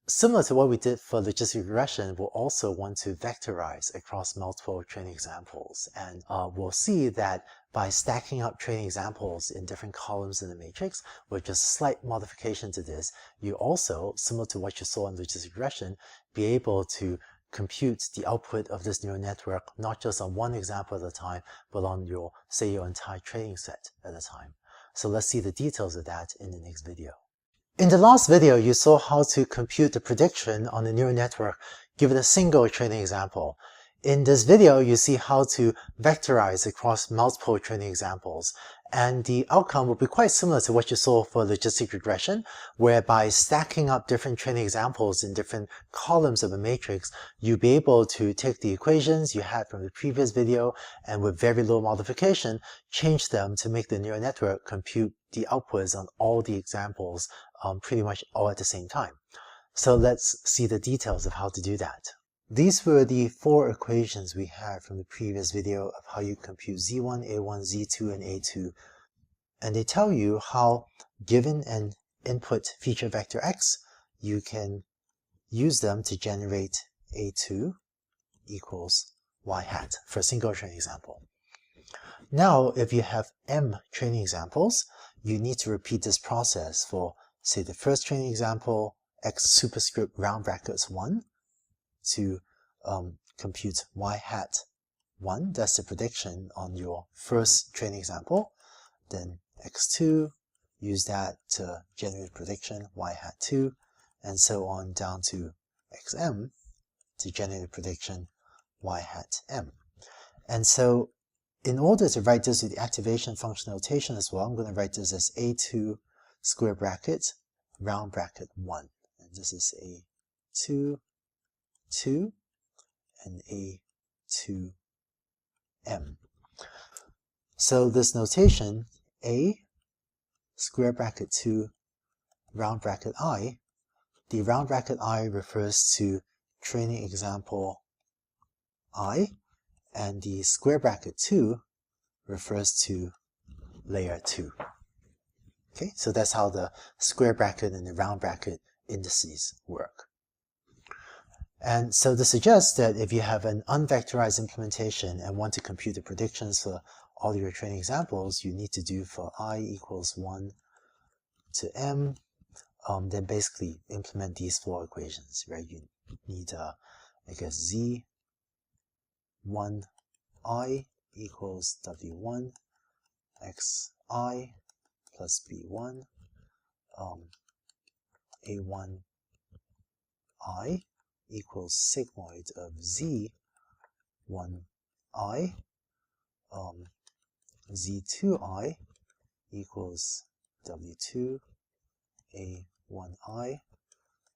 Similar to what we did for logistic regression, we'll also want to vectorize across multiple training examples. And we'll see that by stacking up training examples in different columns in the matrix, with just a slight modification to this, you also, similar to what you saw in logistic regression, be able to compute the output of this neural network not just on one example at a time, but on your entire training set at a time. So let's see the details of that in the next video. In the last video, you saw how to compute the prediction on a neural network given a single training example. In this video, you see how to vectorize across multiple training examples. And the outcome will be quite similar to what you saw for logistic regression, where by stacking up different training examples in different columns of a matrix, you'll be able to take the equations you had from the previous video and with very little modification, change them to make the neural network compute the outputs on all the examples pretty much all at the same time. So let's see the details of how to do that. These were the 4 equations we had from the previous video of how you compute z1, a1, z2, and a2. And they tell you how, given an input feature vector x, you can use them to generate a2 equals y hat for a single training example. Now, if you have m training examples, you need to repeat this process for, say, the first training example, x superscript round brackets 1, to compute y hat 1, that's the prediction on your first training example. Then x2, use that to generate prediction y hat 2, and so on down to xm to generate a prediction y hat m. And so in order to write this with the activation function notation as well, I'm going to write this as a2 square bracket round bracket 1. And this is a2, 2, and a2m. So this notation, a square bracket 2 round bracket I, the round bracket I refers to training example I, and the square bracket 2 refers to layer 2. Okay, so that's how the square bracket and the round bracket indices work. And so this suggests that if you have an unvectorized implementation and want to compute the predictions for all your training examples, you need to do for I equals 1 to m, then basically implement these four equations, right? You need, I guess, z1i equals w1 xi plus b1, a1i equals sigmoid of z1i, z2i equals w2 a1i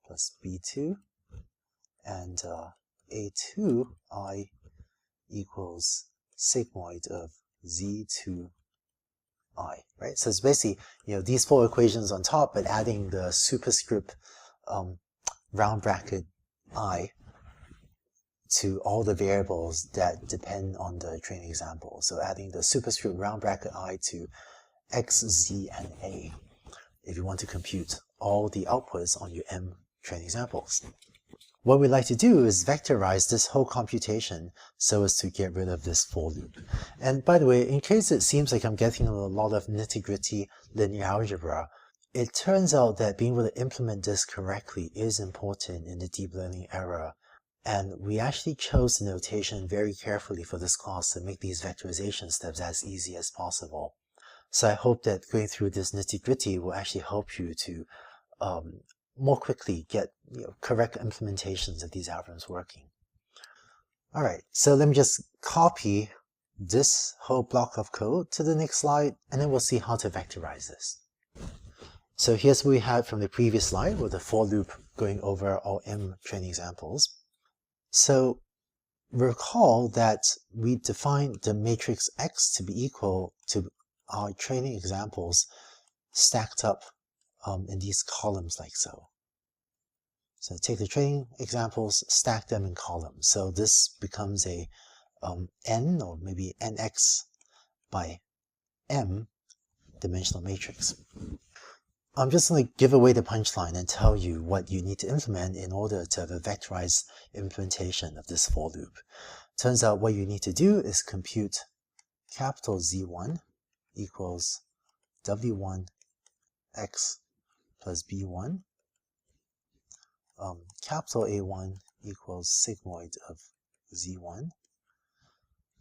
plus b2, and a2i equals sigmoid of z2i, right? So it's basically, these four equations on top, but adding the superscript round bracket I to all the variables that depend on the training example. So adding the superscript round bracket I to x, z, and a if you want to compute all the outputs on your m training examples. What we like to do is vectorize this whole computation so as to get rid of this for loop. And by the way, in case it seems like I'm getting a lot of nitty-gritty linear algebra, it turns out that being able to implement this correctly is important in the deep learning era. And we actually chose the notation very carefully for this class to make these vectorization steps as easy as possible. So I hope that going through this nitty-gritty will actually help you to more quickly get correct implementations of these algorithms working. All right, so let me just copy this whole block of code to the next slide, and then we'll see how to vectorize this. So here's what we had from the previous slide with the for loop going over all m training examples. So recall that we defined the matrix X to be equal to our training examples stacked up in these columns like so. So take the training examples, stack them in columns. So this becomes a n, or maybe nx by m dimensional matrix. I'm just going to give away the punchline and tell you what you need to implement in order to have a vectorized implementation of this for loop. Turns out what you need to do is compute capital Z1 equals W1 x plus B1, capital A1 equals sigmoid of Z1,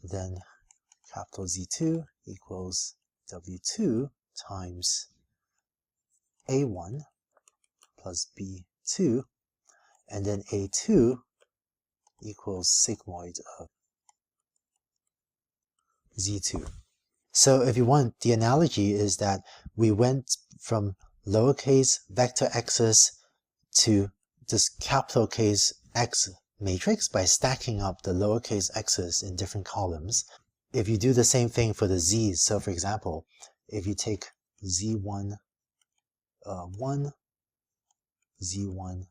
then capital Z2 equals W2 times A1 plus B2, and then A2 equals sigmoid of Z2. So if you want, the analogy is that we went from lowercase vector x's to this capital case X matrix by stacking up the lowercase x's in different columns. If you do the same thing for the z's, so for example, if you take Z1 1, Z1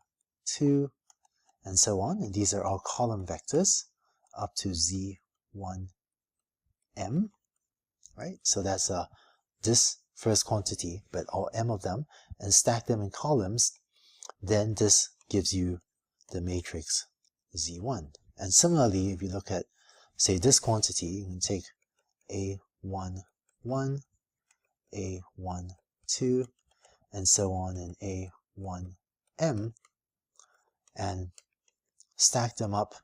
2, and so on, and these are all column vectors up to Z1 m, right? So that's this first quantity, but all m of them, and stack them in columns, then this gives you the matrix Z1. And similarly, if you look at, say, this quantity, you can take A1 1, A1 2, and so on in A1m, and stack them up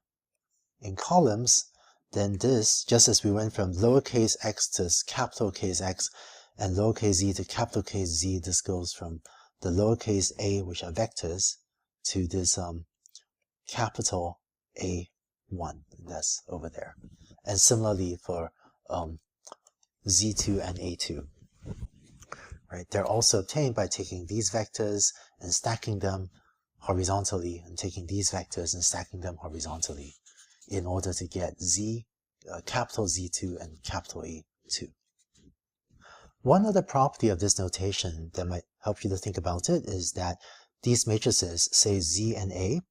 in columns, then this, just as we went from lowercase x to capital case X and lowercase z to capital case Z, this goes from the lowercase a, which are vectors, to this capital A1, that's over there. And similarly for Z2 and A2. Right? They're also obtained by taking these vectors and stacking them horizontally, and taking these vectors and stacking them horizontally in order to get Z, capital Z2 and capital A2. One other property of this notation that might help you to think about it is that these matrices, say Z and A,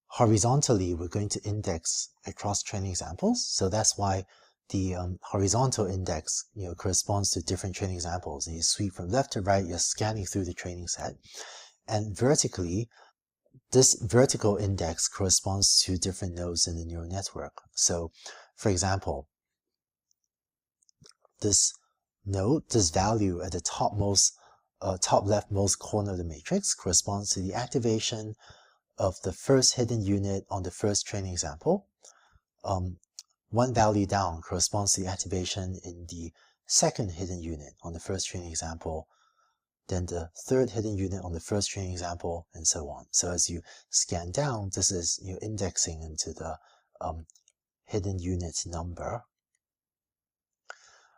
horizontally we're going to index across training examples. So that's why the horizontal index, corresponds to different training examples. And you sweep from left to right, you're scanning through the training set. And vertically, this vertical index corresponds to different nodes in the neural network. So, for example, this node, this value at the top leftmost corner of the matrix corresponds to the activation of the first hidden unit on the first training example. One value down corresponds to the activation in the second hidden unit on the first training example, then the third hidden unit on the first training example, and so on. So as you scan down, this is indexing into the hidden unit number.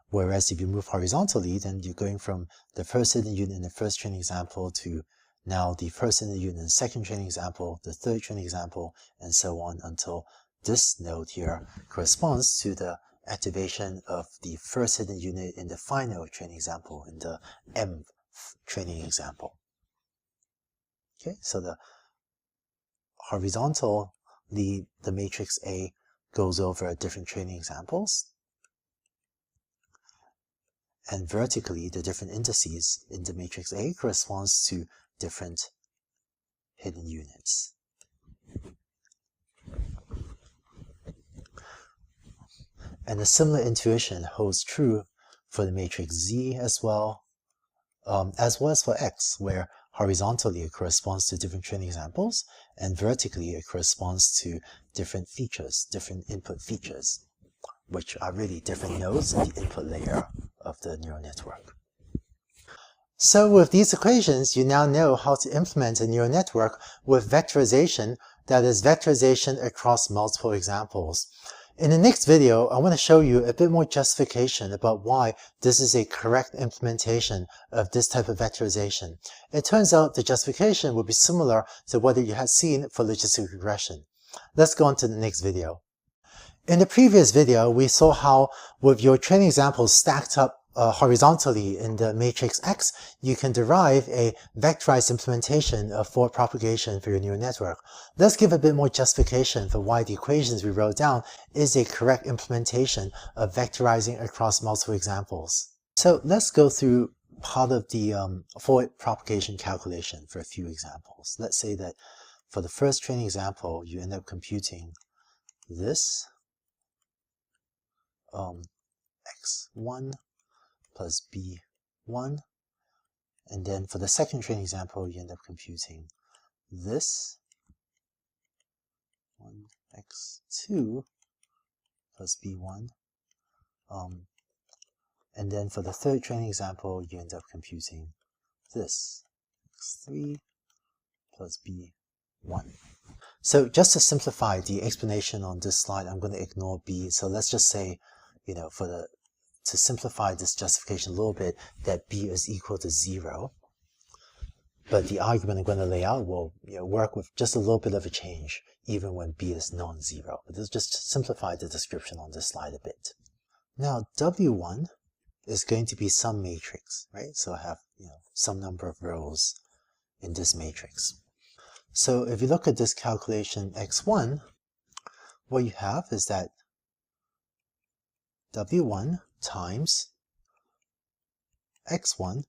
Whereas if you move horizontally, then you're going from the first hidden unit in the first training example to now the first hidden unit in the second training example, the third training example, and so on until this node here corresponds to the activation of the first hidden unit in the final training example, in the mth training example. Okay, so the horizontally, the matrix A goes over different training examples. And vertically, the different indices in the matrix A corresponds to different hidden units. And a similar intuition holds true for the matrix Z as well as for X, where horizontally it corresponds to different training examples, and vertically it corresponds to different features, different input features, which are really different nodes in the input layer of the neural network. So with these equations, you now know how to implement a neural network with vectorization, that is vectorization across multiple examples. In the next video, I want to show you a bit more justification about why this is a correct implementation of this type of vectorization. It turns out the justification would be similar to what you had seen for logistic regression. Let's go on to the next video. In the previous video, we saw how with your training examples stacked up horizontally in the matrix X, you can derive a vectorized implementation of forward propagation for your neural network. Let's give a bit more justification for why the equations we wrote down is a correct implementation of vectorizing across multiple examples. So let's go through part of the forward propagation calculation for a few examples. Let's say that for the first training example, you end up computing this x1 plus b1, and then for the second training example, you end up computing this 1x2 plus b1, and then for the third training example, you end up computing this x3 plus b1. So just to simplify the explanation on this slide, I'm going to ignore b. So let's just say, to simplify this justification a little bit, that b is equal to 0. But the argument I'm going to lay out will work with just a little bit of a change, even when b is non-zero. But this just to simplify the description on this slide a bit. Now, W1 is going to be some matrix, right? So I have some number of rows in this matrix. So if you look at this calculation x1, what you have is that W1 times x1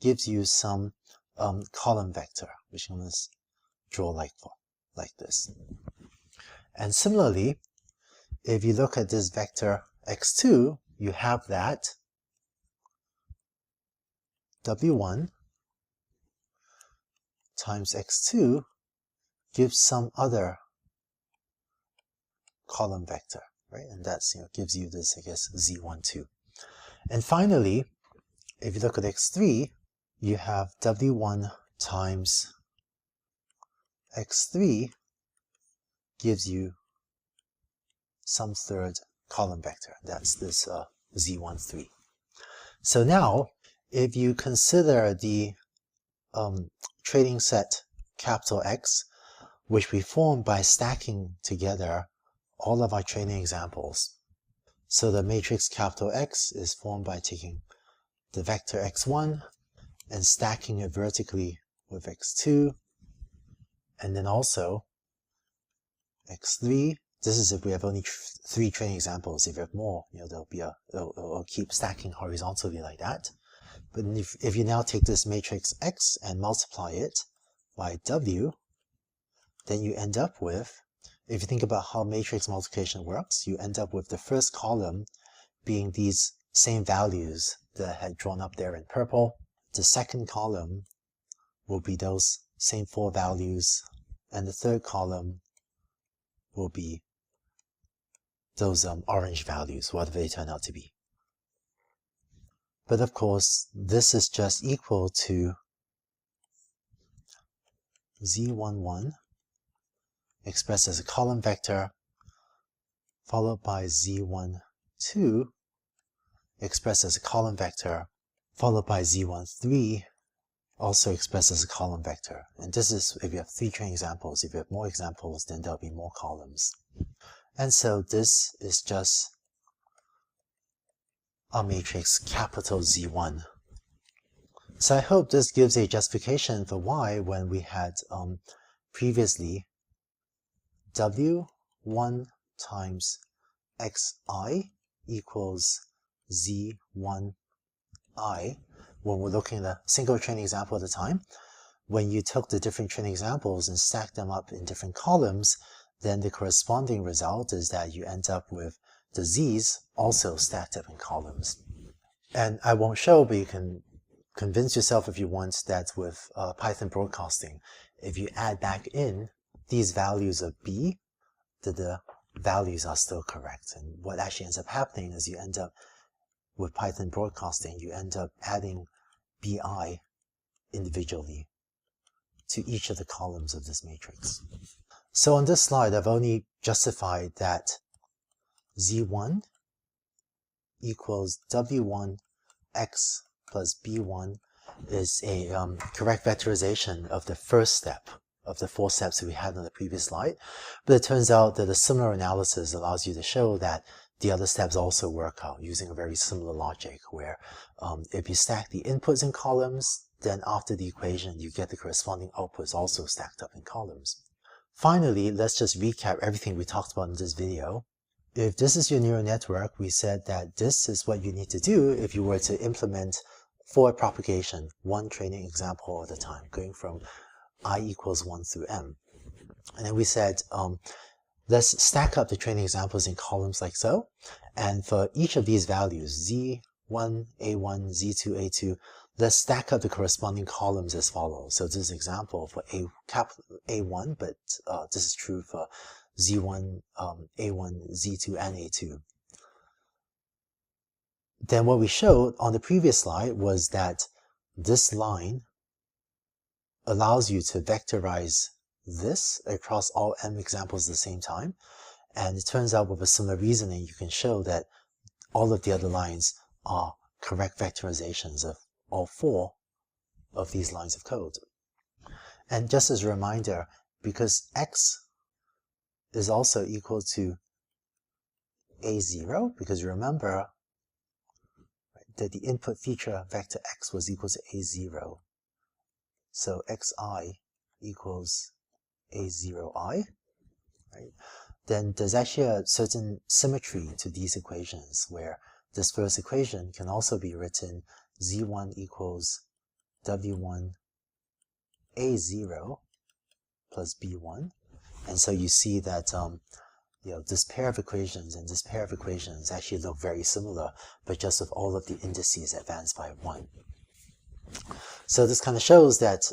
gives you some column vector, which I'm going to draw like this. And similarly, if you look at this vector x2, you have that W1 times x2 gives some other column vector, right? And that's gives you this, I guess, z12. And finally, if you look at x3, you have W1 times x3 gives you some third column vector. That's this z13. So now, if you consider the training set capital X, which we form by stacking together all of our training examples. So the matrix capital X is formed by taking the vector x1 and stacking it vertically with x2, and then also x3 This is if we have only 3 training examples. If you have more, it'll keep stacking horizontally like that. But if you now take this matrix X and multiply it by W, then you end up with, if you think about how matrix multiplication works, you end up with the first column being these same values that I had drawn up there in purple. The second column will be those same 4 values, and the third column will be those orange values, whatever they turn out to be. But of course, this is just equal to Z11 expressed as a column vector, followed by Z12 expressed as a column vector, followed by Z13 also expressed as a column vector. And this is if you have 3 training examples. If you have more examples, then there'll be more columns. And so this is just a matrix capital Z1. So I hope this gives a justification for why, when we had previously W1 times Xi equals Z1I, when we're looking at a single training example at a time, when you took the different training examples and stacked them up in different columns, then the corresponding result is that you end up with the Z's also stacked up in columns. And I won't show, but you can convince yourself if you want that with Python broadcasting, if you add back in these values of B, that the values are still correct. And what actually ends up happening is you end up with Python broadcasting, you end up adding BI individually to each of the columns of this matrix. So on this slide, I've only justified that Z1 equals W1 X plus B1 is a correct vectorization of the first step of the 4 steps that we had on the previous slide. But it turns out that a similar analysis allows you to show that the other steps also work out using a very similar logic, where if you stack the inputs in columns, then after the equation, you get the corresponding outputs also stacked up in columns. Finally, let's just recap everything we talked about in this video. If this is your neural network, we said that this is what you need to do if you were to implement forward propagation, 1 training example at a time, going from I equals 1 through M. And then we said, let's stack up the training examples in columns like so. And for each of these values, Z1, A1, Z2, A2, let's stack up the corresponding columns as follows. So this is an example for A1, but this is true for Z1, A1, Z2, and A2. Then what we showed on the previous slide was that this line allows you to vectorize this across all M examples at the same time. And it turns out with a similar reasoning, you can show that all of the other lines are correct vectorizations of all 4 of these lines of code. And just as a reminder, because X is also equal to A0, because you remember that the input feature vector X was equal to A0. So Xi equals A0i, right? Then there's actually a certain symmetry to these equations, where this first equation can also be written Z1 equals W1 A0 plus B1. And so you see that this pair of equations and this pair of equations actually look very similar, but just with all of the indices advanced by 1. So this kind of shows that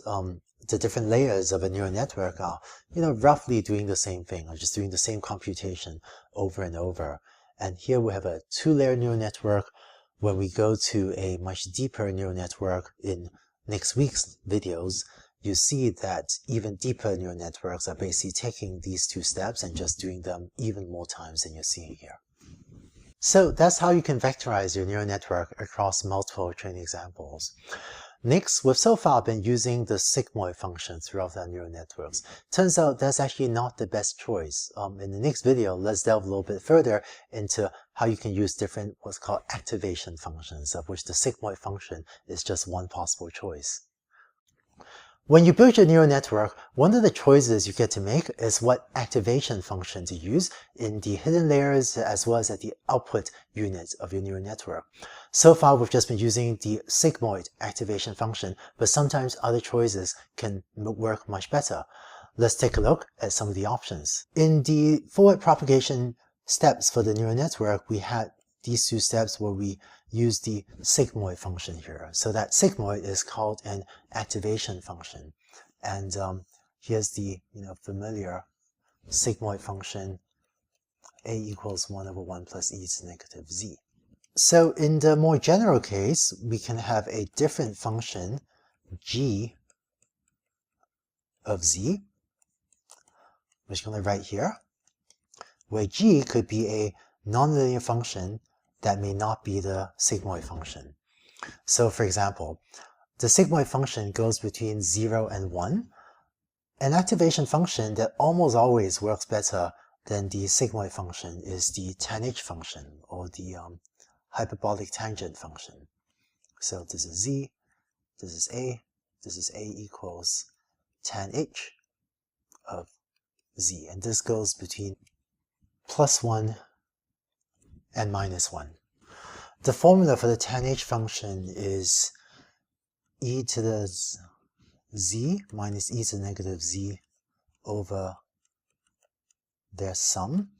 the different layers of a neural network are, roughly doing the same thing, or just doing the same computation over and over. And here we have a 2-layer neural network. When we go to a much deeper neural network in next week's videos, you see that even deeper neural networks are basically taking these 2 steps and just doing them even more times than you're seeing here. So that's how you can vectorize your neural network across multiple training examples. Next, we've so far been using the sigmoid function throughout our neural networks. Turns out that's actually not the best choice. In the next video, let's delve a little bit further into how you can use different what's called activation functions, of which the sigmoid function is just one possible choice. When you build your neural network, one of the choices you get to make is what activation function to use in the hidden layers as well as at the output units of your neural network. So far, we've just been using the sigmoid activation function, but sometimes other choices can work much better. Let's take a look at some of the options. In the forward propagation steps for the neural network, we had these two steps where we use the sigmoid function here. So that sigmoid is called an activation function. And here's the familiar sigmoid function, a equals 1 over 1 plus e to the negative z. So in the more general case, we can have a different function, g of z, which I'm going to write here, where g could be a nonlinear function that may not be the sigmoid function. So for example, the sigmoid function goes between 0 and 1. An activation function that almost always works better than the sigmoid function is the tanh function, or the hyperbolic tangent function. So this is z, this is a equals tan h of z, and this goes between +1 and -1. The formula for the tan h function is e to the z minus e to the negative z over their sum,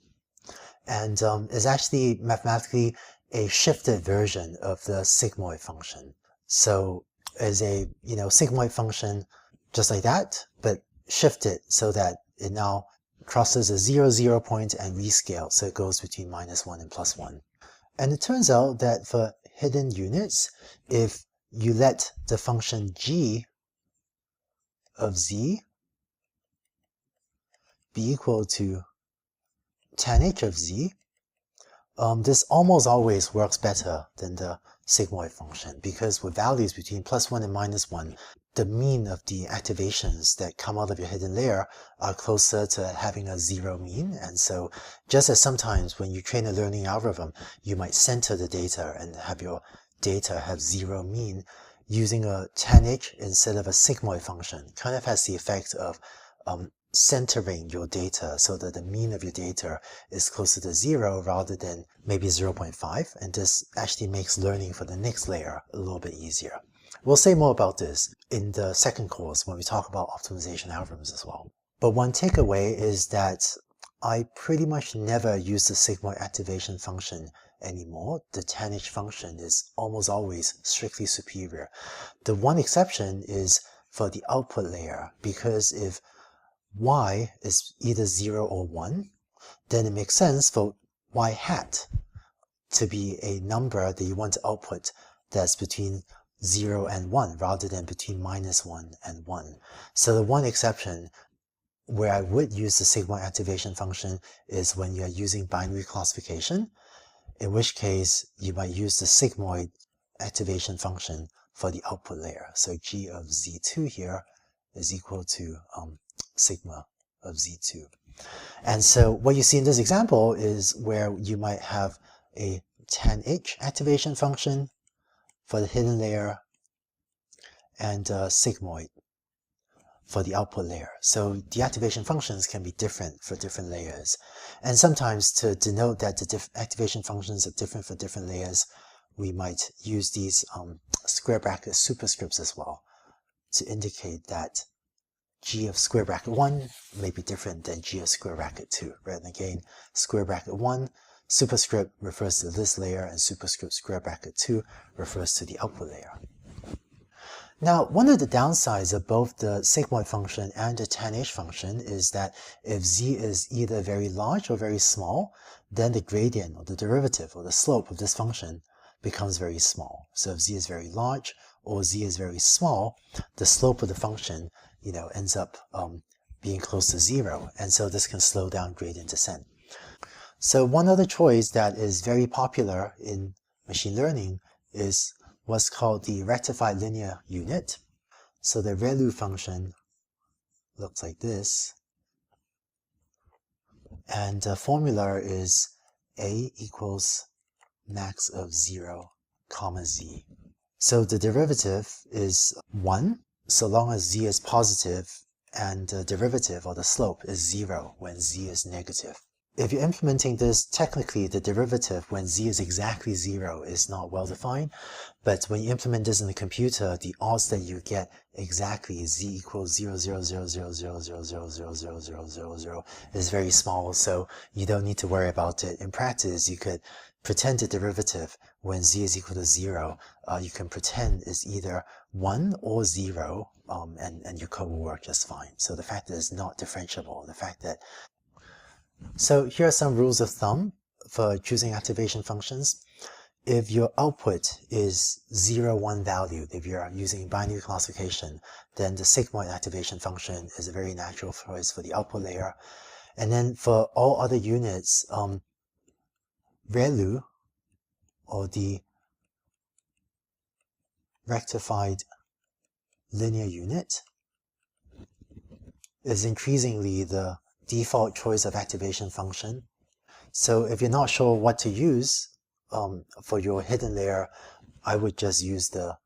and is actually mathematically a shifted version of the sigmoid function. So as a sigmoid function just like that, but shifted so that it now crosses a 0, 0 point and rescales, so it goes between -1 and +1. And it turns out that for hidden units, if you let the function g of z be equal to tan h of z, this almost always works better than the sigmoid function, because with values between +1 and -1, the mean of the activations that come out of your hidden layer are closer to having a 0 mean. And so just as sometimes when you train a learning algorithm, you might center the data and have your data have 0 mean, using a tan h instead of a sigmoid function kind of has the effect of centering your data so that the mean of your data is closer to 0 rather than maybe 0.5, and this actually makes learning for the next layer a little bit easier. We'll say more about this in the second course when we talk about optimization algorithms as well. But one takeaway is that I pretty much never use the sigmoid activation function anymore. The tan h function is almost always strictly superior. The one exception is for the output layer, because if y is either 0 or 1, then it makes sense for y hat to be a number that you want to output that's between 0 and 1 rather than between -1 and 1. So the one exception where I would use the sigmoid activation function is when you're using binary classification, in which case you might use the sigmoid activation function for the output layer. So g of z2 here is equal to sigma of z2. And so what you see in this example is where you might have a tan h activation function for the hidden layer and a sigmoid for the output layer. So the activation functions can be different for different layers. And sometimes to denote that the activation functions are different for different layers, we might use these square bracket superscripts as well to indicate that g of square bracket 1 may be different than g of square bracket 2, right? And again, square bracket 1 superscript refers to this layer, and superscript square bracket 2 refers to the output layer. Now, one of the downsides of both the sigmoid function and the tan h function is that if z is either very large or very small, then the gradient or the derivative or the slope of this function becomes very small. So if z is very large or z is very small, the slope of the function ends up being close to 0, and so this can slow down gradient descent. So one other choice that is very popular in machine learning is what's called the rectified linear unit. So the ReLU function looks like this, and the formula is a equals max of 0, comma z. So the derivative is 1, so long as z is positive and the derivative or the slope is 0 when z is negative. If you're implementing this, technically the derivative when z is exactly 0 is not well defined, but when you implement this in the computer, the odds that you get exactly z equals 0.00000000000 is very small, so you don't need to worry about it. In practice, you could pretend the derivative when z is equal to 0. You can pretend it's either 1 or 0, and your code will work just fine. So the fact that it's not differentiable, the fact that So here are some rules of thumb for choosing activation functions. If your output is 0, 1 valued, if you're using binary classification, then the sigmoid activation function is a very natural choice for the output layer. And then for all other units, ReLU, or the rectified linear unit, is increasingly the default choice of activation function. So if you're not sure what to use for your hidden layer, I would just use the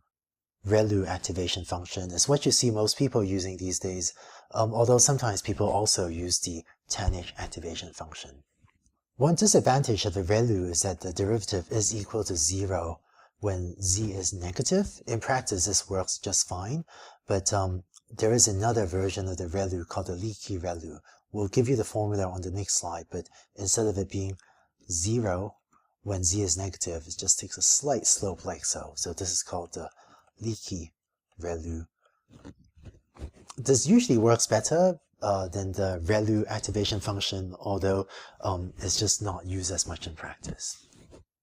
ReLU activation function. It's what you see most people using these days, although sometimes people also use the tanh activation function. One disadvantage of the ReLU is that the derivative is equal to 0 when z is negative. In practice, this works just fine, but there is another version of the ReLU called the leaky ReLU. We'll give you the formula on the next slide, but instead of it being 0 when z is negative, it just takes a slight slope like so. So this is called the leaky ReLU. This usually works better than the ReLU activation function, although it's just not used as much in practice.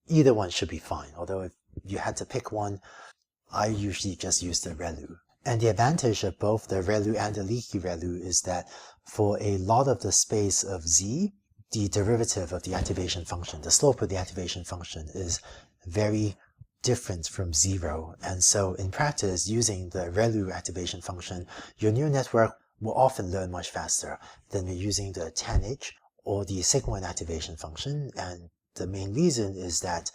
Either one should be fine, although if you had to pick one, I usually just use the ReLU. And the advantage of both the ReLU and the leaky ReLU is that for a lot of the space of z, the derivative of the activation function, the slope of the activation function, is very different from 0. And so in practice, using the ReLU activation function, your neural network will often learn much faster than you're using the tanh or the sigmoid activation function. And the main reason is that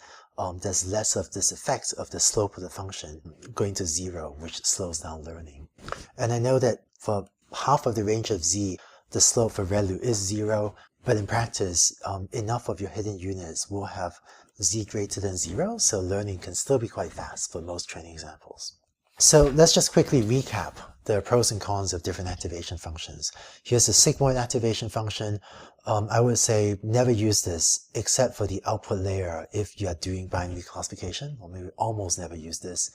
there's less of this effect of the slope of the function going to 0, which slows down learning. And I know that for half of the range of z, the slope for ReLU is 0, but in practice, enough of your hidden units will have z greater than 0, so learning can still be quite fast for most training examples. So let's just quickly recap the pros and cons of different activation functions. Here's the sigmoid activation function. I would say never use this except for the output layer if you are doing binary classification, or maybe almost never use this.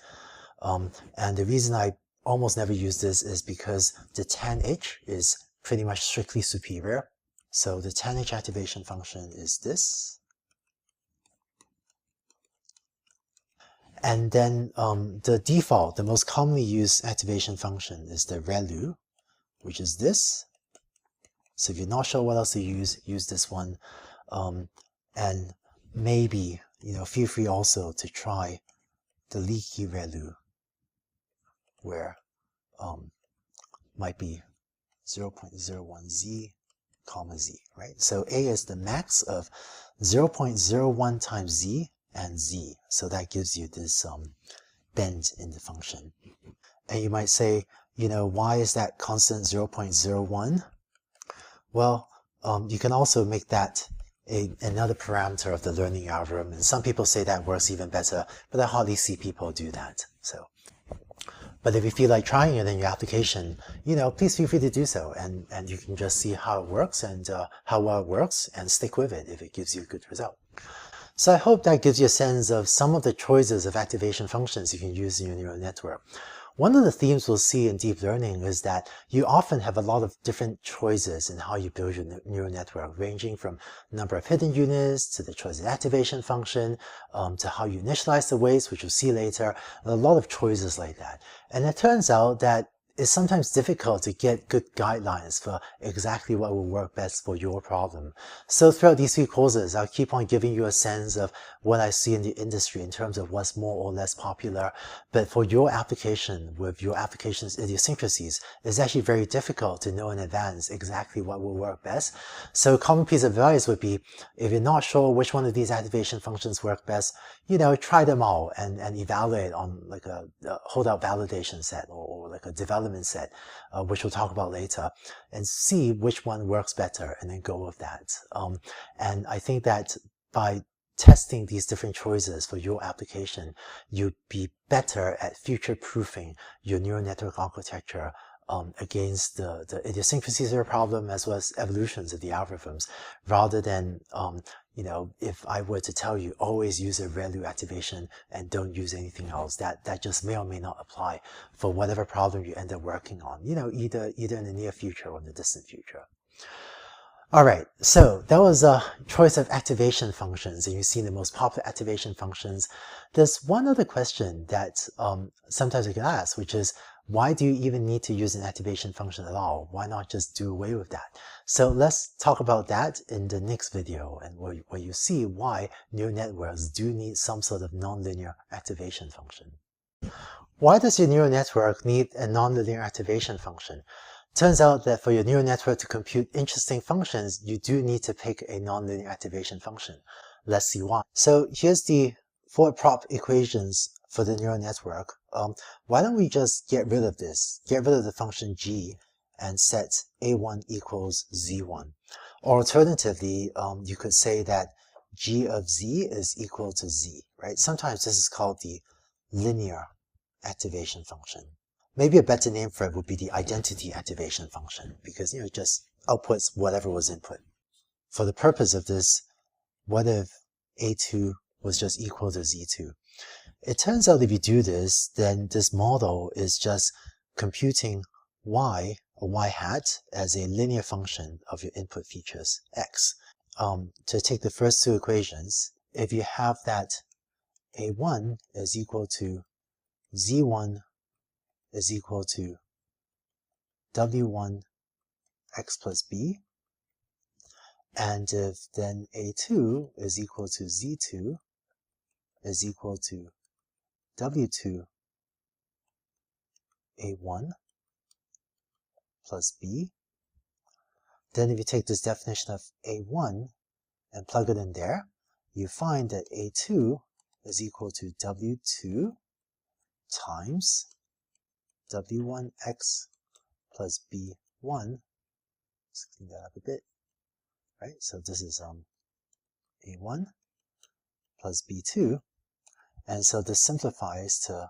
And the reason I almost never use this is because the tanh is pretty much strictly superior. So the tanh activation function is this. And then the default, the most commonly used activation function is the ReLU, which is this. So if you're not sure what else to use this one. And maybe, feel free also to try the leaky ReLU, where might be 0.01z, comma z, right? So a is the max of 0.01 times z and z. So that gives you this bend in the function. And you might say, why is that constant 0.01? Well, you can also make that another parameter of the learning algorithm. And some people say that works even better, but I hardly see people do that. But if you feel like trying it in your application, please feel free to do so. And you can just see how it works and how well it works and stick with it if it gives you a good result. So I hope that gives you a sense of some of the choices of activation functions you can use in your neural network. One of the themes we'll see in deep learning is that you often have a lot of different choices in how you build your neural network, ranging from number of hidden units to the choice of activation function, to how you initialize the weights, which we'll see later, and a lot of choices like that. And it turns out that it's sometimes difficult to get good guidelines for exactly what will work best for your problem. So throughout these few courses, I'll keep on giving you a sense of what I see in the industry in terms of what's more or less popular. But for your application, with your application's idiosyncrasies, it's actually very difficult to know in advance exactly what will work best. So a common piece of advice would be, if you're not sure which one of these activation functions work best, try them all and evaluate on like a holdout validation set or like a development set, which we'll talk about later, and see which one works better and then go with that. And I think that by testing these different choices for your application, you'd be better at future-proofing your neural network architecture against the idiosyncrasies of your problem as well as evolutions of the algorithms, rather than if I were to tell you always use a ReLU activation and don't use anything else, that just may or may not apply for whatever problem you end up working on, either in the near future or in the distant future. All right, so that was a choice of activation functions, and you've seen the most popular activation functions. There's one other question that sometimes we can ask, which is, why do you even need to use an activation function at all? Why not just do away with that? So let's talk about that in the next video, and where you see why neural networks do need some sort of nonlinear activation function. Why does your neural network need a nonlinear activation function? Turns out that for your neural network to compute interesting functions, you do need to pick a nonlinear activation function. Let's see why. So here's the four prop equations for the neural network. Why don't we just get rid of this? Get rid of the function g and set a1 equals z1. Or alternatively, you could say that g of z is equal to z, right? Sometimes this is called the linear activation function. Maybe a better name for it would be the identity activation function, because it just outputs whatever was input. For the purpose of this, what if a2 was just equal to z2? It turns out if you do this, then this model is just computing y, or y hat, as a linear function of your input features x. To take the first two equations, if you have that a1 is equal to z1 is equal to w1 x plus b, and if then a2 is equal to z2 is equal to w2 a1 plus b, then if you take this definition of a1 and plug it in there, you find that a2 is equal to w2 times w1x plus b1. Let's clean that up a bit. Right, so this is a1 plus b2, and so this simplifies to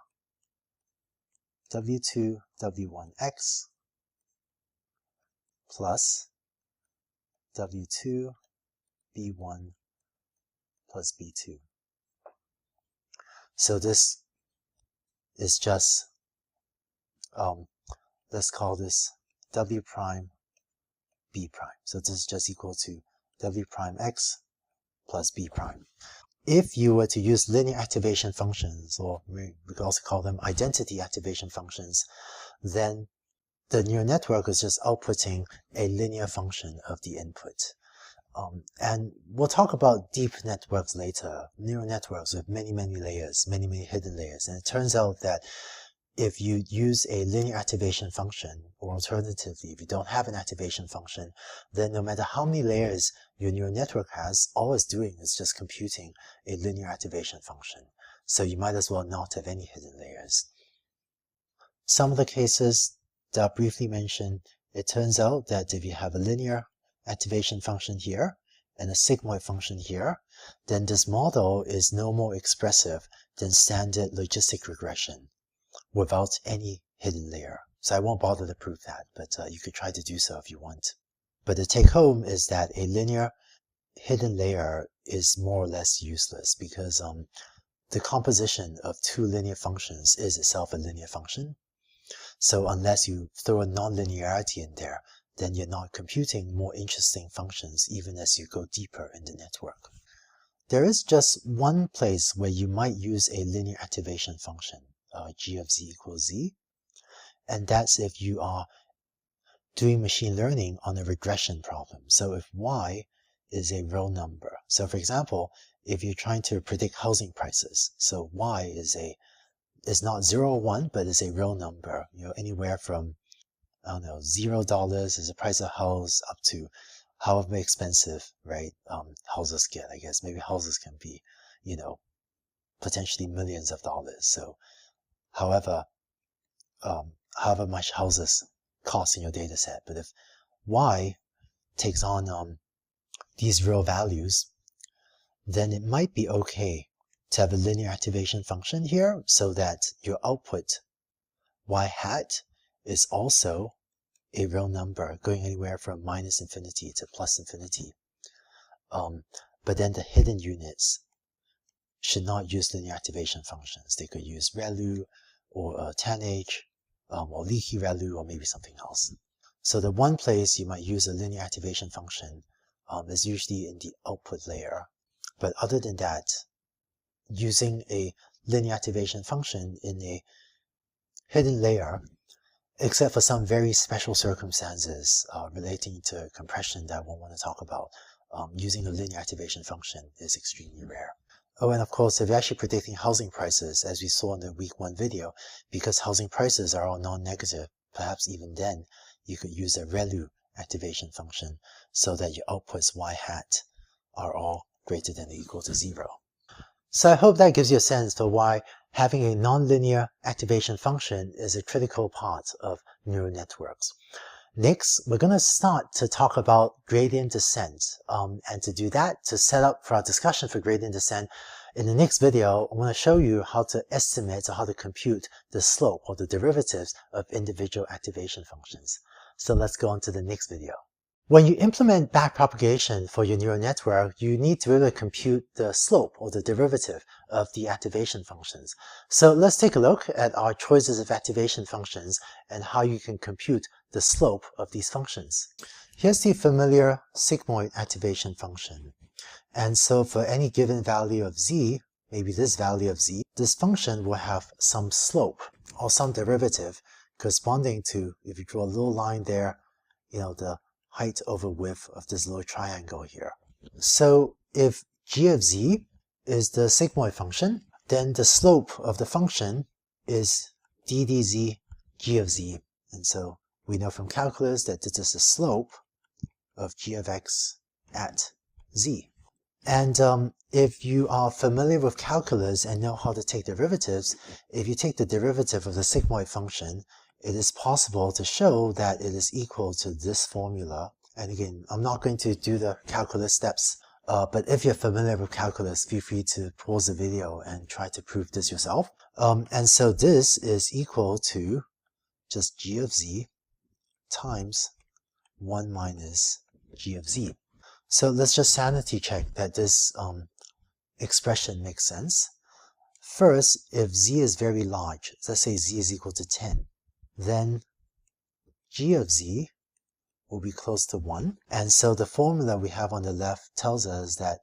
w2 w1x plus w2 b1 plus b2. So this is just, let's call this w prime b prime. So this is just equal to w prime x plus b prime. If you were to use linear activation functions, or we could also call them identity activation functions, then the neural network is just outputting a linear function of the input. And we'll talk about deep networks later, neural networks with many, many layers, many, many hidden layers. And it turns out that if you use a linear activation function, or alternatively, if you don't have an activation function, then no matter how many layers your neural network has, all it's doing is just computing a linear activation function. So you might as well not have any hidden layers. Some of the cases that I'll briefly mention, it turns out that if you have a linear activation function here and a sigmoid function here, then this model is no more expressive than standard logistic regression without any hidden layer. So I won't bother to prove that, but you could try to do so if you want. But the take home is that a linear hidden layer is more or less useless, because the composition of two linear functions is itself a linear function. So unless you throw a nonlinearity in there, then you're not computing more interesting functions even as you go deeper in the network. There is just one place where you might use a linear activation function, g of z equals z, And that's if you are doing machine learning on a regression problem. So if y is a real number. So for example, if you're trying to predict housing prices, so y is not 0 or 1, but is a real number, anywhere from, I don't know, $0 is the price of house up to however expensive, right, houses get, I guess. Maybe houses can be, potentially millions of dollars. So however much houses cost in your data set. But if y takes on these real values, then it might be okay to have a linear activation function here so that your output y hat is also a real number going anywhere from minus infinity to plus infinity. But then the hidden units should not use linear activation functions. They could use ReLU or tanh or leaky ReLU or maybe something else. So the one place you might use a linear activation function is usually in the output layer. But other than that, using a linear activation function in a hidden layer, except for some very special circumstances relating to compression that we'll want to talk about, using a linear activation function is extremely rare. Oh, and of course, if you're actually predicting housing prices, as we saw in the week 1 video, because housing prices are all non-negative, perhaps even then, you could use a ReLU activation function so that your outputs y hat are all greater than or equal to 0. So I hope that gives you a sense for why having a nonlinear activation function is a critical part of neural networks. Next, we're going to start to talk about gradient descent. And to do that, to set up for our discussion for gradient descent, in the next video, I'm going to show you how to estimate or how to compute the slope or the derivatives of individual activation functions. So let's go on to the next video. When you implement backpropagation for your neural network, you need to be able to compute the slope or the derivative of the activation functions. So let's take a look at our choices of activation functions and how you can compute the slope of these functions. Here's the familiar sigmoid activation function. And so for any given value of z, maybe this value of z, this function will have some slope or some derivative corresponding to, if you draw a little line there, the height over width of this little triangle here. So if g of z is the sigmoid function, then the slope of the function is d dz g of z. And so we know from calculus that this is the slope of g of x at z. And if you are familiar with calculus and know how to take derivatives, if you take the derivative of the sigmoid function, it is possible to show that it is equal to this formula. And again, I'm not going to do the calculus steps, but if you're familiar with calculus, feel free to pause the video and try to prove this yourself. And so this is equal to just g of z times 1 minus g of z. So let's just sanity check that this expression makes sense. First, if z is very large, let's say z is equal to 10, then g of z will be close to 1. And so the formula we have on the left tells us that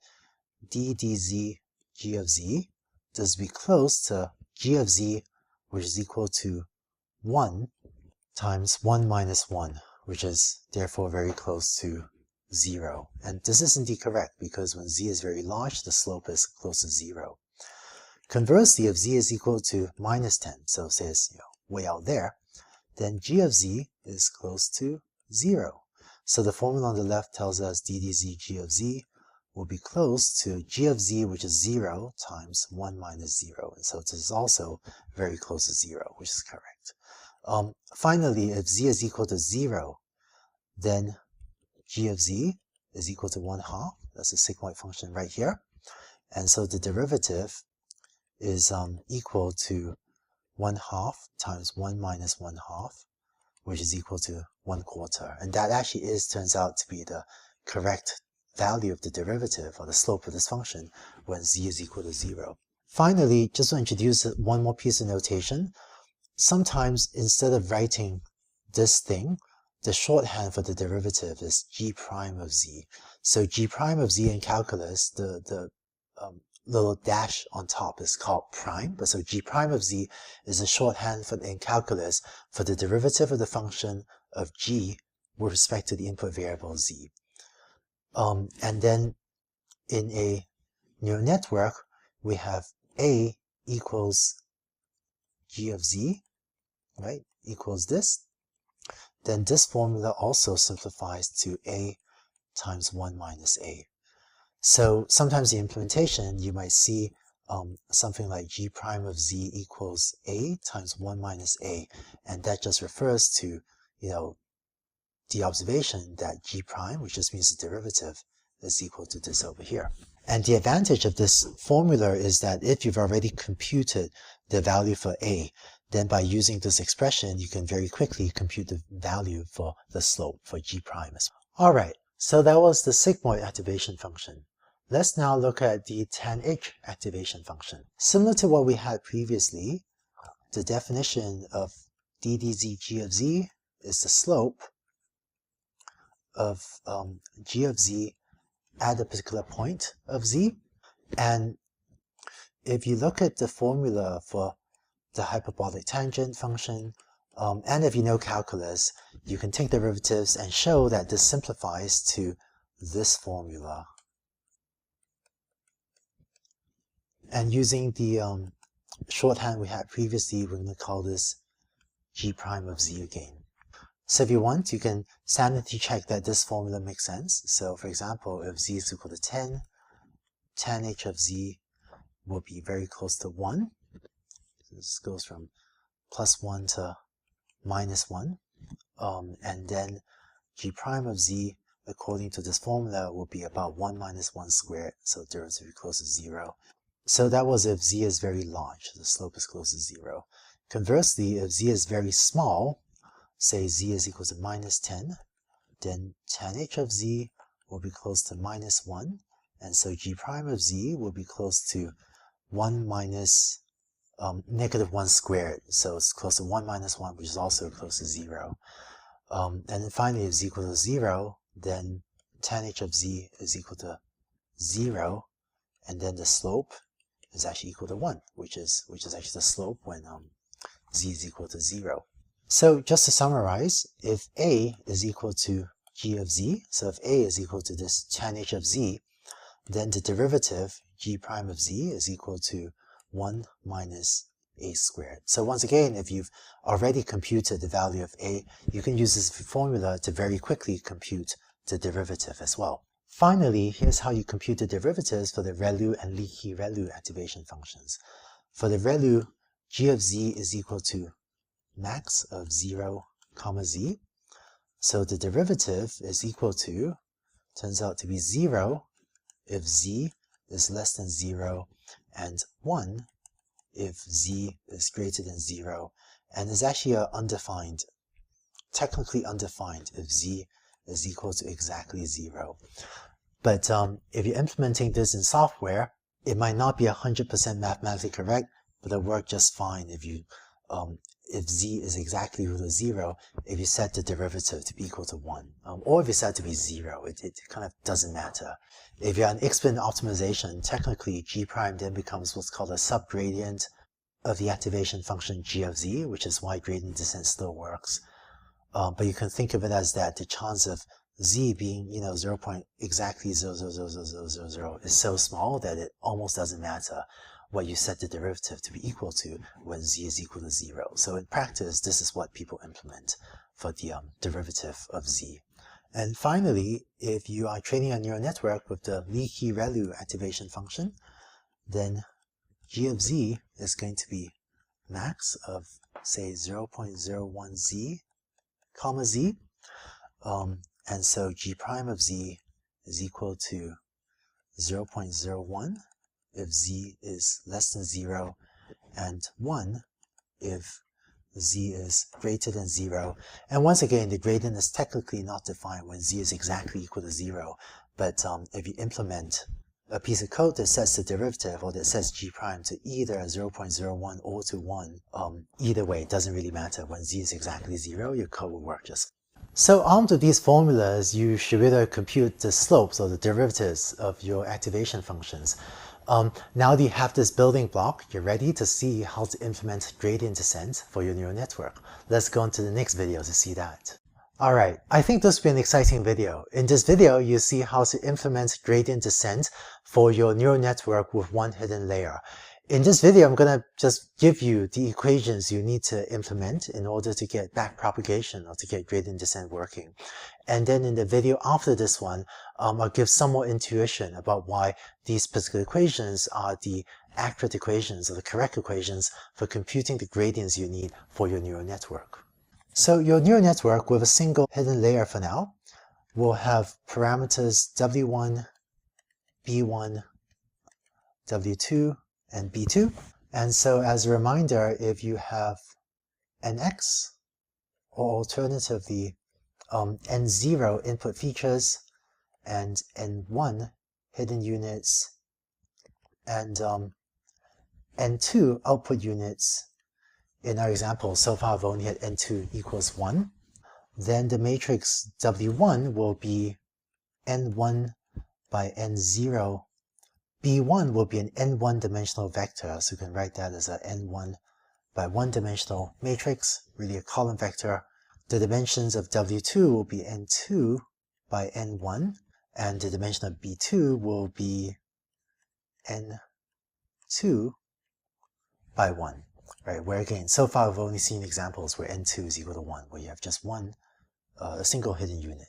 d dz g of z does be close to g of z, which is equal to 1 times 1 minus 1, which is therefore very close to 0. And this is indeed correct because when z is very large, the slope is close to 0. Conversely, if z is equal to minus 10, so it says way out there, then g of z is close to 0. So the formula on the left tells us d dz g of z will be close to g of z, which is 0, times 1 minus 0. And so this is also very close to 0, which is correct. Finally, if z is equal to 0, then g of z is equal to 1/2. That's the sigmoid function right here. And so the derivative is equal to 1/2 times 1 minus 1/2, which is equal to 1/4. And that actually turns out to be the correct value of the derivative or the slope of this function when z is equal to 0. Finally, just to introduce one more piece of notation, sometimes instead of writing this thing, the shorthand for the derivative is g prime of z. So g prime of z in calculus, the little dash on top is called prime. But so g prime of z is a shorthand in calculus for the derivative of the function of g with respect to the input variable z. And then in a neural network, we have a equals g of z, right, equals this. Then this formula also simplifies to a times 1 minus a. So sometimes in implementation, you might see something like g prime of z equals a times 1 minus a, and that just refers to, the observation that g prime, which just means the derivative, is equal to this over here. And the advantage of this formula is that if you've already computed the value for a, then by using this expression, you can very quickly compute the value for the slope for g prime as well. All right, so that was the sigmoid activation function. Let's now look at the tanh activation function. Similar to what we had previously, the definition of d dz g of z is the slope of g of z at a particular point of z. And if you look at the formula for the hyperbolic tangent function, and if you know calculus, you can take derivatives and show that this simplifies to this formula. And using the shorthand we had previously, we're going to call this g prime of z again. So if you want, you can sanity check that this formula makes sense. So for example, if z is equal to 10, tan h of z will be very close to 1. This goes from plus 1 to minus 1. And then g prime of z, according to this formula, will be about 1 minus 1 squared, so derivative will be close to 0. So that was if z is very large, the slope is close to 0. Conversely, if z is very small, say z is equal to minus 10, then tan h of z will be close to minus 1, and so g prime of z will be close to 1 minus negative 1 squared, so it's close to 1 minus 1, which is also close to 0. And then finally, if z equals to 0, then tan h of z is equal to 0, and then the slope is actually equal to 1, which is actually the slope when z is equal to 0. So just to summarize, if a is equal to g of z, so if a is equal to this tan h of z, then the derivative g prime of z is equal to 1 minus a squared. So once again, if you've already computed the value of a, you can use this formula to very quickly compute the derivative as well. Finally, here's how you compute the derivatives for the ReLU and Leaky-ReLU activation functions. For the ReLU, g of z is equal to max of 0, comma z. So the derivative is equal to, turns out to be 0 if z is less than 0, and 1 if z is greater than 0, and is actually undefined, technically undefined if z is equal to exactly 0. But if you're implementing this in software, it might not be 100% mathematically correct, but it'll work just fine if you if z is exactly equal to 0, if you set the derivative to be equal to 1. Or if you set it to be 0, it kind of doesn't matter. If you're on exponent optimization, technically g prime then becomes what's called a subgradient of the activation function g of z, which is why gradient descent still works. But you can think of it as that the chance of z being, 0. Exactly 0.00000 is so small that it almost doesn't matter what you set the derivative to be equal to when z is equal to 0. So in practice, this is what people implement for the derivative of z. And finally, if you are training a neural network with the Leaky-ReLU activation function, then g of z is going to be max of, say, 0.01 z, comma z. And so g prime of z is equal to 0.01 if z is less than 0, and 1 if z is greater than 0. And once again, the gradient is technically not defined when z is exactly equal to 0. But if you implement a piece of code that sets the derivative or that sets g prime to either 0.01 or to 1, either way, it doesn't really matter. When z is exactly 0, your code will work just fine. So armed with these formulas, you should be able to compute the slopes or the derivatives of your activation functions. Now that you have this building block, you're ready to see how to implement gradient descent for your neural network. Let's go on to the next video to see that. Alright, I think this will be an exciting video. In this video, you see how to implement gradient descent for your neural network with one hidden layer. In this video, I'm going to just give you the equations you need to implement in order to get backpropagation or to get gradient descent working. And then in the video after this one, I'll give some more intuition about why these particular equations are the accurate equations or the correct equations for computing the gradients you need for your neural network. So your neural network with a single hidden layer for now will have parameters W1, B1, W2, and B2. And so as a reminder, if you have NX, or alternatively N0 input features and N1 hidden units and N2 output units, in our example, so far I've only had N2 equals 1. Then the matrix W1 will be N1 by N0. B1 will be an N1 dimensional vector, so you can write that as a N1 by 1 dimensional matrix, really a column vector. The dimensions of W2 will be N2 by N1, and the dimension of B2 will be N2 by 1. Right, where again, so far we've only seen examples where N2 is equal to 1, where you have just a single hidden unit.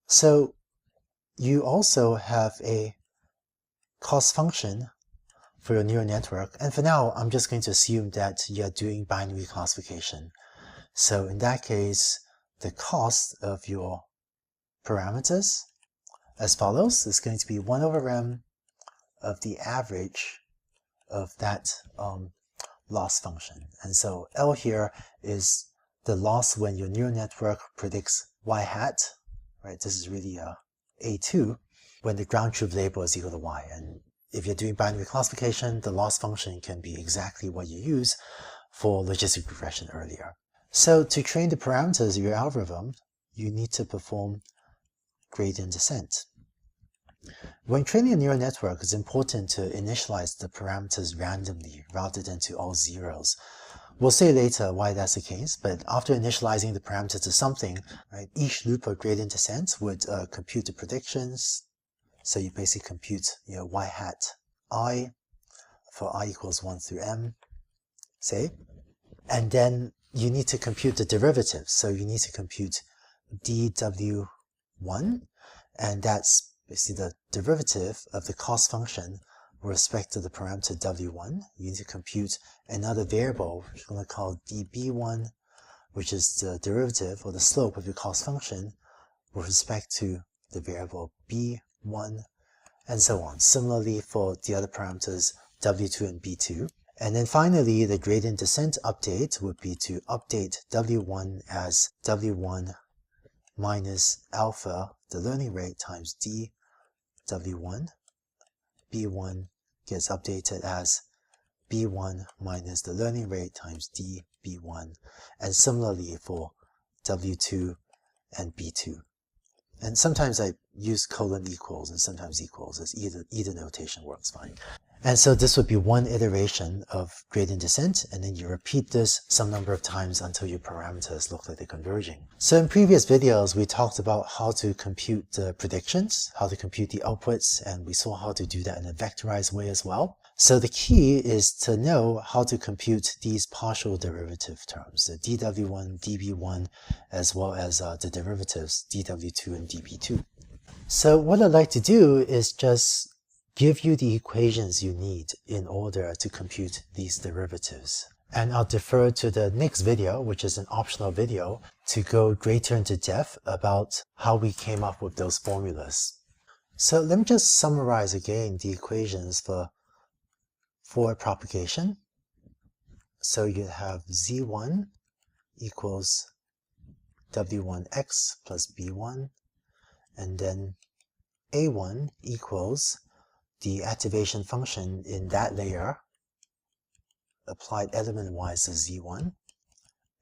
So you also have a cost function for your neural network, and for now I'm just going to assume that you're doing binary classification. So in that case, the cost of your parameters as follows is going to be 1 over m of the average of that loss function. And so L here is the loss when your neural network predicts y hat, right? This is really A2 when the ground truth label is equal to y. And if you're doing binary classification, the loss function can be exactly what you use for logistic regression earlier. So to train the parameters of your algorithm, you need to perform gradient descent. When training a neural network, it's important to initialize the parameters randomly rather than to all zeros. We'll say later why that's the case, but after initializing the parameter to something, right, each loop of gradient descent would compute the predictions. So you basically compute y hat I for I equals 1 through m, say, and then you need to compute the derivatives. So you need to compute dw1, and that's basically the derivative of the cost function with respect to the parameter w1. You need to compute another variable, which we're going to call db1, which is the derivative or the slope of your cost function with respect to the variable b1, and so on. Similarly for the other parameters w2 and b2. And then finally, the gradient descent update would be to update w1 as w1 minus alpha, the learning rate, times d w1. b1 gets updated as b1 minus the learning rate times d b1. And similarly for w2 and b2. And sometimes I use colon equals and sometimes equals, as either notation works fine. And so this would be one iteration of gradient descent, and then you repeat this some number of times until your parameters look like they're converging. So in previous videos, we talked about how to compute the predictions, how to compute the outputs, and we saw how to do that in a vectorized way as well. So the key is to know how to compute these partial derivative terms, the dw1, db1, as well as the derivatives, dw2 and db2. So what I'd like to do is just give you the equations you need in order to compute these derivatives. And I'll defer to the next video, which is an optional video, to go greater into depth about how we came up with those formulas. So let me just summarize again the equations for propagation. So you have z1 equals w1x plus b1, and then a1 equals the activation function in that layer applied element-wise to z1,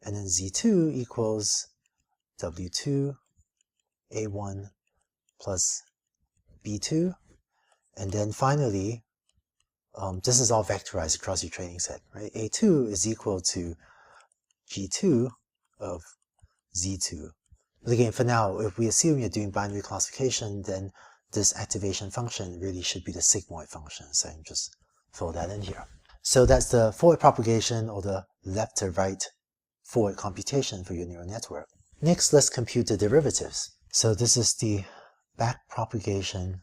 and then z2 equals w2 a1 plus b2, And then finally, this is all vectorized across your training set, right? A2 is equal to G2 of Z2. But again, for now, if we assume you're doing binary classification, then this activation function really should be the sigmoid function. So I can just fill that in here. So that's the forward propagation, or the left to right forward computation for your neural network. Next, let's compute the derivatives. So this is the backpropagation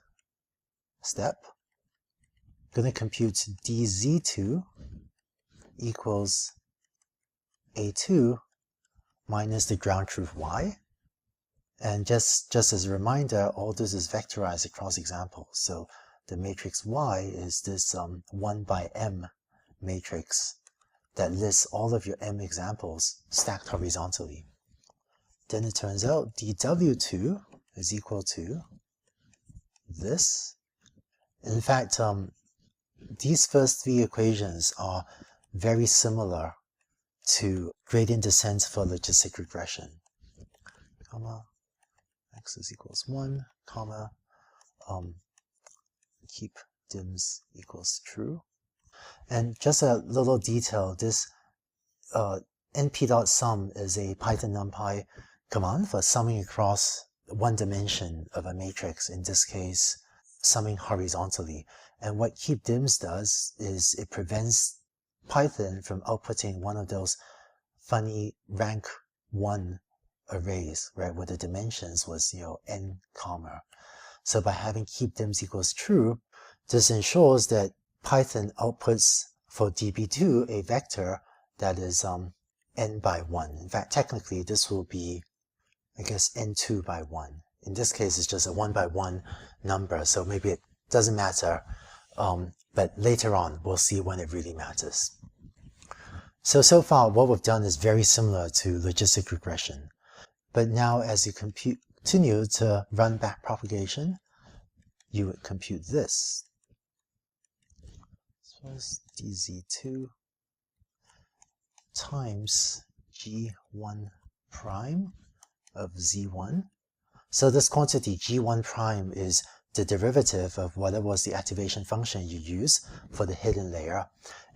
step. I'm going to compute dz2 equals a2 minus the ground truth y. And just as a reminder, all this is vectorized across examples. So the matrix Y is this 1 by m matrix that lists all of your m examples stacked horizontally. Then it turns out dw2 is equal to this. In fact, these first three equations are very similar to gradient descent for logistic regression. Comma, x is equals 1, comma, keep dims equals true. And just a little detail, this np.sum is a Python NumPy command for summing across one dimension of a matrix, in this case, summing horizontally. And what keep dims does is it prevents Python from outputting one of those funny rank 1 arrays, right, where the dimensions was, n comma. So by having keep dims equals true, this ensures that Python outputs for db2 a vector that is n by 1. In fact, technically this will be, I guess, n2 by 1. In this case, it's just a 1 by 1 number, so maybe it doesn't matter, but later on we'll see when it really matters. So far what we've done is very similar to logistic regression. But now as you continue to run backpropagation, you would compute this. So it's dz2 times g1 prime of z1. So this quantity g1 prime is the derivative of whatever was the activation function you use for the hidden layer.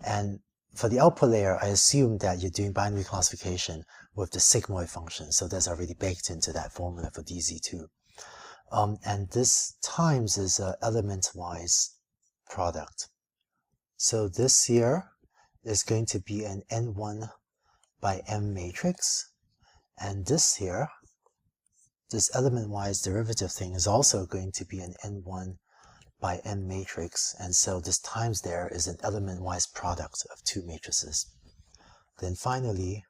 And for the output layer, I assume that you're doing binary classification with the sigmoid function. So that's already baked into that formula for dz2. And this times is an element-wise product. So this here is going to be an n1 by m matrix. And this here, this element-wise derivative thing, is also going to be an n1 by m matrix. And so this times there is an element-wise product of two matrices. Then finally,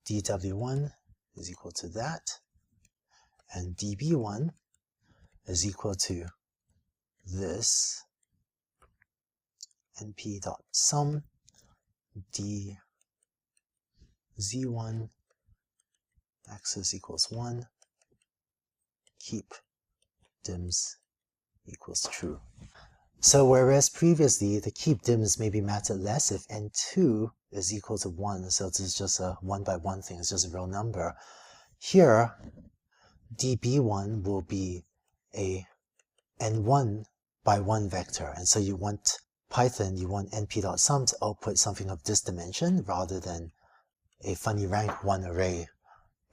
dw1 is equal to that. And db1 is equal to this np.sum dz1 axis equals 1, keep dims equals true. So whereas previously the keep dims maybe mattered less if n2 is equal to 1, so this is just a 1 by 1 thing, it's just a real number. Here, db1 will be a n1 by 1 vector, and so you want Python, you want np.sum to output something of this dimension rather than a funny rank 1 array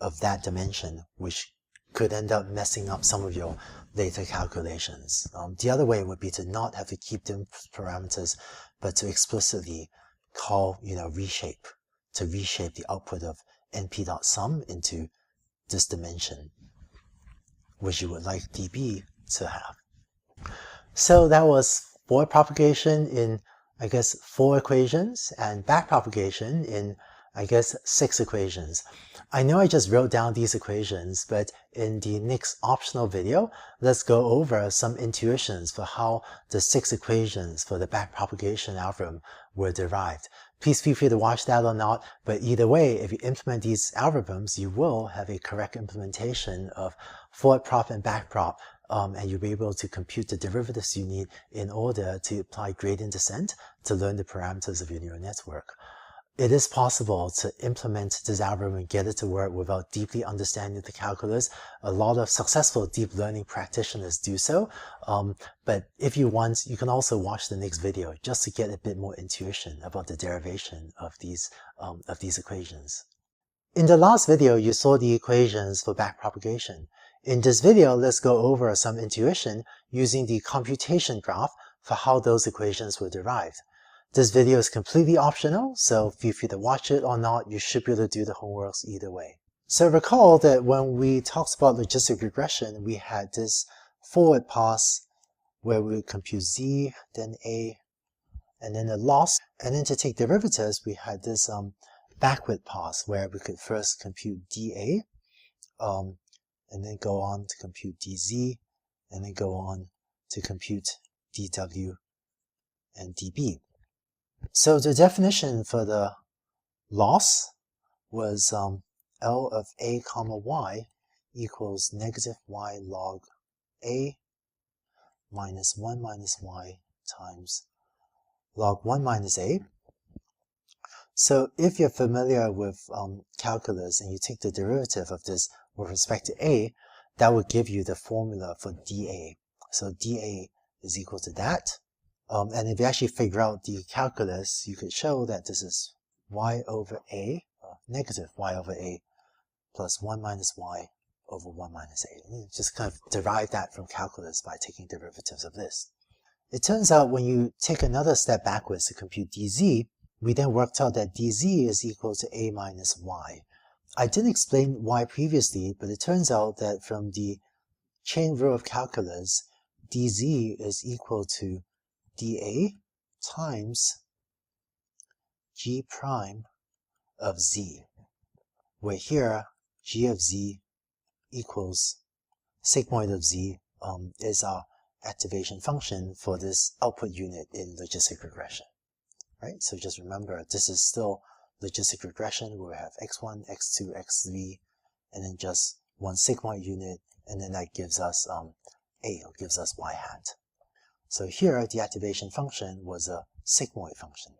of that dimension, which could end up messing up some of your later calculations. The other way would be to not have to keep dim parameters, but to explicitly call, reshape, to reshape the output of np.sum into this dimension, which you would like db to have. So that was forward propagation in, I guess, 4 equations, and backpropagation in, I guess, 6 equations. I know I just wrote down these equations, but in the next optional video, let's go over some intuitions for how the 6 equations for the backpropagation algorithm were derived. Please feel free to watch that or not, but either way, if you implement these algorithms, you will have a correct implementation of forward prop and backprop, and you'll be able to compute the derivatives you need in order to apply gradient descent to learn the parameters of your neural network. It is possible to implement this algorithm and get it to work without deeply understanding the calculus. A lot of successful deep learning practitioners do so. But if you want, you can also watch the next video just to get a bit more intuition about the derivation of these equations. In the last video, you saw the equations for backpropagation. In this video, let's go over some intuition using the computation graph for how those equations were derived. This video is completely optional, so feel free to watch it or not. You should be able to do the homeworks either way. So recall that when we talked about logistic regression, we had this forward pass where we would compute z, then a, and then a loss. And then to take derivatives, we had this backward pass where we could first compute dA, and then go on to compute dz, and then go on to compute dw and db. So the definition for the loss was L of a comma y equals negative y log a minus 1 minus y times log 1 minus a. So if you're familiar with calculus and you take the derivative of this with respect to a, that would give you the formula for dA. So dA is equal to that. And if you actually figure out the calculus, you could show that this is y over a, negative y over a, plus 1 minus y over 1 minus a. And you just kind of derive that from calculus by taking derivatives of this. It turns out when you take another step backwards to compute dz, we then worked out that dz is equal to a minus y. I didn't explain why previously, but it turns out that from the chain rule of calculus, dz is equal to dA times g prime of z, where here g of z equals sigmoid of z is our activation function for this output unit in logistic regression. Right? So just remember, this is still logistic regression where we have x1, x2, x3, and then just one sigmoid unit, and then that gives us a, or gives us y hat. So here, the activation function was a sigmoid function.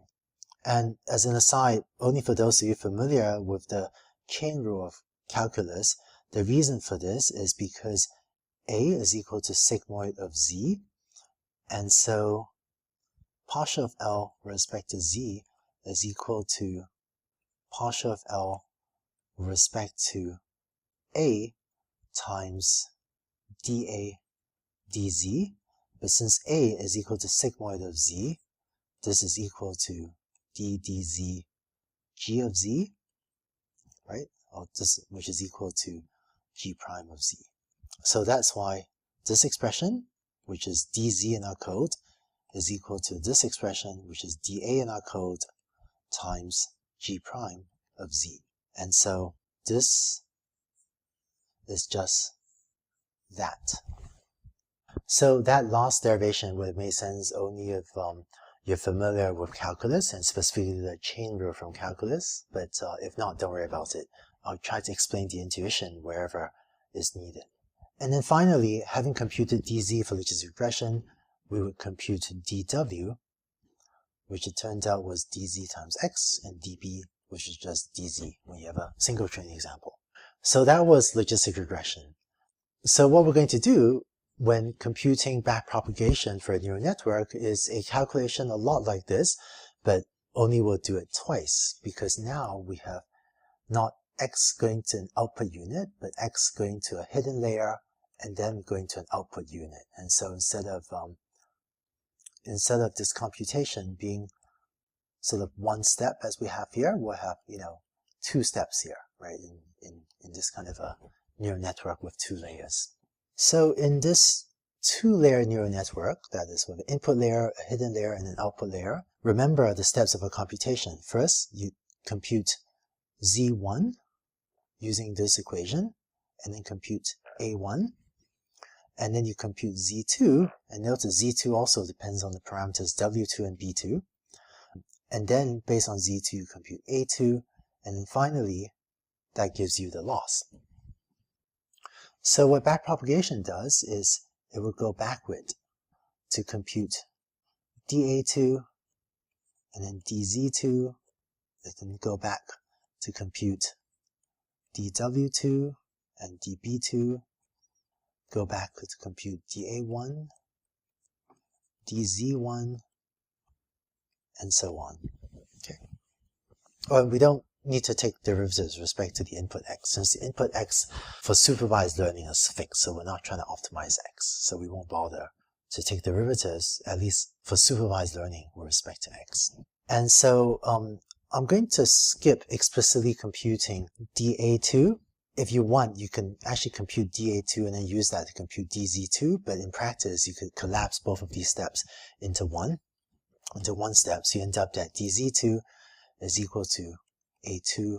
And as an aside, only for those of you familiar with the chain rule of calculus, the reason for this is because a is equal to sigmoid of z, and so partial of L with respect to z is equal to partial of L with respect to a times dA dz. But since a is equal to sigmoid of z, this is equal to d dz g of z, right? Which is equal to g prime of z. So that's why this expression, which is dz in our code, is equal to this expression, which is dA in our code, times g prime of z. And so this is just that. So that last derivation would have made sense only if you're familiar with calculus, and specifically the chain rule from calculus. But if not, don't worry about it. I'll try to explain the intuition wherever is needed. And then finally, having computed dz for logistic regression, we would compute dw, which it turned out was dz times x, and db, which is just dz when you have a single training example. So that was logistic regression. So what we're going to do when computing backpropagation for a neural network is a calculation a lot like this, but only we'll do it twice, because now we have not x going to an output unit, but x going to a hidden layer, and then going to an output unit. And so instead of this computation being sort of one step as we have here, we'll have, two steps here, right, in this kind of a neural network with two layers. So in this two-layer neural network, that is with an input layer, a hidden layer, and an output layer, remember the steps of a computation. First, you compute z1 using this equation, and then compute a1, and then you compute z2, and notice z2 also depends on the parameters w2 and b2, and then based on z2 you compute a2, and then finally that gives you the loss. So what backpropagation does is it will go backward to compute dA2, and then dZ2, I can go back to compute dw2 and db2, go back to compute dA1, dz1, and so on. Okay. Well, we don't need to take derivatives with respect to the input x, since the input x for supervised learning is fixed, so we're not trying to optimize x, so we won't bother to take derivatives, at least for supervised learning with respect to x. And so I'm going to skip explicitly computing dA2. If you want, you can actually compute dA2 and then use that to compute dz2, but in practice, you could collapse both of these steps into one step. So you end up that dz2 is equal to a2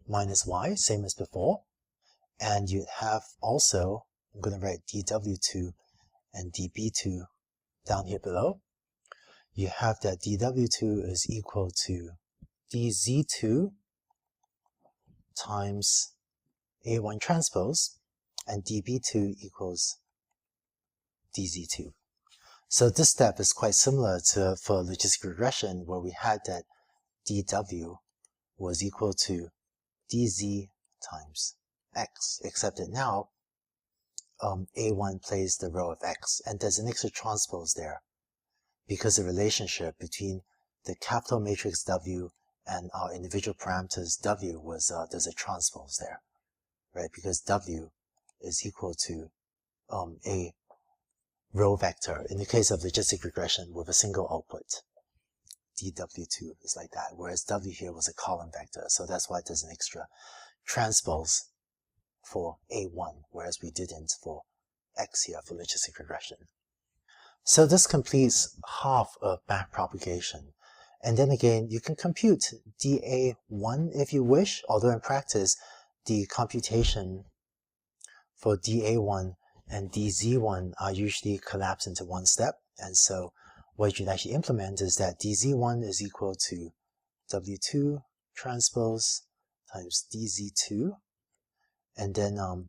minus y, same as before. And you have also, I'm going to write dw2 and db2 down here below. You have that dw2 is equal to dz2 times a1 transpose, and db2 equals dz2. So this step is quite similar to for logistic regression, where we had that dw was equal to dz times x, except that now a1 plays the role of x, and there's an extra transpose there because the relationship between the capital matrix W and our individual parameters W was there's a transpose there, right? Because W is equal to a row vector in the case of logistic regression with a single output. dw2 is like that, whereas W here was a column vector, so that's why there's an extra transpose for A1, whereas we didn't for X here for logistic regression. So this completes half of backpropagation. And then again, you can compute dA1 if you wish, although in practice, the computation for dA1 and dz1 are usually collapsed into one step. And so what you'd actually implement is that dz1 is equal to W2 transpose times dz2, and then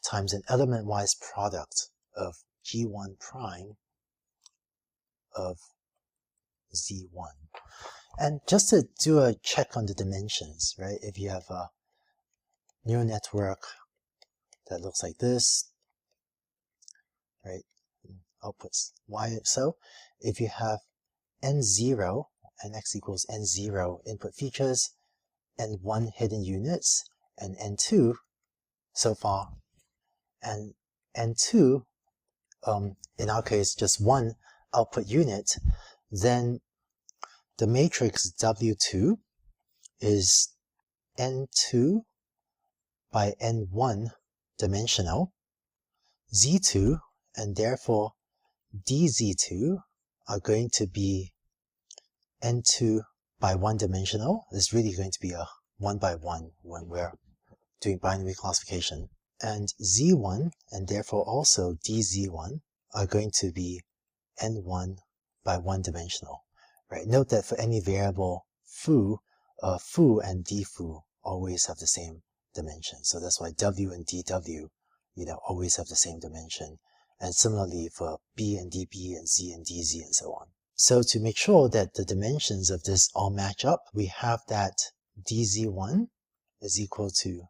times an element-wise product of g1 prime of z1. And just to do a check on the dimensions, right? If you have a neural network that looks like this, right? Outputs y. So if you have n0 and x equals n0 input features, n1 hidden units, and n2 so far, and n2 in our case just one output unit, then the matrix W2 is n2 by n1 dimensional, z2, and therefore dz2 are going to be n2 by 1 dimensional. It's really going to be a 1 by 1 when we're doing binary classification. And z1, and therefore also dz1, are going to be n1 by 1 dimensional. Right? Note that for any variable foo and dfoo always have the same dimension. So that's why w and dw, always have the same dimension. And similarly for b and db and z and dz and so on. So to make sure that the dimensions of this all match up, we have that dz1 is equal to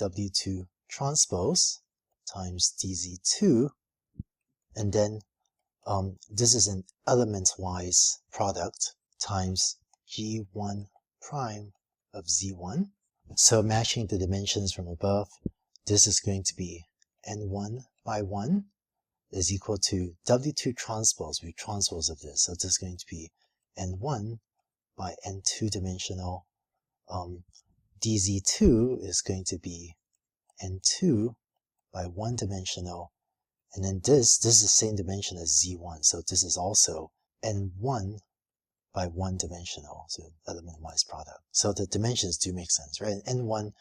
w2 transpose times dz2, and then this is an element-wise product times g1 prime of z1. So matching the dimensions from above, this is going to be n1 by 1 is equal to w2 transpose, we transpose of this, so this is going to be n1 by n2 dimensional. dz2 is going to be n2 by 1 dimensional, and then this is the same dimension as z1, so this is also n1 by 1 dimensional, so element-wise product. So the dimensions do make sense, right? An n1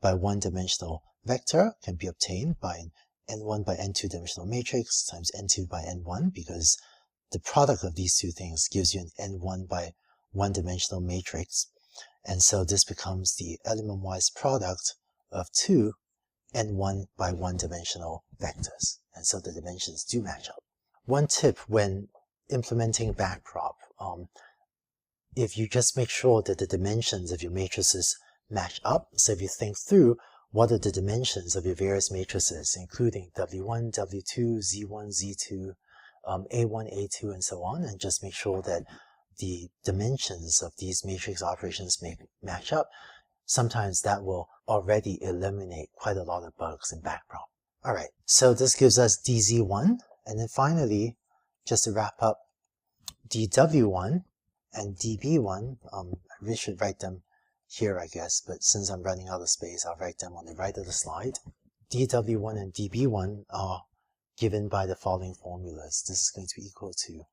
by 1 dimensional vector can be obtained by an n1 by n2 dimensional matrix times n2 by n1, because the product of these two things gives you an n1 by 1 dimensional matrix. And so this becomes the element-wise product of two n1 by 1 dimensional vectors. And so the dimensions do match up. One tip when implementing backprop, if you just make sure that the dimensions of your matrices match up. So if you think through what are the dimensions of your various matrices, including W1, W2, Z1, Z2, A1, A2, and so on, and just make sure that the dimensions of these matrix operations match up, sometimes that will already eliminate quite a lot of bugs in backprop. Alright, so this gives us DZ1, and then finally, just to wrap up, DW1 and DB1, we should write them here, I guess, but since I'm running out of space, I'll write them on the right of the slide. DW1 and DB1 are given by the following formulas. This is going to be equal to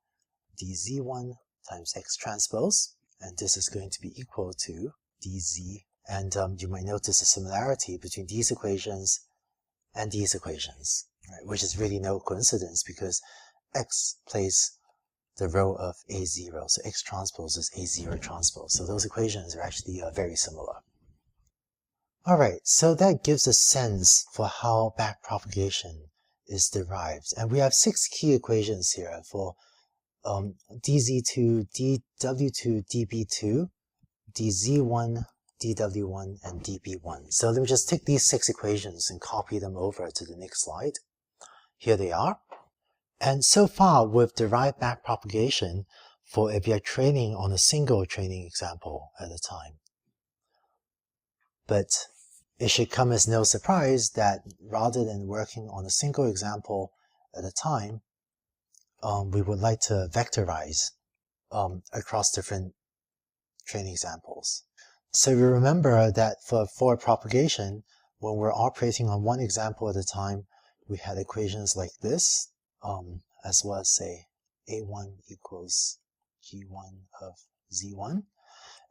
DZ1 times X transpose, and this is going to be equal to DZ. And you might notice a similarity between these equations and these equations, right, which is really no coincidence because X plays the role of A0, so X transpose is A0 transpose. So those equations are actually very similar. Alright, so that gives a sense for how backpropagation is derived. And we have 6 key equations here for DZ2, DW2, DB2, DZ1, DW1, and DB1. So let me just take these 6 equations and copy them over to the next slide. Here they are. And so far, we've derived backpropagation for if you're training on a single training example at a time. But it should come as no surprise that rather than working on a single example at a time, we would like to vectorize across different training examples. So you remember that for propagation, when we're operating on one example at a time, we had equations like this, as well as say A1 equals G1 of Z1.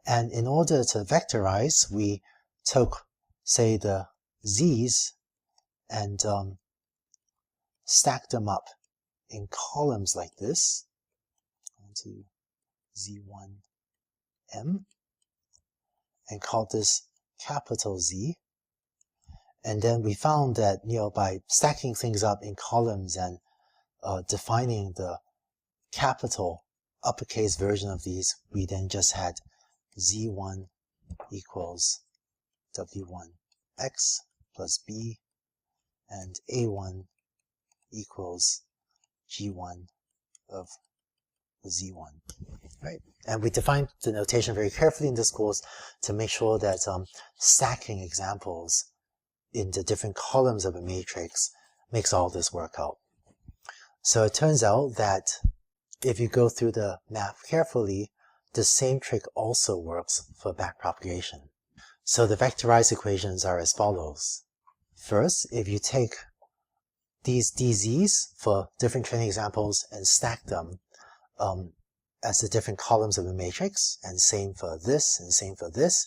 And in order to vectorize, we took, say, the Z's and stacked them up in columns like this, onto Z1M, and called this capital Z. And then we found that, by stacking things up in columns and defining the capital uppercase version of these, we then just had Z1 equals W1X plus B, and A1 equals G1 of Z1, right? And we defined the notation very carefully in this course to make sure that stacking examples in the different columns of a matrix makes all this work out. So it turns out that if you go through the math carefully, the same trick also works for backpropagation. So the vectorized equations are as follows. First, if you take these DZs for different training examples and stack them as the different columns of a matrix, and same for this and same for this,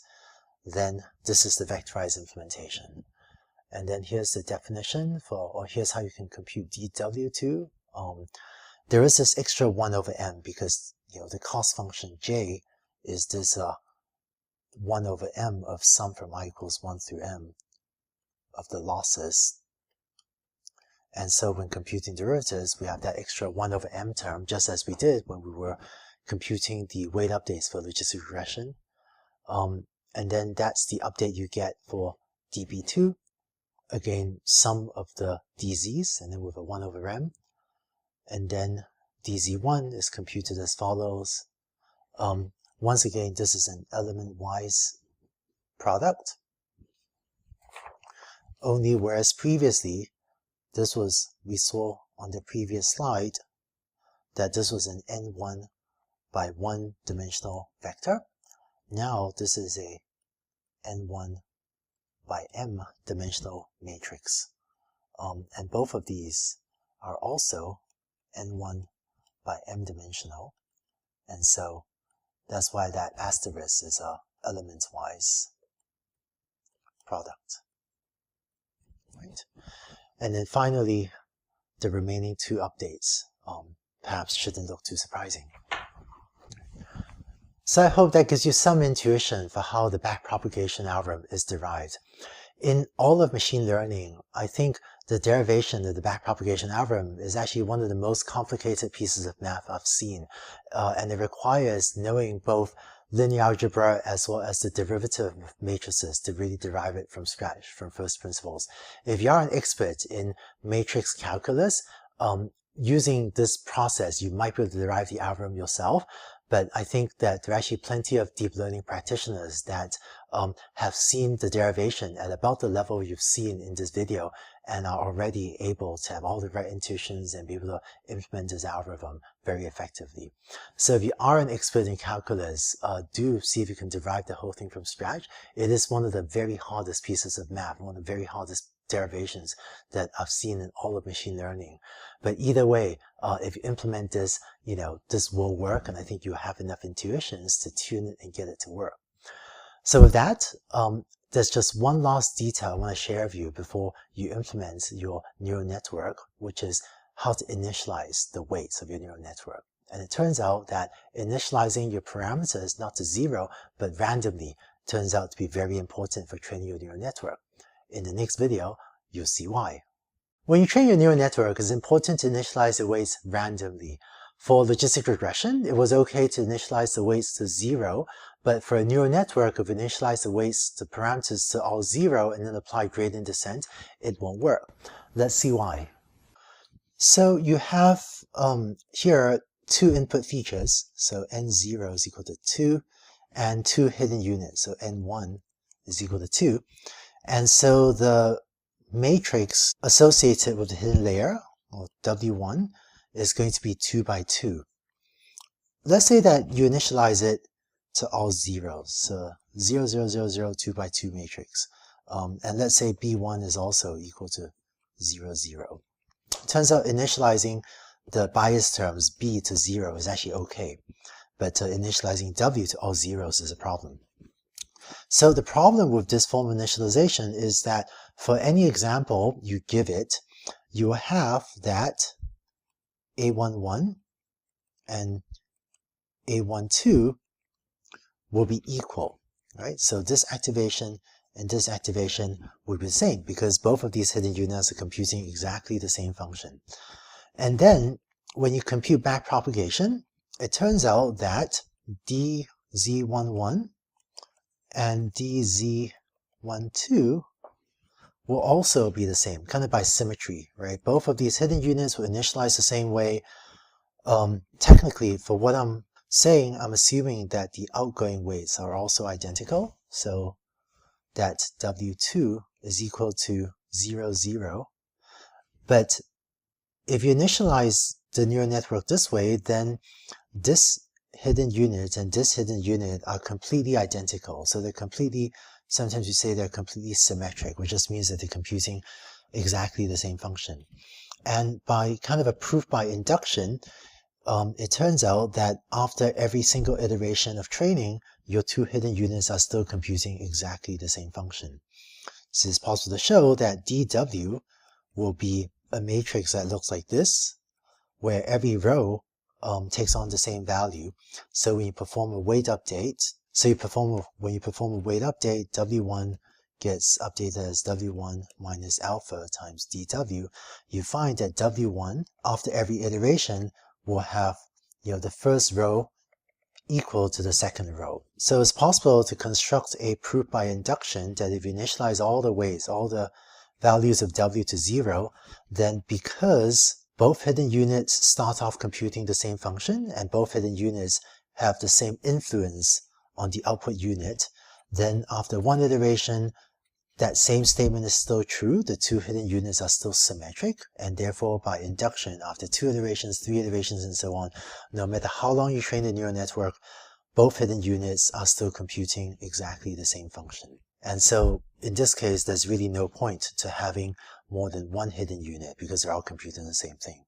then this is the vectorized implementation. And then here's the definition or here's how you can compute DW2. There is this extra 1 over m because the cost function j is this 1 over m of sum from I equals 1 through m of the losses. And so when computing derivatives, we have that extra 1 over m term, just as we did when we were computing the weight updates for logistic regression. And then that's the update you get for db2. Again, sum of the dz's, and then with a 1 over m. And then dz1 is computed as follows. Once again, this is an element-wise product. Only whereas previously, we saw on the previous slide that this was an n1 by 1 dimensional vector. Now this is a n1 by m dimensional matrix. And both of these are also n1 by m dimensional. And so that's why that asterisk is a element-wise product. Right? And then finally, the remaining 2 updates perhaps shouldn't look too surprising. So I hope that gives you some intuition for how the backpropagation algorithm is derived. In all of machine learning, I think the derivation of the backpropagation algorithm is actually one of the most complicated pieces of math I've seen. And it requires knowing both linear algebra as well as the derivative of matrices to really derive it from scratch, from first principles. If you are an expert in matrix calculus, using this process, you might be able to derive the algorithm yourself, but I think that there are actually plenty of deep learning practitioners that have seen the derivation at about the level you've seen in this video and are already able to have all the right intuitions and be able to implement this algorithm very effectively. So if you are an expert in calculus, do see if you can derive the whole thing from scratch. It is one of the very hardest pieces of math, one of the very hardest derivations that I've seen in all of machine learning. But either way, if you implement this, this will work, and I think you have enough intuitions to tune it and get it to work. So with that, there's just one last detail I want to share with you before you implement your neural network, which is how to initialize the weights of your neural network. And it turns out that initializing your parameters not to 0, but randomly, turns out to be very important for training your neural network. In the next video, you'll see why. When you train your neural network, it's important to initialize the weights randomly. For logistic regression, it was okay to initialize the weights to 0, but for a neural network, if you initialize the weights, the parameters to all 0 and then apply gradient descent, it won't work. Let's see why. So you have here two input features, so n0 is equal to 2, and two hidden units, so n1 is equal to 2. And so the matrix associated with the hidden layer, or W1, is going to be 2 by 2. Let's say that you initialize it to all zeros, so 0, 0, 0, 0, 2 by 2 matrix. And let's say B1 is also equal to 0, 0. Turns out initializing the bias terms B to 0 is actually okay, but initializing W to all zeros is a problem. So the problem with this form of initialization is that for any example you give it, you will have that A11 and A12 will be equal, right? So this activation and this activation will be the same because both of these hidden units are computing exactly the same function. And then when you compute backpropagation, it turns out that DZ11 and DZ12 will also be the same, kind of by symmetry, right? Both of these hidden units will initialize the same way. Technically, for what I'm saying, I'm assuming that the outgoing weights are also identical, so that W2 is equal to 0, 0. But if you initialize the neural network this way, then this hidden unit and this hidden unit are completely identical. So they're completely, sometimes you say they're completely symmetric, which just means that they're computing exactly the same function. And by kind of a proof by induction, it turns out that after every single iteration of training, your two hidden units are still computing exactly the same function. So it's possible to show that DW will be a matrix that looks like this, where every row takes on the same value. So when you perform a weight update, when you perform a weight update, W1 gets updated as W1 minus alpha times DW. You find that W1, after every iteration, will have the first row equal to the second row. So it's possible to construct a proof by induction that if you initialize all the weights, all the values of W to 0, then because both hidden units start off computing the same function and both hidden units have the same influence on the output unit, then after one iteration, that same statement is still true. The two hidden units are still symmetric, and therefore by induction, after 2 iterations, 3 iterations, and so on, no matter how long you train the neural network, both hidden units are still computing exactly the same function. And so in this case, there's really no point to having more than one hidden unit because they're all computing the same thing.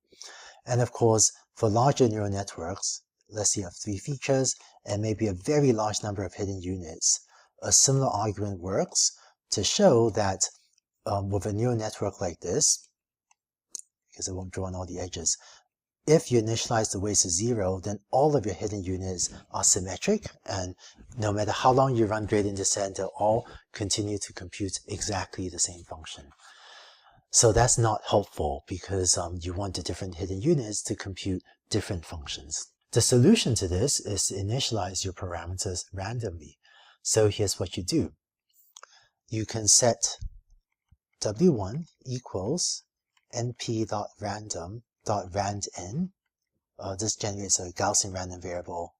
And of course, for larger neural networks, let's say you have 3 features and maybe a very large number of hidden units, a similar argument works to show that with a neural network like this, because I won't draw on all the edges, if you initialize the weights to 0, then all of your hidden units are symmetric, and no matter how long you run gradient descent, they'll all continue to compute exactly the same function. So that's not helpful because you want the different hidden units to compute different functions. The solution to this is to initialize your parameters randomly. So here's what you do. You can set w1 equals np.random.randn. This generates a Gaussian random variable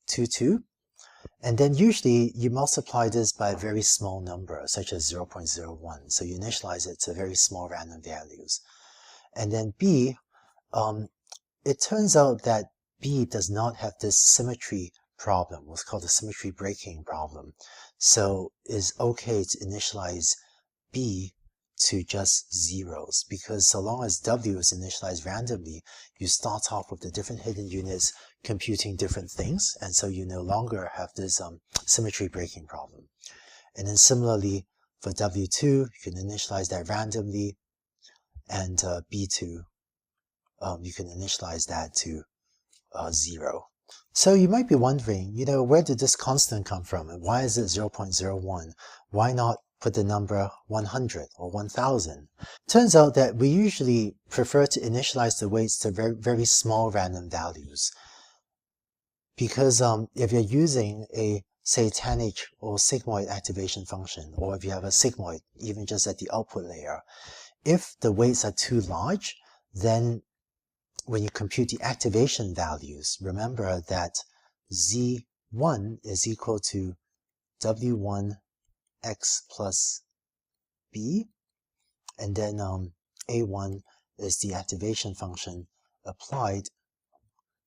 2. And then usually you multiply this by a very small number, such as 0.01. So you initialize it to very small random values. And then b, it turns out that b does not have this symmetry problem, what's called the symmetry breaking problem. So it's okay to initialize b to just zeros, because so long as w is initialized randomly, you start off with the different hidden units computing different things, and so you no longer have this symmetry breaking problem. And then similarly for w2, you can initialize that randomly, and b2, you can initialize that to 0. So you might be wondering, where did this constant come from, and why is it 0.01? Why not put the number 100 or 1000? Turns out that we usually prefer to initialize the weights to very, very small random values. Because if you're using a, say, tanh or sigmoid activation function, or if you have a sigmoid, even just at the output layer, if the weights are too large, then when you compute the activation values, remember that z1 is equal to w1 x plus b, and then a1 is the activation function applied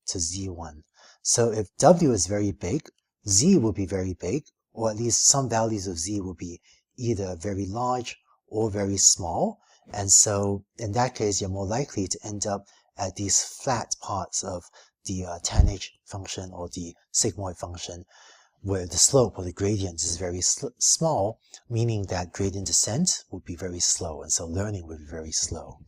to z1. So if w is very big, z will be very big, or at least some values of z will be either very large or very small, and so in that case you're more likely to end up at these flat parts of the tanh function or the sigmoid function, where the slope or the gradient is very small, meaning that gradient descent would be very slow, and so learning would be very slow.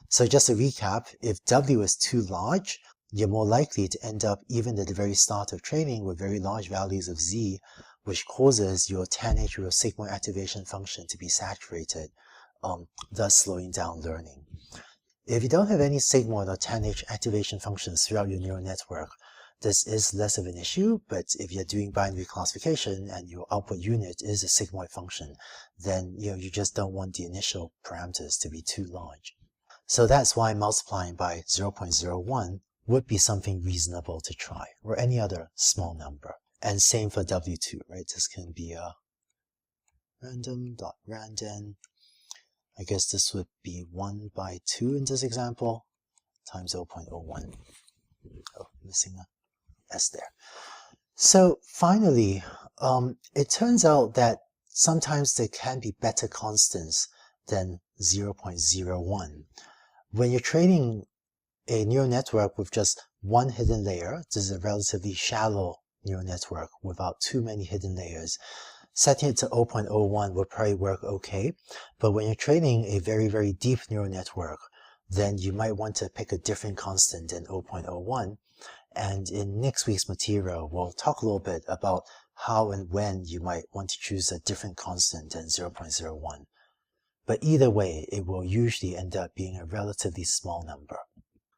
So just to recap, if w is too large, you're more likely to end up, even at the very start of training, with very large values of z, which causes your tanh or your sigmoid activation function to be saturated, thus slowing down learning. If you don't have any sigmoid or tanh activation functions throughout your neural network, this is less of an issue, but if you're doing binary classification and your output unit is a sigmoid function, then you just don't want the initial parameters to be too large. So that's why multiplying by 0.01 would be something reasonable to try, or any other small number. And same for w2, right? This can be a random.randn. I guess this would be 1 by 2 in this example, times 0.01. Oh, missing a s there. So finally, it turns out that sometimes there can be better constants than 0.01. When you're training a neural network with just one hidden layer, this is a relatively shallow neural network without too many hidden layers, setting it to 0.01 will probably work okay. But when you're training a very, very deep neural network, then you might want to pick a different constant than 0.01. And in next week's material, we'll talk a little bit about how and when you might want to choose a different constant than 0.01. But either way, it will usually end up being a relatively small number.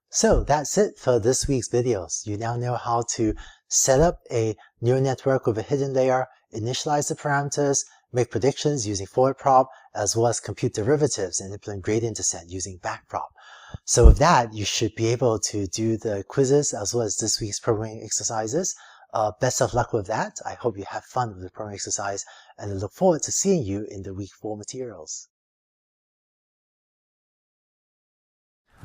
So that's it for this week's videos. You now know how to set up a neural network with a hidden layer, initialize the parameters, make predictions using forward prop, as well as compute derivatives and implement gradient descent using backprop. So with that, you should be able to do the quizzes as well as this week's programming exercises. Best of luck with that. I hope you have fun with the programming exercise, and I look forward to seeing you in the week 4 materials.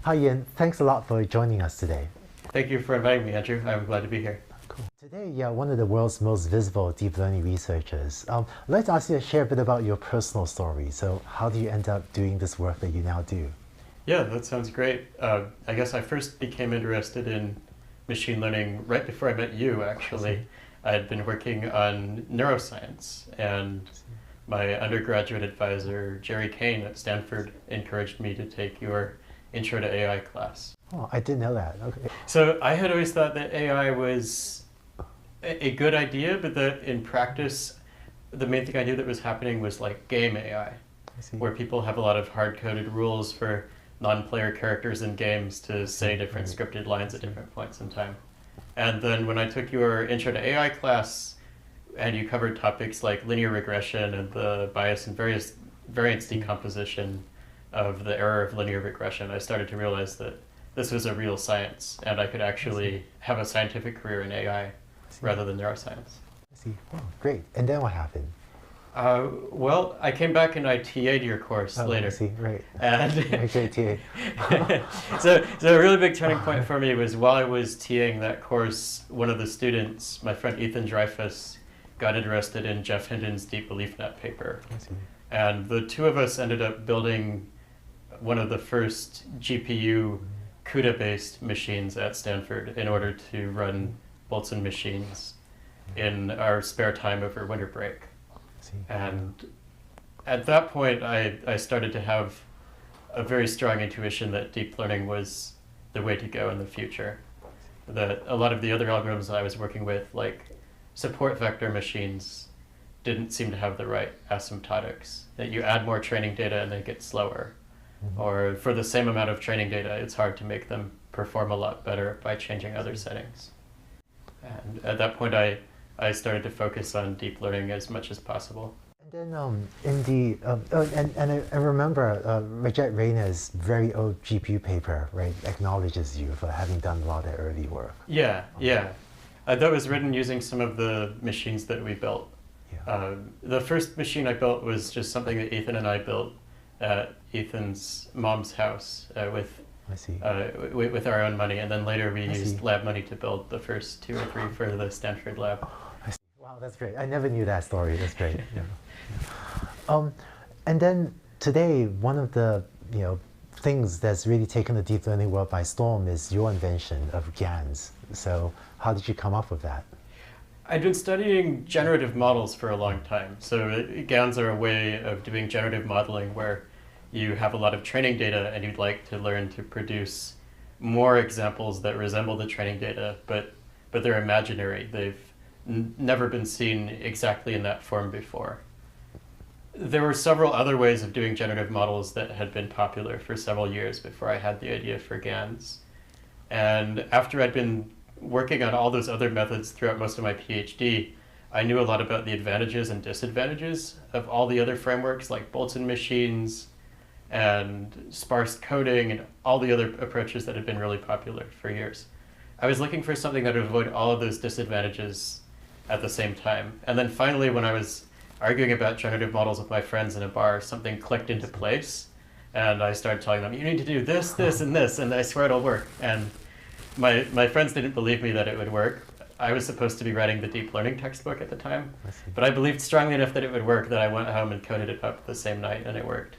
Hi Ian, thanks a lot for joining us today. Thank you for inviting me, Andrew. I'm glad to be here. Cool. Today, you're one of the world's most visible deep learning researchers. I'd like to ask you to share a bit about your personal story. So how do you end up doing this work that you now do? Yeah, that sounds great. I guess I first became interested in machine learning right before I met you, actually. I had been working on neuroscience, and my undergraduate advisor, Jerry Kane at Stanford, encouraged me to take your Intro to AI class. Oh, I didn't know that. Okay. So I had always thought that AI was a good idea, but that in practice, the main thing I knew that was happening was like game AI, where people have a lot of hard-coded rules for non-player characters in games to say different scripted lines at different points in time. And then when I took your Intro to AI class, and you covered topics like linear regression and the bias and variance decomposition of the error of linear regression, I started to realize that this was a real science, and I could actually have a scientific career in AI rather than neuroscience. I see. Oh, great. And then what happened? Well, I came back and I TA'd your course later. I see, right. And Okay, TA. so a really big turning point for me was while I was TAing that course, one of the students, my friend Ethan Dreyfus, got interested in Geoff Hinton's deep belief net paper. I see. And the two of us ended up building one of the first GPU CUDA-based machines at Stanford in order to run Boltzmann machines in our spare time over winter break. And at that point, I started to have a very strong intuition that deep learning was the way to go in the future. That a lot of the other algorithms I was working with, like support vector machines, didn't seem to have the right asymptotics. That you add more training data and they get slower. Or for the same amount of training data, it's hard to make them perform a lot better by changing other settings. And at that point, I started to focus on deep learning as much as possible. And then in the, I remember Rajat Raina's very old GPU paper, right, acknowledges you for having done a lot of early work. Yeah, yeah. That was written using some of the machines that we built. Yeah. The first machine I built was just something that Ethan and I built at Ethan's mom's house with our own money, and then later we used lab money to build the first 2 or 3 for the Stanford lab. I see. Wow, that's great. I never knew that story. That's great. Yeah. And then today, one of the things that's really taken the deep learning world by storm is your invention of GANs. So how did you come up with that? I'd been studying generative models for a long time. So GANs are a way of doing generative modeling where you have a lot of training data and you'd like to learn to produce more examples that resemble the training data, but they're imaginary. They've never been seen exactly in that form before. There were several other ways of doing generative models that had been popular for several years before I had the idea for GANs. And after I'd been working on all those other methods throughout most of my PhD, I knew a lot about the advantages and disadvantages of all the other frameworks like Boltzmann machines and sparse coding and all the other approaches that had been really popular for years. I was looking for something that would avoid all of those disadvantages at the same time. And then finally, when I was arguing about generative models with my friends in a bar, something clicked into place. And I started telling them, you need to do this, this, and this, and I swear it'll work. And my friends didn't believe me that it would work. I was supposed to be writing the deep learning textbook at the time, but I believed strongly enough that it would work that I went home and coded it up the same night, and it worked.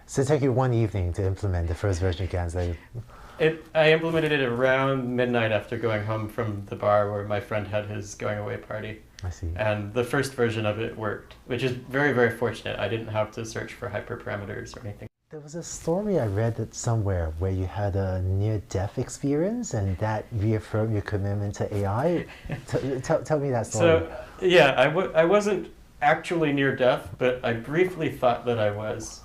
So it took you one evening to implement the first version of GANs. I implemented it around midnight after going home from the bar where my friend had his going away party. I see. And the first version of it worked, which is very, very fortunate. I didn't have to search for hyperparameters or anything. There was a story I read that somewhere where you had a near-death experience and that reaffirmed your commitment to AI. Tell me that story. So, yeah, I wasn't actually near death, but I briefly thought that I was.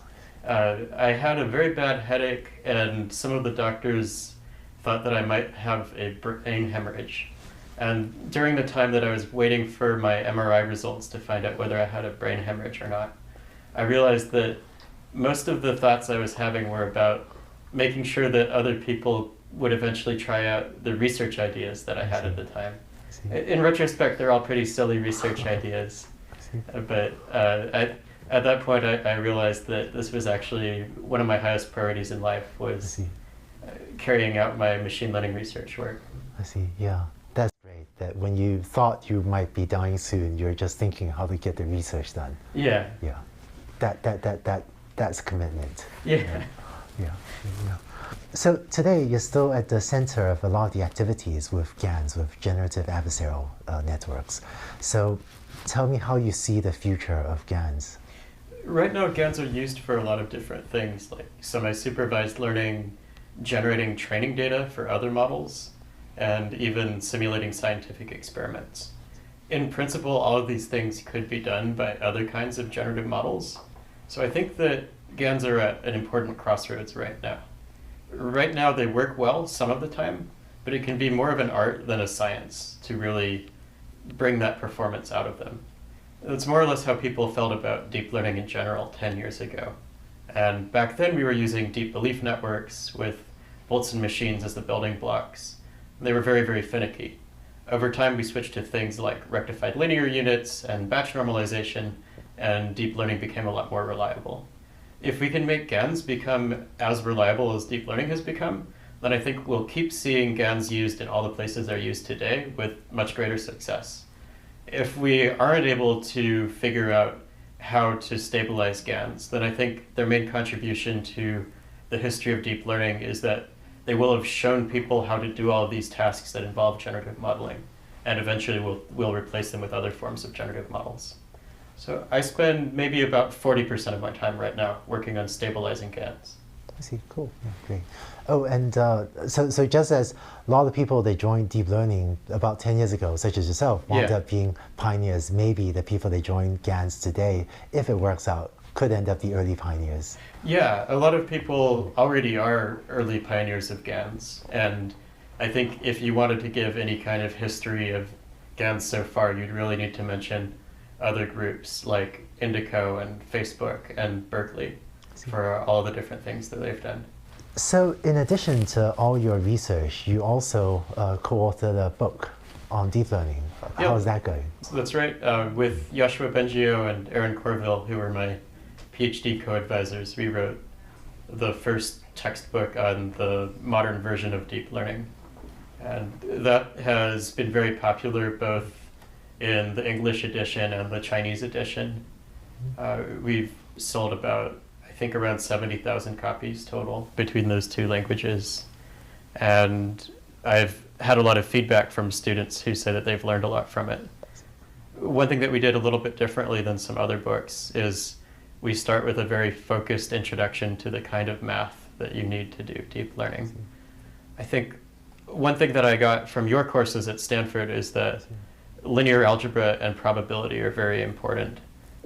I had a very bad headache, and some of the doctors thought that I might have a brain hemorrhage. And during the time that I was waiting for my MRI results to find out whether I had a brain hemorrhage or not, I realized that most of the thoughts I was having were about making sure that other people would eventually try out the research ideas that I had at the time. In retrospect, they're all pretty silly research ideas. But at that point, I realized that this was actually one of my highest priorities in life was carrying out my machine learning research work. I see, yeah. That's great, that when you thought you might be dying soon, you're just thinking how to get the research done. Yeah. Yeah. That's commitment. Yeah. Yeah. So today, you're still at the center of a lot of the activities with GANs, with generative adversarial networks. So tell me how you see the future of GANs. Right now, GANs are used for a lot of different things, like semi-supervised learning, generating training data for other models, and even simulating scientific experiments. In principle, all of these things could be done by other kinds of generative models. So I think that GANs are at an important crossroads right now. Right now, they work well some of the time, but it can be more of an art than a science to really bring that performance out of them. That's more or less how people felt about deep learning in general 10 years ago. And back then we were using deep belief networks with Boltzmann machines as the building blocks. They were very, very finicky. Over time we switched to things like rectified linear units and batch normalization, and deep learning became a lot more reliable. If we can make GANs become as reliable as deep learning has become, then I think we'll keep seeing GANs used in all the places they're used today with much greater success. If we aren't able to figure out how to stabilize GANs, then I think their main contribution to the history of deep learning is that they will have shown people how to do all of these tasks that involve generative modeling, and eventually we'll replace them with other forms of generative models. So I spend maybe about 40% of my time right now working on stabilizing GANs. I see, cool, yeah, great. Oh, and so just as a lot of people, they joined deep learning about 10 years ago, such as yourself, wound up being pioneers, maybe the people that join GANs today, if it works out, could end up the early pioneers. Yeah, a lot of people already are early pioneers of GANs, and I think if you wanted to give any kind of history of GANs so far, you'd really need to mention other groups like Indico and Facebook and Berkeley for all the different things that they've done. So in addition to all your research, you also co-authored a book on deep learning. How's that going? So that's right, with Yoshua Bengio and Aaron Corville, who were my PhD co-advisors, we wrote the first textbook on the modern version of deep learning. And that has been very popular both in the English edition and the Chinese edition. We've sold about, I think, around 70,000 copies total between those two languages. And I've had a lot of feedback from students who say that they've learned a lot from it. One thing that we did a little bit differently than some other books is we start with a very focused introduction to the kind of math that you need to do deep learning. I think one thing that I got from your courses at Stanford is that linear algebra and probability are very important,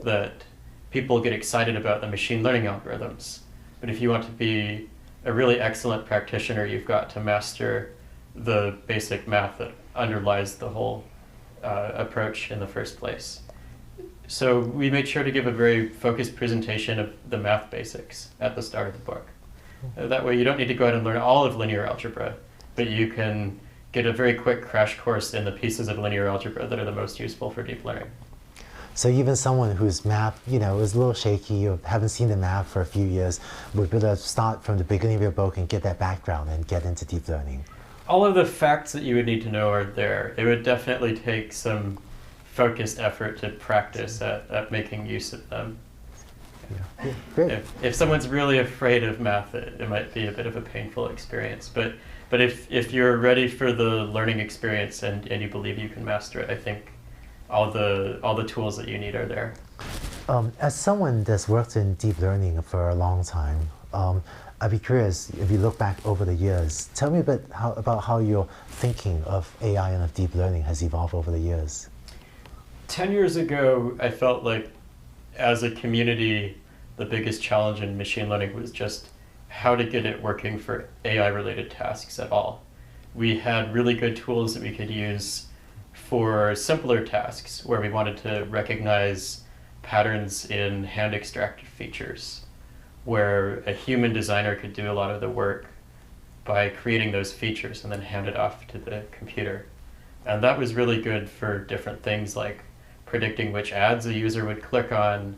that people get excited about the machine learning algorithms. But if you want to be a really excellent practitioner, you've got to master the basic math that underlies the whole approach in the first place. So we made sure to give a very focused presentation of the math basics at the start of the book. That way you don't need to go out and learn all of linear algebra, but you can get a very quick crash course in the pieces of linear algebra that are the most useful for deep learning. So even someone whose math, is a little shaky or haven't seen the math for a few years would be able to start from the beginning of your book and get that background and get into deep learning. All of the facts that you would need to know are there. It would definitely take some focused effort to practice at making use of them. Yeah. Great. If someone's really afraid of math, it might be a bit of a painful experience. But if you're ready for the learning experience and you believe you can master it, I think all the tools that you need are there. As someone that's worked in deep learning for a long time, I'd be curious, if you look back over the years, tell me a bit about how your thinking of AI and of deep learning has evolved over the years. 10 years ago, I felt like as a community, the biggest challenge in machine learning was just how to get it working for AI-related tasks at all. We had really good tools that we could use for simpler tasks where we wanted to recognize patterns in hand-extracted features, where a human designer could do a lot of the work by creating those features and then hand it off to the computer. And that was really good for different things like predicting which ads a user would click on,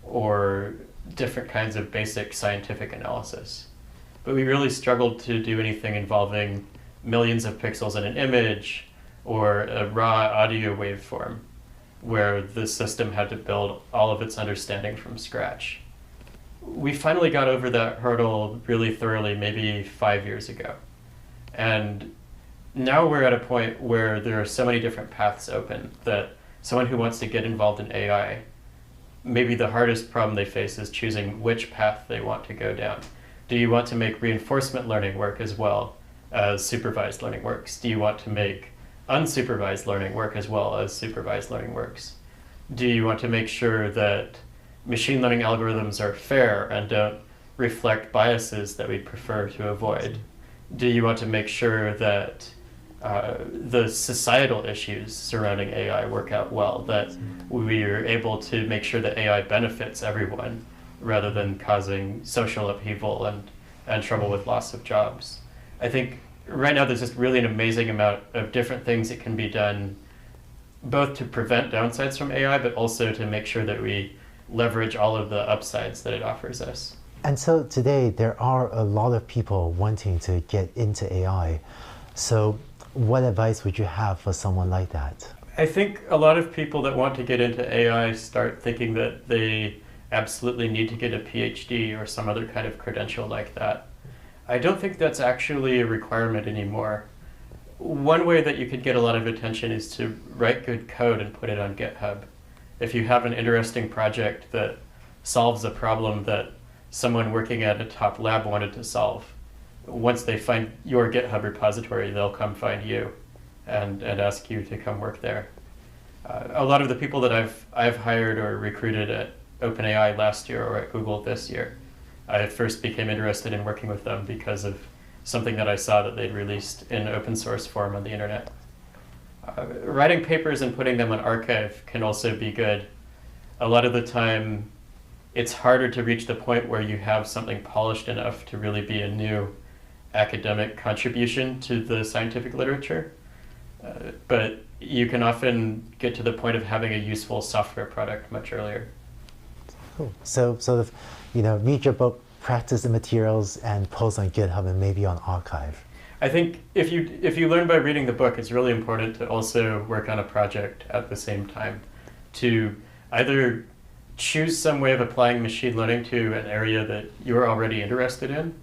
or different kinds of basic scientific analysis. But we really struggled to do anything involving millions of pixels in an image or a raw audio waveform, where the system had to build all of its understanding from scratch. We finally got over that hurdle really thoroughly maybe 5 years ago. And now we're at a point where there are so many different paths open that someone who wants to get involved in AI, maybe the hardest problem they face is choosing which path they want to go down. Do you want to make reinforcement learning work as well as supervised learning works? Do you want to make unsupervised learning work as well as supervised learning works? Do you want to make sure that machine learning algorithms are fair and don't reflect biases that we'd prefer to avoid? do you want to make sure that the societal issues surrounding AI work out well, that we are able to make sure that AI benefits everyone rather than causing social upheaval and trouble with loss of jobs. I think right now there's just really an amazing amount of different things that can be done, both to prevent downsides from AI, but also to make sure that we leverage all of the upsides that it offers us. And so today there are a lot of people wanting to get into AI. So what advice would you have for someone like that? I think a lot of people that want to get into AI start thinking that they absolutely need to get a PhD or some other kind of credential like that. I don't think that's actually a requirement anymore. One way that you could get a lot of attention is to write good code and put it on GitHub. If you have an interesting project that solves a problem that someone working at a top lab wanted to solve, once they find your GitHub repository, they'll come find you and ask you to come work there. A lot of the people that I've hired or recruited at OpenAI last year or at Google this year, I first became interested in working with them because of something that I saw that they'd released in open source form on the internet. Writing papers and putting them on archive can also be good. A lot of the time, it's harder to reach the point where you have something polished enough to really be a new academic contribution to the scientific literature. But you can often get to the point of having a useful software product much earlier. Cool. So sort of, read your book, practice the materials, and post on GitHub and maybe on archive. I think if you learn by reading the book, it's really important to also work on a project at the same time, to either choose some way of applying machine learning to an area that you're already interested in.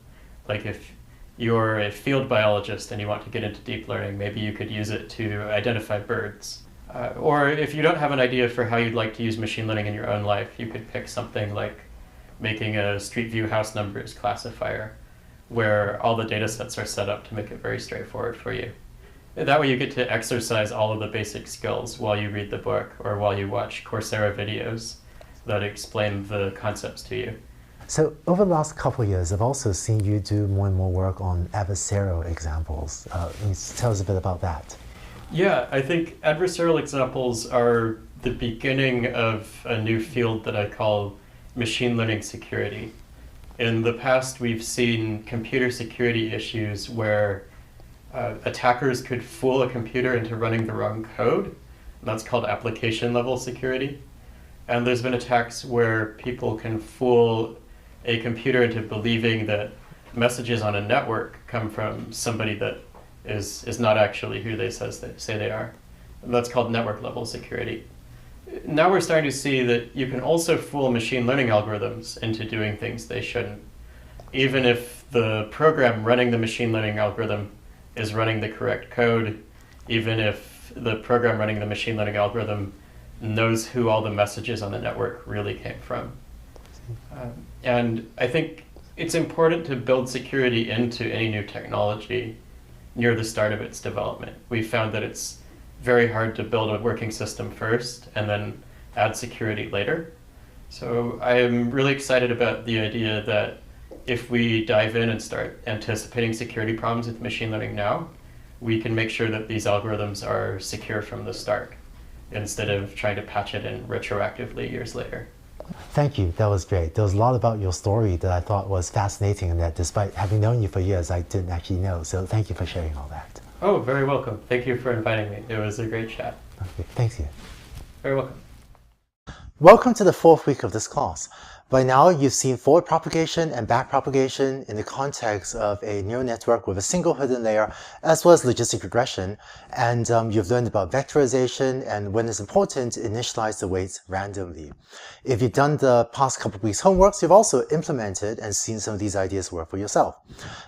Like if you're a field biologist and you want to get into deep learning, maybe you could use it to identify birds. Or if you don't have an idea for how you'd like to use machine learning in your own life, you could pick something like making a Street View house numbers classifier, where all the data sets are set up to make it very straightforward for you. That way you get to exercise all of the basic skills while you read the book or while you watch Coursera videos that explain the concepts to you. So over the last couple of years, I've also seen you do more and more work on adversarial examples. Can you tell us a bit about that? Yeah, I think adversarial examples are the beginning of a new field that I call machine learning security. In the past, we've seen computer security issues where attackers could fool a computer into running the wrong code. And that's called application level security. And there's been attacks where people can fool a computer into believing that messages on a network come from somebody that is not actually who they say they are. And that's called network level security. Now we're starting to see that you can also fool machine learning algorithms into doing things they shouldn't. Even if the program running the machine learning algorithm is running the correct code, even if the program running the machine learning algorithm knows who all the messages on the network really came from. And I think it's important to build security into any new technology near the start of its development. We found that it's very hard to build a working system first and then add security later. So I am really excited about the idea that if we dive in and start anticipating security problems with machine learning now, we can make sure that these algorithms are secure from the start instead of trying to patch it in retroactively years later. Thank you. That was great. There was a lot about your story that I thought was fascinating and that despite having known you for years, I didn't actually know. So thank you for sharing all that. Oh, very welcome. Thank you for inviting me. It was a great chat. Okay, thanks you. Very welcome. Welcome to the fourth week of this class. By now, you've seen forward propagation and back propagation in the context of a neural network with a single hidden layer, as well as logistic regression. And you've learned about vectorization and when it's important to initialize the weights randomly. If you've done the past couple of weeks' homeworks, you've also implemented and seen some of these ideas work for yourself.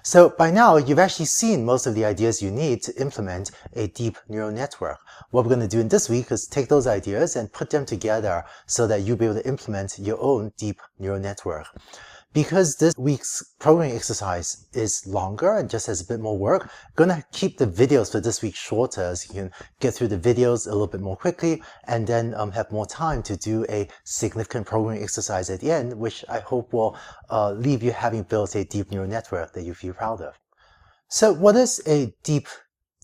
So by now, you've actually seen most of the ideas you need to implement a deep neural network. What we're going to do in this week is take those ideas and put them together so that you'll be able to implement your own deep neural network. Because this week's programming exercise is longer and just has a bit more work, I'm going to keep the videos for this week shorter so you can get through the videos a little bit more quickly and then have more time to do a significant programming exercise at the end, which I hope will leave you having built a deep neural network that you feel proud of. So what is a deep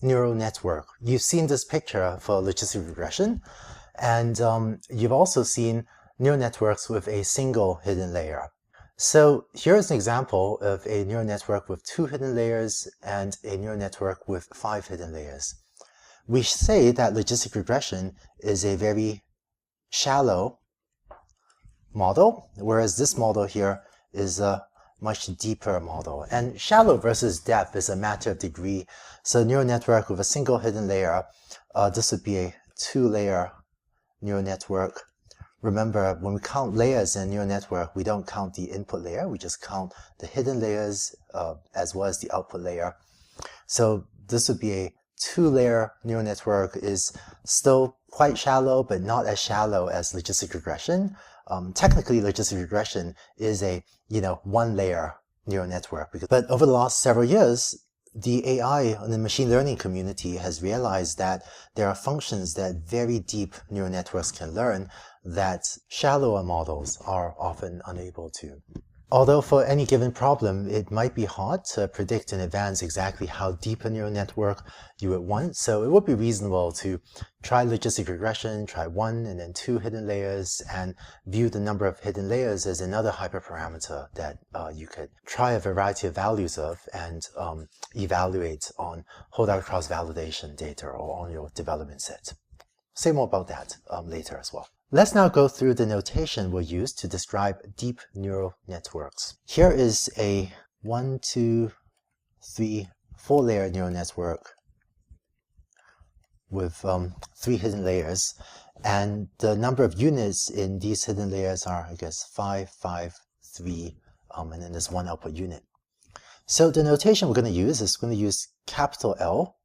neural network? You've seen this picture for logistic regression, and you've also seen neural networks with a single hidden layer. So here's an example of a neural network with 2 hidden layers and a neural network with 5 hidden layers. We say that logistic regression is a very shallow model, whereas this model here is a much deeper model. And shallow versus depth is a matter of degree. So a neural network with a single hidden layer, this would be a 2-layer neural network. Remember, when we count layers in a neural network, we don't count the input layer, we just count the hidden layers as well as the output layer. So this would be a 2-layer neural network, is still quite shallow, but not as shallow as logistic regression. Technically, logistic regression is a 1-layer neural network. But over the last several years, the AI and the machine learning community has realized that there are functions that very deep neural networks can learn that shallower models are often unable to. Although for any given problem, it might be hard to predict in advance exactly how deep a neural network you would want, so it would be reasonable to try logistic regression, try 1 and then 2 hidden layers, and view the number of hidden layers as another hyperparameter that you could try a variety of values of and evaluate on holdout cross-validation data or on your development set. Say more about that later as well. Let's now go through the notation we'll use to describe deep neural networks. Here is a 1, 2, 3, 4-layer neural network with 3 hidden layers, and the number of units in these hidden layers are, I guess, 5, 5, 3, and then there's 1 output unit. So the notation we're going to use is going to use capital L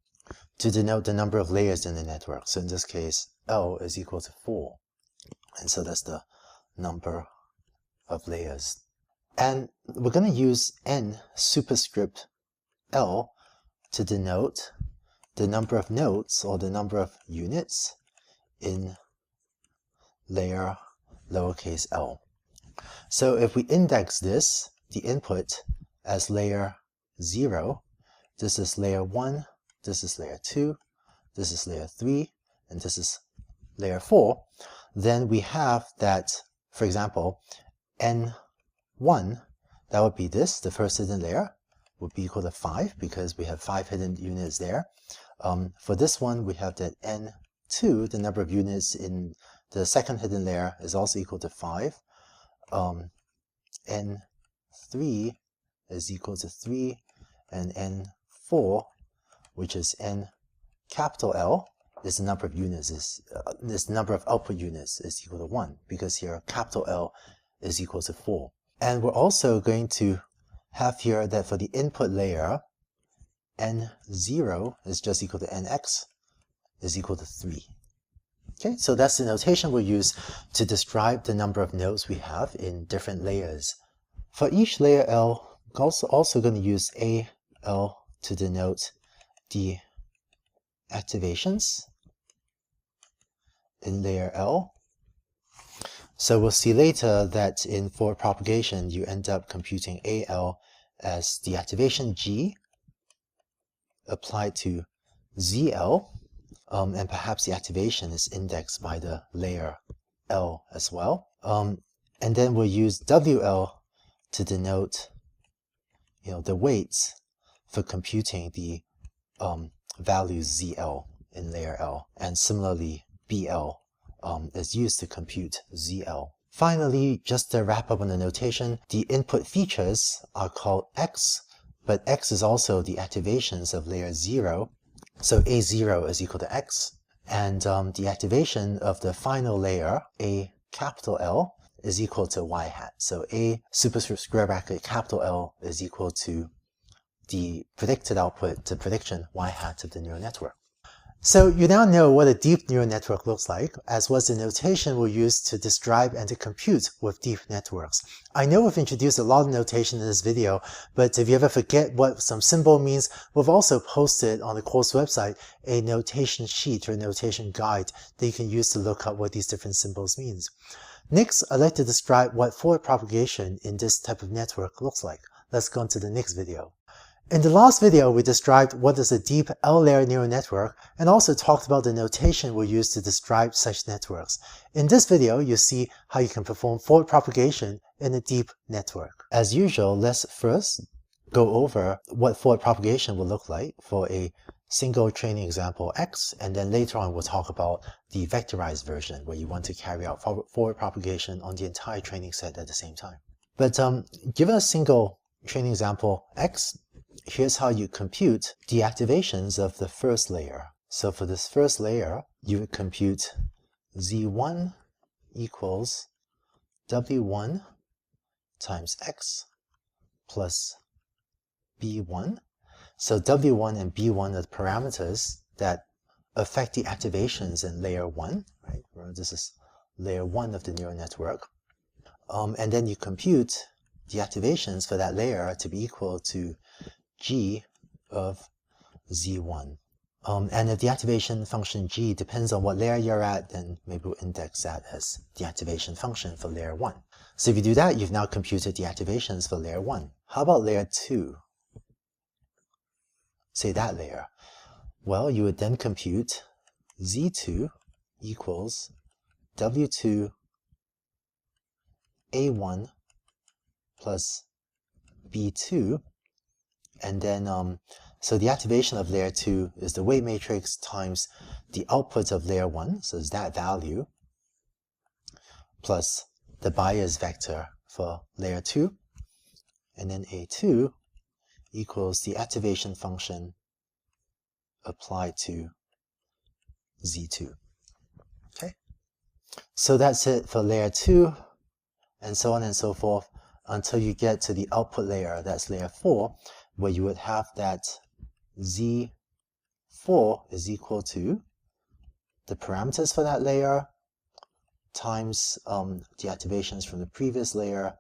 to denote the number of layers in the network. So in this case, L is equal to 4. And so that's the number of layers. And we're going to use n superscript L to denote the number of nodes or the number of units in layer lowercase l. So if we index this, the input, as layer 0, this is layer 1, this is layer 2, this is layer 3, and this is layer 4, then we have that, for example, n1, that would be this, the first hidden layer, would be equal to 5 because we have 5 hidden units there. For this one, we have that n2, the number of units in the second hidden layer, is also equal to 5. N3 is equal to 3, and n4, which is n capital L, is the number of units, this number of output units is equal to 1, because here capital L is equal to 4. And we're also going to have here that for the input layer, n0 is just equal to nx is equal to 3. Okay, so that's the notation we'll use to describe the number of nodes we have in different layers. For each layer L, we're also going to use AL to denote the activations in layer L. So we'll see later that in forward propagation, you end up computing AL as the activation G applied to ZL, and perhaps the activation is indexed by the layer L as well. And then we'll use WL to denote, the weights for computing the values ZL in layer L, and similarly BL is used to compute ZL. Finally, just to wrap up on the notation, the input features are called X, but X is also the activations of layer 0. So A0 is equal to X, and the activation of the final layer, A capital L, is equal to Y hat. So A superscript square bracket capital L is equal to the predicted output, the prediction Y hat of the neural network. So you now know what a deep neural network looks like, as was the notation we'll use to describe and to compute with deep networks. I know we've introduced a lot of notation in this video, but if you ever forget what some symbol means, we've also posted on the course website a notation sheet or a notation guide that you can use to look up what these different symbols means. Next, I'd like to describe what forward propagation in this type of network looks like. Let's go on to the next video. In the last video, we described what is a deep L-layer neural network and also talked about the notation we use to describe such networks. In this video, you'll see how you can perform forward propagation in a deep network. As usual, let's first go over what forward propagation will look like for a single training example X, and then later on we'll talk about the vectorized version where you want to carry out forward propagation on the entire training set at the same time. But given a single training example X, here's how you compute deactivations of the first layer. So for this first layer, you would compute Z1 equals W1 times X plus B1. So W1 and B1 are the parameters that affect the activations in layer 1. Right? Remember, this is layer 1 of the neural network. And then you compute the activations for that layer to be equal to G of Z1. And if the activation function G depends on what layer you're at, then maybe we'll index that as the activation function for layer 1. So if you do that, you've now computed the activations for layer 1. How about layer 2? Say that layer. Well, you would then compute Z2 equals W2 A1 plus B2. And then, so the activation of layer 2 is the weight matrix times the output of layer 1, so it's that value, plus the bias vector for layer 2. And then A2 equals the activation function applied to Z2. Okay? So that's it for layer 2, and so on and so forth, until you get to the output layer, that's layer 4, where you would have that Z4 is equal to the parameters for that layer times the activations from the previous layer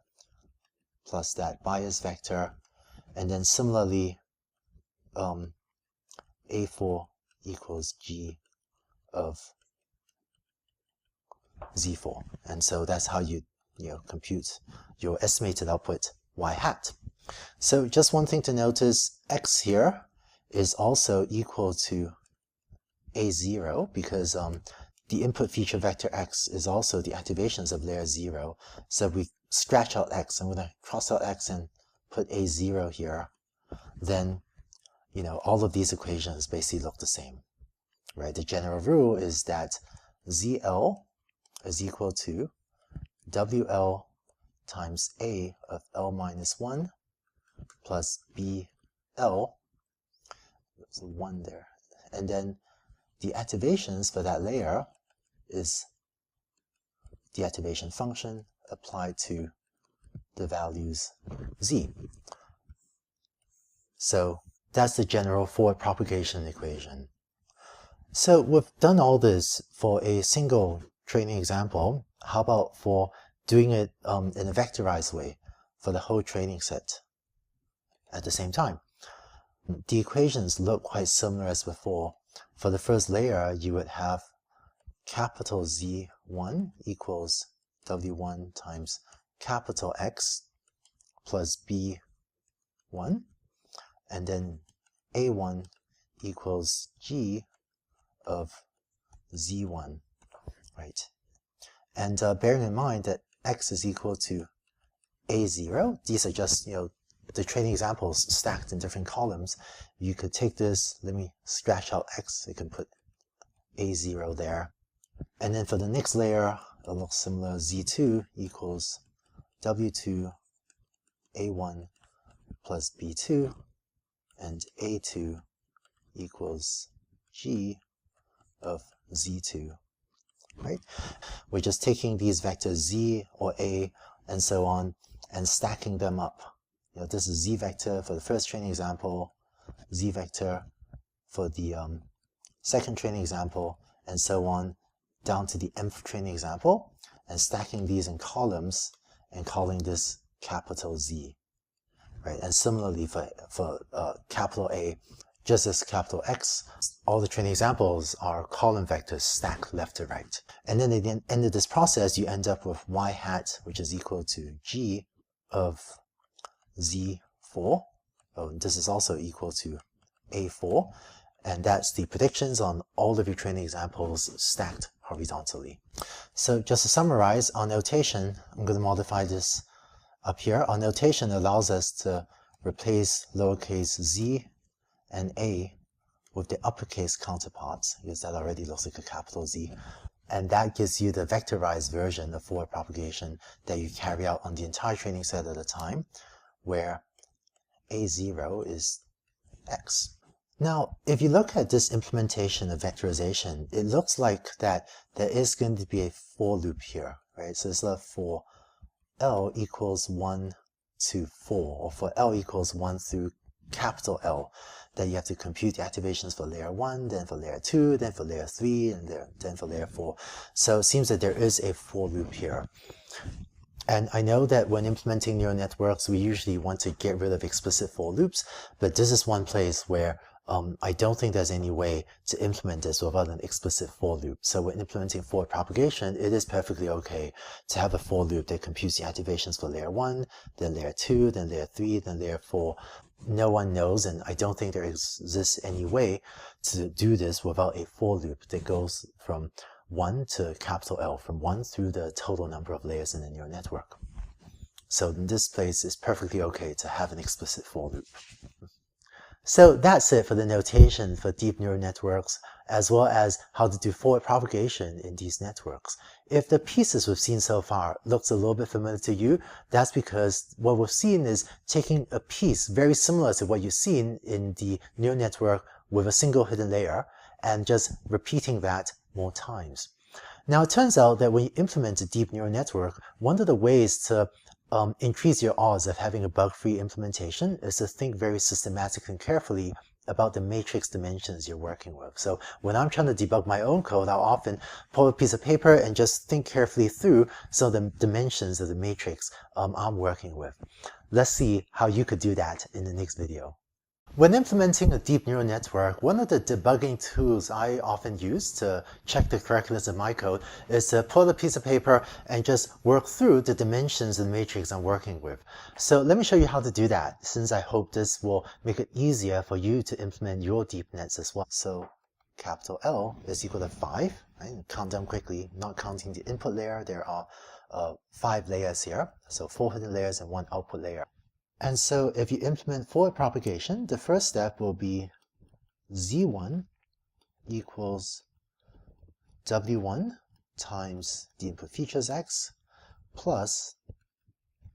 plus that bias vector, and then similarly A4 equals G of Z4. And so that's how you compute your estimated output Y hat. So just one thing to notice, X here is also equal to A0 because the input feature vector X is also the activations of layer 0. So if we scratch out X, I'm going to cross out X and put A0 here, then all of these equations basically look the same. Right? The general rule is that ZL is equal to WL times A of L minus 1 plus BL, there's a 1 there, and then the activations for that layer is the activation function applied to the values Z. So that's the general forward propagation equation. So we've done all this for a single training example. How about for doing it in a vectorized way for the whole training set at the same time? The equations look quite similar as before. For the first layer, you would have capital Z1 equals W1 times capital X plus B1, and then A1 equals G of Z1, right? And bearing in mind that X is equal to A0, these are just, the training examples stacked in different columns. You could take this, let me scratch out X, you can put A0 there. And then for the next layer, it looks similar, Z2 equals W2 A1 plus B2, and A2 equals G of Z2, right? We're just taking these vectors Z or A and so on and stacking them up. This is Z vector for the first training example, Z vector for the second training example, and so on down to the nth training example, and stacking these in columns and calling this capital Z, right? And similarly for capital A, just as capital X, all the training examples are column vectors stacked left to right. And then at the end of this process, you end up with Y hat, which is equal to G of Z4, this is also equal to A4, and that's the predictions on all of your training examples stacked horizontally. So just to summarize, our notation, I'm going to modify this up here. Our notation allows us to replace lowercase z and a with the uppercase counterparts, because that already looks like a capital Z. And that gives you the vectorized version of forward propagation that you carry out on the entire training set at a time, where A0 is X. Now, if you look at this implementation of vectorization, it looks like that there is going to be a for loop here, right? So it's for L equals 1 to 4, or for L equals 1 through capital L, that you have to compute the activations for layer 1, then for layer 2, then for layer 3, and then for layer 4. So it seems that there is a for loop here. And I know that when implementing neural networks, we usually want to get rid of explicit for loops, but this is one place where I don't think there's any way to implement this without an explicit for loop. So when implementing forward propagation, it is perfectly okay to have a for loop that computes the activations for layer 1, then layer 2, then layer 3, then layer 4. No one knows, and I don't think there exists any way to do this without a for loop that goes from 1 to capital L, from 1 through the total number of layers in the neural network. So in this place, it's perfectly okay to have an explicit for loop. So that's it for the notation for deep neural networks, as well as how to do forward propagation in these networks. If the pieces we've seen so far looks a little bit familiar to you, that's because what we've seen is taking a piece very similar to what you've seen in the neural network with a single hidden layer and just repeating that more times. Now, it turns out that when you implement a deep neural network, one of the ways to increase your odds of having a bug-free implementation is to think very systematically and carefully about the matrix dimensions you're working with. So when I'm trying to debug my own code, I'll often pull a piece of paper and just think carefully through some of the dimensions of the matrix I'm working with. Let's see how you could do that in the next video. When implementing a deep neural network, one of the debugging tools I often use to check the correctness of my code is to pull a piece of paper and just work through the dimensions of the matrix I'm working with. So let me show you how to do that, since I hope this will make it easier for you to implement your deep nets as well. So capital L is equal to 5. Right? Count down quickly, not counting the input layer. There are 5 layers here, so 4 hidden layers and 1 output layer. And so if you implement forward propagation, the first step will be Z1 equals W1 times the input features X plus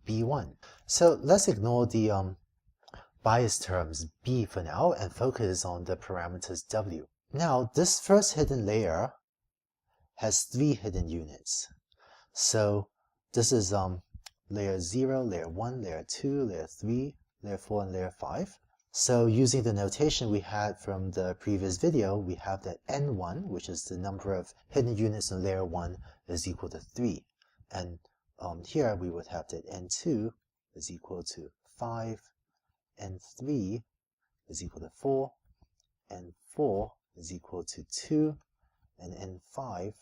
B1. So let's ignore the bias terms B for now and focus on the parameters W. Now, this first hidden layer has 3 hidden units. So this is layer 0, layer 1, layer 2, layer 3, layer 4, and layer 5. So using the notation we had from the previous video, we have that N1, which is the number of hidden units in layer 1, is equal to 3. And here we would have that N2 is equal to 5, N3 is equal to 4, N4 is equal to 2, and N5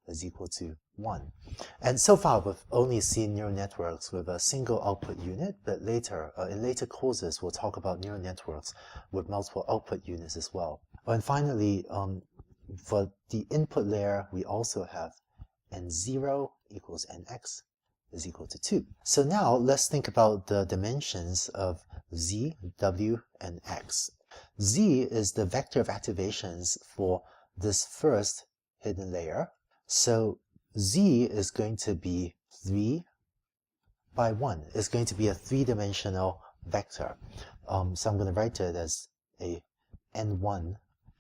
is equal to 1. And so far we've only seen neural networks with a single output unit, but later, in later courses, we'll talk about neural networks with multiple output units as well. And finally, for the input layer, we also have N0 equals Nx is equal to 2. So now let's think about the dimensions of Z, W, and X. Z is the vector of activations for this first hidden layer. So Z is going to be 3 by 1. It's going to be a 3-dimensional vector. So I'm going to write it as a n1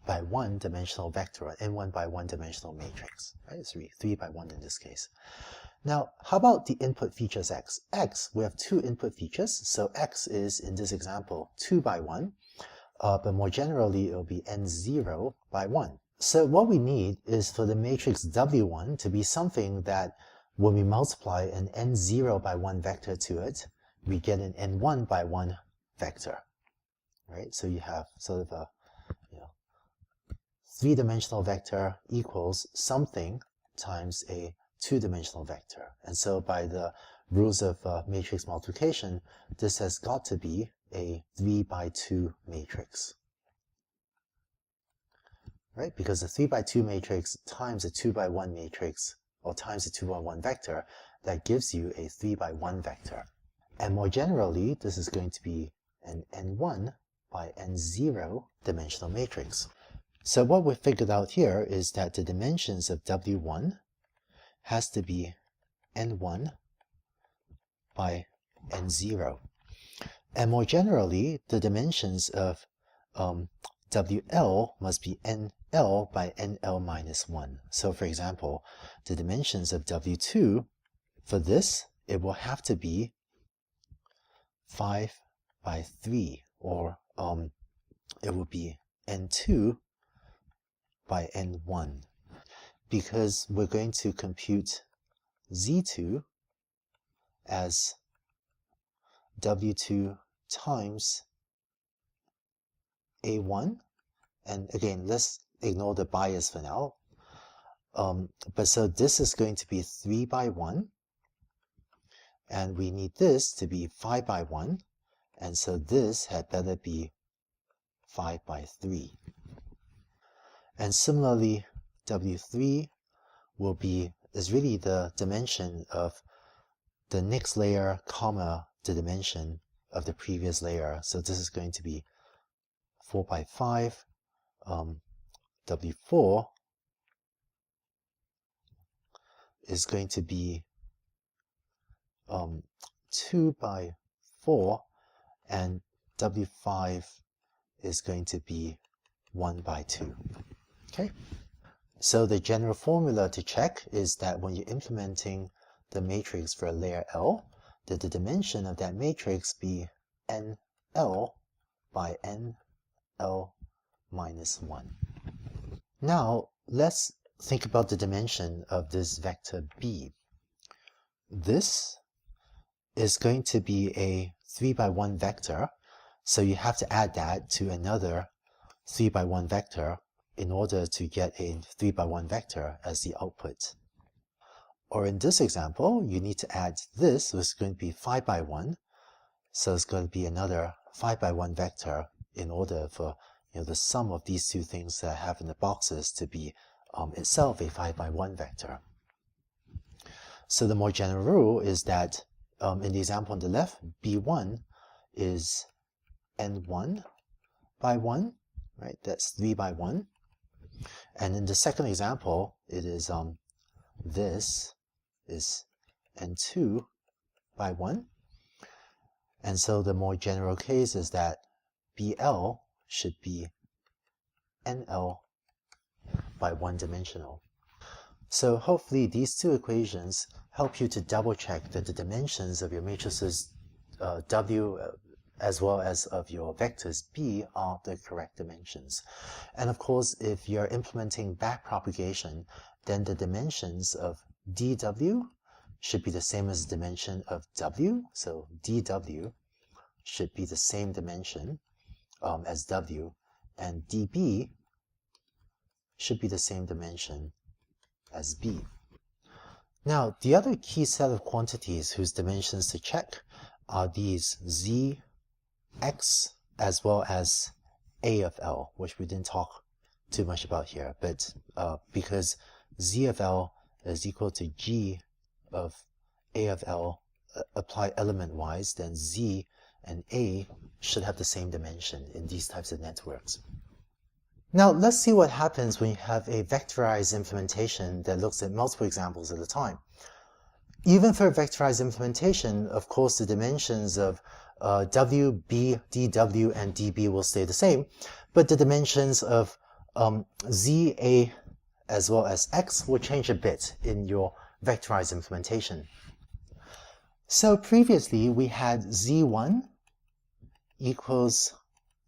by 1 dimensional vector, or n1 by 1 dimensional matrix. Right? It's 3 by 1 in this case. Now, how about the input features X? X, we have 2 input features. So X is, in this example, 2 by 1. But more generally, it will be n0 by 1. So what we need is for the matrix W1 to be something that when we multiply an n0 by 1 vector to it, we get an n1 by 1 vector, right? So you have sort of a 3-dimensional vector equals something times a 2-dimensional vector. And so by the rules of matrix multiplication, this has got to be a 3 by 2 matrix. Right? Because a 3 by 2 matrix times a 2 by 1 matrix, or times a 2 by 1 vector, that gives you a 3 by 1 vector. And more generally, this is going to be an n1 by n0 dimensional matrix. So what we figured out here is that the dimensions of W1 has to be n1 by n0. And more generally, the dimensions of WL must be NL by NL minus 1. So for example, the dimensions of W2, for this, it will have to be 5 by 3, or it will be N2 by N1, because we're going to compute Z2 as W2 times A1, and again, let's ignore the bias for now. But so this is going to be 3 by 1, and we need this to be 5 by 1, and so this had better be 5 by 3. And similarly, W3 is really the dimension of the next layer, comma, the dimension of the previous layer. So this is going to be 4 by 5. W4 is going to be 2 by 4, and W5 is going to be 1 by 2. Okay? So the general formula to check is that when you're implementing the matrix for a layer L, that the dimension of that matrix be NL by NL minus 1. Now, let's think about the dimension of this vector B. This is going to be a 3 by 1 vector, so you have to add that to another 3 by 1 vector in order to get a 3 by 1 vector as the output. Or in this example, you need to add this, which is going to be 5 by 1, so it's going to be another 5 by 1 vector in order for the sum of these two things that I have in the boxes to be itself a 5 by 1 vector. So the more general rule is that in the example on the left, B1 is N1 by 1, right? That's 3 by 1. And in the second example, it is this is N2 by 1. And so the more general case is that BL should be NL by 1 dimensional. So hopefully these two equations help you to double check that the dimensions of your matrices W as well as of your vectors B are the correct dimensions. And of course, if you're implementing backpropagation, then the dimensions of dW should be the same as the dimension of W. So dW should be the same dimension as W, and dB should be the same dimension as B. Now, the other key set of quantities whose dimensions to check are these Z, X, as well as A of L, which we didn't talk too much about here, but because Z of L is equal to G of A of L applied element-wise, then Z and A should have the same dimension in these types of networks. Now, let's see what happens when you have a vectorized implementation that looks at multiple examples at a time. Even for a vectorized implementation, of course, the dimensions of W, B, DW, and DB will stay the same, but the dimensions of Z, A, as well as X will change a bit in your vectorized implementation. So previously, we had Z1 equals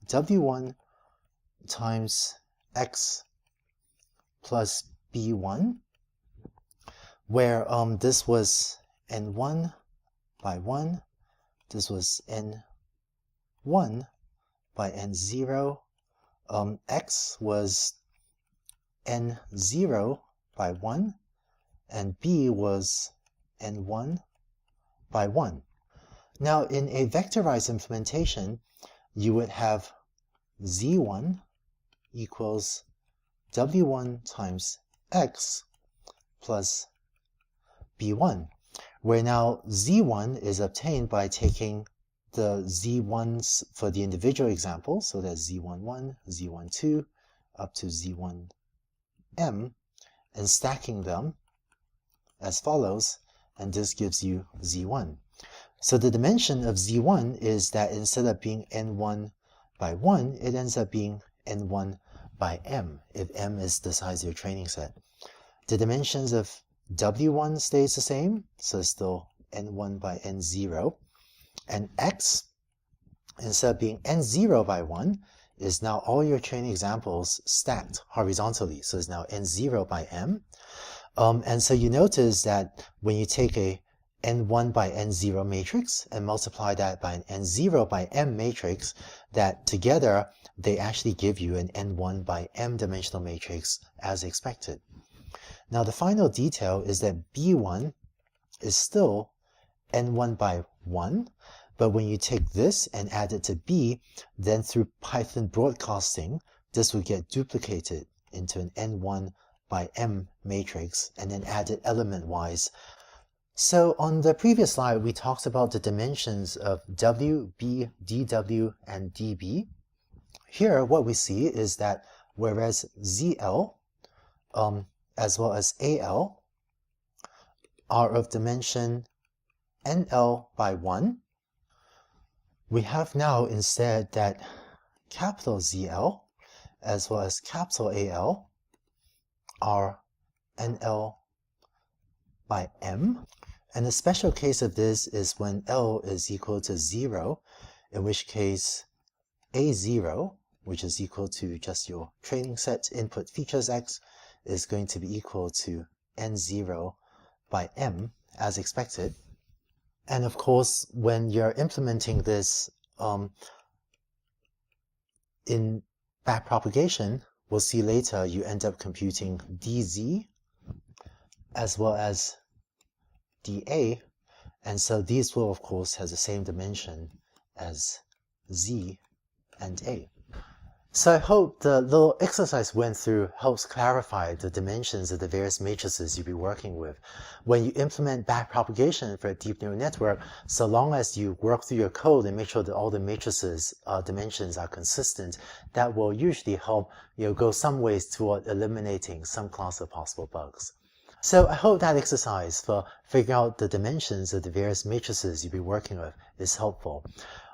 W1 times X plus B1, where this was N1 by 1, this was N1 by N0, X was N0 by 1, and B was N1 by 1. Now, in a vectorized implementation, you would have Z1 equals W1 times X plus B1, where now Z1 is obtained by taking the Z1s for the individual example, so that's Z11, Z12, up to Z1M, and stacking them as follows, and this gives you Z1. So the dimension of Z1 is that instead of being N1 by 1, it ends up being N1 by M, if M is the size of your training set. The dimensions of W1 stays the same, so it's still N1 by N0. And X, instead of being N0 by 1, is now all your training examples stacked horizontally. So it's now N0 by M. And so you notice that when you take a N1 by N0 matrix and multiply that by an N0 by M matrix, that together they actually give you an N1 by M dimensional matrix as expected. Now the final detail is that B1 is still N1 by 1, but when you take this and add it to B, then through Python broadcasting, this will get duplicated into an N1 by M matrix and then added element-wise. So on the previous slide, we talked about the dimensions of W, B, DW, and DB. Here, what we see is that whereas ZL, as well as AL, are of dimension NL by 1, we have now instead that capital ZL as well as capital AL are NL by M. And the special case of this is when L is equal to 0, in which case A0, which is equal to just your training set input features X, is going to be equal to N0 by M as expected. And of course, when you're implementing this in backpropagation, we'll see later you end up computing DZ as well as DA, and so these will of course have the same dimension as Z and A. So I hope the little exercise went through helps clarify the dimensions of the various matrices you'll be working with. When you implement backpropagation for a deep neural network, so long as you work through your code and make sure that all the matrices dimensions are consistent, that will usually help go some ways toward eliminating some class of possible bugs. So I hope that exercise for figuring out the dimensions of the various matrices you'll be working with is helpful.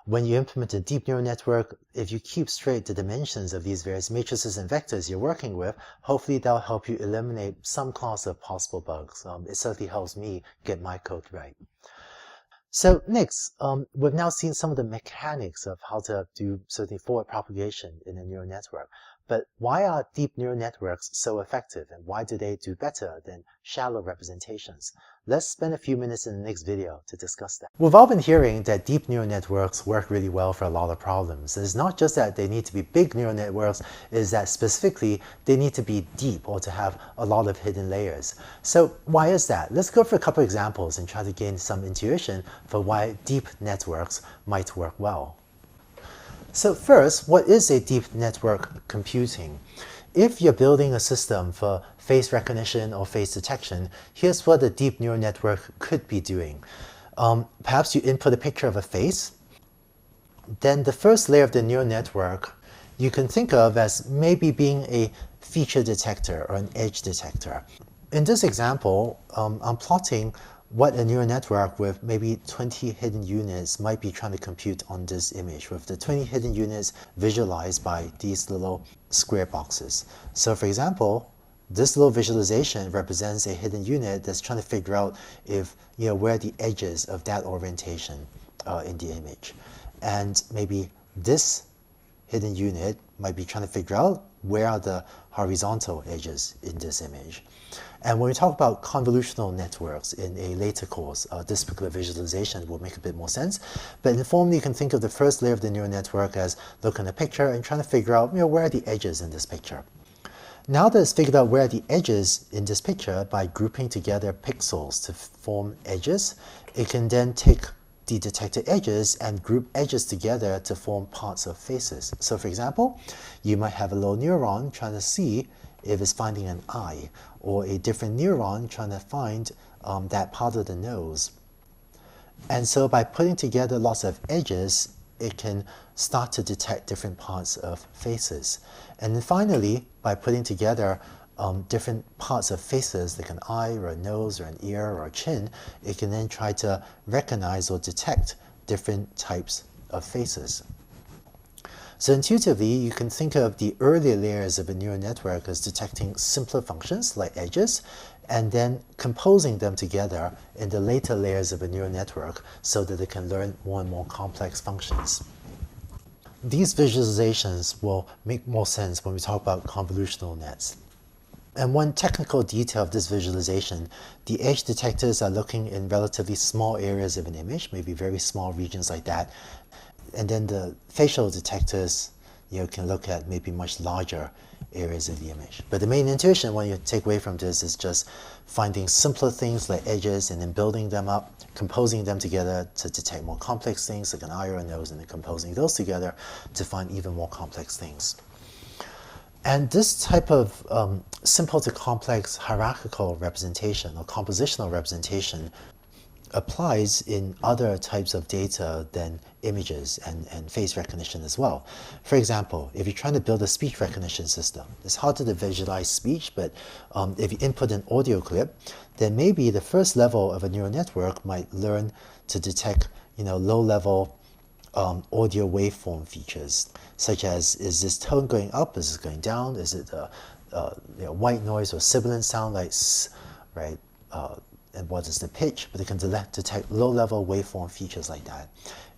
When you implement a deep neural network, if you keep straight the dimensions of these various matrices and vectors you're working with, hopefully that'll help you eliminate some class of possible bugs. It certainly helps me get my code right. So next, we've now seen some of the mechanics of how to do certainly forward propagation in a neural network. But why are deep neural networks so effective, and why do they do better than shallow representations? Let's spend a few minutes in the next video to discuss that. We've all been hearing that deep neural networks work really well for a lot of problems. And it's not just that they need to be big neural networks, it's that specifically they need to be deep or to have a lot of hidden layers. So why is that? Let's go for a couple examples and try to gain some intuition for why deep networks might work well. So first, what is a deep network computing? If you're building a system for face recognition or face detection, here's what a deep neural network could be doing. Perhaps you input a picture of a face. Then the first layer of the neural network you can think of as maybe being a feature detector or an edge detector. In this example, I'm plotting what a neural network with maybe 20 hidden units might be trying to compute on this image, with the 20 hidden units visualized by these little square boxes. So for example, this little visualization represents a hidden unit that's trying to figure out if, where are the edges of that orientation in the image. And maybe this hidden unit might be trying to figure out where are the horizontal edges in this image. And when we talk about convolutional networks in a later course, this particular visualization will make a bit more sense. But informally, you can think of the first layer of the neural network as looking at a picture and trying to figure out where are the edges in this picture. Now that it's figured out where are the edges in this picture by grouping together pixels to form edges, it can then take the detected edges and group edges together to form parts of faces. So for example, you might have a little neuron trying to see if it's finding an eye, or a different neuron trying to find that part of the nose. And so by putting together lots of edges, it can start to detect different parts of faces. And then finally, by putting together different parts of faces, like an eye or a nose or an ear or a chin, it can then try to recognize or detect different types of faces. So intuitively, you can think of the earlier layers of a neural network as detecting simpler functions like edges, and then composing them together in the later layers of a neural network so that it can learn more and more complex functions. These visualizations will make more sense when we talk about convolutional nets. And one technical detail of this visualization, the edge detectors are looking in relatively small areas of an image, maybe very small regions like that. And then the facial detectors, can look at maybe much larger areas of the image. But the main intuition what you take away from this is just finding simpler things like edges and then building them up, composing them together to detect more complex things like an eye or a nose, and then composing those together to find even more complex things. And this type of simple to complex hierarchical representation or compositional representation applies in other types of data than images and face recognition as well. For example, if you're trying to build a speech recognition system, it's harder to visualize speech, but if you input an audio clip, then maybe the first level of a neural network might learn to detect low-level audio waveform features, such as, is this tone going up, is it going down, is it white noise or sibilant sound like s, right? And what is the pitch? But it can detect low-level waveform features like that.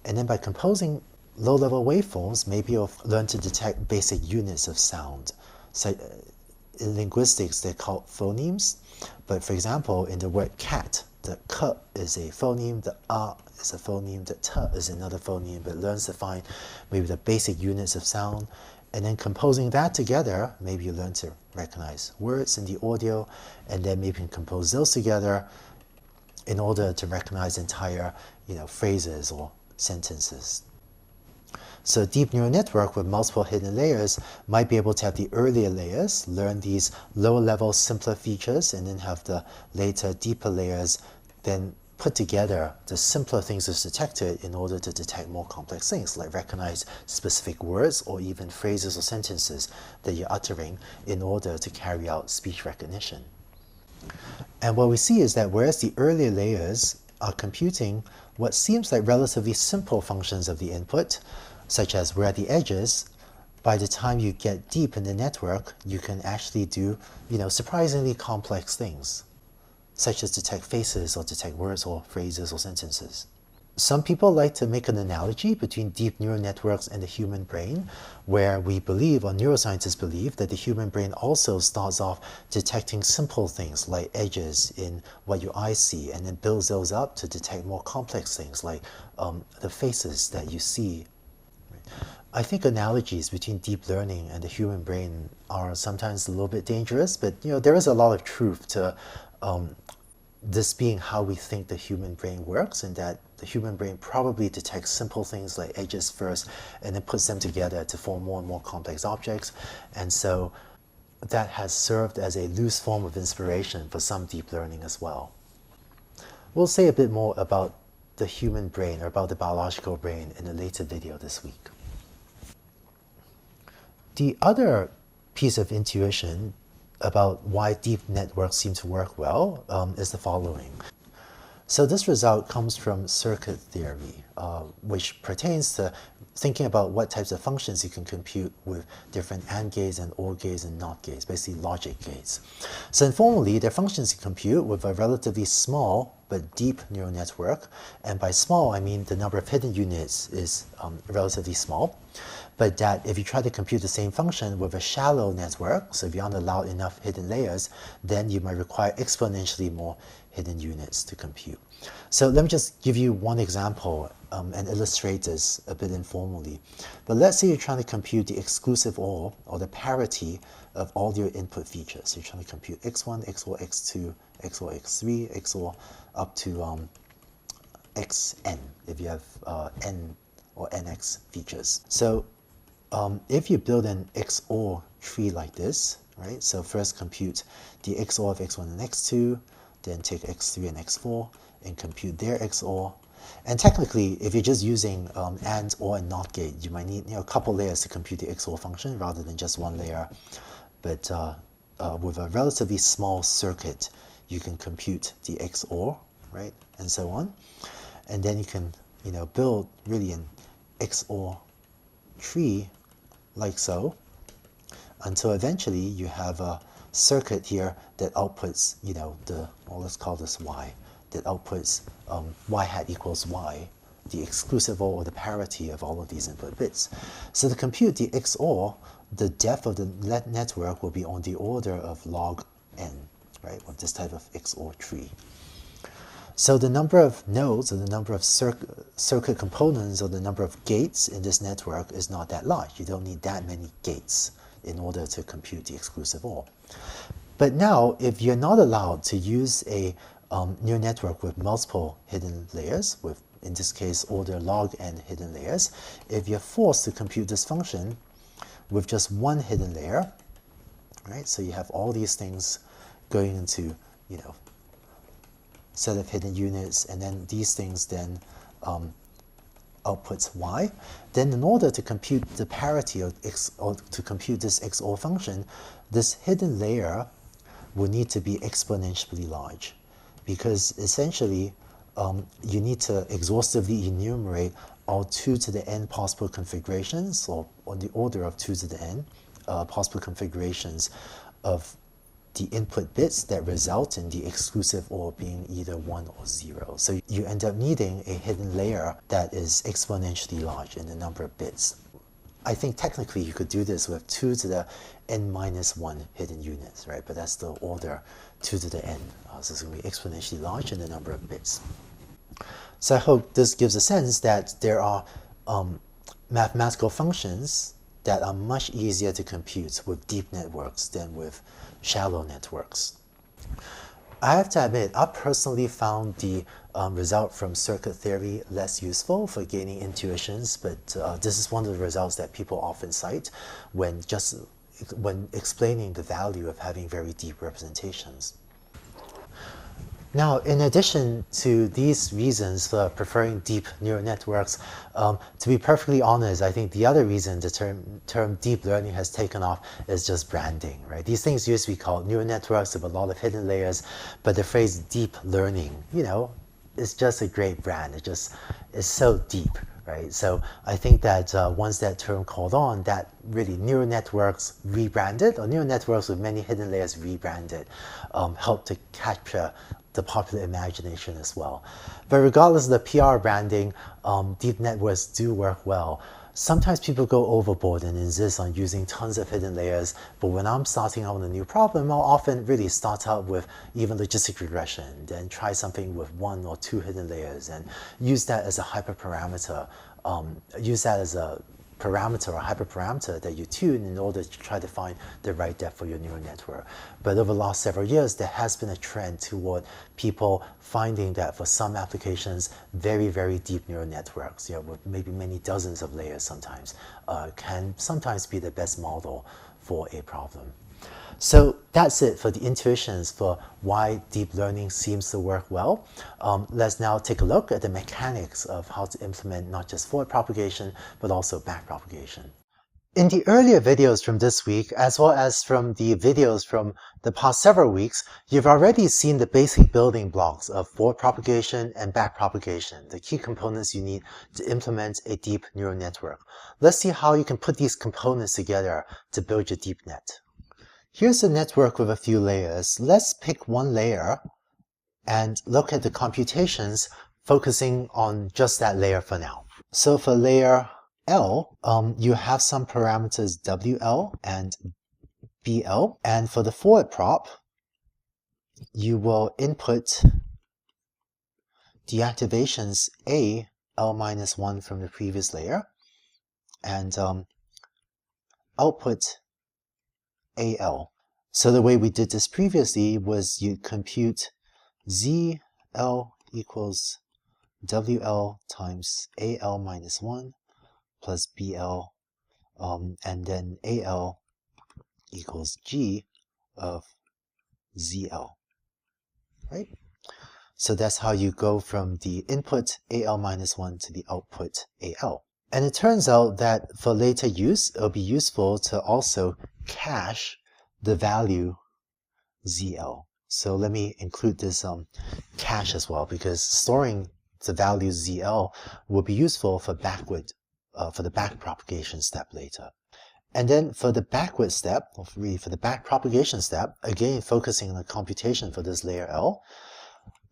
And then by composing low-level waveforms, maybe you'll learn to detect basic units of sound. So in linguistics, they're called phonemes. But for example, in the word cat, the k is a phoneme, the a is a phoneme, the t is another phoneme, but it learns to find maybe the basic units of sound. And then composing that together, maybe you learn to recognize words in the audio, and then maybe you can compose those together in order to recognize entire phrases or sentences. So a deep neural network with multiple hidden layers might be able to have the earlier layers learn these lower level simpler features, and then have the later deeper layers then put together the simpler things that's detected in order to detect more complex things, like recognize specific words or even phrases or sentences that you're uttering in order to carry out speech recognition. And what we see is that whereas the earlier layers are computing what seems like relatively simple functions of the input, such as where are the edges, by the time you get deep in the network, you can actually do surprisingly complex things, such as detect faces or detect words or phrases or sentences. Some people like to make an analogy between deep neural networks and the human brain, where we believe, or neuroscientists believe, that the human brain also starts off detecting simple things like edges in what your eyes see, and then builds those up to detect more complex things like the faces that you see. I think analogies between deep learning and the human brain are sometimes a little bit dangerous, but there is a lot of truth to this being how we think the human brain works, and that the human brain probably detects simple things like edges first and then puts them together to form more and more complex objects. And so that has served as a loose form of inspiration for some deep learning as well. We'll say a bit more about the human brain, or about the biological brain, in a later video this week. The other piece of intuition about why deep networks seem to work well is the following. So this result comes from circuit theory, which pertains to thinking about what types of functions you can compute with different AND gates and OR gates and NOT gates, basically logic gates. So informally, they're functions you compute with a relatively small but deep neural network. And by small, I mean the number of hidden units is relatively small. But that if you try to compute the same function with a shallow network, so if you aren't allowed enough hidden layers, then you might require exponentially more hidden units to compute. So let me just give you one example and illustrate this a bit informally. But let's say you're trying to compute the exclusive OR, or the parity of all your input features. So you're trying to compute x1, x4, x2, x4, x3, x4 up to xn if you have n or nx features. So if you build an XOR tree like this, right? So first compute the XOR of x1 and x2, then take x3 and x4 and compute their XOR. And technically, if you're just using AND, OR, and NOT gate, you might need a couple layers to compute the XOR function rather than just one layer. But with a relatively small circuit, you can compute the XOR, right, and so on. And then you can, build really an XOR tree like so, until eventually you have a circuit here that outputs, let's call this y, that outputs y hat equals y, the exclusive or the parity of all of these input bits. So to compute the XOR, the depth of the network will be on the order of log n, right, with this type of XOR tree. So the number of nodes, or the number of circuit components, or the number of gates in this network is not that large. You don't need that many gates in order to compute the exclusive OR. But now, if you're not allowed to use a neural network with multiple hidden layers, with, in this case, order log n hidden layers, if you're forced to compute this function with just one hidden layer, right? So you have all these things going into, set of hidden units, and then these things then outputs y. Then in order to compute the parity of x, or to compute this XOR function, this hidden layer will need to be exponentially large, because essentially you need to exhaustively enumerate all 2 to the n possible configurations, or on the order of 2 to the n possible configurations of the input bits that result in the exclusive OR being either 1 or 0. So you end up needing a hidden layer that is exponentially large in the number of bits. I think technically you could do this with 2 to the n minus 1 hidden units, right? But that's the order 2 to the n. So it's going to be exponentially large in the number of bits. So I hope this gives a sense that there are mathematical functions that are much easier to compute with deep networks than with shallow networks. I have to admit, I personally found the result from circuit theory less useful for gaining intuitions, but this is one of the results that people often cite when explaining the value of having very deep representations. Now, in addition to these reasons for preferring deep neural networks, to be perfectly honest, I think the other reason the term deep learning has taken off is just branding, right? These things used to be called neural networks with a lot of hidden layers, but the phrase deep learning, it's just a great brand. It's so deep, right? So I think that once that term caught on, that really neural networks rebranded, or neural networks with many hidden layers rebranded, helped to capture the popular imagination as well. But regardless of the PR branding, deep networks do work well. Sometimes people go overboard and insist on using tons of hidden layers, but when I'm starting out with a new problem, I'll often really start out with even logistic regression, then try something with 1 or 2 hidden layers and use that as a hyperparameter, use that as a parameter or hyperparameter that you tune in order to try to find the right depth for your neural network. But over the last several years, there has been a trend toward people finding that for some applications, very, very deep neural networks, with maybe many dozens of layers sometimes, can sometimes be the best model for a problem. So that's it for the intuitions for why deep learning seems to work well. Let's now take a look at the mechanics of how to implement not just forward propagation, but also back propagation. In the earlier videos from this week, as well as from the videos from the past several weeks, you've already seen the basic building blocks of forward propagation and back propagation, the key components you need to implement a deep neural network. Let's see how you can put these components together to build your deep net. Here's a network with a few layers. Let's pick one layer and look at the computations focusing on just that layer for now. So for layer L, you have some parameters WL and BL. And for the forward prop, you will input the activations A, L-1 from the previous layer, and output AL. So the way we did this previously was you compute ZL equals WL times AL minus 1 plus BL, and then AL equals G of ZL, right? So that's how you go from the input AL minus 1 to the output AL. And it turns out that for later use, it'll be useful to also cache the value ZL. So let me include this cache as well, because storing the value ZL will be useful for for the backpropagation step later. And then for the backward step, or really for the backpropagation step, again focusing on the computation for this layer L,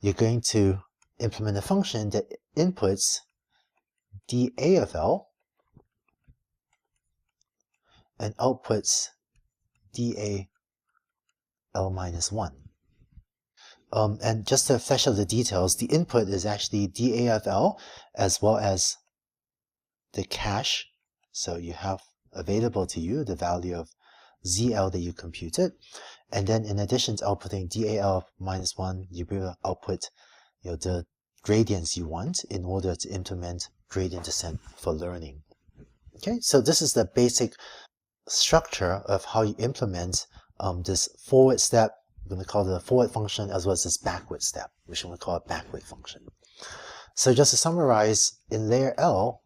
you're going to implement a function that inputs dA of L and outputs dA L minus 1. And just to flesh out the details, the input is actually dA of L as well as the cache. So you have available to you the value of ZL that you computed. And then in addition to outputting dAL minus 1, you will output the gradients you want in order to implement gradient descent for learning. Okay, so this is the basic structure of how you implement this forward step. We're going to call it a forward function, as well as this backward step, which we're going to call a backward function. So just to summarize, in layer L,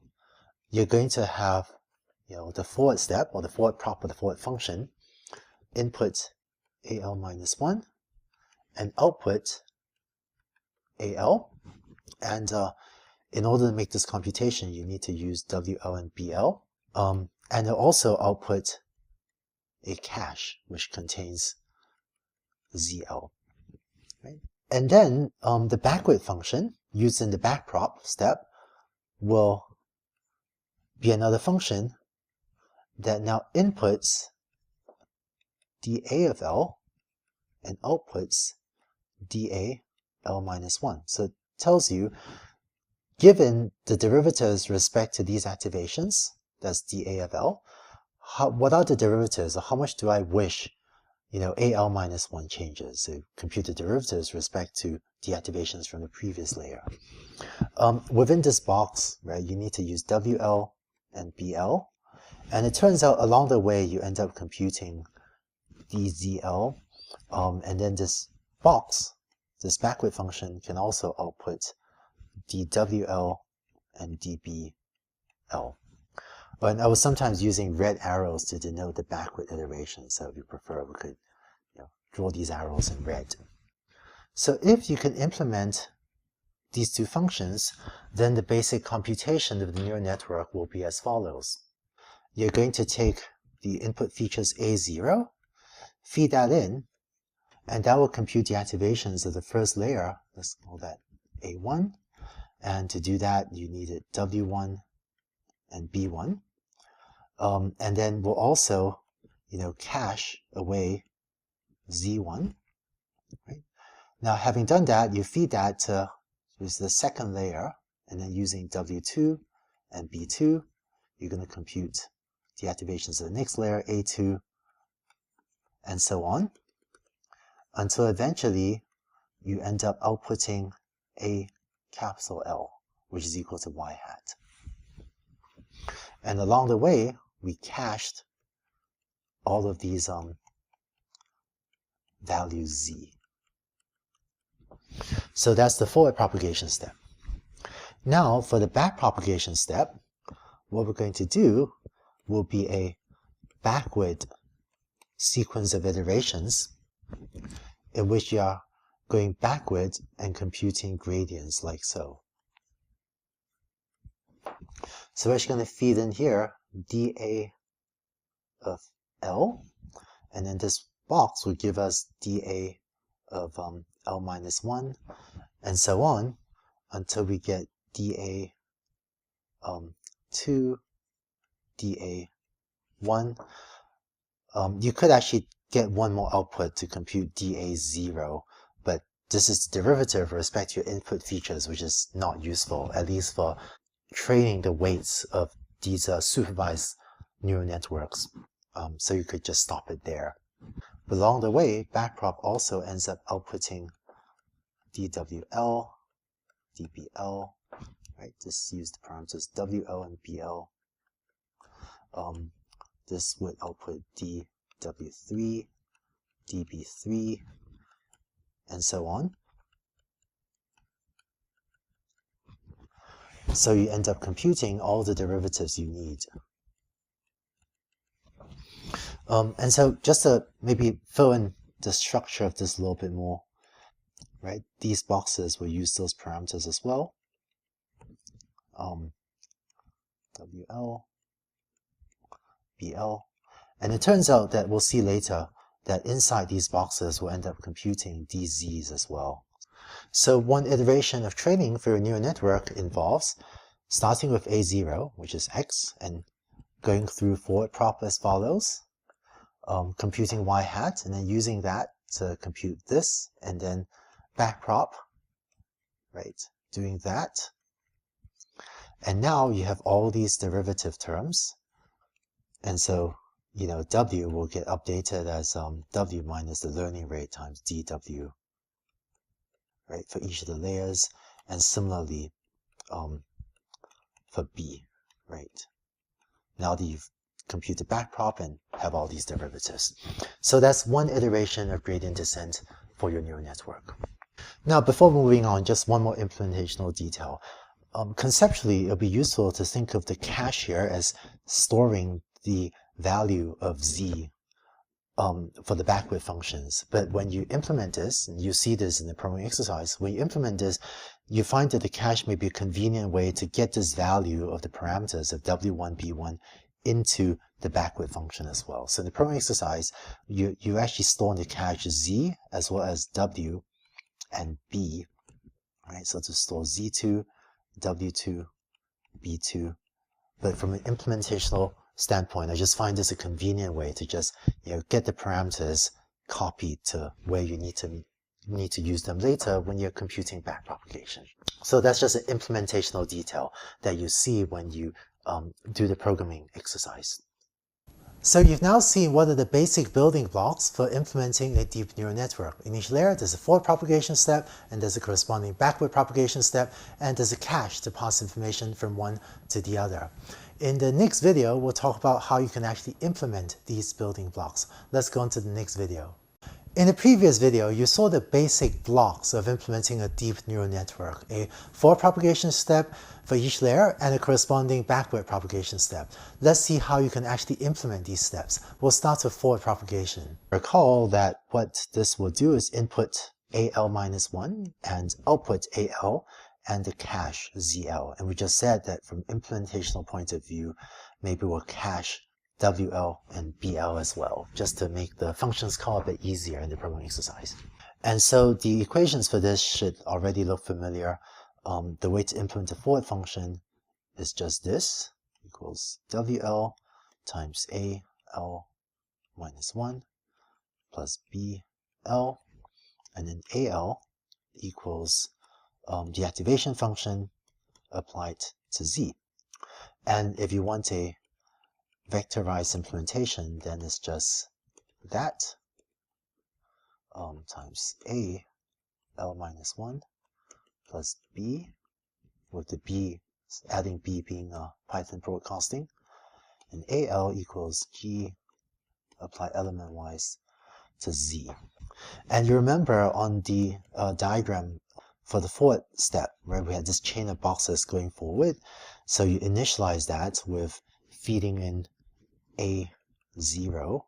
you're going to have the forward step, or the forward prop, or the forward function, input AL minus 1 and output AL. And in order to make this computation, you need to use WL and BL. And it'll also output a cache, which contains ZL. Right? And then the backward function, used in the backprop step, will be another function that now inputs dA of L and outputs dA L minus 1. So it tells you, given the derivatives with respect to these activations, that's dA of L, what are the derivatives, or how much do I wish AL minus 1 changes? So compute the derivatives with respect to deactivations from the previous layer. Within this box, right, you need to use WL and BL. And it turns out along the way, you end up computing DZL. And then this box, this backward function, can also output DWL and DBL. And I was sometimes using red arrows to denote the backward iteration. So if you prefer, we could draw these arrows in red. So if you can implement these two functions, then the basic computation of the neural network will be as follows. You're going to take the input features A0, feed that in, and that will compute the activations of the first layer. Let's call that A1. And to do that, you needed W1 and B1. And then we'll also, cache away Z1. Right? Now, having done that, you feed that to the second layer, and then using W2 and B2, you're going to compute the activations of the next layer, A2, and so on, until eventually you end up outputting A capital L, which is equal to Y hat. And along the way, we cached all of these values Z. So that's the forward propagation step. Now, for the back propagation step, what we're going to do will be a backward sequence of iterations in which you are going backward and computing gradients like so. So we're actually going to feed in here dA of L, and then this box will give us dA of L minus 1, and so on until we get dA 2, dA 1. You could actually get one more output to compute dA 0, but this is the derivative with respect to your input features, which is not useful, at least for training the weights of these supervised neural networks. So you could just stop it there. But along the way, backprop also ends up outputting DWL, DBL, right? Just use the parameters WL and BL. This would output DW3, DB3, and so on. So you end up computing all the derivatives you need. And so just to maybe fill in the structure of this a little bit more, right? These boxes will use those parameters as well. WL, BL. And it turns out that we'll see later that inside these boxes we'll end up computing DZs as well. So one iteration of training for a neural network involves starting with A0, which is X, and going through forward prop as follows, computing Y hat, and then using that to compute this, and then back prop, right, doing that. And now you have all these derivative terms. And so, you know, W will get updated as W minus the learning rate times DW, right, for each of the layers. And similarly, for B, right? Now that you've computed backprop and have all these derivatives. So that's one iteration of gradient descent for your neural network. Now, before moving on, just one more implementational detail. Conceptually, it'll be useful to think of the cache here as storing the value of Z for the backward functions. But when you implement this, and you see this in the programming exercise, when you implement this, you find that the cache may be a convenient way to get this value of the parameters of W1, B1 into the backward function as well. So in the programming exercise, you actually store in the cache Z as well as W and B, right? So to store Z2, W2, B2. But from an implementational standpoint, I just find this a convenient way to just, you know, get the parameters copied to where you need to use them later when you're computing backpropagation. So that's just an implementational detail that you see when you do the programming exercise. So you've now seen what are the basic building blocks for implementing a deep neural network. In each layer, there's a forward propagation step, and there's a corresponding backward propagation step, and there's a cache to pass information from one to the other. In the next video, we'll talk about how you can actually implement these building blocks. Let's go on to the next video. In the previous video, you saw the basic blocks of implementing a deep neural network, a forward propagation step for each layer and a corresponding backward propagation step. Let's see how you can actually implement these steps. We'll start with forward propagation. Recall that what this will do is input AL-1 and output AL and the cache ZL. And we just said that from implementational point of view, maybe we'll cache WL and BL as well, just to make the functions call a bit easier in the programming exercise. And so the equations for this should already look familiar. The way to implement a forward function is just this, equals WL times AL minus 1 plus BL, and then AL equals the activation function applied to Z. And if you want a vectorized implementation, then it's just that times AL minus 1 plus B, with the B, adding B being Python broadcasting, and AL equals G apply element-wise to Z. And you remember on the diagram for the forward step, where we had this chain of boxes going forward, so you initialize that with feeding in A0,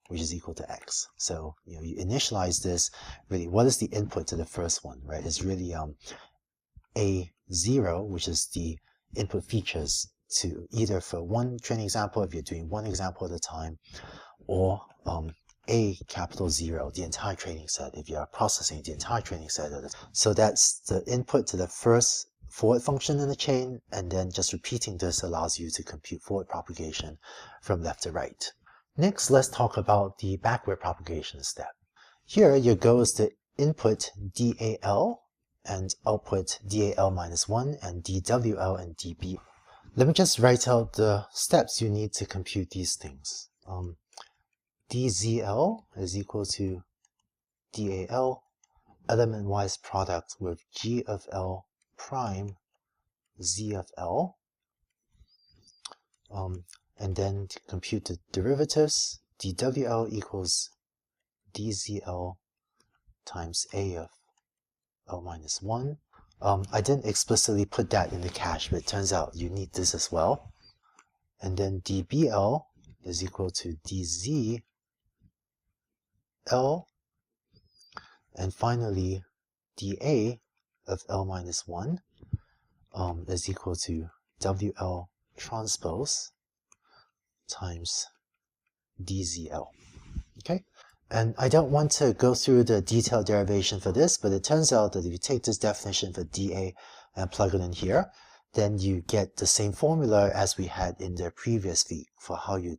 which is equal to X. So you initialize this, really, what is the input to the first one, right? It's really A0, which is the input features to either for one training example, if you're doing one example at a time, or A capital 0, the entire training set, if you're processing the entire training set. So that's the input to the first forward function in the chain, and then just repeating this allows you to compute forward propagation from left to right. Next, let's talk about the backward propagation step. Here, your goal is to input DAL and output DAL minus 1 and DWL and DB. Let me just write out the steps you need to compute these things. DZL is equal to DAL element-wise product with G of L prime z of L, and then to compute the derivatives, dWL equals dzL times A of L minus 1. I didn't explicitly put that in the cache, but it turns out you need this as well. And then dBL is equal to dzL, and finally dA of L minus 1 is equal to WL transpose times dzL. Okay? And I don't want to go through the detailed derivation for this, but it turns out that if you take this definition for dA and plug it in here, then you get the same formula as we had in the previous week for how you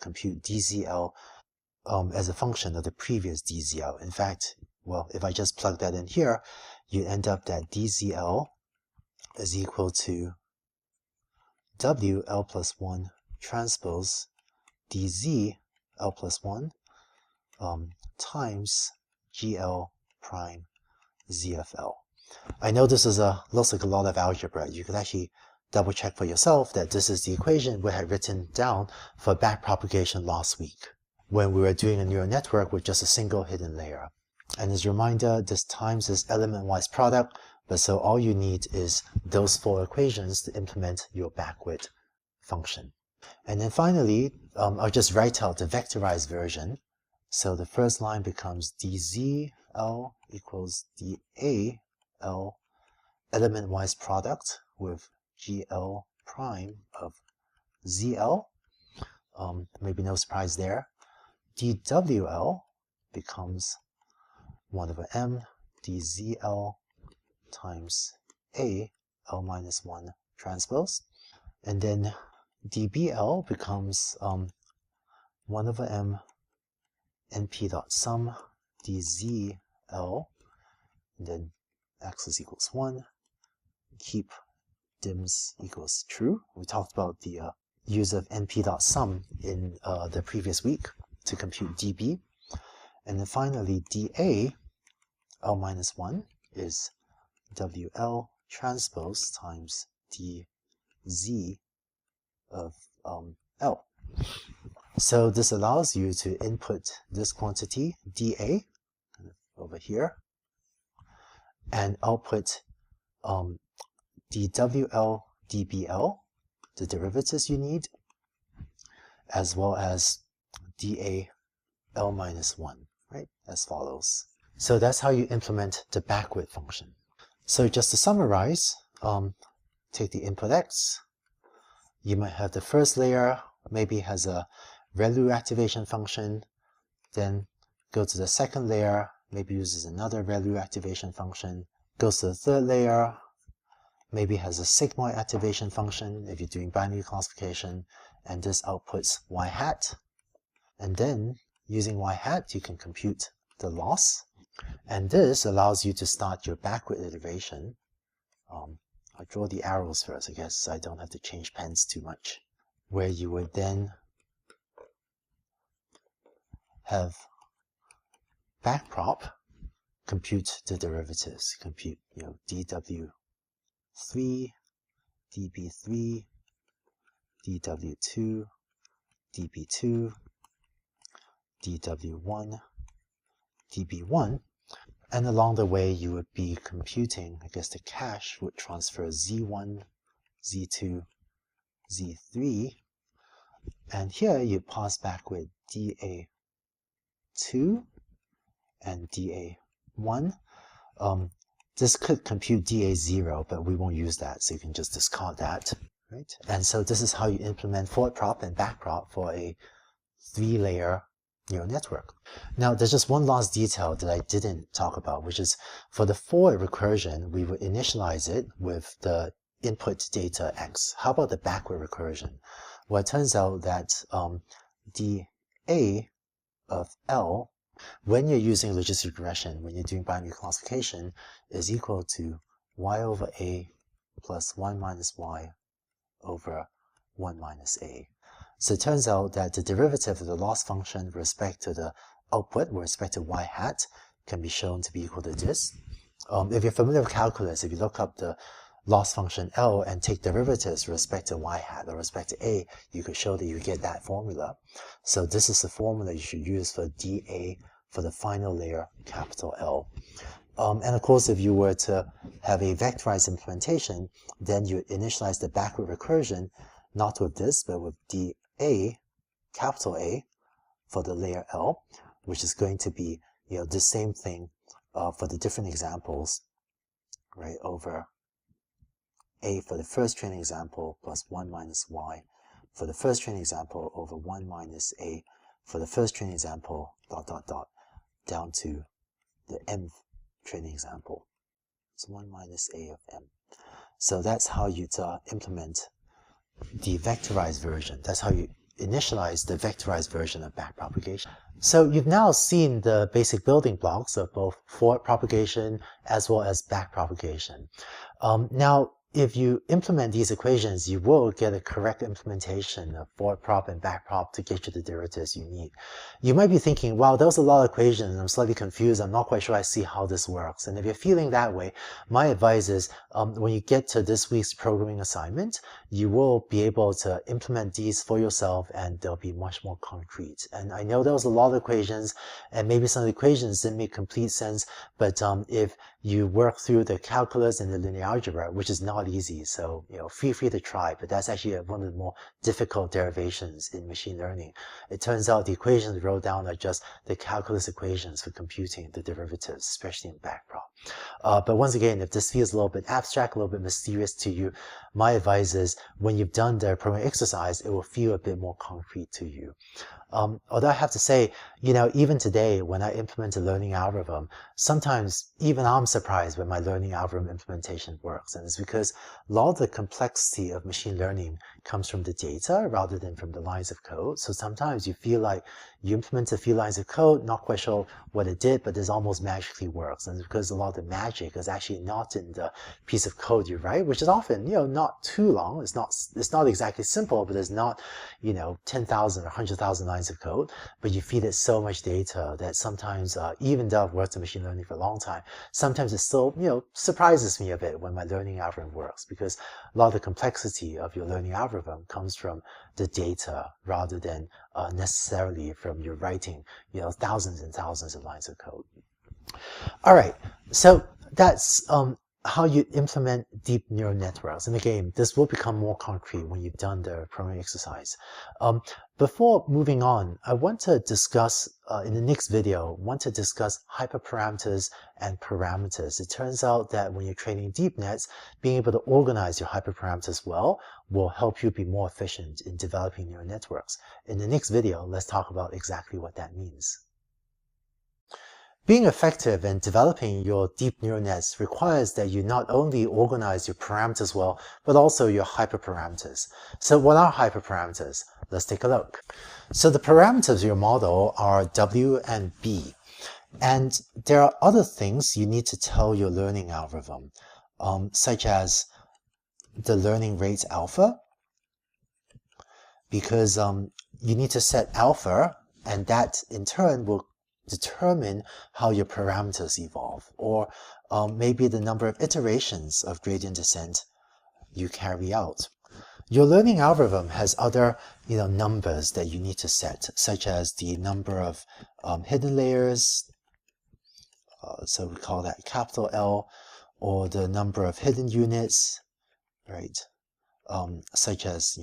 compute dzL as a function of the previous dzL. In fact, well, if I just plug that in here, you end up that dzL is equal to WL plus 1 transpose dz L plus 1 times GL prime Z of L. I know this looks like a lot of algebra. You could actually double check for yourself that this is the equation we had written down for backpropagation last week when we were doing a neural network with just a single hidden layer. And as a reminder, this times this element-wise product, but so all you need is those 4 equations to implement your backward function. And then finally, I'll just write out the vectorized version. So the first line becomes dzL equals dAL element-wise product with GL prime of ZL. Maybe no surprise there. dWL becomes 1 over m dzL times A L minus 1 transpose. And then dBL becomes 1 over m np dot sum dzL, and then axis equals 1, keep dims equals true. We talked about the use of np dot sum in the previous week to compute dB. And then finally dA, L minus 1, is WL transpose times dZ of L. So this allows you to input this quantity, dA, over here, and output dWL, dBL, the derivatives you need, as well as dA L minus 1, right, as follows. So that's how you implement the backward function. So just to summarize, take the input X. You might have the first layer, maybe has a ReLU activation function, then go to the second layer, maybe uses another ReLU activation function, goes to the third layer, maybe has a sigmoid activation function if you're doing binary classification, and this outputs y hat. And then using y hat, you can compute the loss. And this allows you to start your backward iteration. I'll draw the arrows first, I guess, so I don't have to change pens too much, where you would then have backprop compute the derivatives, compute dW3, dB3, dW2, dB2, dW1, dB1, and along the way you would be computing, I guess the cache would transfer Z1, Z2, Z3, and here you pass backward dA2 and dA1. This could compute dA0, but we won't use that, so you can just discard that, right? And so this is how you implement forward prop and back prop for a 3-layer neural network. Now, there's just one last detail that I didn't talk about, which is for the forward recursion, we would initialize it with the input data X. How about the backward recursion? Well, it turns out that dA of L, when you're using logistic regression, when you're doing binary classification, is equal to y over A plus 1 minus y over 1 minus A. So it turns out that the derivative of the loss function with respect to the output, with respect to y hat, can be shown to be equal to this. If you're familiar with calculus, if you look up the loss function L and take derivatives with respect to y hat or respect to a, you could show that you get that formula. So this is the formula you should use for dA for the final layer, capital L. And of course, if you were to have a vectorized implementation, then you initialize the backward recursion, not with this, but with dA, capital A, for the layer L, which is going to be, the same thing for the different examples, right, over A for the first training example plus 1 minus Y for the first training example over 1 minus A for the first training example, dot, dot, dot, down to the mth training example. It's 1 minus A of m. So that's how you implement the vectorized version. That's how you initialize the vectorized version of backpropagation. So you've now seen the basic building blocks of both forward propagation as well as backpropagation. Now, if you implement these equations, you will get a correct implementation of forward prop and back prop to get you the derivatives you need. You might be thinking, wow, that was a lot of equations, I'm slightly confused, I'm not quite sure I see how this works. And if you're feeling that way, my advice is when you get to this week's programming assignment, you will be able to implement these for yourself and they'll be much more concrete. And I know there was a lot of equations and maybe some of the equations didn't make complete sense, but if you work through the calculus and the linear algebra, which is not easy, so feel free to try, but that's actually one of the more difficult derivations in machine learning. It turns out the equations we wrote down are just the calculus equations for computing the derivatives, especially in backprop. But once again, if this feels a little bit abstract, a little bit mysterious to you, my advice is when you've done the programming exercise, it will feel a bit more concrete to you. Although I have to say, even today when I implement a learning algorithm, sometimes even I'm surprised when my learning algorithm implementation works. And it's because a lot of the complexity of machine learning comes from the data rather than from the lines of code. So sometimes you feel like you implement a few lines of code, not quite sure what it did, but this almost magically works. And it's because a lot of the magic is actually not in the piece of code you write, which is often, not too long. It's not exactly simple, but it's not, 10,000 or 100,000 lines of code, but you feed it so much data that sometimes, even though I've worked in machine learning for a long time, sometimes it still, surprises me a bit when my learning algorithm works, because a lot of the complexity of your learning algorithm comes from the data rather than necessarily from your writing, thousands and thousands of lines of code. All right, so that's how you implement deep neural networks. And again, this will become more concrete when you've done the programming exercise. Before moving on, I want to discuss, in the next video, hyperparameters and parameters. It turns out that when you're training deep nets, being able to organize your hyperparameters well will help you be more efficient in developing neural networks. In the next video, let's talk about exactly what that means. Being effective in developing your deep neural nets requires that you not only organize your parameters well, but also your hyperparameters. So what are hyperparameters? Let's take a look. So the parameters of your model are W and B. And there are other things you need to tell your learning algorithm, such as the learning rate alpha, because you need to set alpha, and that in turn will determine how your parameters evolve, or maybe the number of iterations of gradient descent you carry out. Your learning algorithm has other numbers that you need to set, such as the number of hidden layers, so we call that capital L, or the number of hidden units, right, such as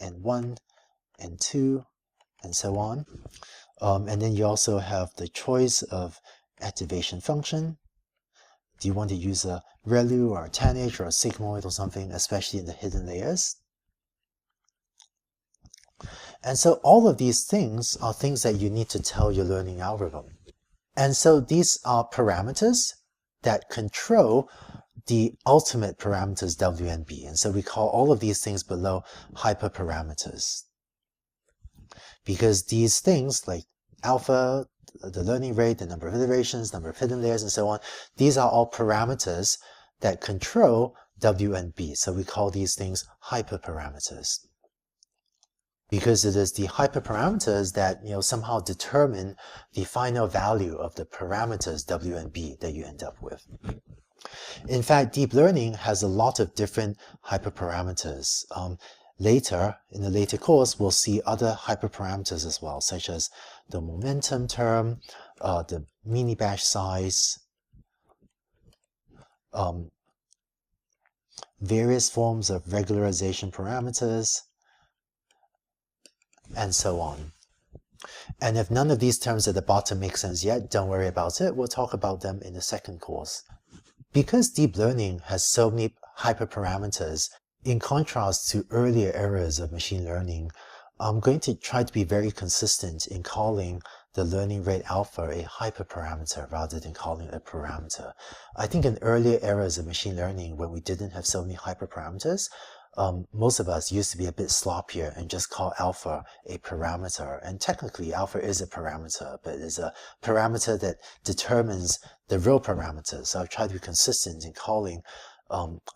N1, N2, and so on. And then you also have the choice of activation function. Do you want to use a ReLU or a tanh or a sigmoid or something, especially in the hidden layers? And so all of these things are things that you need to tell your learning algorithm. And so these are parameters that control the ultimate parameters W and B. And so we call all of these things below hyperparameters. Because these things like alpha, the learning rate, the number of iterations, number of hidden layers, and so on, these are all parameters that control W and B. So we call these things hyperparameters. Because it is the hyperparameters that somehow determine the final value of the parameters W and B that you end up with. In fact, deep learning has a lot of different hyperparameters. Later, in the later course, we'll see other hyperparameters as well, such as the momentum term, the mini batch size, various forms of regularization parameters, and so on. And if none of these terms at the bottom make sense yet, don't worry about it. We'll talk about them in the second course. Because deep learning has so many hyperparameters, in contrast to earlier eras of machine learning, I'm going to try to be very consistent in calling the learning rate alpha a hyperparameter rather than calling it a parameter. I think in earlier eras of machine learning, when we didn't have so many hyperparameters, most of us used to be a bit sloppier and just call alpha a parameter. And technically, alpha is a parameter, but it's a parameter that determines the real parameters. So I'll try to be consistent in calling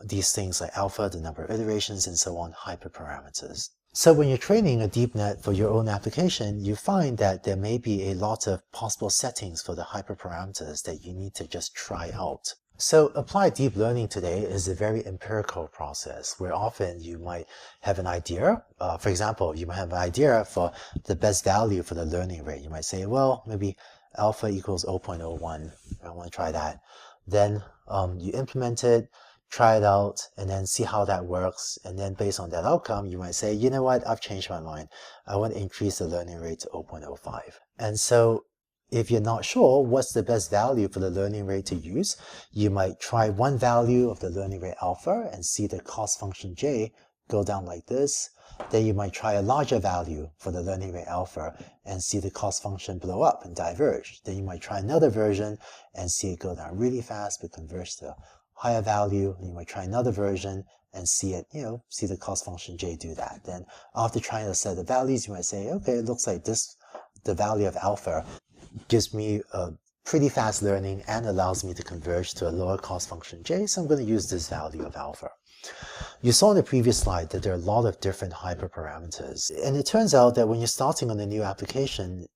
these things like alpha, the number of iterations, and so on, hyperparameters. So when you're training a deep net for your own application, you find that there may be a lot of possible settings for the hyperparameters that you need to just try out. So applied deep learning today is a very empirical process where often you might have an idea. For example, you might have an idea for the best value for the learning rate. You might say, well, maybe alpha equals 0.01. I want to try that. Then you implement it, try it out, and then see how that works. And then based on that outcome, you might say, you know what, I've changed my mind. I want to increase the learning rate to 0.05. And so if you're not sure what's the best value for the learning rate to use, you might try one value of the learning rate alpha and see the cost function j go down like this. Then you might try a larger value for the learning rate alpha and see the cost function blow up and diverge. Then you might try another version and see it go down really fast but converge to a higher value. And you might try another version and see it, see the cost function j do that. Then after trying a set of values, you might say, okay, it looks like the value of alpha gives me a pretty fast learning and allows me to converge to a lower cost function j, so I'm going to use this value of alpha. You saw in the previous slide that there are a lot of different hyperparameters, and it turns out that when you're starting on a new application,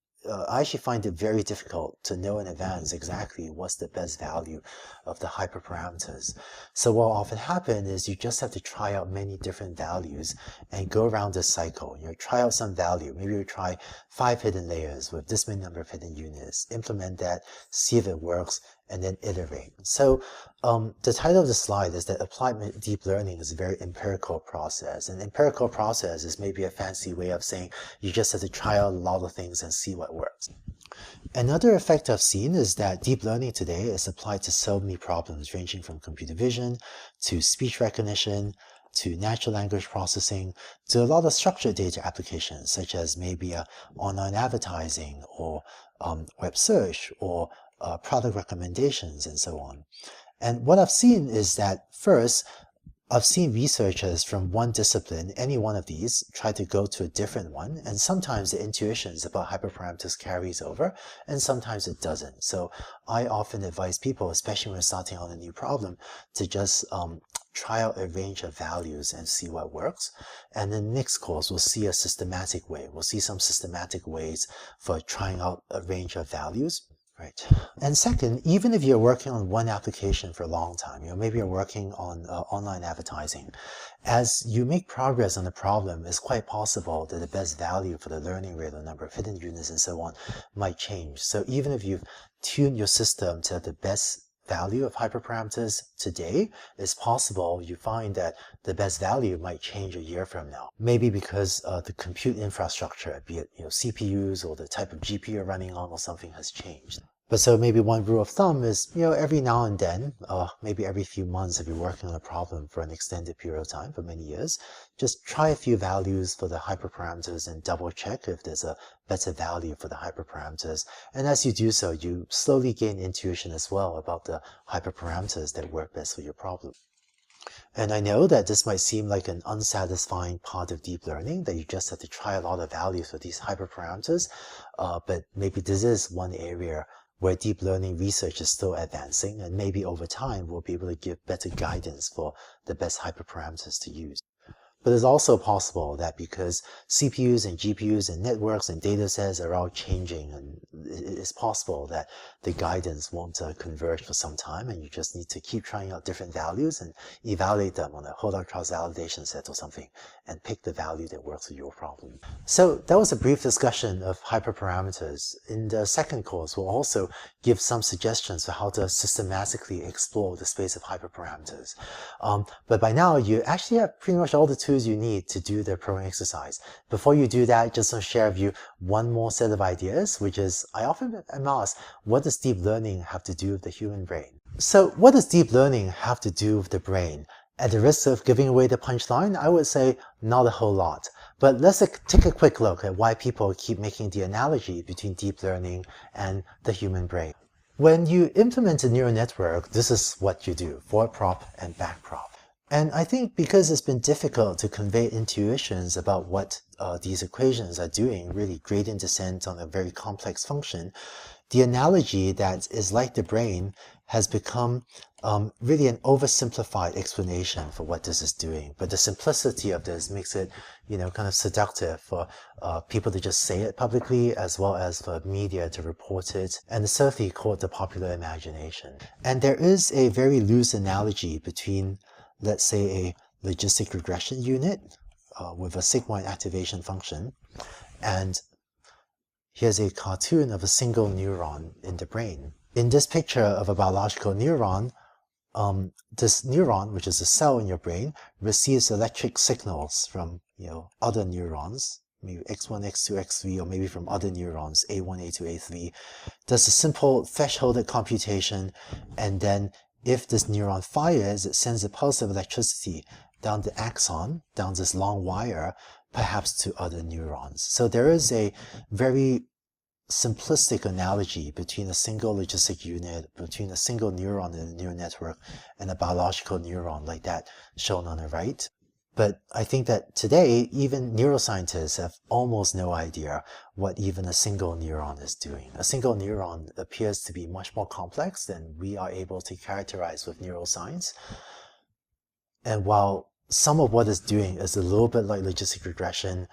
I actually find it very difficult to know in advance exactly what's the best value of the hyperparameters. So what will often happen is you just have to try out many different values and go around this cycle. Try out some value. Maybe you try 5 hidden layers with this many number of hidden units, implement that, see if it works, and then iterate. So the title of the slide is that applied deep learning is a very empirical process. An empirical process is maybe a fancy way of saying you just have to try out a lot of things and see what works. Another effect I've seen is that deep learning today is applied to so many problems ranging from computer vision to speech recognition to natural language processing to a lot of structured data applications such as maybe online advertising or web search or product recommendations and so on. And what I've seen is that first, I've seen researchers from one discipline, any one of these, try to go to a different one, and sometimes the intuitions about hyperparameters carries over, and sometimes it doesn't. So I often advise people, especially when we're starting on a new problem, to just try out a range of values and see what works. And in the next course, we'll see a systematic way. We'll see some systematic ways for trying out a range of values. Right. And second, even if you're working on one application for a long time, maybe you're working on online advertising, as you make progress on the problem, it's quite possible that the best value for the learning rate, the number of hidden units and so on might change. So even if you've tuned your system to have the best value of hyperparameters today, it's possible you find that the best value might change a year from now. Maybe because the compute infrastructure, be it CPUs or the type of GPU you're running on or something has changed. But so maybe one rule of thumb is, every now and then, maybe every few months if you're working on a problem for an extended period of time, for many years, just try a few values for the hyperparameters and double check if there's a better value for the hyperparameters. And as you do so, you slowly gain intuition as well about the hyperparameters that work best for your problem. And I know that this might seem like an unsatisfying part of deep learning, that you just have to try a lot of values for these hyperparameters, but maybe this is one area where deep learning research is still advancing, and maybe over time we'll be able to give better guidance for the best hyperparameters to use. But it's also possible that because CPUs and GPUs and networks and data sets are all changing and it's possible that the guidance won't converge for some time, and you just need to keep trying out different values and evaluate them on a Holacross validation set or something, and pick the value that works for your problem. So that was a brief discussion of hyperparameters. In the second course, we'll also give some suggestions for how to systematically explore the space of hyperparameters. But by now, you actually have pretty much all the tools you need to do the programming exercise. Before you do that, just want to share with you one more set of ideas, which is, I often am asked, what does deep learning have to do with the human brain? So what does deep learning have to do with the brain? At the risk of giving away the punchline, I would say not a whole lot. But let's take a quick look at why people keep making the analogy between deep learning and the human brain. When you implement a neural network, this is what you do: forward prop and back prop. And I think because it's been difficult to convey intuitions about what these equations are doing, really gradient descent on a very complex function, the analogy that is like the brain has become really an oversimplified explanation for what this is doing. But the simplicity of this makes it, kind of seductive for people to just say it publicly, as well as for media to report it, and it's certainly caught the popular imagination. And there is a very loose analogy between, let's say, a logistic regression unit with a sigmoid activation function, and here's a cartoon of a single neuron in the brain. In this picture of a biological neuron, this neuron, which is a cell in your brain, receives electric signals from other neurons, maybe X1, X2, X3, or maybe from other neurons, A1, A2, A3, does a simple thresholded computation, and then if this neuron fires, it sends a pulse of electricity down the axon, down this long wire, perhaps to other neurons. So there is a very simplistic analogy between a single logistic unit, between a single neuron in a neural network and a biological neuron like that shown on the right. But I think that today, even neuroscientists have almost no idea what even a single neuron is doing. A single neuron appears to be much more complex than we are able to characterize with neuroscience. And while some of what it's doing is a little bit like logistic regression,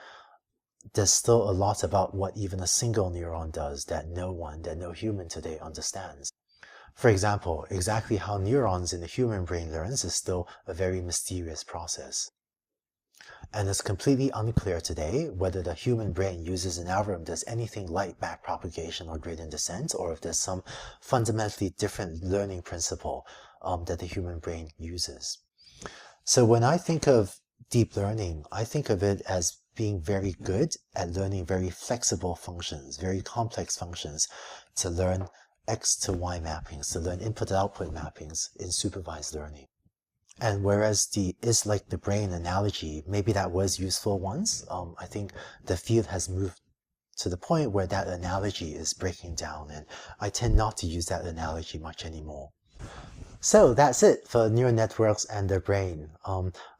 there's still a lot about what even a single neuron does that no human today understands. For example, exactly how neurons in the human brain learns is still a very mysterious process. And it's completely unclear today whether the human brain uses an algorithm that's anything like backpropagation or gradient descent, or if there's some fundamentally different learning principle that the human brain uses. So when I think of deep learning, I think of it as being very good at learning very flexible functions, very complex functions, to learn X to Y mappings, to learn input-output mappings in supervised learning. And whereas the is like the brain analogy, maybe that was useful once, I think the field has moved to the point where that analogy is breaking down, and I tend not to use that analogy much anymore. So that's it for neural networks and their brain.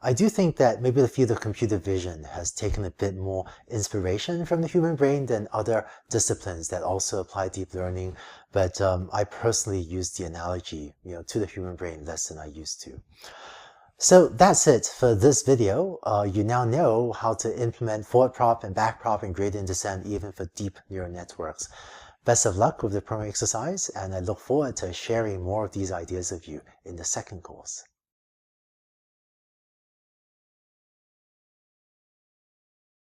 I do think that maybe the field of computer vision has taken a bit more inspiration from the human brain than other disciplines that also apply deep learning, but I personally use the analogy to the human brain less than I used to. So that's it for this video. You now know how to implement forward prop and back prop and gradient descent even for deep neural networks. Best of luck with the programming exercise, and I look forward to sharing more of these ideas with you in the second course.